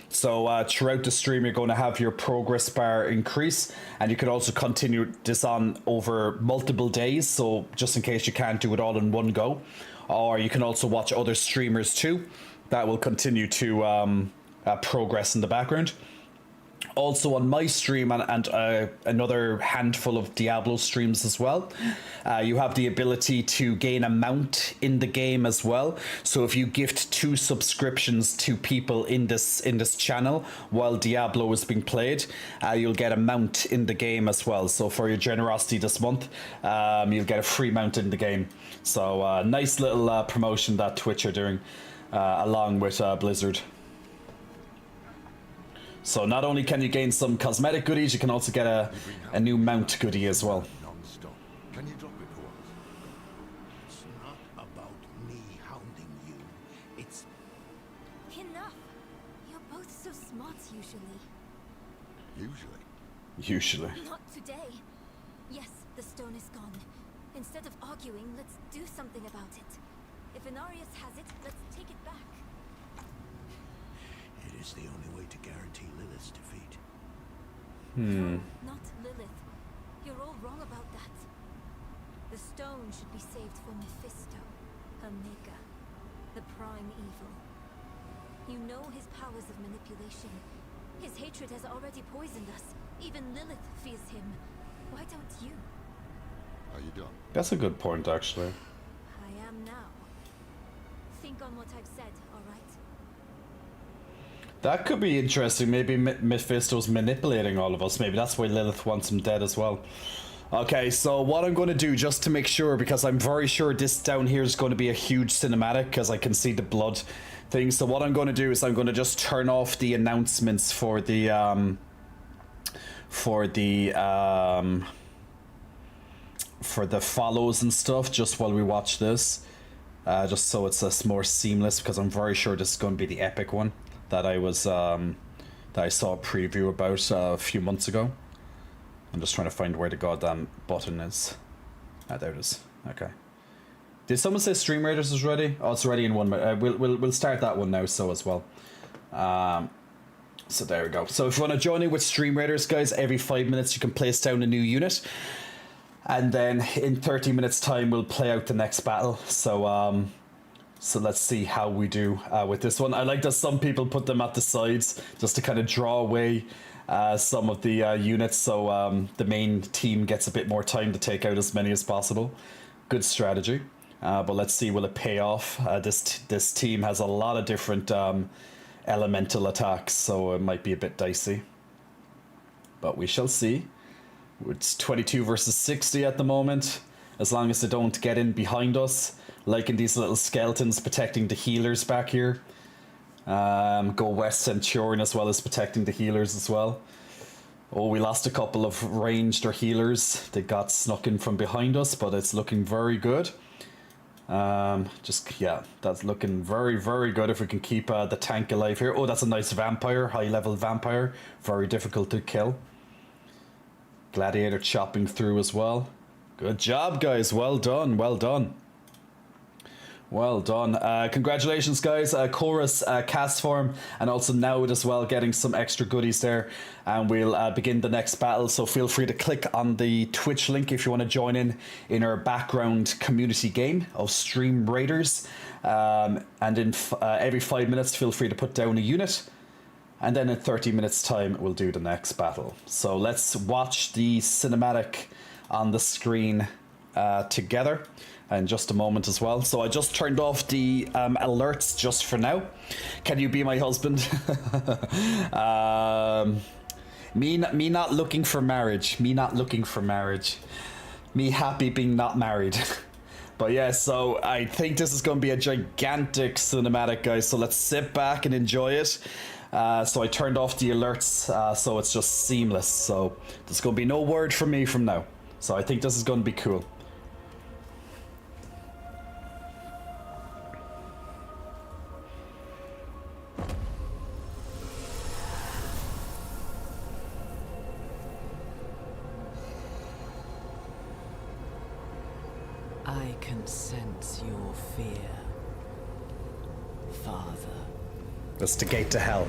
So throughout the stream, you're going to have your progress bar increase, and you can also continue this on over multiple days. So just in case you can't do it all in one go, or you can also watch other streamers too. That will continue to progress in the background. Also on my stream and another handful of Diablo streams as well, you have the ability to gain a mount in the game as well. So if you gift 2 subscriptions to people in this channel while Diablo is being played, you'll get a mount in the game as well. So for your generosity this month, you'll get a free mount in the game. So nice little promotion that Twitch are doing along with Blizzard. So not only can you gain some cosmetic goodies, you can also get a new mount goodie as well. Non-stop. Can you drop it for us? It's not about me hounding you. It's... Enough! You're both so smart usually. Usually. Not today. Yes, the stone is gone. Instead of arguing, let's do something about it. If Inarius has it, let's take it back. It is the only way to guarantee Lilith's defeat. No, not Lilith. You're all wrong about that. The stone should be saved for Mephisto, her maker, the prime evil. You know his powers of manipulation. His hatred has already poisoned us. Even Lilith fears him. Why don't you? Are you done? That's a good point, actually. I am now. Think on what I've said, alright? That could be interesting. Maybe Mephisto's manipulating all of us. Maybe that's why Lilith wants him dead as well. Okay, so what I'm going to do, just to make sure, because I'm very sure this down here is going to be a huge cinematic, because I can see the blood thing. So what I'm going to do is I'm going to just turn off the announcements for the follows and stuff, just while we watch this, just so it's more seamless, because I'm very sure this is going to be the epic one that I was that I saw a preview about a few months ago. I'm just trying to find where the goddamn button is. Ah, there it is. Okay. Did someone say Stream Raiders is ready? Oh, it's ready in 1 minute. We'll start that one now, so as well. So there we go. So if you want to join in with Stream Raiders, guys, every 5 minutes you can place down a new unit, and then in 30 minutes time we'll play out the next battle. So so let's see how we do with this one. I like that some people put them at the sides just to kind of draw away some of the units, so the main team gets a bit more time to take out as many as possible. Good strategy. But let's see, will it pay off? This team has a lot of different elemental attacks, so it might be a bit dicey. But we shall see. It's 22 versus 60 at the moment. As long as they don't get in behind us, liking these little skeletons protecting the healers back here. Go West Centurion as well as protecting the healers as well. Oh, we lost a couple of ranged or healers. They got snuck in from behind us, but it's looking very good. Yeah, that's looking very, very good if we can keep the tank alive here. Oh, that's a nice vampire, high level vampire. Very difficult to kill. Gladiator chopping through as well. Good job, guys. Well done, well done. Well done. Congratulations, guys. Chorus cast form, and also Nowd as well, getting some extra goodies there. And we'll begin the next battle. So feel free to click on the Twitch link if you want to join in our background community game of Stream Raiders. And in every 5 minutes, feel free to put down a unit. And then in 30 minutes' time, we'll do the next battle. So let's watch the cinematic on the screen together in just a moment as well. So I just turned off the alerts just for now. Can you be my husband? Me not looking for marriage. Me not looking for marriage. Me happy being not married. But yeah, so I think this is going to be a gigantic cinematic, guys. So let's sit back and enjoy it. So I turned off the alerts, so it's just seamless. So there's going to be no word from me from now. So I think this is going to be cool. I can sense your fear, Father. That's the gate to hell.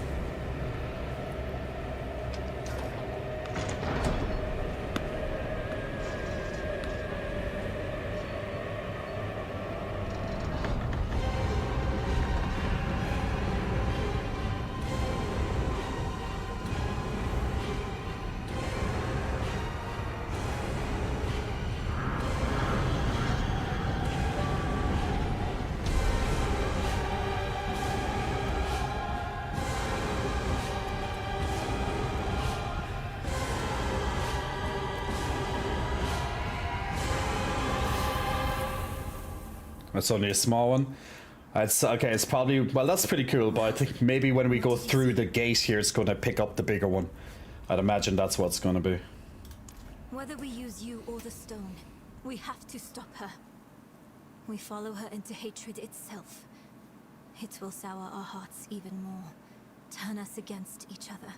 It's only a small one. It's probably, well, that's pretty cool, but I think maybe when we go through the gate here, it's going to pick up the bigger one. I'd imagine that's what it's going to be. Whether we use you or the stone, we have to stop her. We follow her into hatred itself. It will sour our hearts even more, turn us against each other.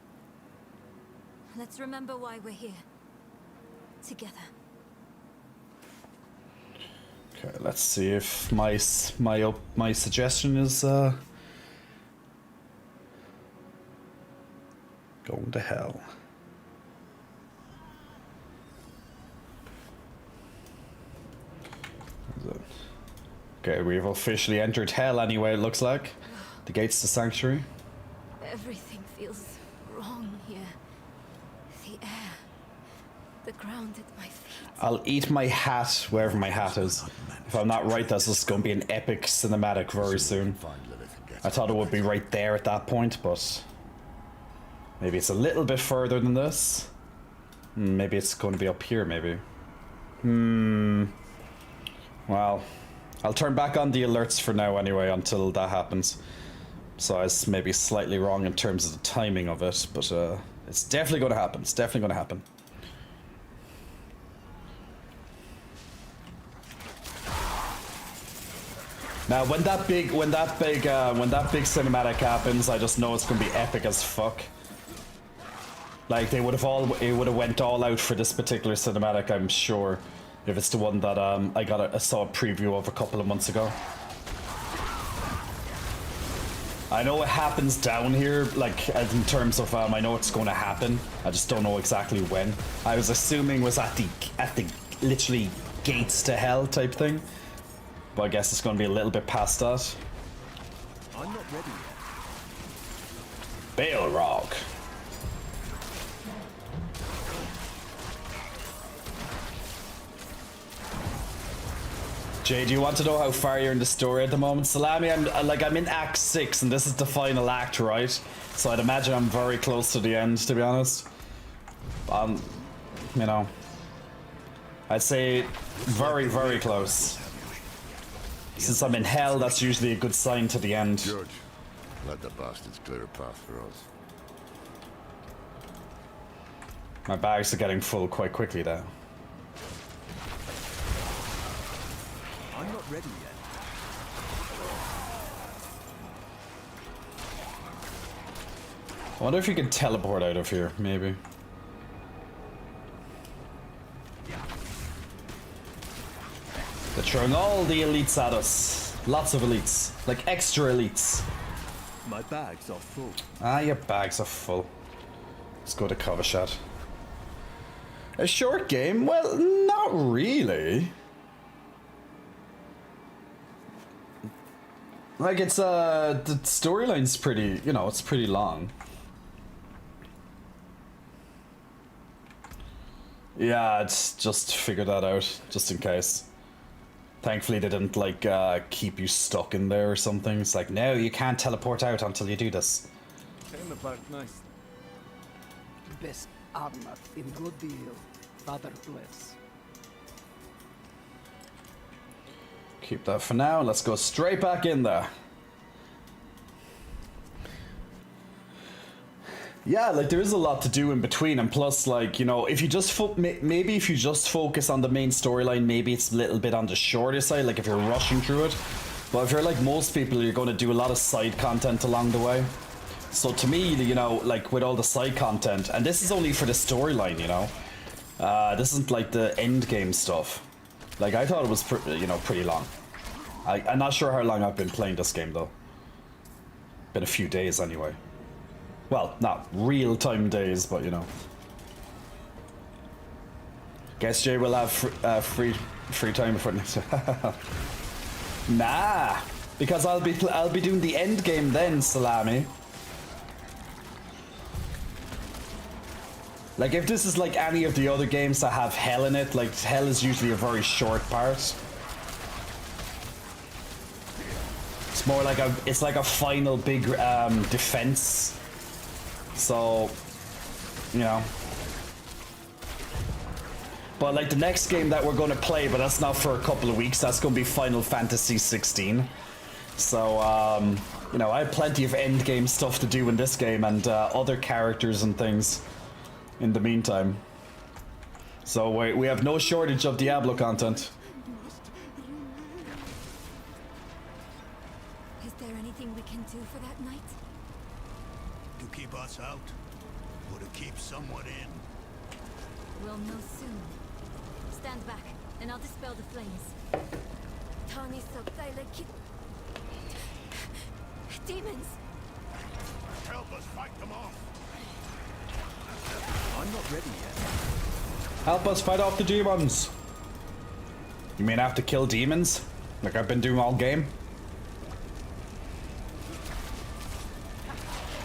Let's remember why we're here. Together. Okay, let's see if my suggestion is going to hell. Okay, we've officially entered hell anyway, it looks like. The gates to Sanctuary. Everything feels wrong here. The air, the ground at my feet. I'll eat my hat wherever my hat is. If I'm not right, that's just going to be an epic cinematic very soon. I thought it would be right there at that point, but maybe it's a little bit further than this. Maybe it's going to be up here, maybe. Well, I'll turn back on the alerts for now anyway until that happens. So I was maybe slightly wrong in terms of the timing of it, but it's definitely going to happen. It's definitely going to happen. Now, when that big cinematic happens, I just know it's gonna be epic as fuck. Like it would have went all out for this particular cinematic, I'm sure, if it's the one that I saw a preview of a couple of months ago. I know it happens down here, like in terms of I know it's going to happen. I just don't know exactly when. I was assuming it was at the literally gates to hell type thing. But I guess it's going to be a little bit past that. I'm not ready yet. Balrog. Jay, do you want to know how far you're in the story at the moment? Salami, I'm in Act 6, and this is the final act, right? So I'd imagine I'm very close to the end, to be honest. You know, I'd say very, very close. Since I'm in hell, that's usually a good sign to the end. George, let the bastards clear a path for us. My bags are getting full quite quickly, though. I'm not ready yet. I wonder if you can teleport out of here, maybe. They're throwing all the elites at us. Lots of elites. Like extra elites. My bags are full. Ah, your bags are full. Let's go to Kovashat. A short game? Well, not really. Like, it's, the storyline's pretty, you know, it's pretty long. Yeah, it's just figure that out, just in case. Thankfully, they didn't, like, keep you stuck in there or something. It's like, no, you can't teleport out until you do this. Came apart nice. Best armor in good deal. Father bless. Keep that for now. Let's go straight back in there. Yeah, like there is a lot to do in between, and plus, like, you know, if you just maybe if you just focus on the main storyline, maybe it's a little bit on the shorter side. Like if you're rushing through it, but if you're like most people, you're going to do a lot of side content along the way. So to me, you know, like with all the side content, and this is only for the storyline, you know, this isn't like the end game stuff. Like I thought it was, you know, pretty long. I'm not sure how long I've been playing this game though. Been a few days anyway. Well, not real-time days, but you know. Guess Jay will have free time before next. Nah, because I'll be doing the end game then, Salami. Like if this is like any of the other games that have hell in it, like hell is usually a very short part. It's more like it's like a final big defense. So, you know. But like the next game that we're going to play, but that's not for a couple of weeks, that's going to be Final Fantasy 16. So, you know, I have plenty of endgame stuff to do in this game and other characters and things in the meantime. So we have no shortage of Diablo content. Is there anything we can do for that night? To keep us out, or to keep someone in? We'll know soon. Stand back, and I'll dispel the flames. Tani Sabtaile Kit. Demons! Help us fight them off! I'm not ready yet. Help us fight off the demons! You mean I have to kill demons? Like I've been doing all game?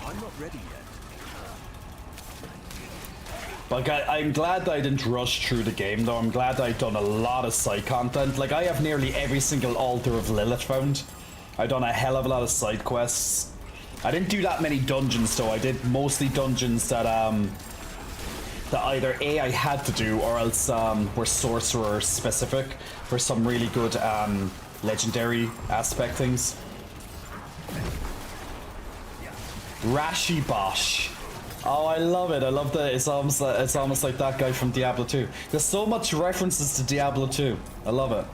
I'm not ready yet. Like, I'm glad that I didn't rush through the game, though. I'm glad that I've done a lot of side content. Like, I have nearly every single altar of Lilith found. I've done a hell of a lot of side quests. I didn't do that many dungeons, though. I did mostly dungeons that, that either A, I had to do, or else, were sorcerer specific for some really good, legendary aspect things. Rashi Bosch. Oh, I love it. I love that. It's almost like that guy from Diablo 2. There's so much references to Diablo 2. I love it.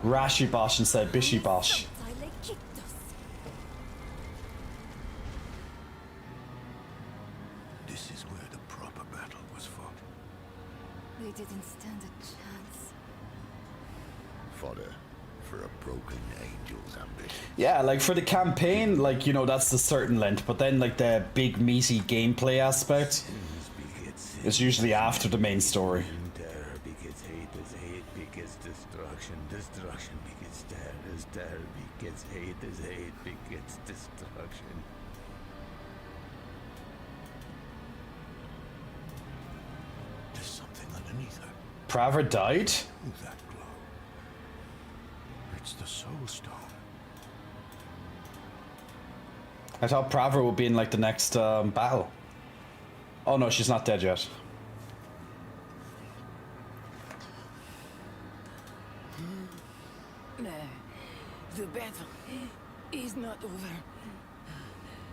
Rashi Bosch instead Bishi Bosch. This is where the proper battle was fought. They didn't stand a chance. Fodder for a broken angel's ambition. Yeah, like for the campaign, like, you know, that's the certain length, but then like the big meaty gameplay aspect is usually after the main story. Terror begets hate, as hate begets destruction, destruction begets terror, as terror begets hate, as hate begets destruction. There's something underneath her. Pravra died? Who's that glow? It's the Soul Stone. I thought Pravra would be in like the next battle. Oh no, she's not dead yet. No, the battle is not over.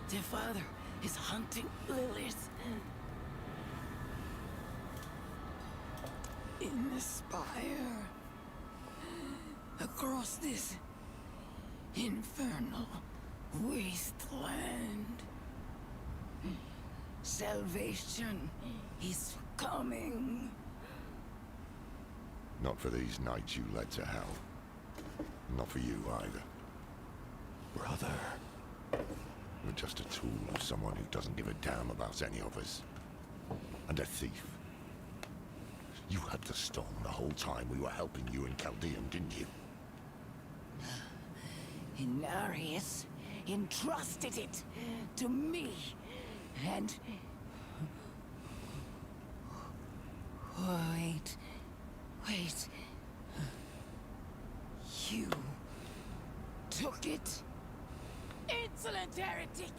The father is hunting Lilith. In the spire. Across this infernal wasteland. Salvation is coming. Not for these knights you led to hell. Not for you either. Brother. You're just a tool of someone who doesn't give a damn about any of us. And a thief. You had the stone the whole time we were helping you in Chaldeum, didn't you? Inarius entrusted it to me, and... Wait. You took it? Insolent heretic!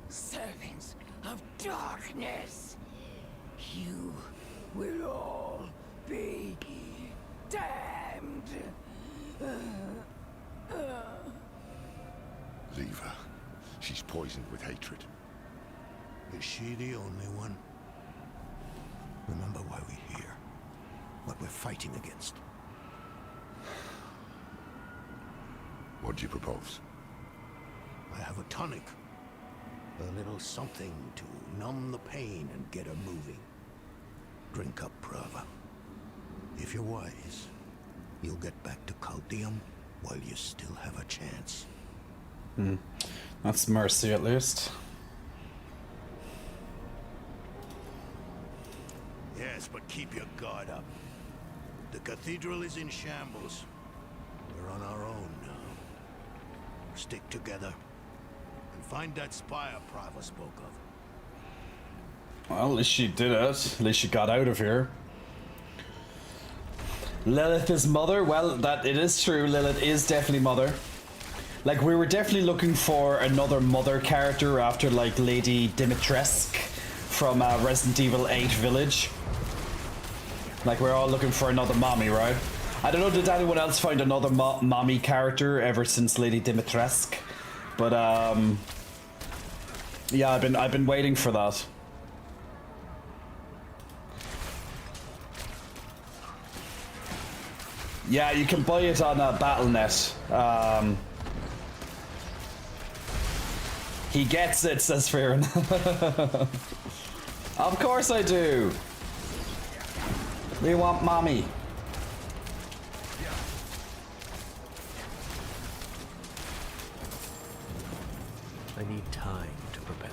Servants of darkness! You will all be damned! Leave her. She's poisoned with hatred. Is she the only one? Remember why we're here. What we're fighting against. What'd you propose? I have a tonic. A little something to numb the pain and get her moving. Drink up, brother. If you're wise, you'll get back to Chaldeum while you still have a chance. That's mercy, at least. Yes, but keep your guard up. The cathedral is in shambles. We're on our own now. Stick together and find that spire Prava spoke of. Well, at least she did it. At least she got out of here. Lilith is mother? Well, that it is true. Lilith is definitely mother. Like, we were definitely looking for another mother character after, like, Lady Dimitrescu from Resident Evil 8 Village. Like, we're all looking for another mommy, right? I don't know, did anyone else find another mommy character ever since Lady Dimitrescu? But, yeah, I've been waiting for that. Yeah, you can buy it on Battle.net. He gets it, says Fearon. Of course I do. We want mommy. I need time to prepare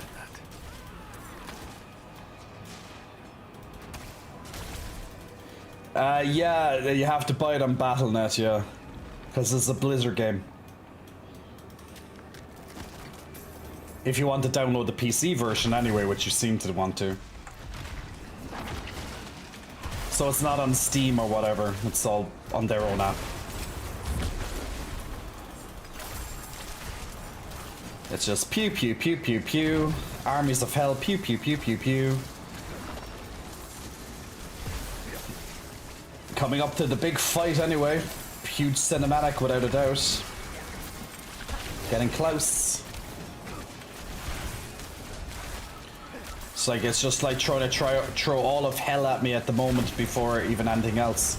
that. Yeah, you have to buy it on Battle.net, yeah. Because it's a Blizzard game. If you want to download the PC version anyway, which you seem to want to. So it's not on Steam or whatever, it's all on their own app. It's just pew pew pew pew pew. Armies of hell, pew pew pew pew pew. Coming up to the big fight anyway. Huge cinematic without a doubt. Getting close. It's like, it's just like trying to throw all of hell at me at the moment before even anything else.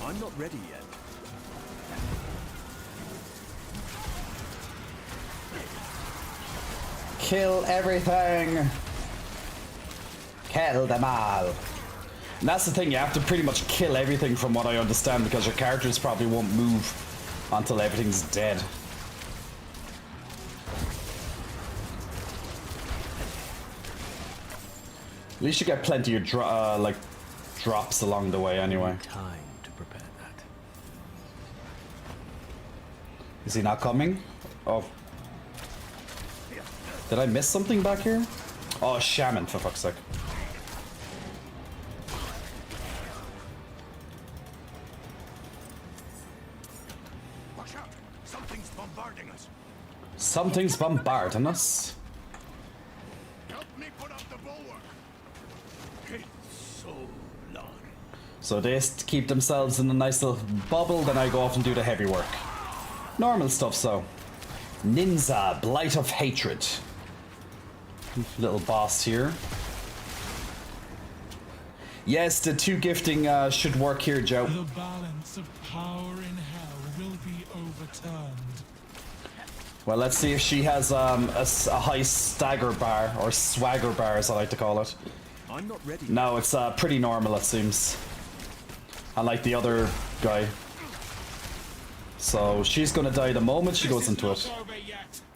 I'm not ready yet. Kill everything. Kill them all. And that's the thing, you have to pretty much kill everything from what I understand, because your characters probably won't move until everything's dead. At least you get plenty of drops along the way anyway. Time to prepare that. Is he not coming? Oh. Did I miss something back here? Oh, Shaman, for fuck's sake. Watch out! Something's bombarding us. Something's bombarding us. Help me put up the bulwark. It's so long. So they keep themselves in a nice little bubble, then I go off and do the heavy work. Normal stuff, so. Ninza, Blight of Hatred. Little boss here. Yes, the 2 gifting should work here, Joe. The balance of power in hell will be overturned. Well, let's see if she has a high stagger bar, or swagger bar as I like to call it. I'm not ready. No, it's pretty normal, it seems. Unlike the other guy. So she's gonna die the moment she goes into it.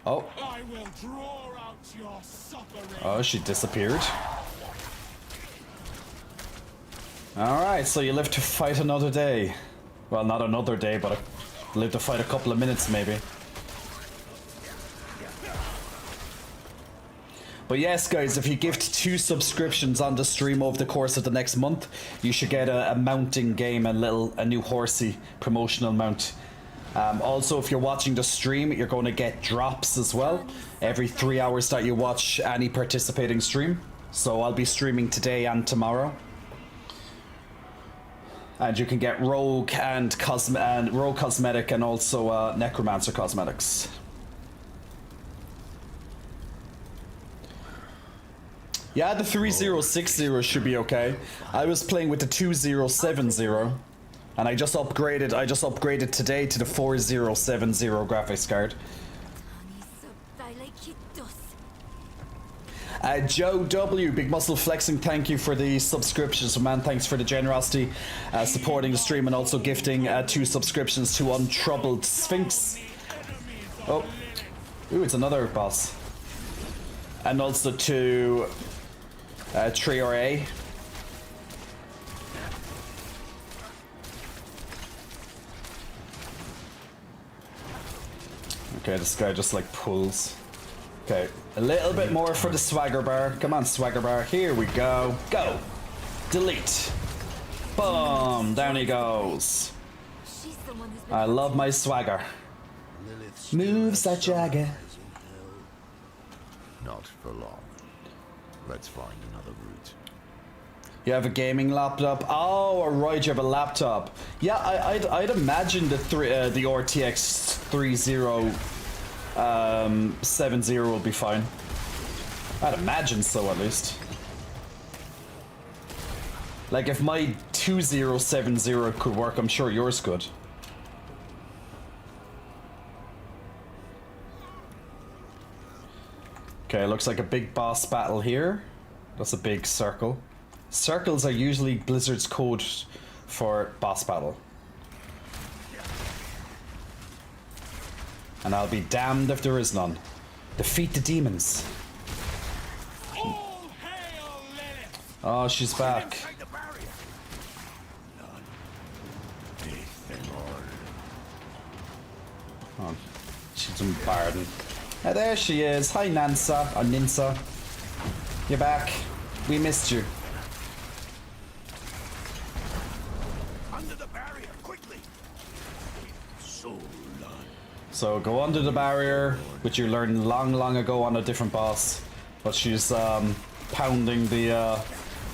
Oh. I will draw out your suffering. Oh, she disappeared. Alright, so you live to fight another day. Well, not another day, but live to fight a couple of minutes maybe. But yes, guys, if you gift 2 subscriptions on the stream over the course of the next month, you should get a mounting game, a new horsey promotional mount. Also, if you're watching the stream, you're going to get drops as well every 3 hours that you watch any participating stream. So I'll be streaming today and tomorrow. And you can get Rogue and Rogue Cosmetic and also Necromancer Cosmetics. Yeah, the 3060 should be okay. I was playing with the 2070, and I just upgraded today to the 4070 graphics card. Joe W, Big Muscle Flexing, thank you for the subscriptions, man. Thanks for the generosity, supporting the stream, and also gifting 2 subscriptions to Untroubled Sphinx. Oh, ooh, it's another boss, and also to Trior A. Okay, this guy just like pulls. Okay, a little bit more for the swagger bar. Come on, swagger bar. Here we go. Go. Delete. Boom. Down he goes. I love my swagger. Moves like Jagger. Not for long. Let's find another route. You have a gaming laptop? Oh, right, you have a laptop. Yeah, I'd imagine the RTX 3070 will be fine. I'd imagine so, at least. Like, if my 2070 could work, I'm sure yours could. Okay, looks like a big boss battle here. That's a big circle. Circles are usually Blizzard's code for boss battle. And I'll be damned if there is none. Defeat the demons. Oh, she's back. Oh, she's in Barden. Oh, there she is. Hi, Nansa. Or Ninsa. You're back. We missed you. Under the barrier, quickly. So go under the barrier, which you learned long ago on a different boss. But she's pounding the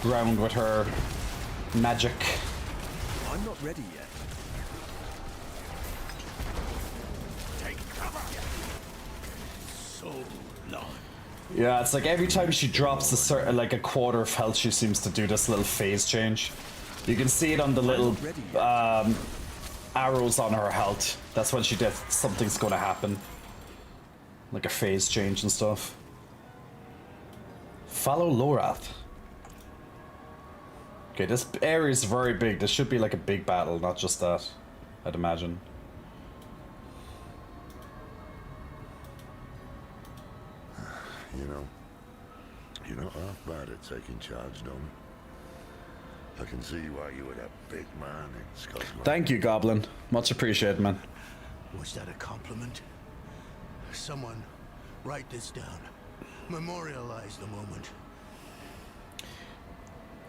ground with her magic. I'm not ready yet. Take cover. Yeah, it's like every time she drops like a quarter of health, she seems to do this little phase change. You can see it on the little arrows on her health. That's when she does something's gonna happen. Like a phase change and stuff. Follow Lorath. Okay, this area is very big. This should be like a big battle, not just that, I'd imagine. You know, you're not half bad at taking charge, Dom. I can see why you were that big man in Scotland. Thank you, Goblin. Much appreciated, man. Was that a compliment? Someone write this down. Memorialize the moment.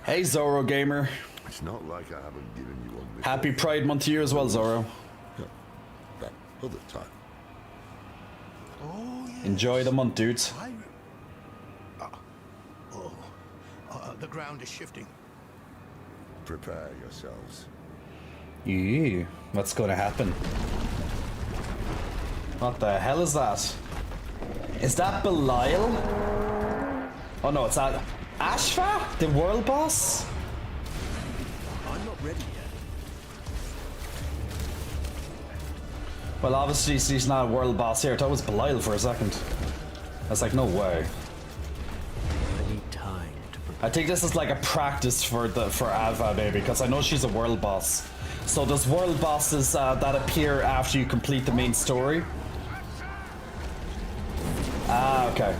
Hey, Zoro Gamer. It's not like I haven't given you one before. Happy Pride Month to you as well, Zoro. That other time. Oh, yes. Enjoy the month, dudes. The ground is shifting. Prepare yourselves. Ew, what's gonna happen? What the hell is that? Is that Belial? Oh no, it's that Ashva? The world boss? I'm not ready yet. Well, obviously she's not a world boss here. I thought it was Belial for a second. I was like, no way. I need time to prepare. I think this is like a practice for Ava, maybe, because I know she's a world boss. So there's world bosses that appear after you complete the main story. Ah, okay.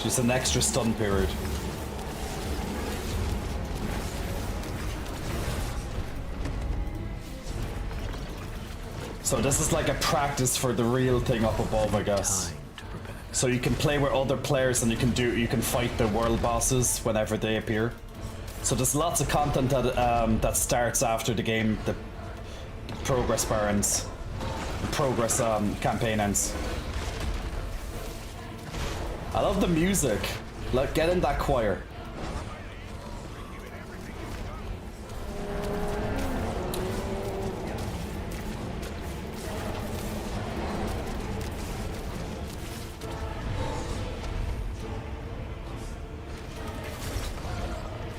She's an extra stun period. So this is like a practice for the real thing up above, I guess. So you can play with other players and you can fight the world bosses whenever they appear. So there's lots of content that that starts after the game, the progress bar ends, the progress campaign ends. I love the music. Like, get in that choir.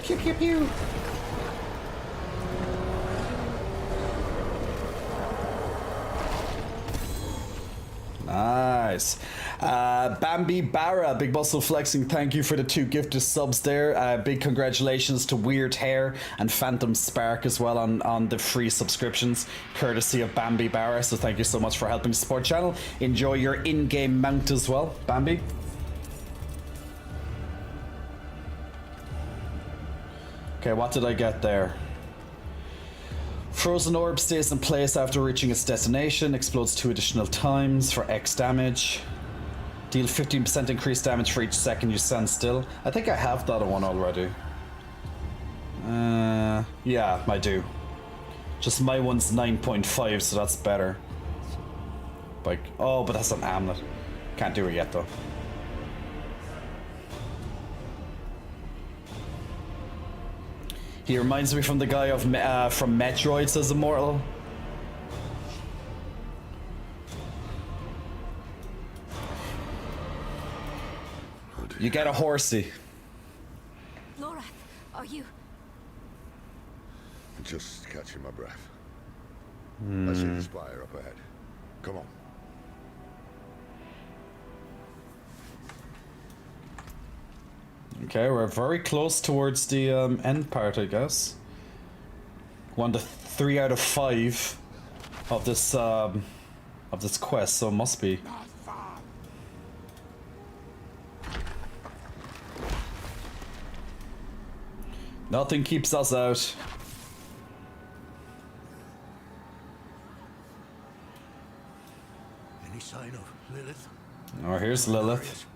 Pew pew pew. Nice. Bambi Barra, Big Muscle Flexing, thank you for the 2 gifted subs there. Big congratulations to Weird Hair and Phantom Spark as well on the free subscriptions, courtesy of Bambi Barra. So thank you so much for helping support channel. Enjoy your in-game mount as well, Bambi. Okay, what did I get there? Frozen Orb stays in place after reaching its destination, explodes 2 additional times for X damage. Deal 15% increased damage for each second you stand still. I think I have that one already. Yeah, I do. Just my one's 9.5, so that's better. Like, oh, but that's an amulet. Can't do it yet though. He reminds me from the guy of from Metroid, says Immortal. You get a horsey. Lorath, are you? Just catching my breath. I see the spire up ahead. Come on. Okay, we're very close towards the end part, I guess. 1 to 3 out of 5 of this quest, so it must be. Nothing keeps us out. Any sign of Lilith? Oh, here's Lilith.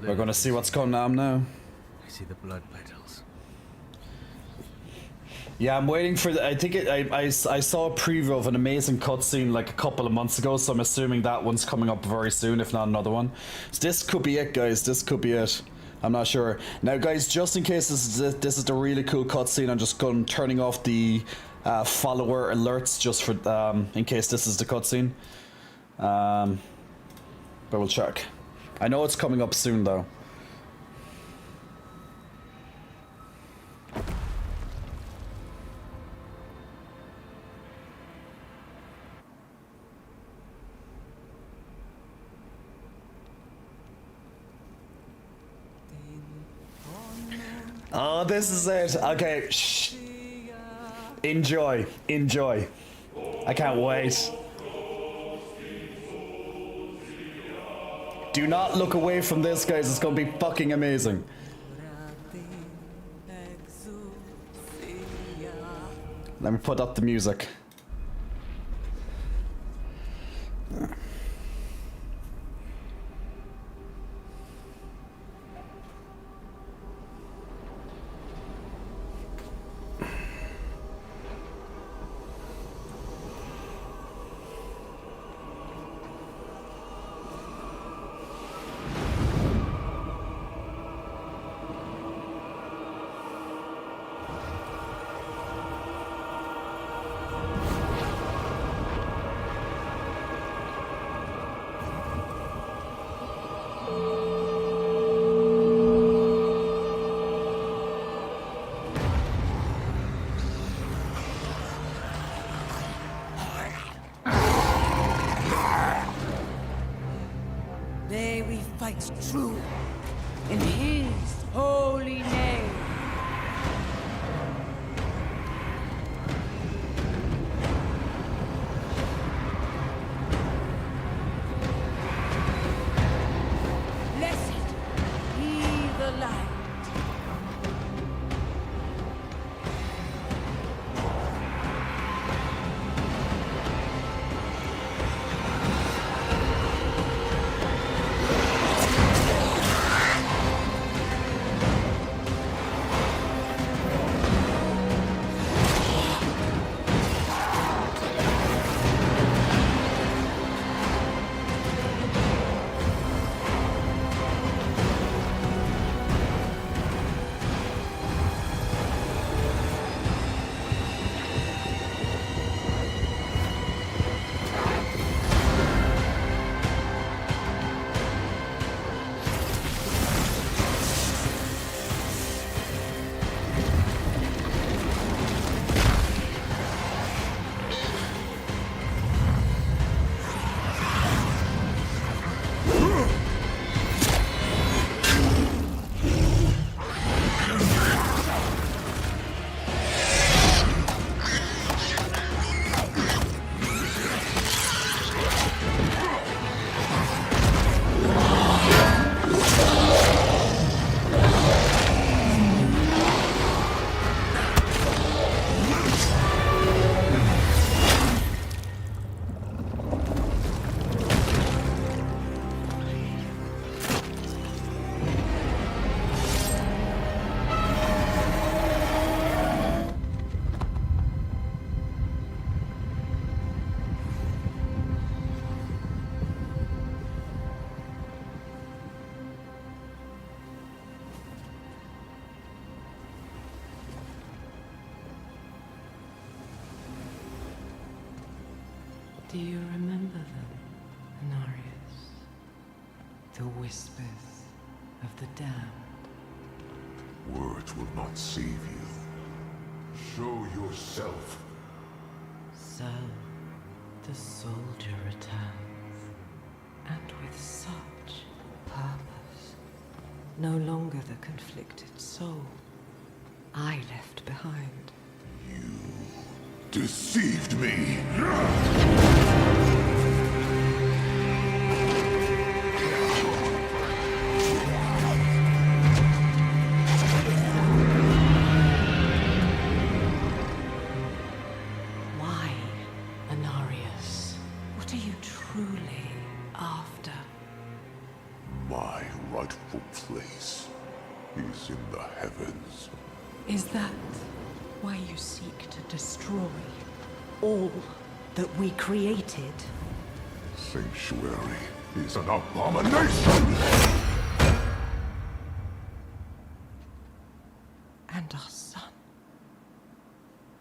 We're gonna see what's going on now. I see the blood petals. Yeah, I'm waiting for the, I saw a preview of an amazing cutscene like a couple of months ago, so I'm assuming that one's coming up very soon, if not another one. So this could be it, guys. This could be it. I'm not sure. Now, guys, just in case this is the really cool cutscene, I'm just turning off the follower alerts just for in case this is the cutscene. But we'll check. I know it's coming up soon, though. Oh, this is it. Okay, shh. Enjoy. Enjoy. I can't wait. Do not look away from this, guys. It's gonna be fucking amazing. Let me put up the music. May we fight true in His holy name. Do you remember them, Anarius? The whispers of the damned. Words will not save you. Show yourself. So, the soldier returns, and with such purpose. No longer the conflicted soul I left behind. Deceived me! Why, Anarius? What are you truly after? My rightful place is in the heavens. Is that why you seek to destroy all that we created? Sanctuary is an abomination! And our son.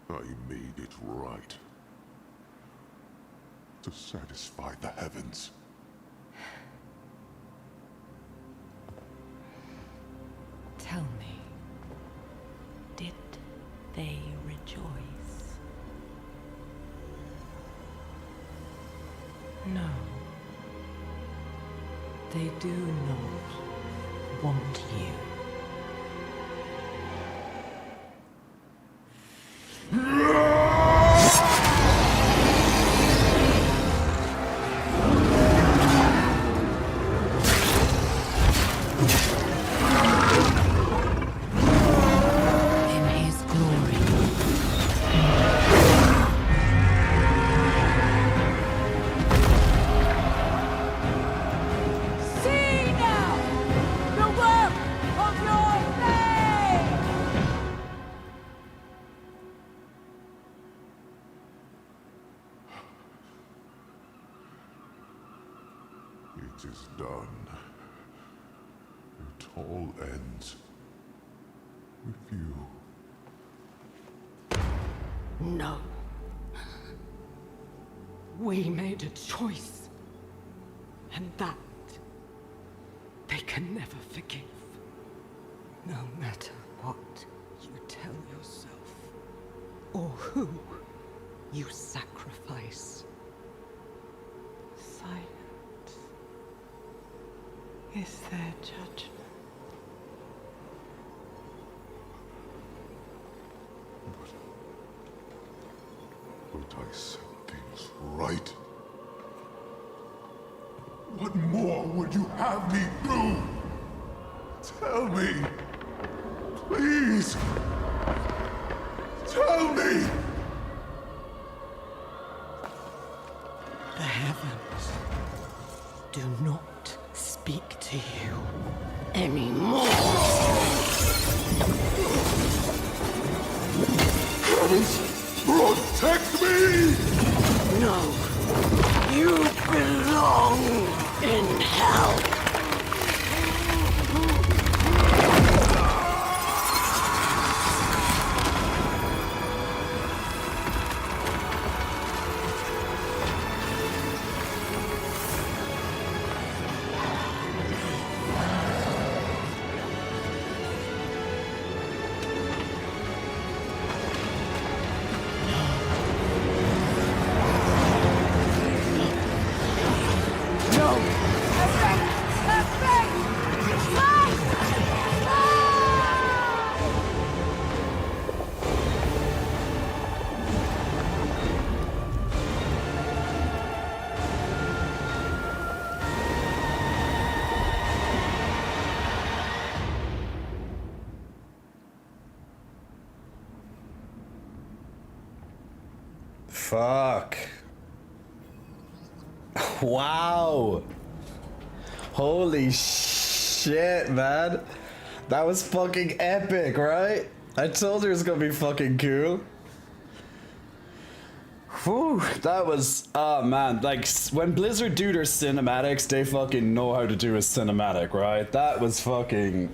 I made it right. To satisfy the heavens. Tell me, did they rejoice? No. They do not want you. It is done. It all ends with you. No. We made a choice. And that they can never forgive. No matter what you tell yourself, or who you sacrifice. Silence is their judgment. But I set things right. What more would you have me do? Tell me. Please. Tell me. The heavens do not speak to you anymore. Heavens, protect me! No. You belong in hell. Fuck. Wow. Holy shit, man. That was fucking epic, right? I told you it was gonna be fucking cool. Whew, that was, oh man, like, when Blizzard do their cinematics, they fucking know how to do a cinematic, right? That was fucking,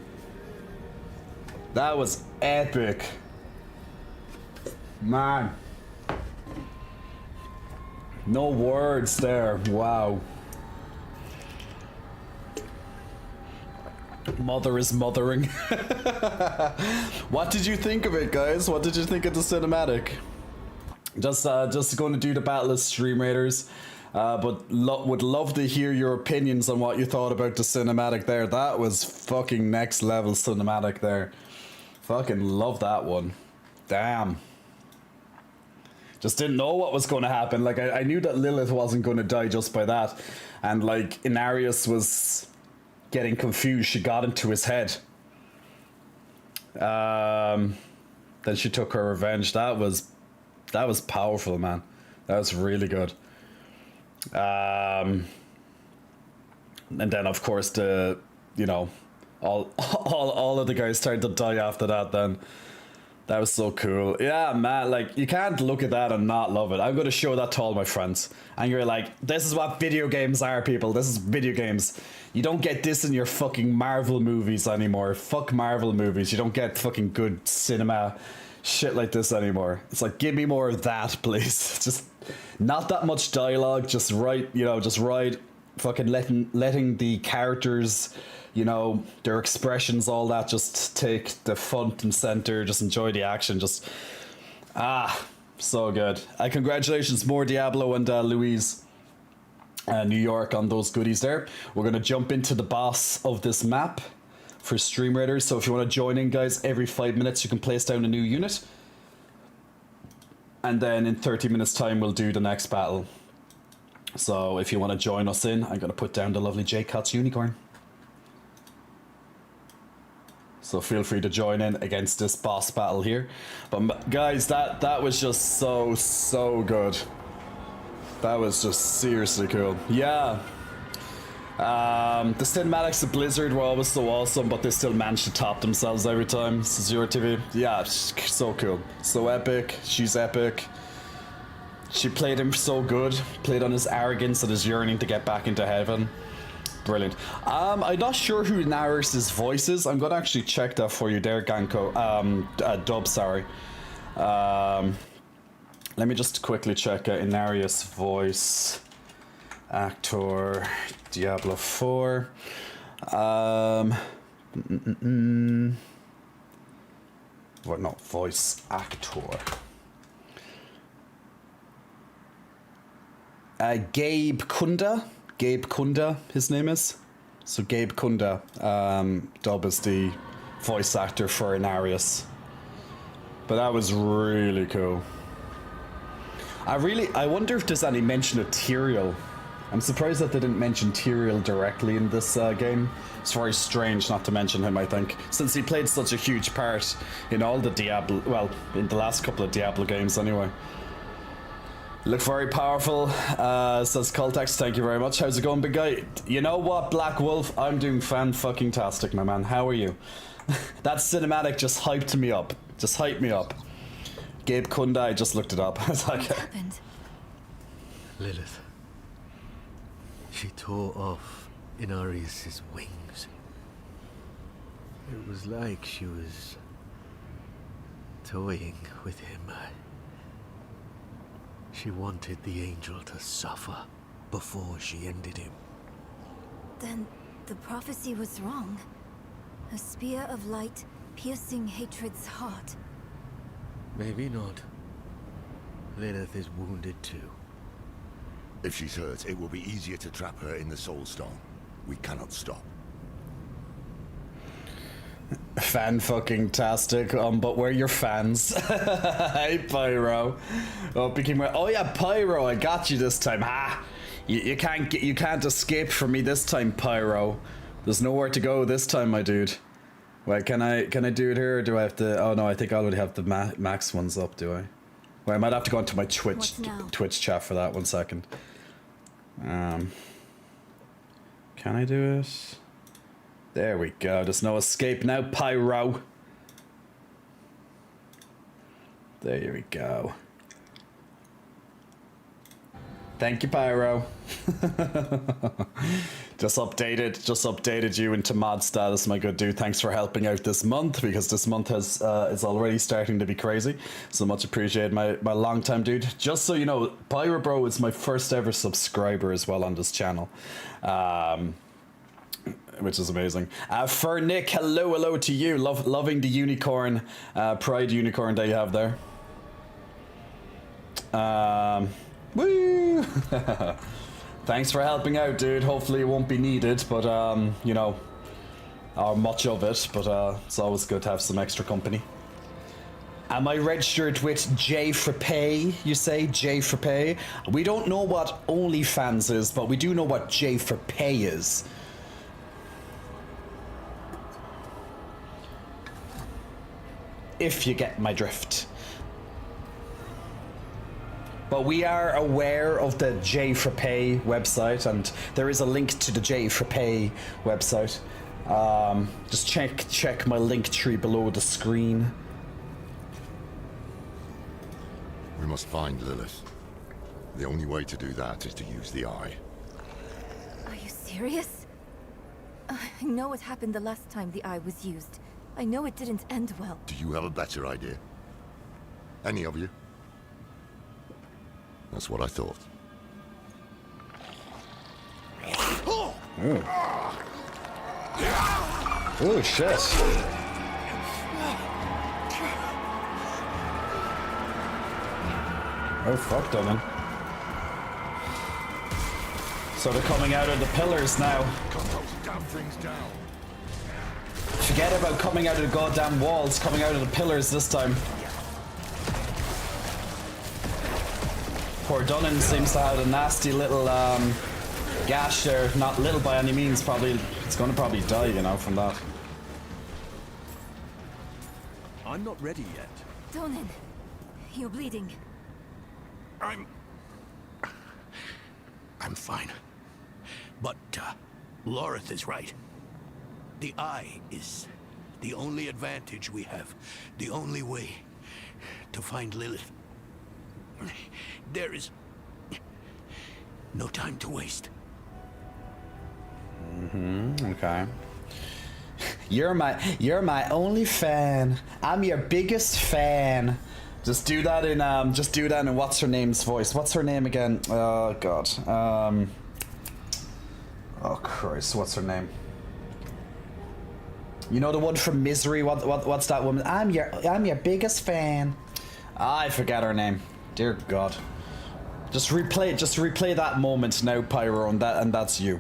that was epic. Man. No words there. Wow. Mother is mothering. What did you think of it, guys? What did you think of the cinematic? Just going to do the battle of Stream Raiders, but would love to hear your opinions on what you thought about the cinematic there. That was fucking next level cinematic there. Fucking love that one. Damn. Just didn't know what was going to happen. Like, I knew that Lilith wasn't going to die just by that. And, like, Inarius was getting confused. She got into his head. Then she took her revenge. That was powerful, man. That was really good. And then, of course, all of the guys started to die after that then. That was so cool. Yeah, man, like, you can't look at that and not love it. I'm going to show that to all my friends. And you're like, this is what video games are, people. This is video games. You don't get this in your fucking Marvel movies anymore. Fuck Marvel movies. You don't get fucking good cinema shit like this anymore. It's like, give me more of that, please. Just not that much dialogue. Just right, fucking letting the characters, their expressions, all that, just take the front and center, just enjoy the action, just so good. Congratulations, more Diablo and Louise New York on those goodies there. We're gonna jump into the boss of this map for Stream Raiders, so if you want to join in, guys, every 5 minutes you can place down a new unit, and then in 30 minutes time we'll do the next battle. So if you want to join us in, I'm gonna put down the lovely J Cuts Unicorn. So feel free to join in against this boss battle here. But guys, that was just so good. That was just seriously cool. Yeah. The cinematics of Blizzard were always so awesome, but they still managed to top themselves every time. Zero TV. Yeah, it's so cool. So epic. She's epic. She played him so good. Played on his arrogance and his yearning to get back into heaven. Brilliant. I'm not sure who Inarius' voice is. I'm gonna actually check that for you there, Ganko. Dub, sorry. Let me just quickly check Inarius' voice. Actor, Diablo 4. What? No, voice actor. Gabe Kunda. Gabe Kunda, his name is. So Gabe Kunda, Dub is the voice actor for Inarius. But that was really cool. I wonder if there's any mention of Tyrael. I'm surprised that they didn't mention Tyrael directly in this game. It's very strange not to mention him, I think, since he played such a huge part in all the Diablo, well, in the last couple of Diablo games anyway. Look very powerful, says Coltex, thank you very much. How's it going, big guy? You know what, Black Wolf? I'm doing fan-fucking-tastic, my man. How are you? That cinematic just hyped me up. Just hyped me up. Gabe Kunda, I just looked it up. I was like... What happened? Lilith. She tore off Inarius' wings. It was like she was toying with him. She wanted the angel to suffer before she ended him. Then the prophecy was wrong. A spear of light piercing hatred's heart. Maybe not. Lilith is wounded too. If she's hurt, it will be easier to trap her in the Soul Stone. We cannot stop. Fan-fucking-tastic, but we're your fans. Hey, Pyro. Oh yeah, Pyro, I got you this time. Ha! You can't escape from me this time, Pyro. There's nowhere to go this time, my dude. Wait, can I do it here, or do I have to? Oh no, I think I already have the max ones up, do I? Well, I might have to go into my Twitch chat for that. 1 second. Can I do it? There we go. There's no escape now, Pyro. There we go. Thank you, Pyro. Just updated you into mod status, my good dude. Thanks for helping out this month, because this month is already starting to be crazy. So much appreciated, my long time dude. Just so you know, Pyro Bro is my first ever subscriber as well on this channel, which is amazing. For Nick, hello to you. Loving the unicorn, pride unicorn that you have there. Woo! Thanks for helping out, dude. Hopefully it won't be needed, but you know, or much of it, but it's always good to have some extra company. Am I registered with J for Pay, you say? J for Pay? We don't know what OnlyFans is, but we do know what J for Pay is. If you get my drift. But we are aware of the J for Pay website, and there is a link to the J for Pay website. Just check my link tree below the screen. We must find Lilith. The only way to do that is to use the eye. Are you serious? I know what happened the last time the eye was used. I know it didn't end well. Do you have a better idea? Any of you? That's what I thought. Oh shit. Oh fuck, Dylan. So they're coming out of the pillars now. Forget about coming out of the goddamn walls, coming out of the pillars this time. Poor Dunnan seems to have a nasty little gash there. Not little by any means, probably. It's gonna probably die, you know, from that. I'm not ready yet. Donan, you're bleeding. I'm fine. But, Lorith is right. The eye is the only advantage we have. The only way to find Lilith. There is no time to waste. Okay. You're my only fan. I'm your biggest fan. Just do that in what's her name's voice. What's her name again? Oh god. Oh Christ, what's her name? You know the one from Misery? What's that woman? I'm your biggest fan. I forget her name. Dear God. Just replay that moment now, Pyro, and that's you.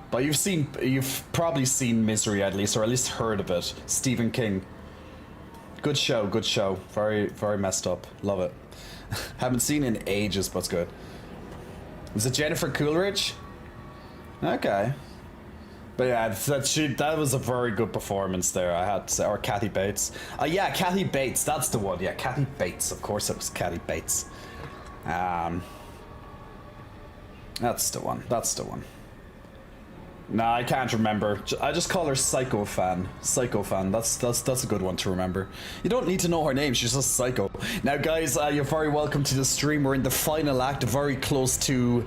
But you've probably seen Misery at least, or at least heard of it. Stephen King. Good show, good show. Very, very messed up. Love it. Haven't seen it in ages, but it's good. Was it Jennifer Coolidge? Okay. But yeah, that was a very good performance there, I had to say. Or Kathy Bates. Yeah, Kathy Bates, that's the one. Yeah, Kathy Bates. Of course it was Kathy Bates. That's the one. That's the one. Nah, I can't remember. I just call her Psycho Fan. Psycho Fan. That's a good one to remember. You don't need to know her name. She's just Psycho. Now, guys, you're very welcome to the stream. We're in the final act, very close to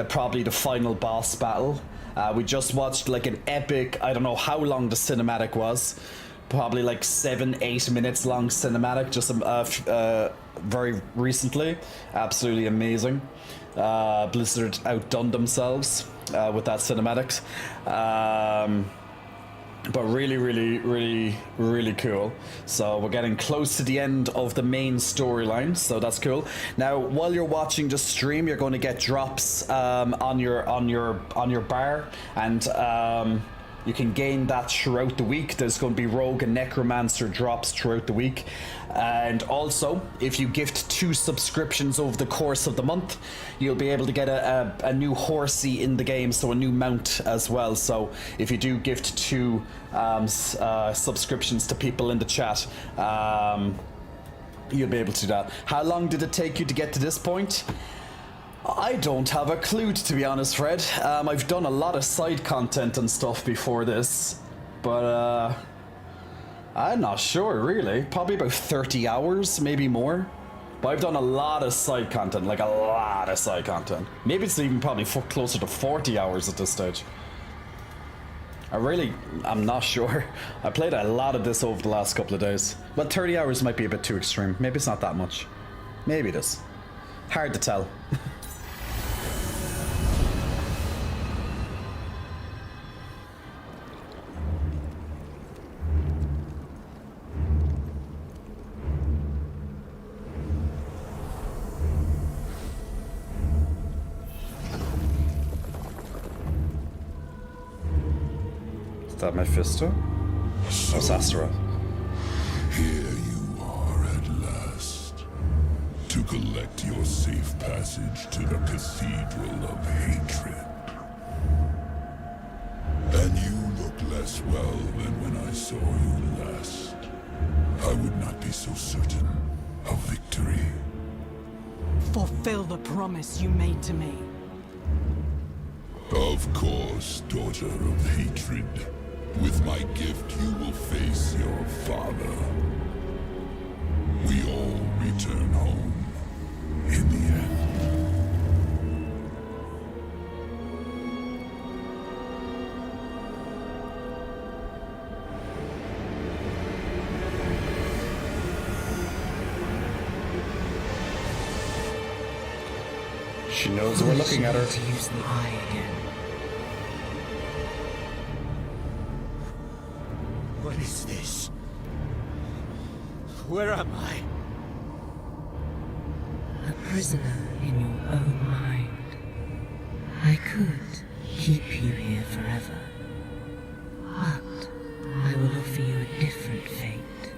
probably the final boss battle. We just watched like an epic, I don't know how long the cinematic was, probably like 7-8 minutes long cinematic, just very recently. Absolutely amazing. Blizzard outdone themselves with that cinematics. But really cool. So we're getting close to the end of the main storyline, so that's cool. Now, while you're watching the stream, you're going to get drops on your bar, and you can gain that throughout the week. There's going to be Rogue and Necromancer drops throughout the week. And also, if you gift 2 subscriptions over the course of the month, you'll be able to get a new horsey in the game, so a new mount as well. So if you do gift 2 subscriptions to people in the chat, you'll be able to do that. How long did it take you to get to this point? I don't have a clue, to be honest, Fred. I've done a lot of side content and stuff before this, but I'm not sure, really. Probably about 30 hours, maybe more. But I've done a lot of side content, like a lot of side content. Maybe it's even probably closer to 40 hours at this stage. I'm not sure. I played a lot of this over the last couple of days. But 30 hours might be a bit too extreme. Maybe it's not that much. Maybe it is. Hard to tell. Is that Mephisto? That's Astaroth. Here you are at last, to collect your safe passage to the Cathedral of Hatred. And you look less well than when I saw you last. I would not be so certain of victory. Fulfill the promise you made to me. Of course, daughter of hatred. With my gift, you will face your father. We all return home in the end. She knows we're looking at her. To use the eye again. What is this? Where am I? A prisoner in your own mind. I could keep you here forever. But I will offer you a different fate.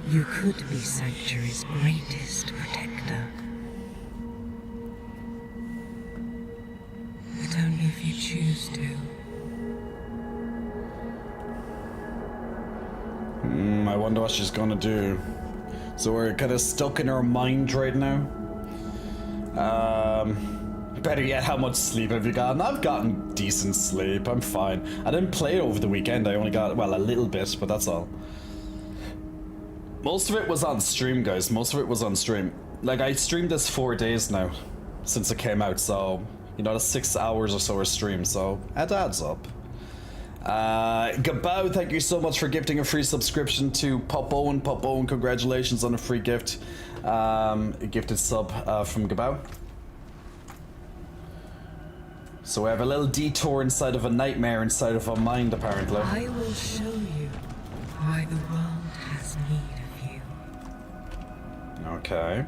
You could be Sanctuary's greatest protector. But only if you choose to. I wonder what she's gonna do. So we're kind of stuck in her mind right now. Better yet, how much sleep have you gotten? I've gotten decent sleep. I'm fine. I didn't play it over the weekend. I only got, well, a little bit, but that's all. Most of it was on stream, guys. Most of it was on stream. Like, I streamed this 4 days now since it came out, so, you know, that's 6 hours or so of stream, so it adds up. Gabao, thank you so much for gifting a free subscription to Pop Owen. Pop Owen, congratulations on a free gift. A gifted sub from Gabao. So we have a little detour inside of a nightmare inside of a mind, apparently. I will show you why the world has need of you. Okay.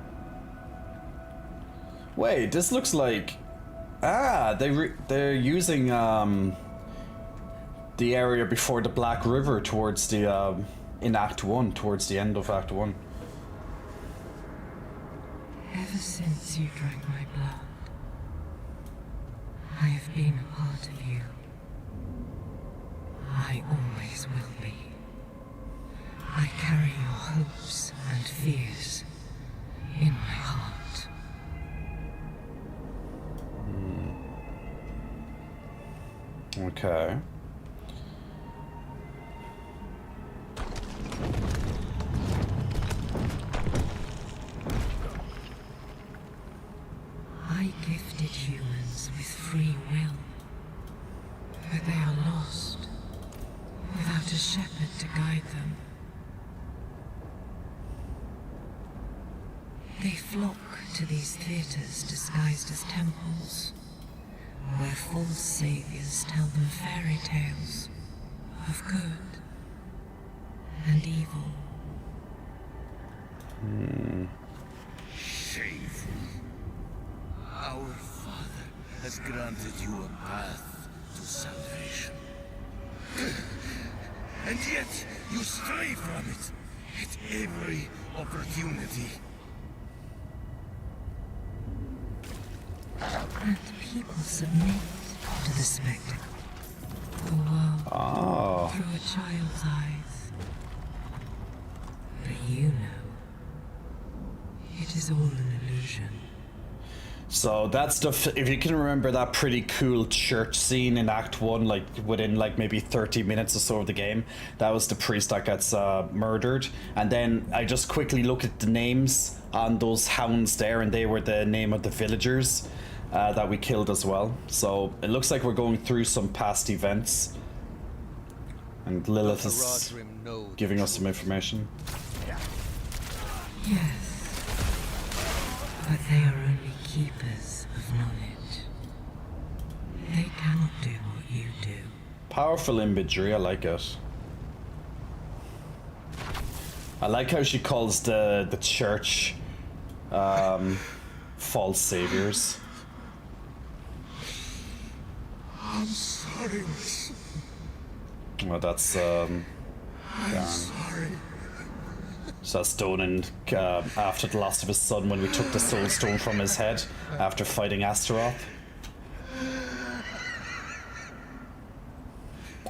Wait, this looks like... Ah, they're using the area before the Black River towards the in Act 1, towards the end of Act 1. Ever since you drank my blood, I have been a part of you. I always will be. I carry your hopes and fears in my heart. Okay. I gifted humans with free will, but they are lost, without a shepherd to guide them. They flock to these theaters disguised as temples, where false saviors tell them fairy tales of good and evil. Shameful. Our Father has granted you a path to salvation. And yet, you stray from it at every opportunity. And people submit to the spectacle. The world through a child's eyes. But you know, it is all an illusion. So that's if you can remember that pretty cool church scene in Act 1, like within like maybe 30 minutes or so of the game, that was the priest that gets murdered. And then I just quickly look at the names on those hounds there, and they were the name of the villagers that we killed as well. So it looks like we're going through some past events. And Lilith is giving us some information. Yes, but they are only keepers of knowledge. They cannot do what you do. Powerful imagery, I like it. I like how she calls the church false saviors. I'm sorry, miss. Well, that's I'm sorry. So that's Donan after the loss of his son when we took the soul stone from his head after fighting Astaroth.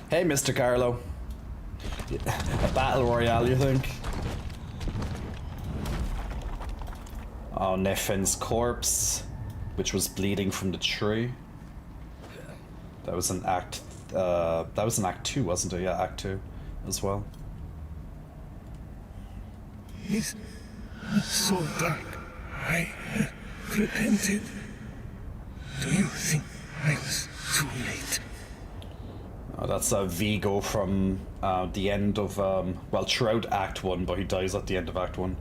Hey, Mr. Carlo. A battle royale, you think? Oh, Nefin's corpse, which was bleeding from the tree. That was an act. That was in Act 2, wasn't it? Yeah, Act 2 as well. He's so dark. I repented. Do you think I was too late? Oh, that's Vigo from the end of, well, throughout Act 1, but he dies at the end of Act 1.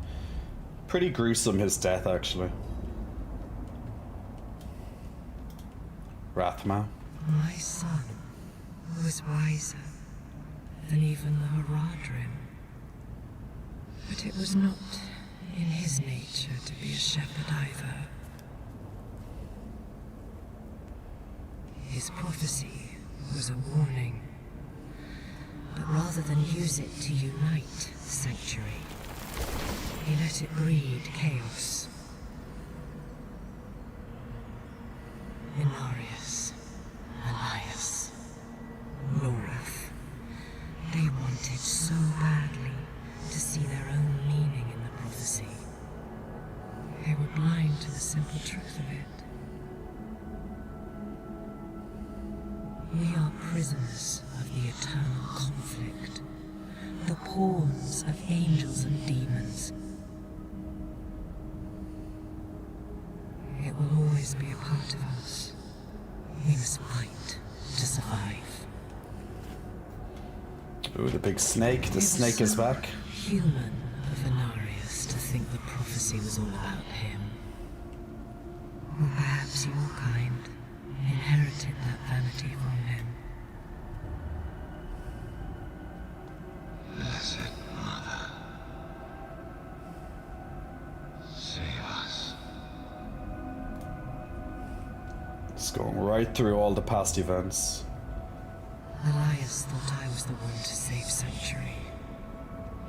Pretty gruesome, his death, actually. Rathma. My son was wiser than even the Horadrim. But it was not in his nature to be a shepherd either. His prophecy was a warning. But rather than use it to unite the Sanctuary, he let it breed chaos. Inarius, Elias, Lorath, they wanted so badly to see their own meaning in the prophecy. They were blind to the simple truth of it. We are prisoners of the eternal conflict, the pawns of angels and demons. It will always be a part of us. We must fight to survive. Ooh, the big snake. The snake is back. Human of Inarius to think the prophecy was all about him. Or perhaps your kind inherited that vanity from him. Blessed Mother, save us. It's going right through all the past events. Elias thought I was the one to save Sanctuary.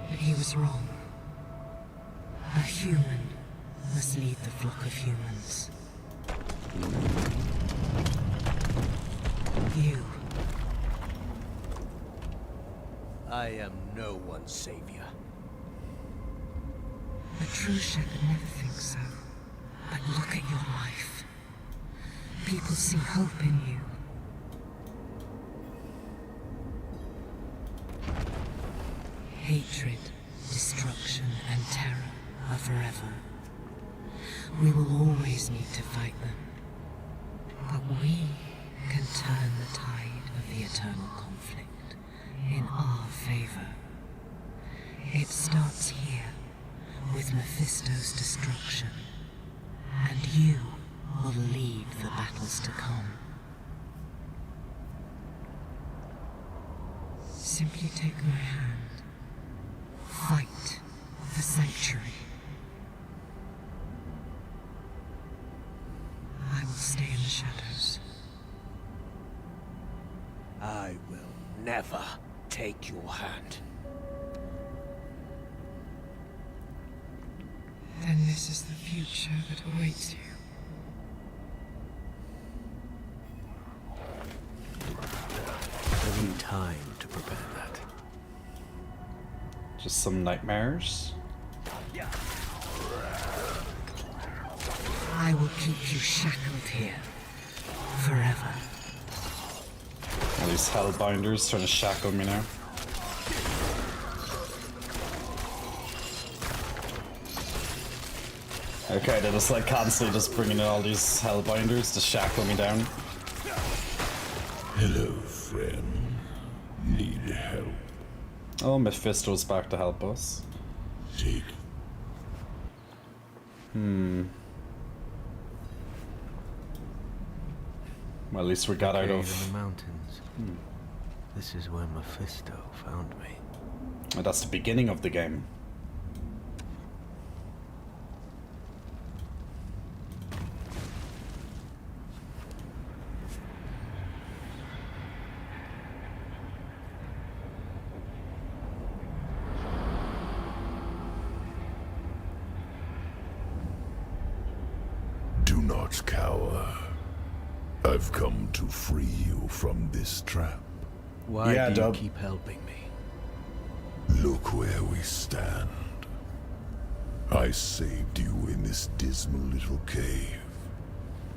But he was wrong. A human must lead the flock of humans. You. I am no one's savior. A true shepherd never thinks so. But look at your life. People see hope in you. Hatred, destruction, and terror are forever. We will always need to fight them. But we can turn the tide of the eternal conflict in our favor. It starts here, with Mephisto's destruction. And you will lead the battles to come. Simply take my hand. Fight the Sanctuary. I will stay in the shadows. I will never take your hand. Then this is the future that awaits you. I need time to prepare that. Just some nightmares. I I will keep you shackled here. Forever. All these hellbinders trying to shackle me now. Okay, they're just like constantly just bringing in all these hellbinders to shackle me down. Hello, friend. Need help? Oh, Mephisto's back to help us. Take. Well, at least we got out Cave of... in the mountains. This is where Mephisto found me. Oh, that's the beginning of the game. Do not cower. I've come to free you from this trap. Why Yeah, do you Dub. keep helping me? Look where we stand. I saved you in this dismal little cave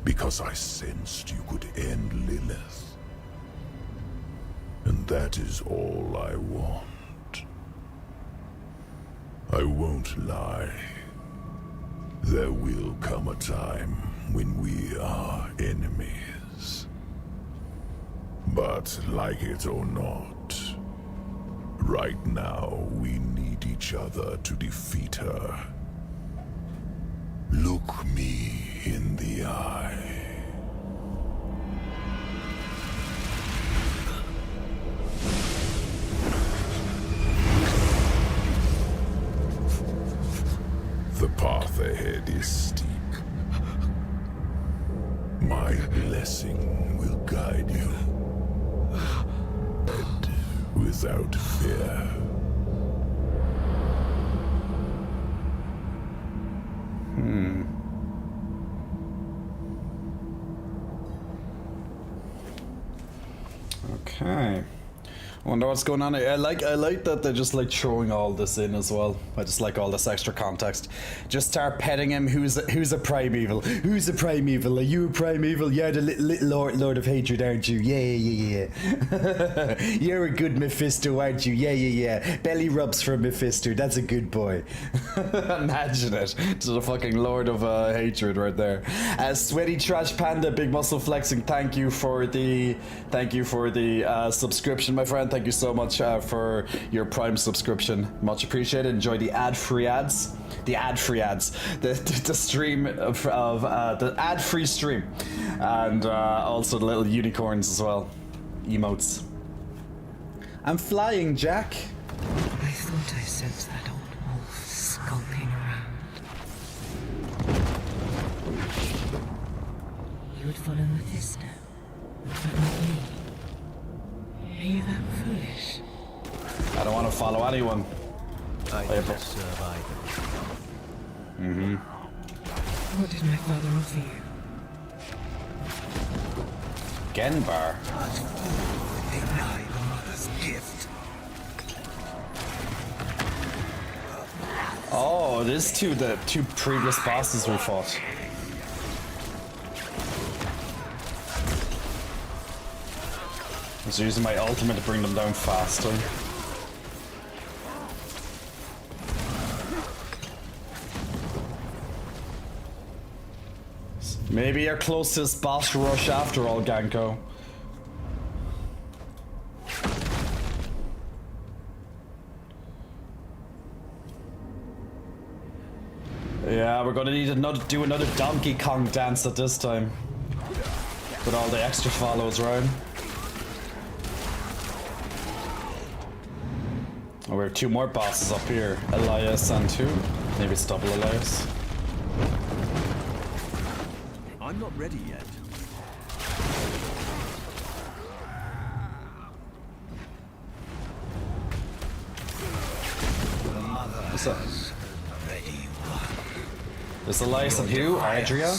because I sensed you could end Lilith. And that is all I want. I won't lie. There will come a time when we are enemies. But like it or not, right now we need each other to defeat her. Look me in the eye. The path ahead is steep. My blessing will guide you. And without fear. Okay. I wonder what's going on here. I like that they're just like throwing all this in as well. I just like all this extra context. Just start petting him. Who's a primeval? Who's a primeval? Are you a primeval? You're the little Lord of Hatred, aren't you? Yeah. You're a good Mephisto, aren't you? Yeah. Belly rubs for Mephisto. That's a good boy. Imagine it. To the fucking Lord of Hatred right there. Sweaty Trash Panda, Big Muscle Flexing. Thank you for the subscription, my friend. Thank you so much for your Prime subscription. Much appreciated. Enjoy the ad-free ads. The ad-free ads. The stream of the ad-free stream. And also the little unicorns as well. Emotes. I'm flying, Jack. I thought I sensed that old wolf skulking around. You would follow Mephisto, but not me. Are you that foolish? I don't want to follow anyone. I just serve either. What did my father offer you? Genbar. Deny the mother's gift. Oh, it is the two previous bosses we fought. I was using my ultimate to bring them down faster. Maybe your closest boss rush after all, Ganko. Yeah, we're gonna need to do another Donkey Kong dance at this time. With all the extra follows, right? Oh, we have two more bosses up here. Elias and two. Maybe it's double Elias. I'm not ready yet. What's up? There's Elias and who? Adria?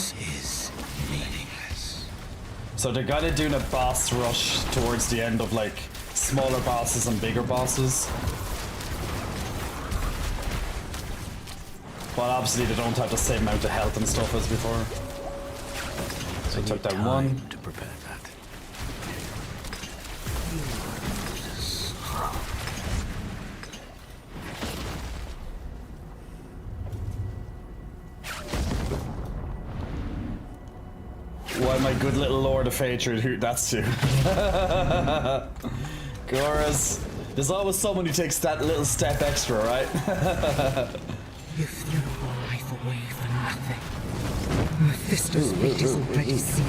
So they're kind of doing a boss rush towards the end of like smaller bosses and bigger bosses. But obviously they don't have the same amount of health and stuff as before. So I took down one. To prepare that. Why, my good little Lord of Hatred, who that's you. Goras. There's always someone who takes that little step extra, right? You threw your life away for nothing. Mephisto's fate is already sealed.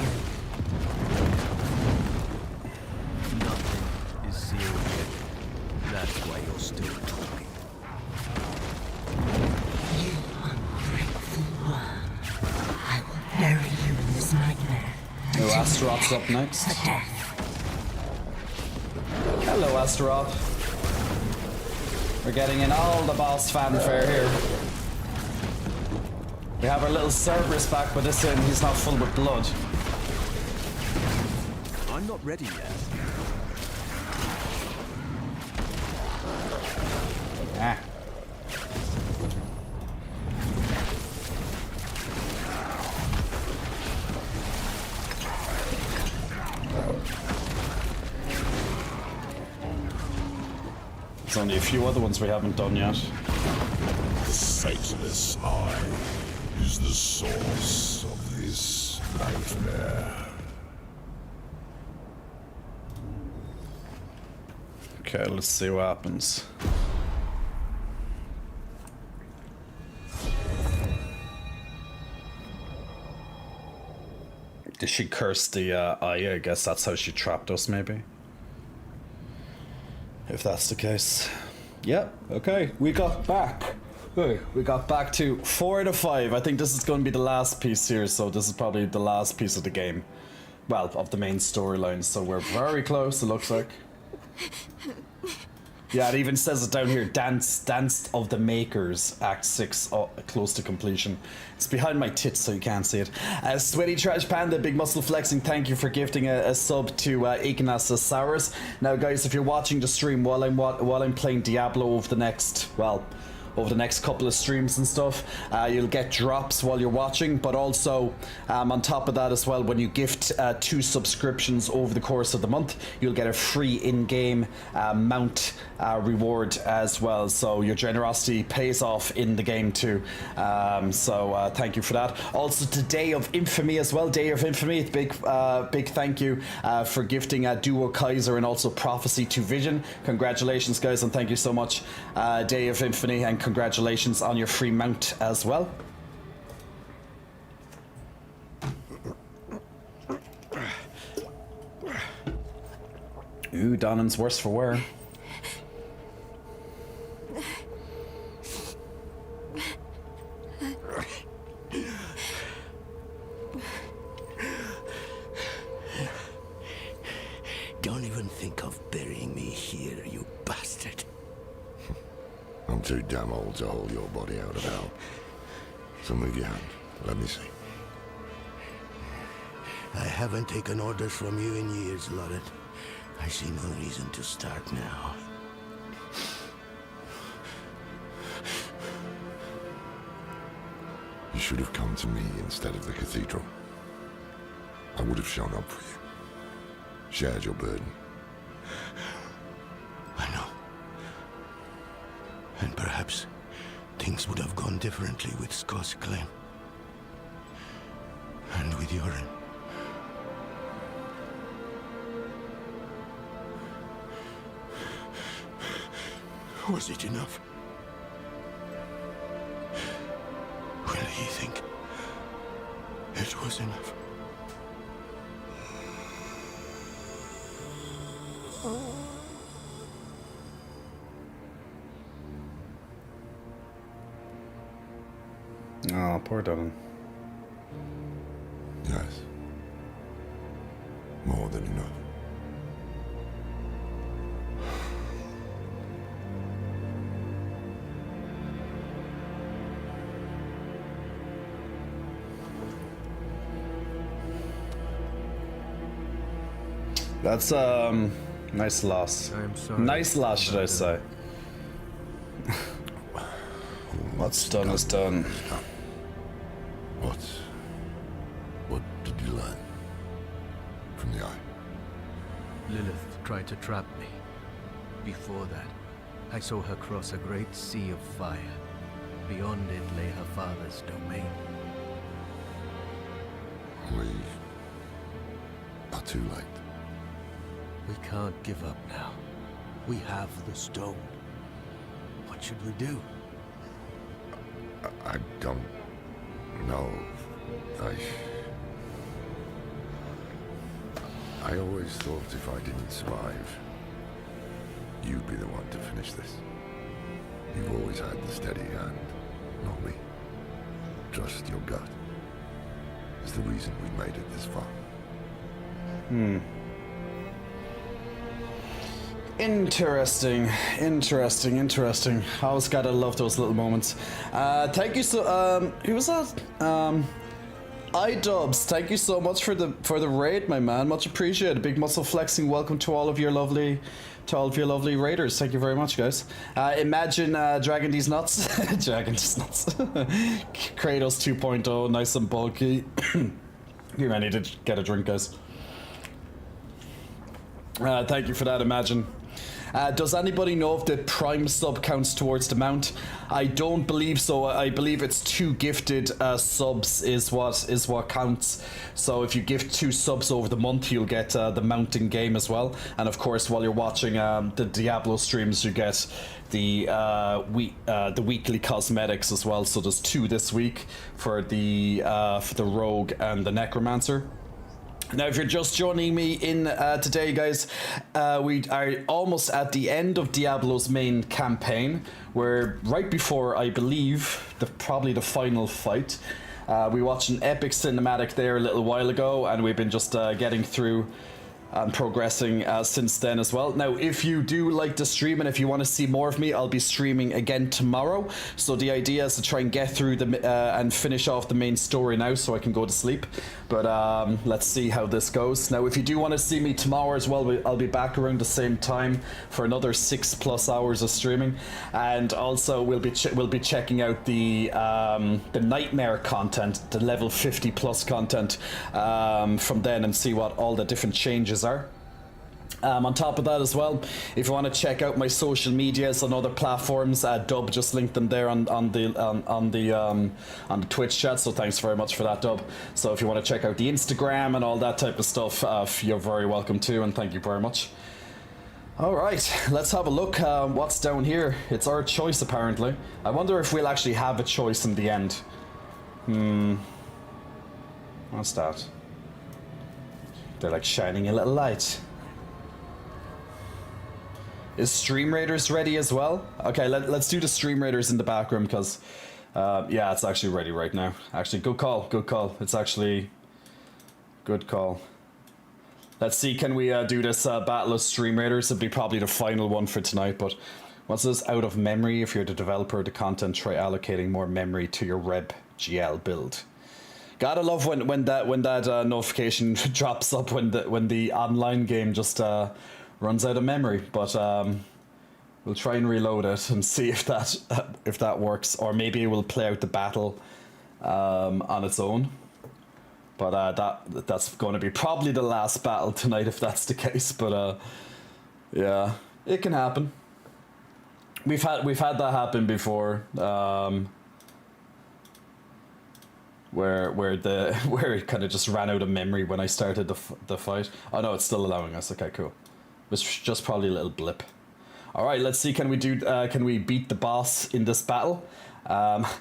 Nothing is sealed yet. That's why you're still talking. You ungrateful worm. I will bury you in this nightmare. Oh, Astaroth's up next. For death. Hello, Astaroth. We're getting in all the boss fanfare here. We have our little Cerberus back, but this time he's not full with blood. I'm not ready yet. Ah. There's only a few other ones we haven't done yet. The sightless eye is the source of this nightmare. Okay, let's see what happens. Did she curse the eye? I guess that's how she trapped us, maybe. If that's the case. Yep, okay, we got back. Hey, we got back to 4 out of 5. I think this is going to be the last piece here, so this is probably the last piece of the game. Well, of the main storyline, so we're very close, it looks like. Yeah, it even says it down here, Dance of the Makers, Act 6, close to completion. It's behind my tits, so you can't see it. Sweaty Trash Panda, Big Muscle Flexing, thank you for gifting a sub to Ignace Saurus. Now, guys, if you're watching the stream while I'm playing Diablo over the next couple of streams and stuff, you'll get drops while you're watching, but also on top of that as well, when you gift 2 subscriptions over the course of the month, you'll get a free in-game mount reward as well, so your generosity pays off in the game too. So thank you for that. Also to Day of Infamy as well, Day of Infamy, big thank you for gifting Duo Kaiser and also Prophecy to Vision. Congratulations, guys, and thank you so much, Day of Infamy, and congratulations on your free mount as well. Ooh, Donan's worse for wear. Don't even think of burying me here, you bastard. I'm too damn old to hold your body out of hell. So move your hand. Let me see. I haven't taken orders from you in years, Lorette. I see no reason to start now. You should have come to me instead of the cathedral. I would have shown up for you. Shared your burden. I know. And perhaps things would have gone differently with Scott's claim. And with Yoren. Was it enough? Will he think it was enough? Oh, poor Donan. Yes. More than enough. That's nice loss. I'm sorry. Nice loss, should I say? What's done is done. What did you learn? Lilith tried to trap me. Before that, I saw her cross a great sea of fire. Beyond it lay her father's domain. We are too late. We can't give up now. We have the stone. What should we do? I don't know. I always thought if I didn't survive, you'd be the one to finish this. You've always had the steady hand, not me. Trust your gut. It's the reason we've made it this far. Interesting. I always gotta love those little moments. Thank you so. Who was that? iDubbbz. Thank you so much for the raid, my man. Much appreciated. Big muscle flexing. Welcome to all of your lovely raiders. Thank you very much, guys. Imagine dragging these nuts. Dragging these nuts. Kratos 2.0, nice and bulky. You need to get a drink, guys. Thank you for that, Imagine. Does anybody know if the prime sub counts towards the mount? I don't believe so. I believe it's 2 gifted subs is what counts. So if you gift 2 subs over the month, you'll get the mounting game as well. And of course, while you're watching the Diablo streams, you get the weekly cosmetics as well. So there's 2 this week for the Rogue and the Necromancer. Now, if you're just joining me in today, guys, we are almost at the end of Diablo's main campaign. We're right before, I believe, probably the final fight. We watched an epic cinematic there a little while ago, and we've been just getting through and progressing since then as well. Now, if you do like the stream and if you want to see more of me, I'll be streaming again tomorrow. So the idea is to try and get through and finish off the main story now so I can go to sleep. But let's see how this goes. Now, if you do want to see me tomorrow as well, I'll be back around the same time for another 6+ hours of streaming. And also we'll be checking out the Nightmare content, the level 50+ content from then, and see what all the different changes are. On top of that as well, if you want to check out my social medias on other platforms, Dub just linked them there on the Twitch chat. So thanks very much for that, Dub. So if you want to check out the Instagram and all that type of stuff, you're very welcome to, and thank you very much. All right, let's have a look. What's down here? It's our choice, apparently. I wonder if we'll actually have a choice in the end. What's that? They're like shining a little light. Is Stream Raiders ready as well? Okay, let's do the Stream Raiders in the back room, because yeah, it's actually ready right now. Actually, good call. It's actually good call. Let's see, can we do this Battle of Stream Raiders? It'll be probably the final one for tonight, but what's this? Out of memory. If you're the developer of the content, try allocating more memory to your RebGL build. Gotta love when that notification drops up when the online game just runs out of memory. But we'll try and reload it and see if that works, or maybe it will play out the battle on its own. But that's going to be probably the last battle tonight if that's the case. But yeah, it can happen. We've had that happen before. Where it kind of just ran out of memory when I started the fight. Oh no, it's still allowing us. Okay, cool. It's just probably a little blip. All right, let's see. Can we beat the boss in this battle?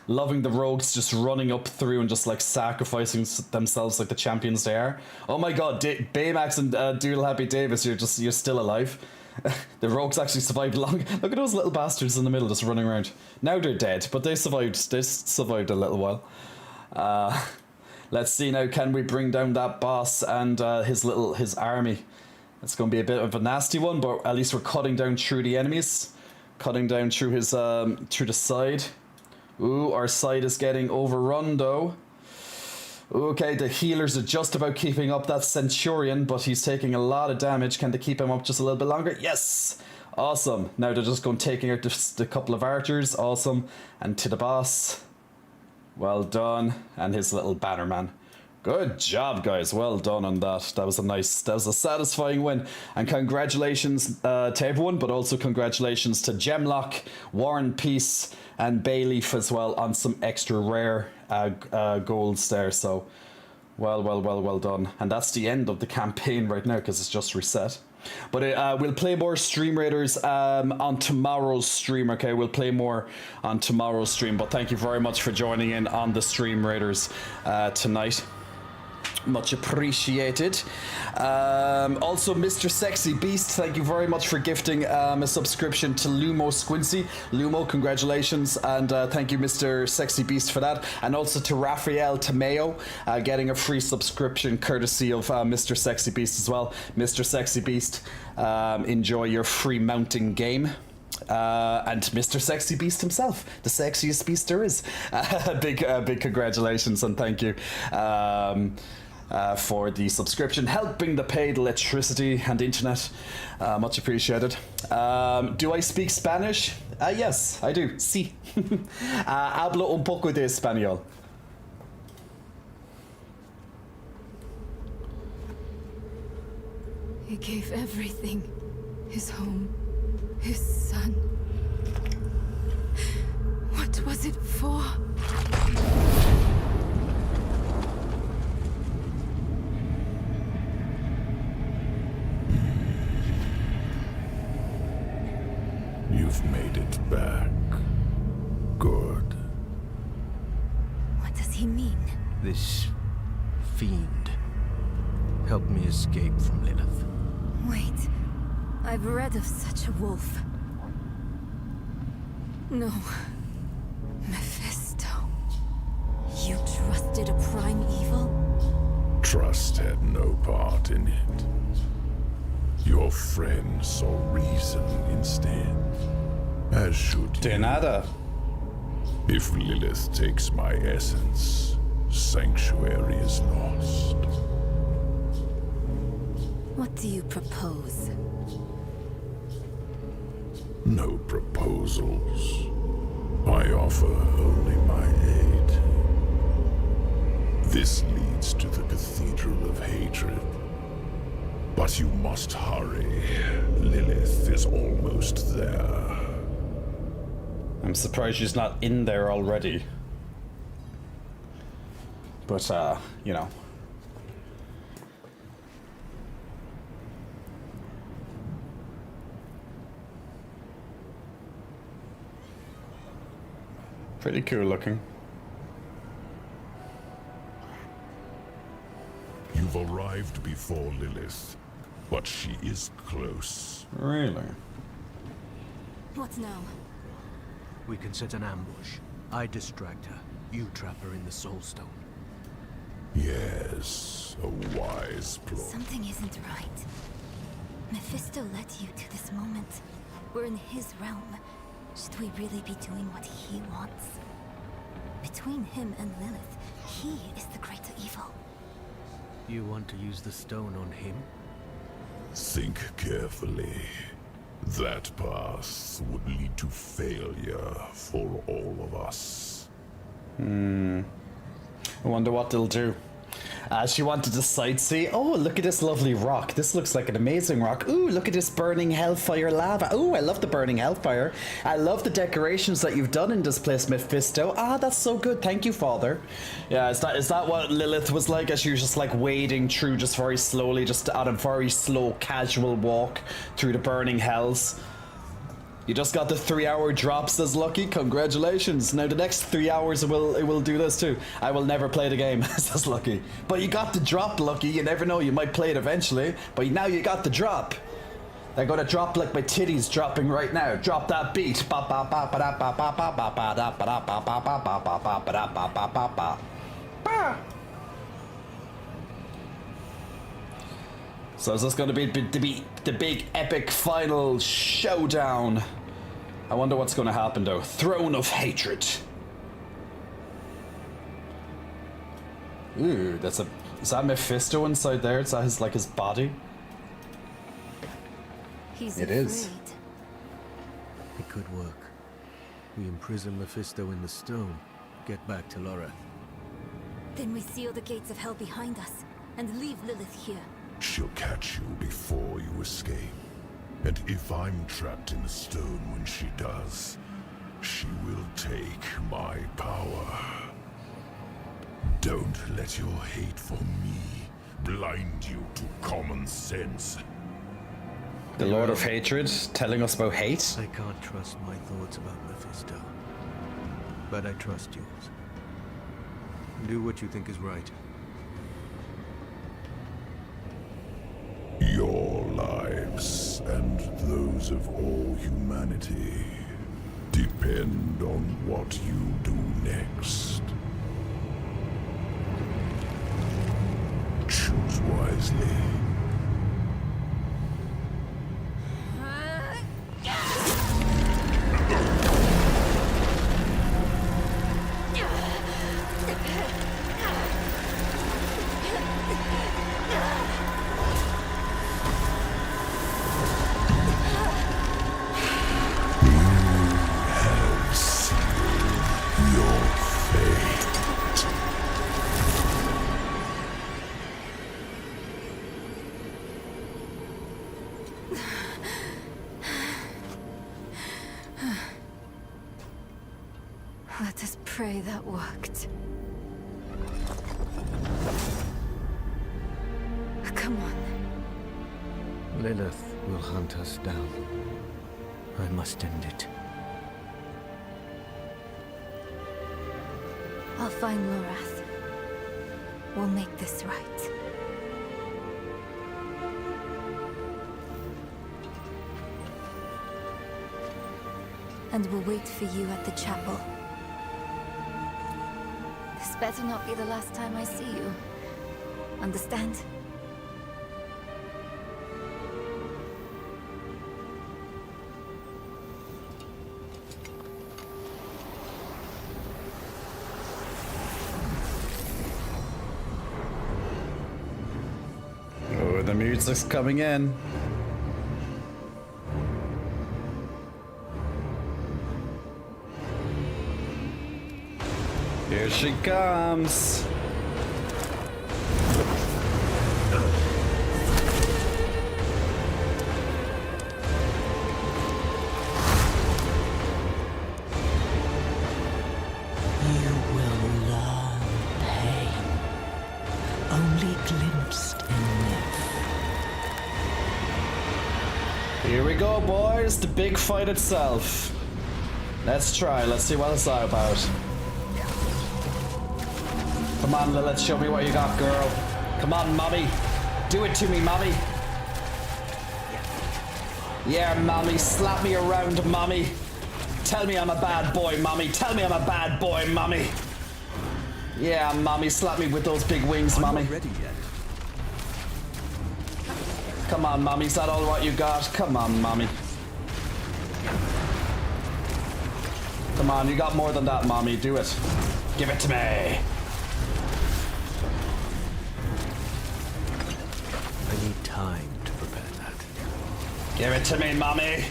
Loving the rogues just running up through and just like sacrificing themselves like the champions they are. Oh my god, Baymax and Doodle Happy Davis, you're still alive. The rogues actually survived long. Look at those little bastards in the middle just running around. Now they're dead, but they survived a little while. Let's see now, can we bring down that boss and his army? It's going to be a bit of a nasty one, but at least we're cutting down through the enemies. Cutting down through his through the side. Ooh, our side is getting overrun though. Okay, the healers are just about keeping up that Centurion, but he's taking a lot of damage. Can they keep him up just a little bit longer? Yes! Awesome. Now they're just going taking out the couple of archers. Awesome. And to the boss. Well done. And his little bannerman. Good job, guys. Well done on that. That was a satisfying win. And congratulations to everyone, but also congratulations to Gemlock, Warren Peace, and Bayleaf as well on some extra rare golds there. So, well done. And that's the end of the campaign right now because it's just reset. But we'll play more Stream Raiders on tomorrow's stream, okay? We'll play more on tomorrow's stream. But thank you very much for joining in on the Stream Raiders tonight. Much appreciated. Also, Mr. Sexy Beast, thank you very much for gifting a subscription to Lumo Squincy. Lumo, congratulations, and thank you, Mr. Sexy Beast, for that. And also to Raphael Tomeo, getting a free subscription courtesy of Mr. Sexy Beast as well. Mr. Sexy Beast, enjoy your free mounting game. And Mr. Sexy Beast himself, the sexiest beast there is. Big congratulations and thank you for the subscription, helping the paid electricity and internet. Much appreciated. Do I speak Spanish? Yes, I do. Sí. Hablo un poco de español. He gave everything. His home. His son. What was it for? You've made it back. Good. What does he mean? This fiend helped me escape from Lilith. Wait. I've read of such a wolf. No. Mephisto. You trusted a prime evil? Trust had no part in it. Your friend saw reason instead. As should De nada. If Lilith takes my essence, Sanctuary is lost. What do you propose? No proposals. I offer only my aid. This leads to the Cathedral of Hatred. But you must hurry. Lilith is almost there. I'm surprised she's not in there already. But, you know. Pretty cool looking. You've arrived before Lilith, but she is close. Really? What now? We can set an ambush. I distract her. You trap her in the Soul Stone. Yes, a wise plot. Something isn't right. Mephisto led you to this moment. We're in his realm. Should we really be doing what he wants? Between him and Lilith, he is the greater evil. You want to use the stone on him? Think carefully. That path would lead to failure for all of us. I wonder what they'll do. She wanted to sightsee. Oh, look at this lovely rock. This looks like an amazing rock. Ooh, look at this burning hellfire lava. Ooh, I love the burning hellfire. I love the decorations that you've done in this place, Mephisto. Ah, that's so good. Thank you, Father. Yeah, is that what Lilith was like? As she was just like wading through just very slowly, just on a very slow, casual walk through the burning hells. You just got the 3-hour drop, says Lucky. Congratulations. Now the next 3 hours it will do this too. I will never play the game, says Lucky. But you got the drop, Lucky. You never know, you might play it eventually. But now you got the drop. They're gonna drop like my titties dropping right now. Drop that beat. So is this going to be the big epic final showdown? I wonder what's going to happen though. Throne of Hatred. Ooh, is that Mephisto inside there? Is that his body? It is. It could work. We imprison Mephisto in the stone. Get back to Laura. Then we seal the gates of hell behind us and leave Lilith here. She'll catch you before you escape. And if I'm trapped in the stone when she does, she will take my power. Don't let your hate for me blind you to common sense. The Lord of Hatred telling us about hate? I can't trust my thoughts about Mephisto. But I trust yours. Do what you think is right. Your lives and those of all humanity depend on what you do next. Choose wisely. Let us pray that worked. Come on. Lilith will hunt us down. I must end it. I'll find Lorath. We'll make this right. And we'll wait for you at the chapel. This better not be the last time I see you. Understand? Oh, the music's coming in. Here she comes. You will learn pain, only glimpsed in myth. Here we go, boys. The big fight itself. Let's try. Let's see what it's all about. Come on, Lilith, show me what you got, girl. Come on, mommy. Do it to me, mommy. Yeah, mommy, slap me around, mommy. Tell me I'm a bad boy, mommy. Tell me I'm a bad boy, mommy. Yeah, mommy, slap me with those big wings, mommy. I'm not ready yet. Come on, mommy, is that all what you got? Come on, mommy. Come on, you got more than that, mommy. Do it. Give it to me. I need time to prepare that. Give it to me, mommy.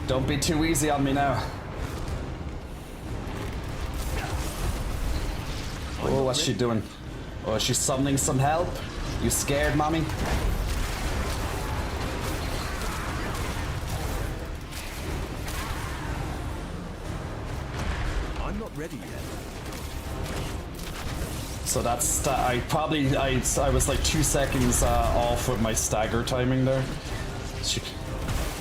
Don't be too easy on me now. Oh, what's she doing? Oh, is she summoning some help? You scared, mommy? I'm not ready yet. So that's I was like 2 seconds off with my stagger timing there.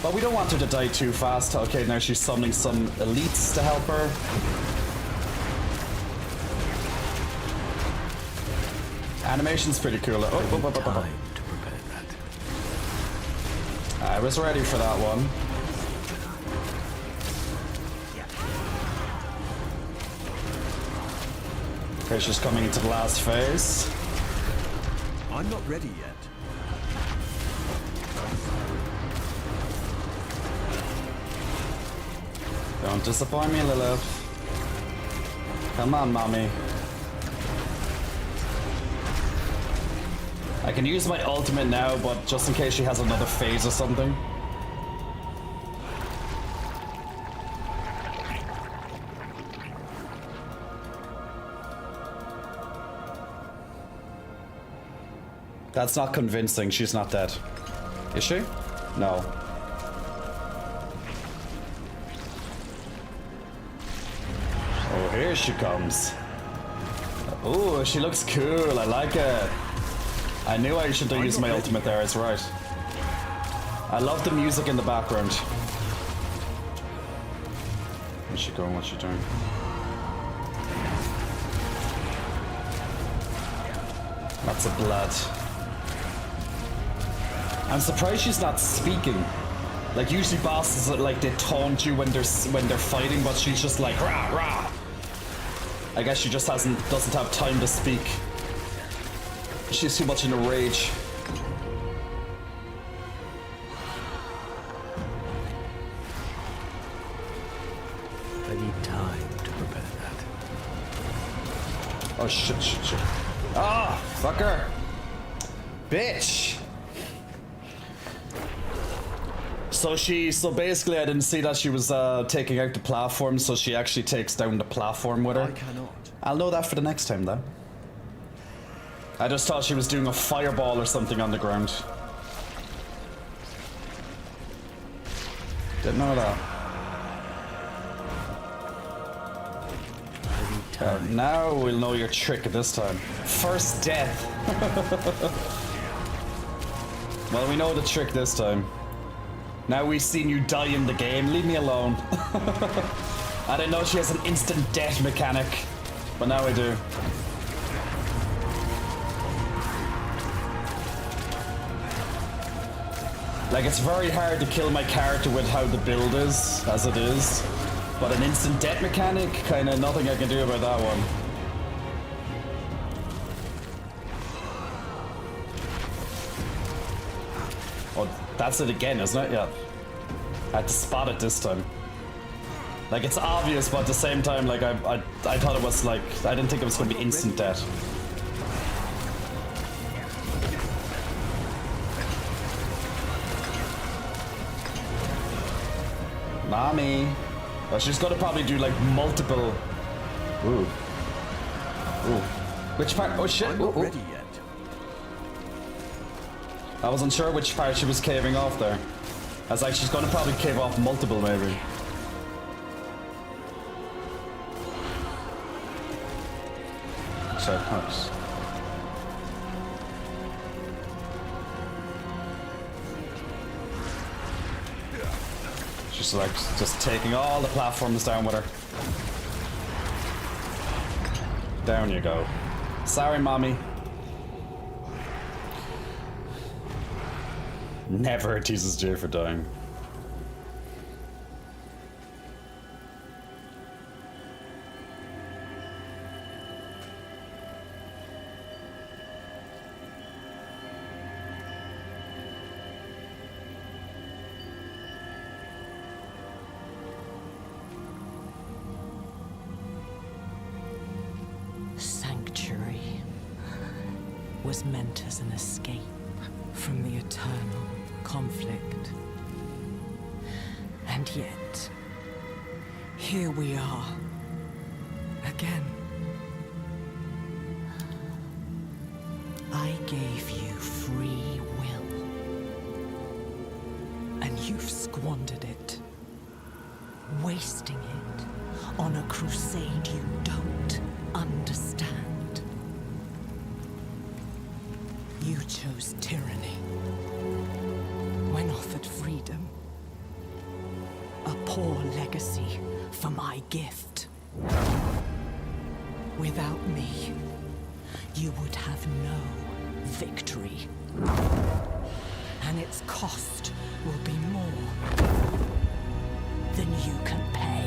But we don't want her to die too fast. Okay, now she's summoning some elites to help her. Animation's pretty cool. Oh, Time to prepare that. I was ready for that one. Okay, she's coming into the last phase. I'm not ready yet. Don't disappoint me, Lilith. Come on, mommy. I can use my ultimate now, but just in case she has another phase or something. That's not convincing. She's not dead. Is she? No. Oh, here she comes. Oh, she looks cool. I like it. I knew I should use my ultimate there. It's right. I love the music in the background. Where's she going? What's she doing? Lots of blood. I'm surprised she's not speaking. Like usually bosses like they taunt you when they're fighting, but she's just like rah rah. I guess she just doesn't have time to speak. She's too much in a rage. I need time to prepare that. Oh shit. Ah, fucker. Bitch. So basically I didn't see that she was taking out the platform, so she actually takes down the platform with her. I cannot. I'll know that for the next time then. I just thought she was doing a fireball or something on the ground. Didn't know that. Now we'll know your trick this time. First death. Well, we know the trick this time. Now we've seen you die in the game. Leave me alone. I didn't know she has an instant death mechanic, but now I do. Like, it's very hard to kill my character with how the build is, as it is. But an instant death mechanic, kinda nothing I can do about that one. Oh, that's it again, isn't it? Yeah. I had to spot it this time. Like, it's obvious, but at the same time, like, I thought it was like, I didn't think it was gonna be instant death. Mommy. Well, she's gonna probably do like multiple. Ooh. Ooh. Which part? Oh shit. I'm not ready yet. I wasn't sure which part she was caving off there. I was like, she's gonna probably cave off multiple, maybe. So, nice. She's like just taking all the platforms down with her. Down you go. Sorry, mommy. Never teases Jay for dying. Sanctuary was meant as an escape from the eternal conflict. And yet, here we are, again. I gave you free will, and you've squandered it, wasting it on a crusade you don't understand. You chose tyranny when offered freedom. A poor legacy for my gift. Without me, you would have no victory. And its cost will be more than you can pay.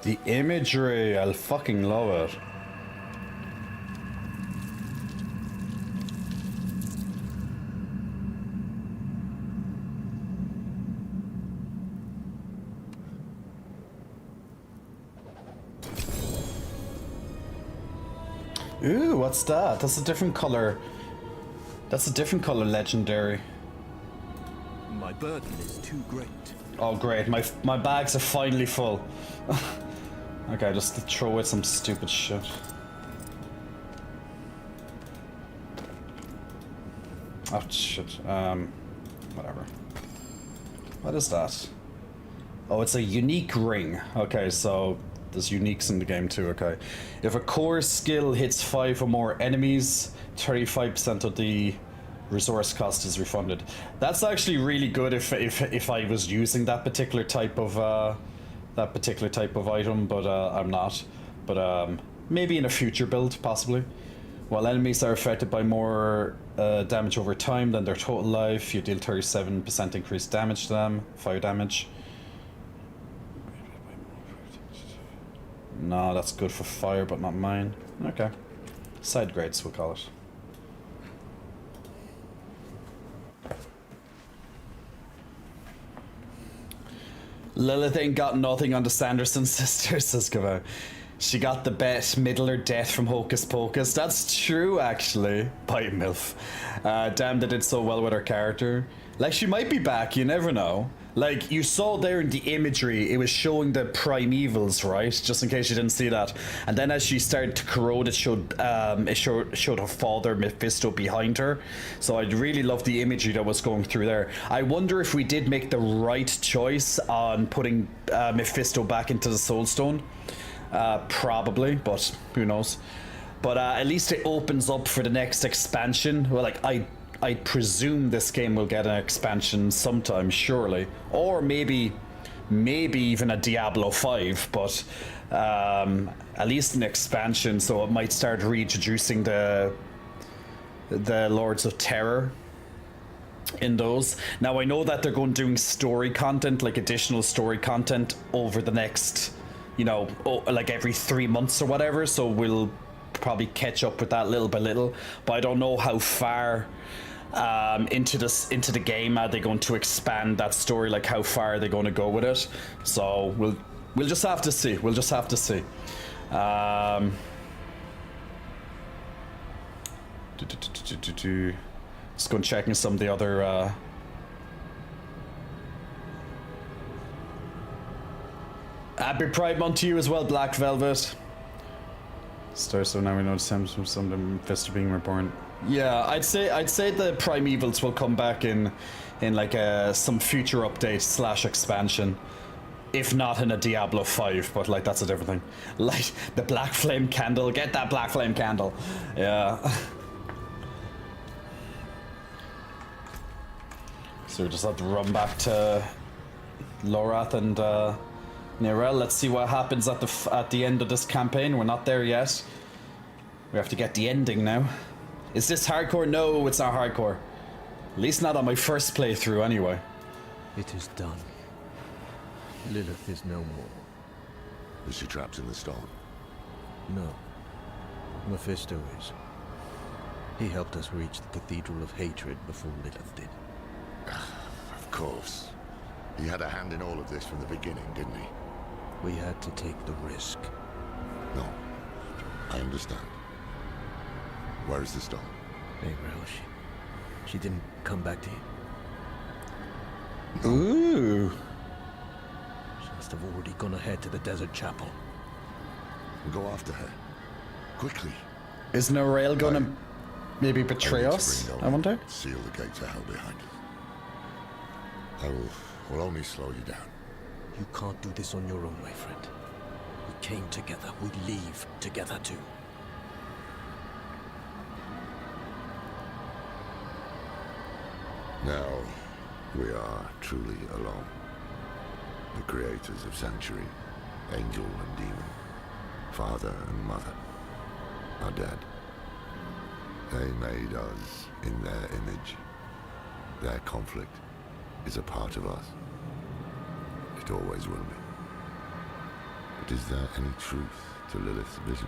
The imagery, I'll fucking love it. Ooh, what's that? That's a different color. That's a different color legendary. My burden is too great. Oh great, my bags are finally full. Okay, just to throw away some stupid shit. Oh shit, whatever. What is that? Oh, it's a unique ring. Okay, so there's uniques in the game too, okay. If a core skill hits 5 or more enemies, 35% of the resource cost is refunded. That's actually really good if I was using that particular type of item, but I'm not. But maybe in a future build, possibly. While enemies are affected by more damage over time than their total life, you deal 37% increased damage to them, fire damage. No, that's good for fire, but not mine. Okay. Side grades, we'll call it. Lilith ain't got nothing on the Sanderson sisters, says Gavin. She got the Bette Midler death from Hocus Pocus. That's true, actually. By MILF. Damn, they did so well with her character. Like, she might be back, you never know. Like, you saw there in the imagery, it was showing the primevals, right? Just in case you didn't see that. And then as she started to corrode, it showed her father, Mephisto, behind her. So I really love the imagery that was going through there. I wonder if we did make the right choice on putting Mephisto back into the Soul Stone. Probably, but who knows. But at least it opens up for the next expansion. Well, like, I presume this game will get an expansion sometime, surely. Or maybe even a Diablo 5, but at least an expansion, so it might start reintroducing the Lords of Terror in those. Now, I know that they're going doing story content, like additional story content over the next, you know, like every 3 months or whatever, so we'll probably catch up with that little by little, but I don't know how far into the game are they going to expand that story, like how far are they going to go with it. So we'll just have to see. Just go and check in some of the other happy Pride Month to you as well, Black Velvet. So now we know some of the Mephisto being reborn. Yeah, I'd say the primevals will come back in like some future update / expansion, if not in a Diablo 5. But like that's a different thing. Like the Black Flame Candle, get that Black Flame Candle. Yeah. So we just have to run back to Lorath and Nirel. Let's see what happens at the end of this campaign. We're not there yet. We have to get the ending now. Is this hardcore? No, it's not hardcore. At least not on my first playthrough, anyway. It is done. Lilith is no more. Is she trapped in the stone? No. Mephisto is. He helped us reach the Cathedral of Hatred before Lilith did. Of course. He had a hand in all of this from the beginning, didn't he? We had to take the risk. No. I understand. Where is the stone? Averil, she didn't come back to you? Ooh. She must have already gone ahead to the Desert Chapel. We'll go after her. Quickly. Is Nirel gonna maybe betray us? I wonder. Seal the gates of hell behind us. I will only slow you down. You can't do this on your own, my friend. We came together. We leave together too. Now, we are truly alone. The creators of Sanctuary, Angel and Demon, Father and Mother, are dead. They made us in their image. Their conflict is a part of us. It always will be. But is there any truth to Lilith's vision?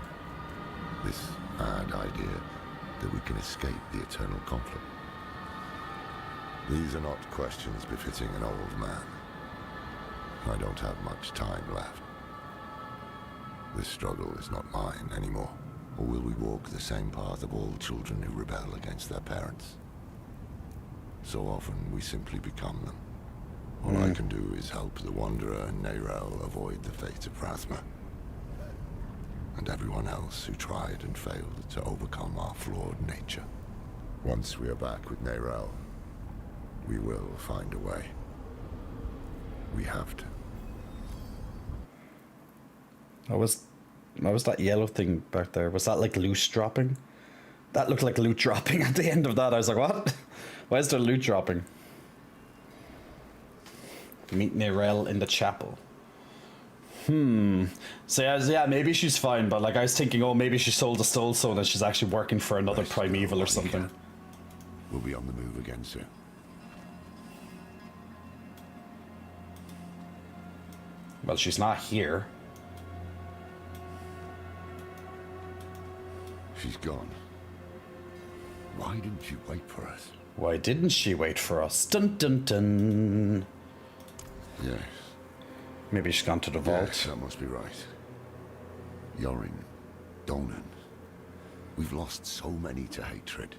This mad idea that we can escape the eternal conflict? These are not questions befitting an old man. I don't have much time left. This struggle is not mine anymore. Or will we walk the same path of all children who rebel against their parents? So often we simply become them. All I can do is help the Wanderer and Neyrelle avoid the fate of Rathma. And everyone else who tried and failed to overcome our flawed nature. Once we are back with Neyrelle, we will find a way. We have to. What was that yellow thing back there? Was that like loot dropping? That looked like loot dropping at the end of that. I was like, what? Why is there loot dropping? Meet Neyrelle in the chapel. So yeah, maybe she's fine, but like I was thinking, oh, maybe she sold the Soul Stone and she's actually working for another Primeval or something. We'll be on the move again soon. Well, she's not here. She's gone. Why didn't she wait for us? Why didn't she wait for us? Dun dun dun. Yes. Maybe she's gone to the vault. Yes, that must be right. Yorin, Donan. We've lost so many to hatred.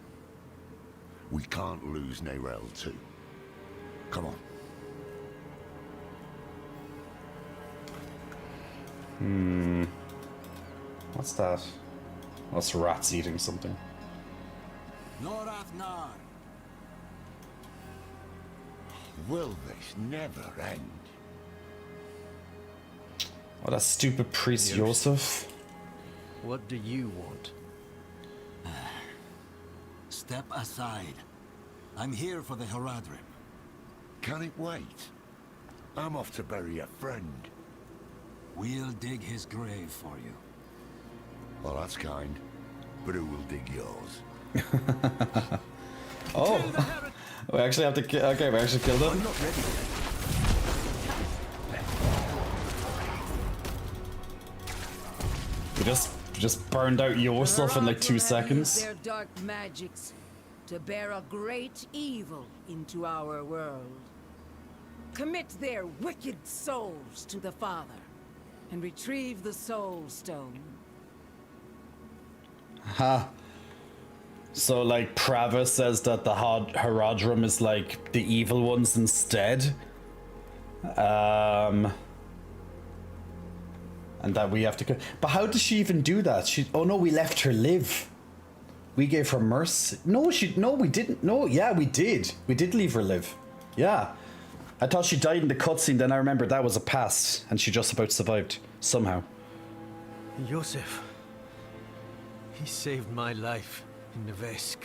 We can't lose Neyrelle too. Come on. What's that? That's rats eating something. Norathnar. Will this never end? What a stupid priest, Yosef. What do you want? Step aside. I'm here for the Haradrim. Can it wait? I'm off to bury a friend. We'll dig his grave for you. Well, that's kind. But who will dig yours? Oh, we actually have to kill. Okay, we actually killed him. I'm not ready yet. We just burned out yourself in like 2 seconds. Their dark magics to bear a great evil into our world. Commit their wicked souls to the Father and retrieve the Soul Stone. Ha. So like Prava says that the Haradrim is like the evil ones instead. And that we have to... But how does she even do that? Oh no, we left her live. We gave her mercy. No, we didn't. No, yeah, we did. We did leave her live. Yeah. I thought she died in the cutscene, then I remembered that was a past, and she just about survived. Somehow. Yosef. He saved my life in Nevesk.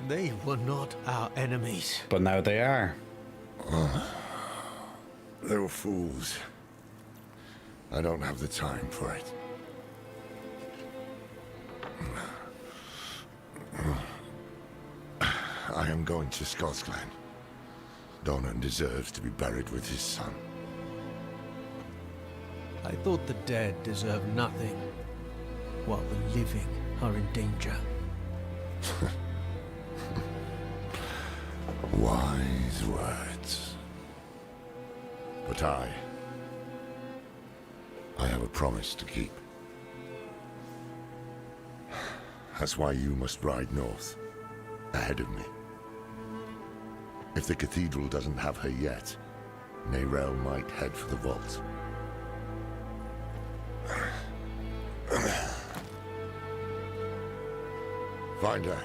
They were not our enemies. But now they are. They were fools. I don't have the time for it. I am going to Scotsglen. Donan deserves to be buried with his son. I thought the dead deserve nothing, while the living are in danger. Wise words. But I have a promise to keep. That's why you must ride north, ahead of me. If the cathedral doesn't have her yet, Neyrelle might head for the vault. Find her.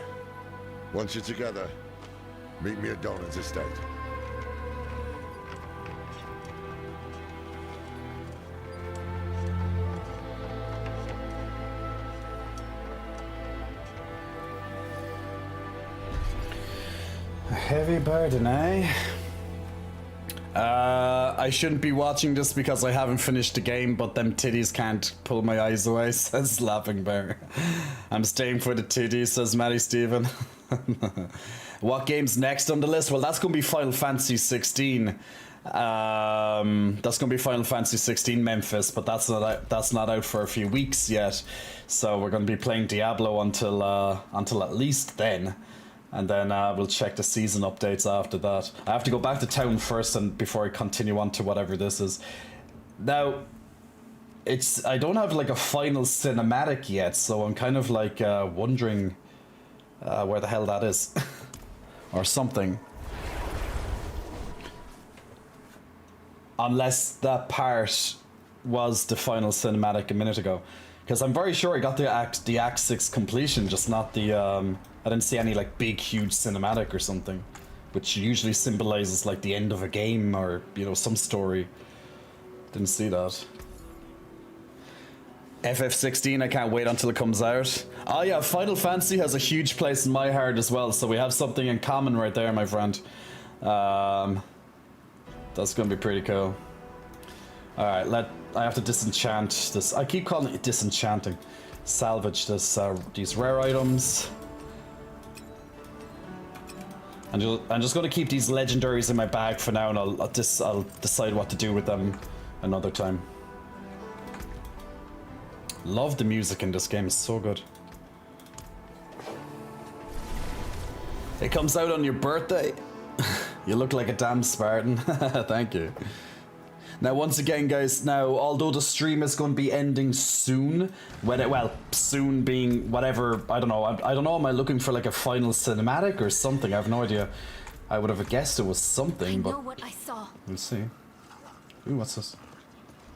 Once you're together, meet me at Donan's estate. A heavy burden, eh? I shouldn't be watching this because I haven't finished the game, but them titties can't pull my eyes away, says Laughing Bear. I'm staying for the titties, says Matty Steven. What game's next on the list? Well, that's going to be Final Fantasy 16. That's going to be Final Fantasy 16 Memphis, but that's not out for a few weeks yet. So we're going to be playing Diablo until at least then, and then we'll check the season updates after that. I have to go back to town first, and before I continue on to whatever this is. Now, I don't have like a final cinematic yet, so I'm kind of like wondering where the hell that is, or something. Unless that part was the final cinematic a minute ago, because I'm very sure I got the Act 6 completion, just not the I didn't see any like big huge cinematic or something, which usually symbolizes like the end of a game or, you know, some story. Didn't see that. FF16, I can't wait until it comes out. Oh yeah, Final Fantasy has a huge place in my heart as well, so we have something in common right there, my friend. That's gonna be pretty cool. Alright, I have to disenchant this. I keep calling it disenchanting. Salvage this, these rare items. And I'm just gonna keep these legendaries in my bag for now, and I'll decide what to do with them another time. Love the music in this game, it's so good. It comes out on your birthday. You look like a damn Spartan. Thank you. Now, once again, guys, although the stream is going to be ending soon, soon being whatever, I don't know. I don't know, am I looking for like a final cinematic or something? I have no idea. I would have guessed it was something, but... I know what I saw. We'll see. Ooh, what's this?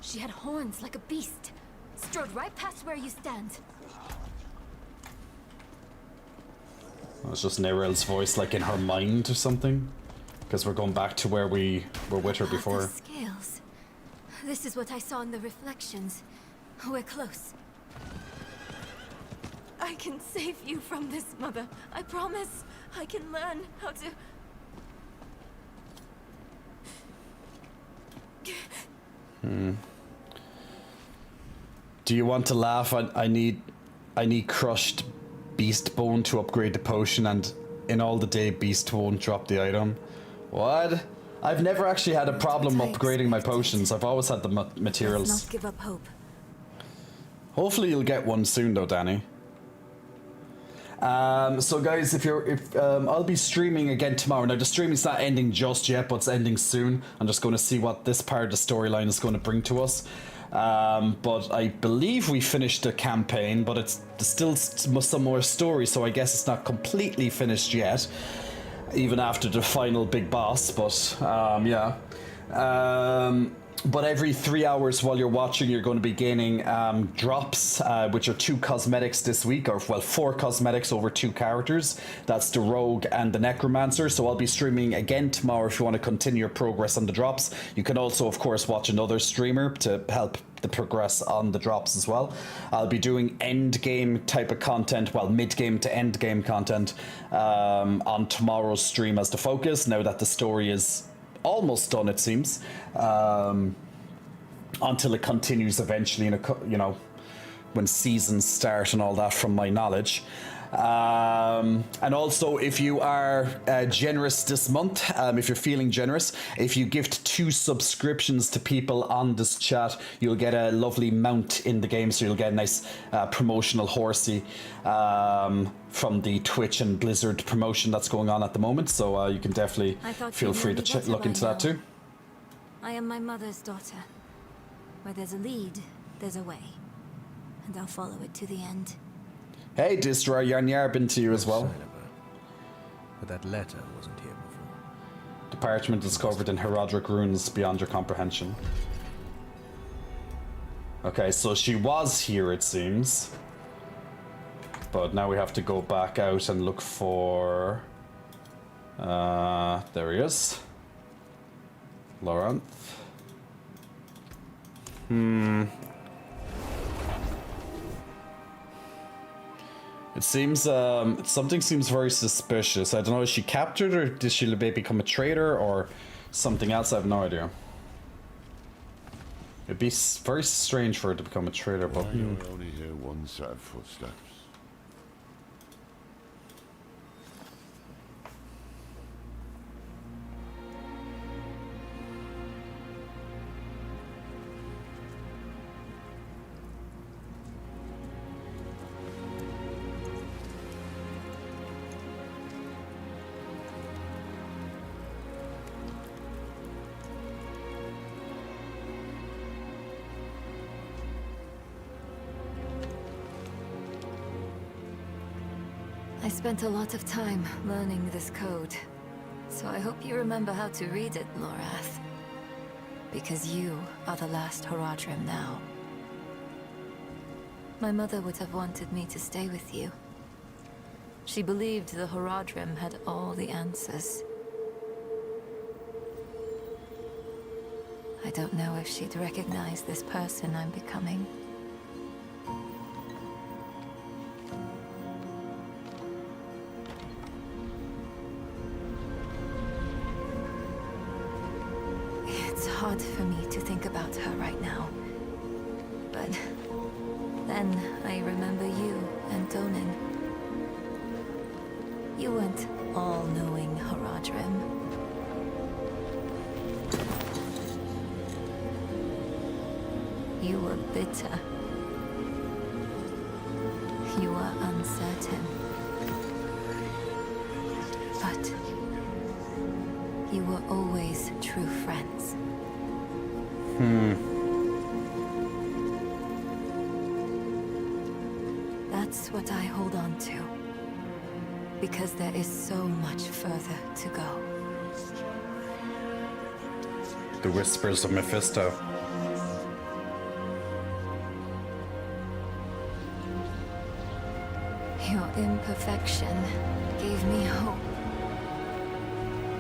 She had horns like a beast. Strode right past where you stand. Oh, it's just Neril's voice, like in her mind or something. Because we're going back to where we were with her before. The scales. This is what I saw in the reflections. We're close. I can save you from this, Mother. I promise. I can learn how to... Do you want to laugh? I need crushed beast bone to upgrade the potion, and in all the day beast won't drop the item. What? I've never actually had a problem upgrading my potions. I've always had the materials. Let's not give up hope. Hopefully you'll get one soon though, Danny. So guys, if I'll be streaming again tomorrow. Now the streaming's not ending just yet, but it's ending soon. I'm just going to see what this part of the storyline is going to bring to us. But I believe we finished the campaign, but there's still some more story, so I guess it's not completely finished yet, even after the final big boss. But yeah. But every 3 hours while you're watching, you're going to be gaining drops, which are 2 cosmetics this week, or 4 cosmetics over 2 characters. That's the Rogue and the Necromancer. So I'll be streaming again tomorrow if you want to continue your progress on the drops. You can also, of course, watch another streamer to help the progress on the drops as well. I'll be doing end game type of content, well, mid game to end game content on tomorrow's stream as the focus, now that the story is almost done, it seems, until it continues eventually, when seasons start and all that, from my knowledge. And also, if you are generous this month, if you're feeling generous, if you gift 2 subscriptions to people on this chat, you'll get a lovely mount in the game, so you'll get a nice promotional horsey from the Twitch and Blizzard promotion that's going on at the moment, so you can definitely feel free to look into that too. I am my mother's daughter. Where there's a lead, there's a way. And I'll follow it to the end. Hey, Distra, Yarn Yarbin to you as well. But that letter wasn't here before. The parchment discovered in Herodric ruins beyond your comprehension. Okay, so she was here, it seems. But now we have to go back out and look for... there he is. Laurent. It seems, something seems very suspicious. I don't know, is she captured, or did she become a traitor, or something else? I have no idea. It'd be very strange for her to become a traitor, but... I only hear one set of footsteps. I spent a lot of time learning this code, so I hope you remember how to read it, Lorath. Because you are the last Horadrim now. My mother would have wanted me to stay with you. She believed the Horadrim had all the answers. I don't know if she'd recognize this person I'm becoming. It's hard for me to think about her right now. But then I remember you and Donan. You weren't all-knowing Horadrim. You were bitter. You were uncertain. But you were always true friends. That's what I hold on to. Because there is so much further to go. The Whispers of Mephisto. Your imperfection gave me hope.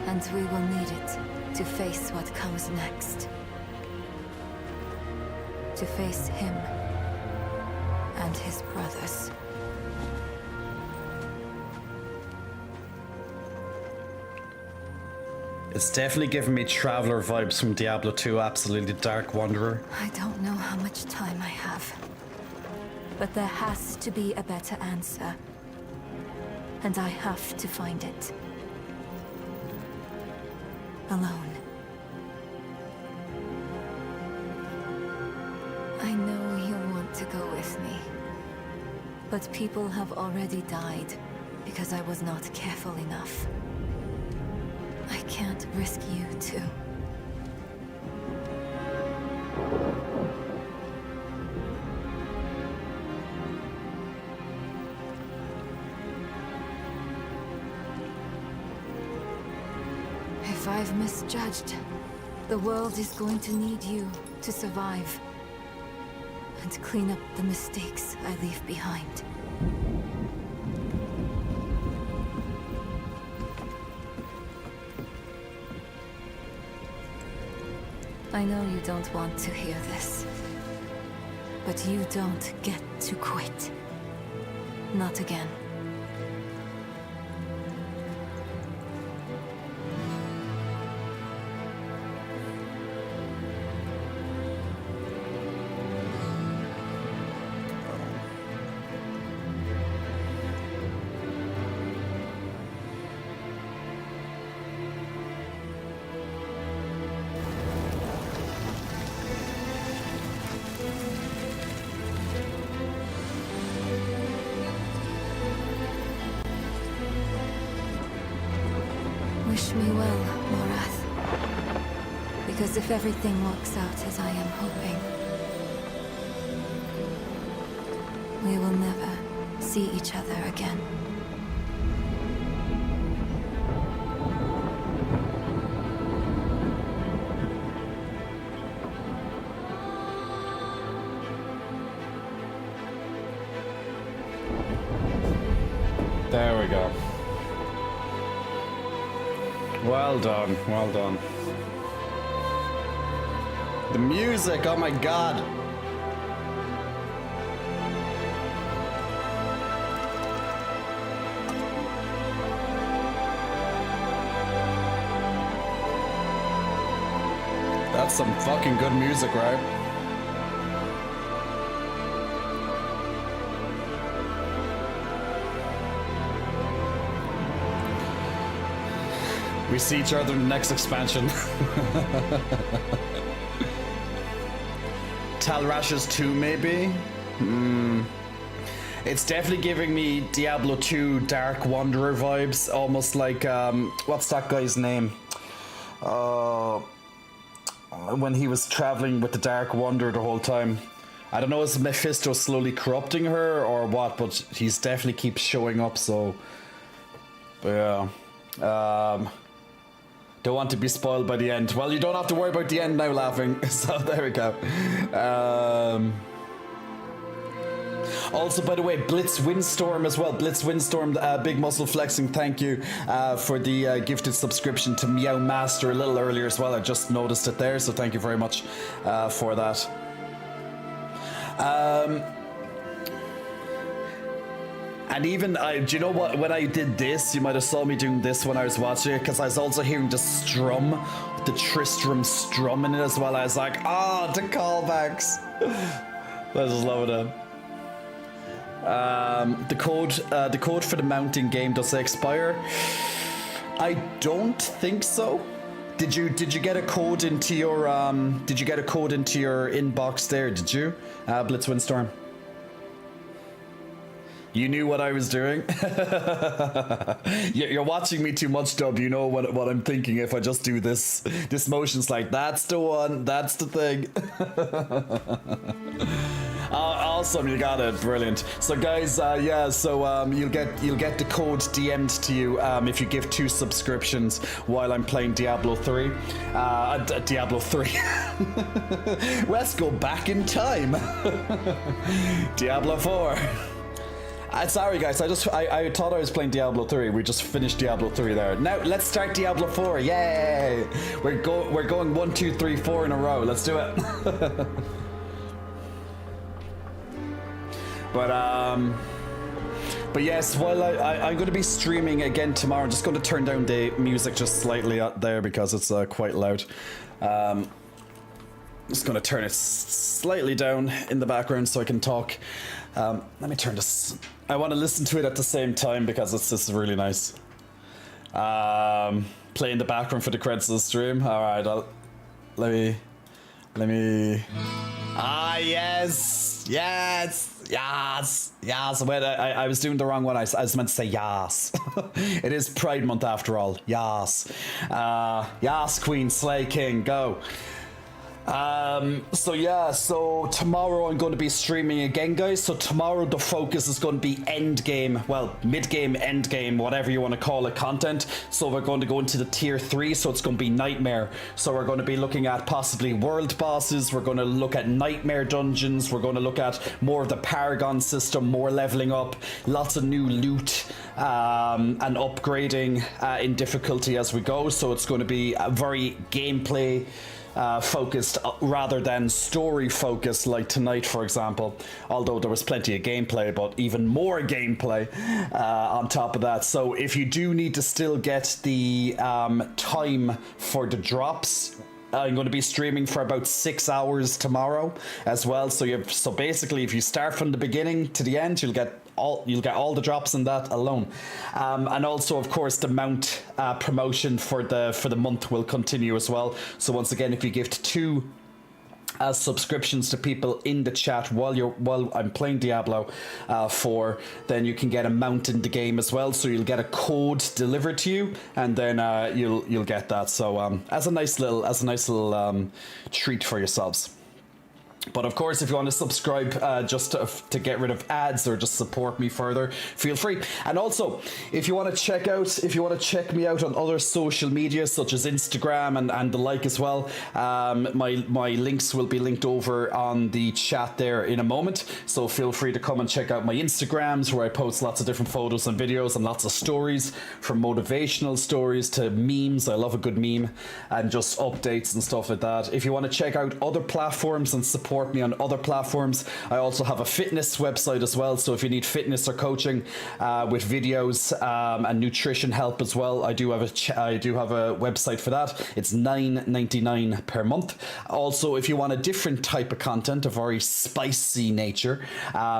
And we will need it to face what comes next. To face him and his brothers. It's definitely giving me Traveler vibes from Diablo 2, absolutely Dark Wanderer. I don't know how much time I have. But there has to be a better answer. And I have to find it. Alone. I know you'll want to go with me. But people have already died because I was not careful enough. I can't risk you too. If I've misjudged, the world is going to need you to survive. And clean up the mistakes I leave behind. I know you don't want to hear this. But you don't get to quit. Not again. Wish me well, Lorath. Because if everything works out as I am hoping, we will never see each other again. There we go. Well done, well done. The music, oh my god. That's some fucking good music, right? We see each other in the next expansion. Tal Rashes 2, maybe? It's definitely giving me Diablo 2 Dark Wanderer vibes. Almost like, what's that guy's name? When he was traveling with the Dark Wanderer the whole time. I don't know, is Mephisto slowly corrupting her or what, but he's definitely keeps showing up, so... But yeah. Don't want to be spoiled by the end. Well, you don't have to worry about the end now, laughing. So there we go. Also, by the way, Blitz Windstorm as well. Blitz Windstorm, big muscle flexing. Thank you for the gifted subscription to Meow Master a little earlier as well. I just noticed it there, so thank you very much for that. And even, do you know what, when I did this, you might have saw me doing this when I was watching it, because I was also hearing the strum, the Tristram strum in it as well. I was like, ah, the callbacks. I just love it. The code for the mounting game, does it expire? I don't think so. Did you get a code into your inbox there? Did you, Blitz Windstorm? You knew what I was doing. You're watching me too much, Dub. You know what I'm thinking if I just do this. This motion's like, that's the one, that's the thing. Awesome, you got it, brilliant. So guys, yeah, so you'll get the code DM'd to you if you give 2 subscriptions while I'm playing Diablo 3. Diablo 3. Let's go back in time. Diablo 4. Sorry guys, I thought I was playing Diablo 3. We just finished Diablo 3 there. Now let's start Diablo 4. Yay! We're going 1, 2, 3, 4 in a row. Let's do it. But yes, while I'm going to be streaming again tomorrow, I'm just going to turn down the music just slightly out there because it's quite loud. Just going to turn it slightly down in the background so I can talk. Let me turn this. I want to listen to it at the same time because it's just really nice. Play in the background for the credits of the stream. All right, let me. Ah, yes. Wait, I was doing the wrong one. I was meant to say yas. It is Pride Month after all. Yas. Yas, Queen, Slay King, go. So yeah, so tomorrow I'm going to be streaming again, guys. So tomorrow the focus is going to be endgame, well, mid-game, endgame, whatever you want to call it, content. So we're going to go into the tier 3, so it's going to be Nightmare. So we're going to be looking at possibly world bosses, we're going to look at Nightmare dungeons, we're going to look at more of the Paragon system, more leveling up, lots of new loot, and upgrading in difficulty as we go. So it's going to be a very gameplay focused rather than story focused like tonight, for example, although there was plenty of gameplay, but even more gameplay on top of that. So if you do need to still get the time for the drops, I'm going to be streaming for about 6 hours tomorrow as well. So basically if you start from the beginning to the end, you'll get all the drops in that alone, and also of course the mount promotion for the month will continue as well. So once again, if you gift 2 subscriptions to people in the chat while I'm playing Diablo 4, then you can get a mount in the game as well. So you'll get a code delivered to you, and then you'll get that. So as a nice little treat for yourselves. But of course, if you want to subscribe just to get rid of ads or just support me further, feel free. And also, if you want to check me out on other social media such as Instagram and the like as well, my links will be linked over on the chat there in a moment. So feel free to come and check out my Instagrams, where I post lots of different photos and videos and lots of stories, from motivational stories to memes. I love a good meme, and just updates and stuff like that. If you want to check out other platforms and support me on other platforms, I also have a fitness website as well. So if you need fitness or coaching with videos and nutrition help as well, I do have a website for that. It's $9.99 per month. Also, if you want a different type of content, a very spicy nature,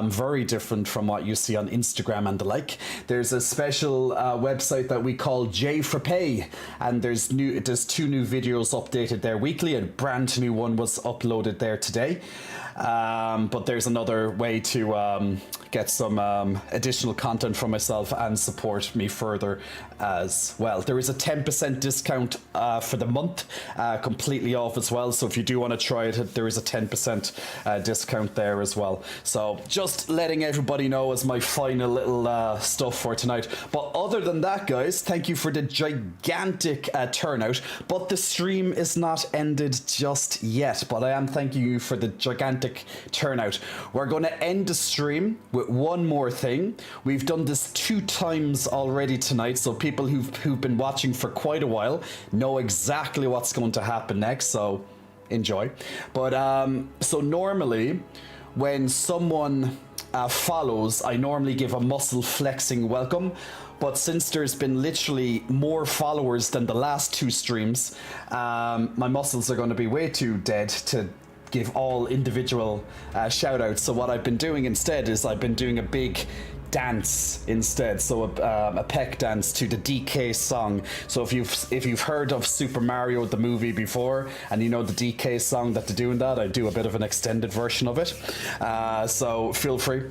very different from what you see on Instagram and the like, there's a special website that we call J for Pay, and there's 2 new videos updated there weekly. A brand new one was uploaded there today. But there's another way to get some additional content from myself and support me further as well. There is a 10% discount for the month, completely off as well. So if you do want to try it, there is a 10% discount there as well. So just letting everybody know as my final little stuff for tonight. But other than that, guys, thank you for the gigantic turnout. But the stream is not ended just yet. But I am thanking you for the gigantic turnout. We're going to end the stream with one more thing. We've done this 2 times already tonight, so people who've been watching for quite a while know exactly what's going to happen next, so enjoy. But so normally when someone follows, I normally give a muscle flexing welcome. But since there's been literally more followers than the last 2 streams, my muscles are going to be way too dead to give all individual shout outs. So what I've been doing instead is I've been doing a big dance instead, so a peck dance to the DK song. So if you've heard of Super Mario the movie before and you know the DK song that they're doing, that I do a bit of an extended version of it, so feel free.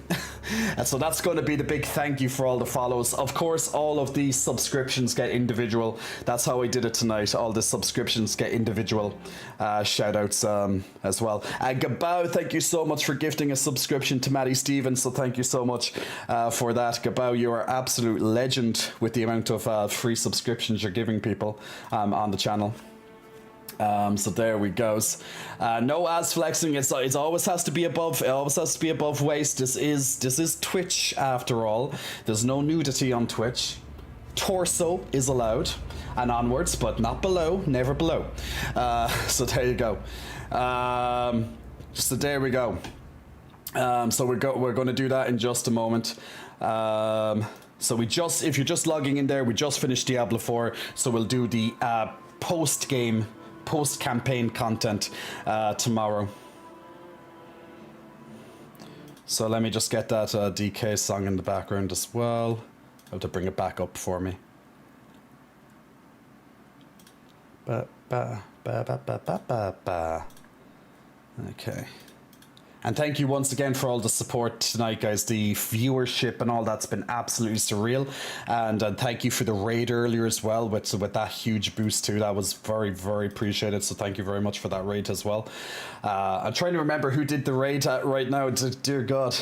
And so that's going to be the big thank you for all the follows. Of course, all of these subscriptions get individual. That's how I did it tonight. All the subscriptions get individual shout outs as well. Gabao, thank you so much for gifting a subscription to Maddie Stevens, so thank you so much for that. Gabao, you are absolute legend with the amount of free subscriptions you're giving people on the channel. So there we go. No ass flexing. It always has to be above. It always has to be above waist. This is Twitch after all. There's no nudity on Twitch. Torso is allowed and onwards, but not below. Never below. So there you go. So there we go. So we're going to do that in just a moment. So if you're just logging in there, we just finished Diablo 4. So we'll do the post-campaign content tomorrow. So let me just get that DK song in the background as well. I have to bring it back up for me. Okay. And thank you once again for all the support tonight, guys. The viewership and all that's been absolutely surreal. And thank you for the raid earlier as well, with that huge boost too. That was very, very appreciated. So thank you very much for that raid as well. I'm trying to remember who did the raid right now. Dear God.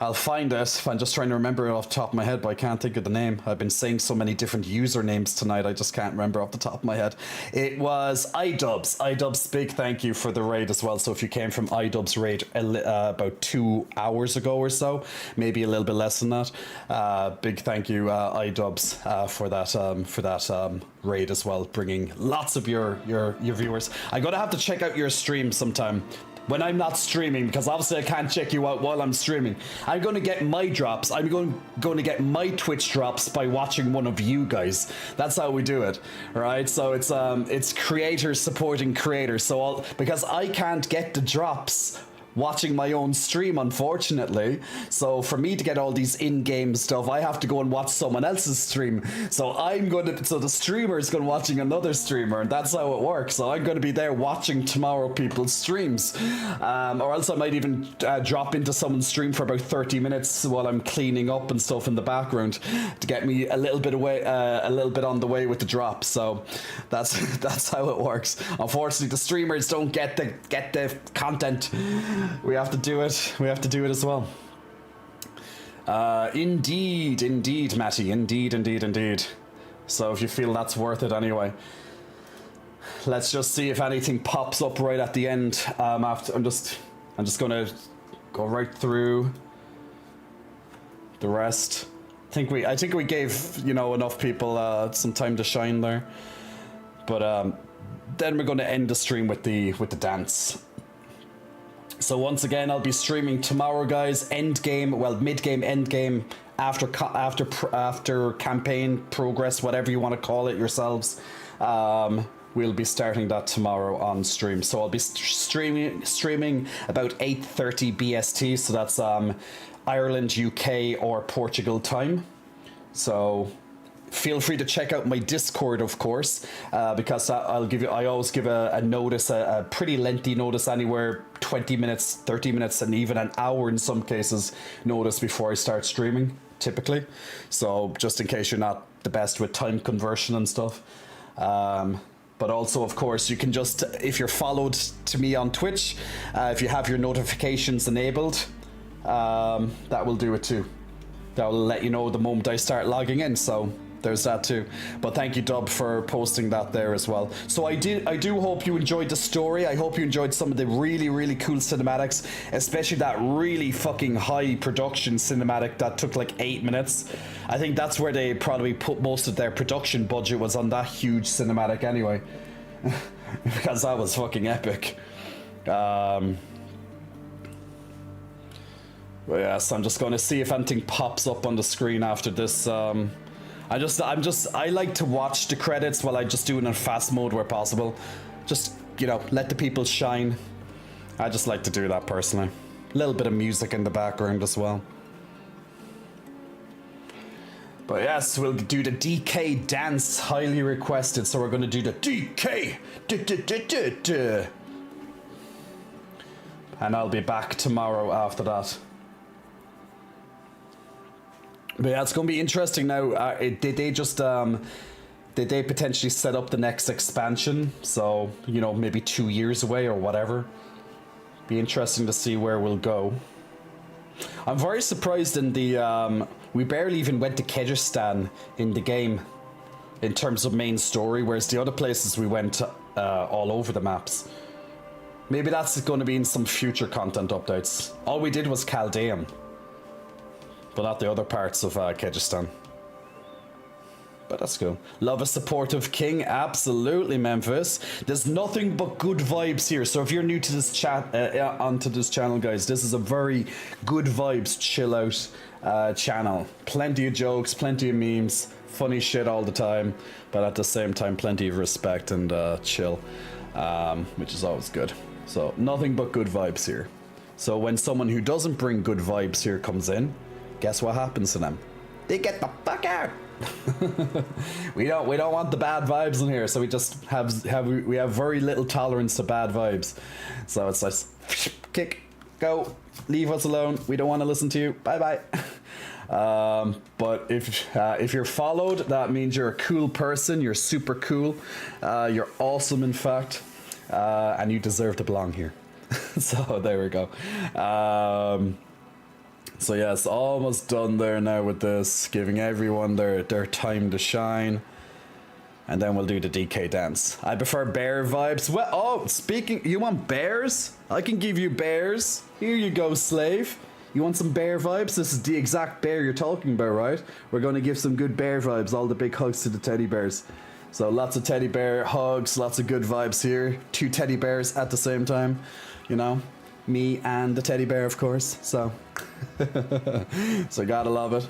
I'll find it. I'm just trying to remember it off the top of my head, but I can't think of the name. I've been saying so many different usernames tonight, I just can't remember off the top of my head. It was iDubbbz. iDubbbz, big thank you for the raid as well. So if you came from iDubbbz raid about 2 hours ago or so, maybe a little bit less than that, big thank you, iDubbbz, for that raid as well, bringing lots of your viewers. I'm gonna have to check out your stream sometime when I'm not streaming, because obviously I can't check you out while I'm streaming. I'm going to get my drops. I'm going to get my Twitch drops by watching one of you guys. That's how we do it, right? So it's creators supporting creators. So because I can't get the drops watching my own stream, unfortunately. So for me to get all these in-game stuff, I have to go and watch someone else's stream. So the streamer is going to watching another streamer, and that's how it works. So I'm going to be there watching tomorrow people's streams, or else I might even drop into someone's stream for about 30 minutes while I'm cleaning up and stuff in the background to get me a little bit on the way with the drop. So that's how it works. Unfortunately, the streamers don't get the content. We have to do it. We have to do it as well. Indeed, Matty. Indeed. So if you feel that's worth it anyway. Let's just see if anything pops up right at the end. I'm just gonna go right through the rest. I think we gave enough people some time to shine there. But then we're going to end the stream with the dance. So once again, I'll be streaming tomorrow, guys. Mid-game, end-game, after campaign progress, whatever you want to call it yourselves. We'll be starting that tomorrow on stream. So I'll be streaming about 8:30 BST. So that's Ireland, UK, or Portugal time. So feel free to check out my Discord, of course, because I always give a notice, a pretty lengthy notice, anywhere 20 minutes, 30 minutes, and even an hour in some cases notice before I start streaming, typically. So just in case you're not the best with time conversion and stuff. But also, of course, you can just, if you're followed to me on Twitch, if you have your notifications enabled, that will do it too. That will let you know the moment I start logging in, so there's that too. But thank you, Dub, for posting that there as well. So I do hope you enjoyed the story. I hope you enjoyed some of the really, really cool cinematics, especially that really fucking high production cinematic that took like 8 minutes. I think that's where they probably put most of their production budget, was on that huge cinematic anyway. Because that was fucking epic. But yes, I'm just going to see if anything pops up on the screen after this. I like to watch the credits while I just do it in fast mode where possible. Just, you know, let the people shine. I just like to do that personally. A little bit of music in the background as well. But yes, we'll do the DK dance, highly requested. So we're going to do the DK. And I'll be back tomorrow after that. But yeah, it's going to be interesting now. Did they potentially set up the next expansion? So, you know, maybe 2 years away or whatever. Be interesting to see where we'll go. I'm very surprised in the, we barely even went to Kyrgyzstan in the game in terms of main story, whereas the other places we went all over the maps. Maybe that's going to be in some future content updates. All we did was Chaldean. But not the other parts of Kyrgyzstan. But that's cool. Love a supportive king. Absolutely, Memphis. There's nothing but good vibes here. So if you're new to this chat, onto this channel, guys, this is a very good vibes, chill out channel. Plenty of jokes, plenty of memes, funny shit all the time. But at the same time, plenty of respect and chill, which is always good. So nothing but good vibes here. So when someone who doesn't bring good vibes here comes in, guess what happens to them? They get the fuck out. we don't want the bad vibes in here, so we just have very little tolerance to bad vibes. So it's like kick, go, leave us alone. We don't want to listen to you. Bye bye. But if you're followed, that means you're a cool person. You're super cool. You're awesome, in fact, and you deserve to belong here. So there we go. So yes, almost done there now with this, giving everyone their time to shine. And then we'll do the DK dance. I prefer bear vibes. Well, oh, speaking, you want bears? I can give you bears. Here you go, slave. You want some bear vibes? This is the exact bear you're talking about, right? We're going to give some good bear vibes. All the big hugs to the teddy bears. So lots of teddy bear hugs, lots of good vibes here. 2 teddy bears at the same time, you know. Me and the teddy bear, of course. So, so gotta love it.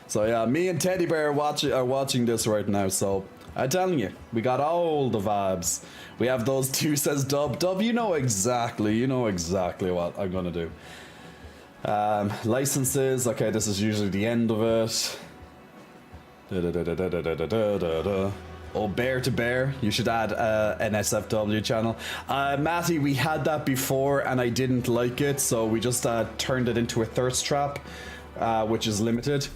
So yeah, me and Teddy Bear are watching this right now. So I'm telling you, we got all the vibes. We have those 2, says Dub. Dub, you know exactly what I'm gonna do. Licenses. Okay, this is usually the end of it. Oh, bear to bear. You should add an SFW channel. Matty, we had that before and I didn't like it, so we just turned it into a thirst trap, which is limited.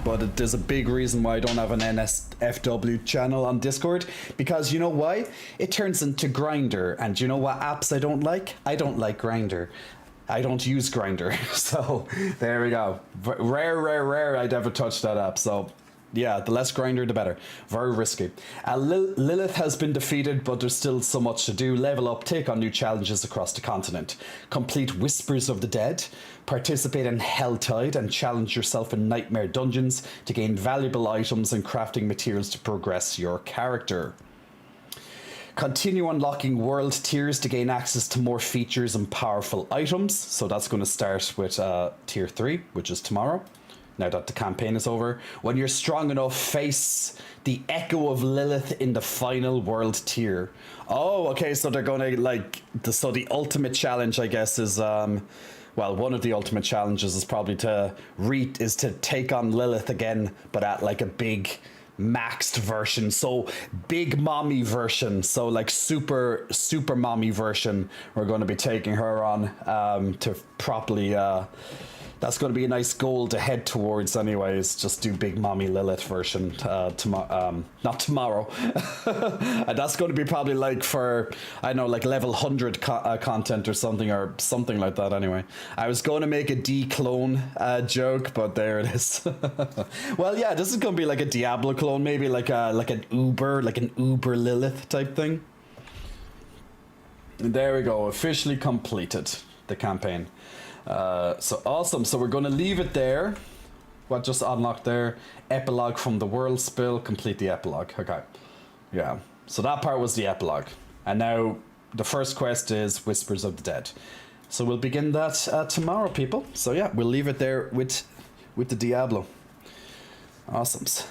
But there's a big reason why I don't have an NSFW channel on Discord, because you know why? It turns into Grindr, and you know what apps I don't like? I don't like Grindr. I don't use Grindr, so there we go. Rare I'd ever touch that app, so yeah, the less Grindr, the better. Very risky. Lilith has been defeated, but there's still so much to do. Level up, take on new challenges across the continent. Complete Whispers of the Dead. Participate in Helltide and challenge yourself in Nightmare Dungeons to gain valuable items and crafting materials to progress your character. Continue unlocking world tiers to gain access to more features and powerful items. So that's going to start with tier 3, which is tomorrow. Now that the campaign is over. When you're strong enough, face the Echo of Lilith in the final world tier. Oh, okay, so they're gonna like so the ultimate challenge, I guess, is well, one of the ultimate challenges is probably to take on Lilith again, but at like a big maxed version, so big mommy version, so like super mommy version. We're going to be taking her on to properly that's going to be a nice goal to head towards anyways. Just do big mommy Lilith version not tomorrow. And that's going to be probably like for, I don't know, like level 100 content or something like that anyway. I was going to make a D-clone joke, but there it is. Well, yeah, this is going to be like a Diablo clone, maybe like an Uber Lilith type thing. And there we go, officially completed the campaign. So awesome. So we're going to leave it there. What just unlocked there? Epilogue from the world spill. Complete the epilogue. Okay. Yeah. So that part was the epilogue. And now the first quest is Whispers of the Dead. So we'll begin that tomorrow, people. So yeah, we'll leave it there with the Diablo. Awesomes.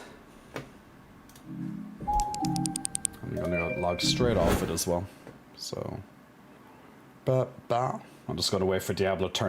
I'm going to log straight off it as well. So, I'm just going to wait for Diablo to turn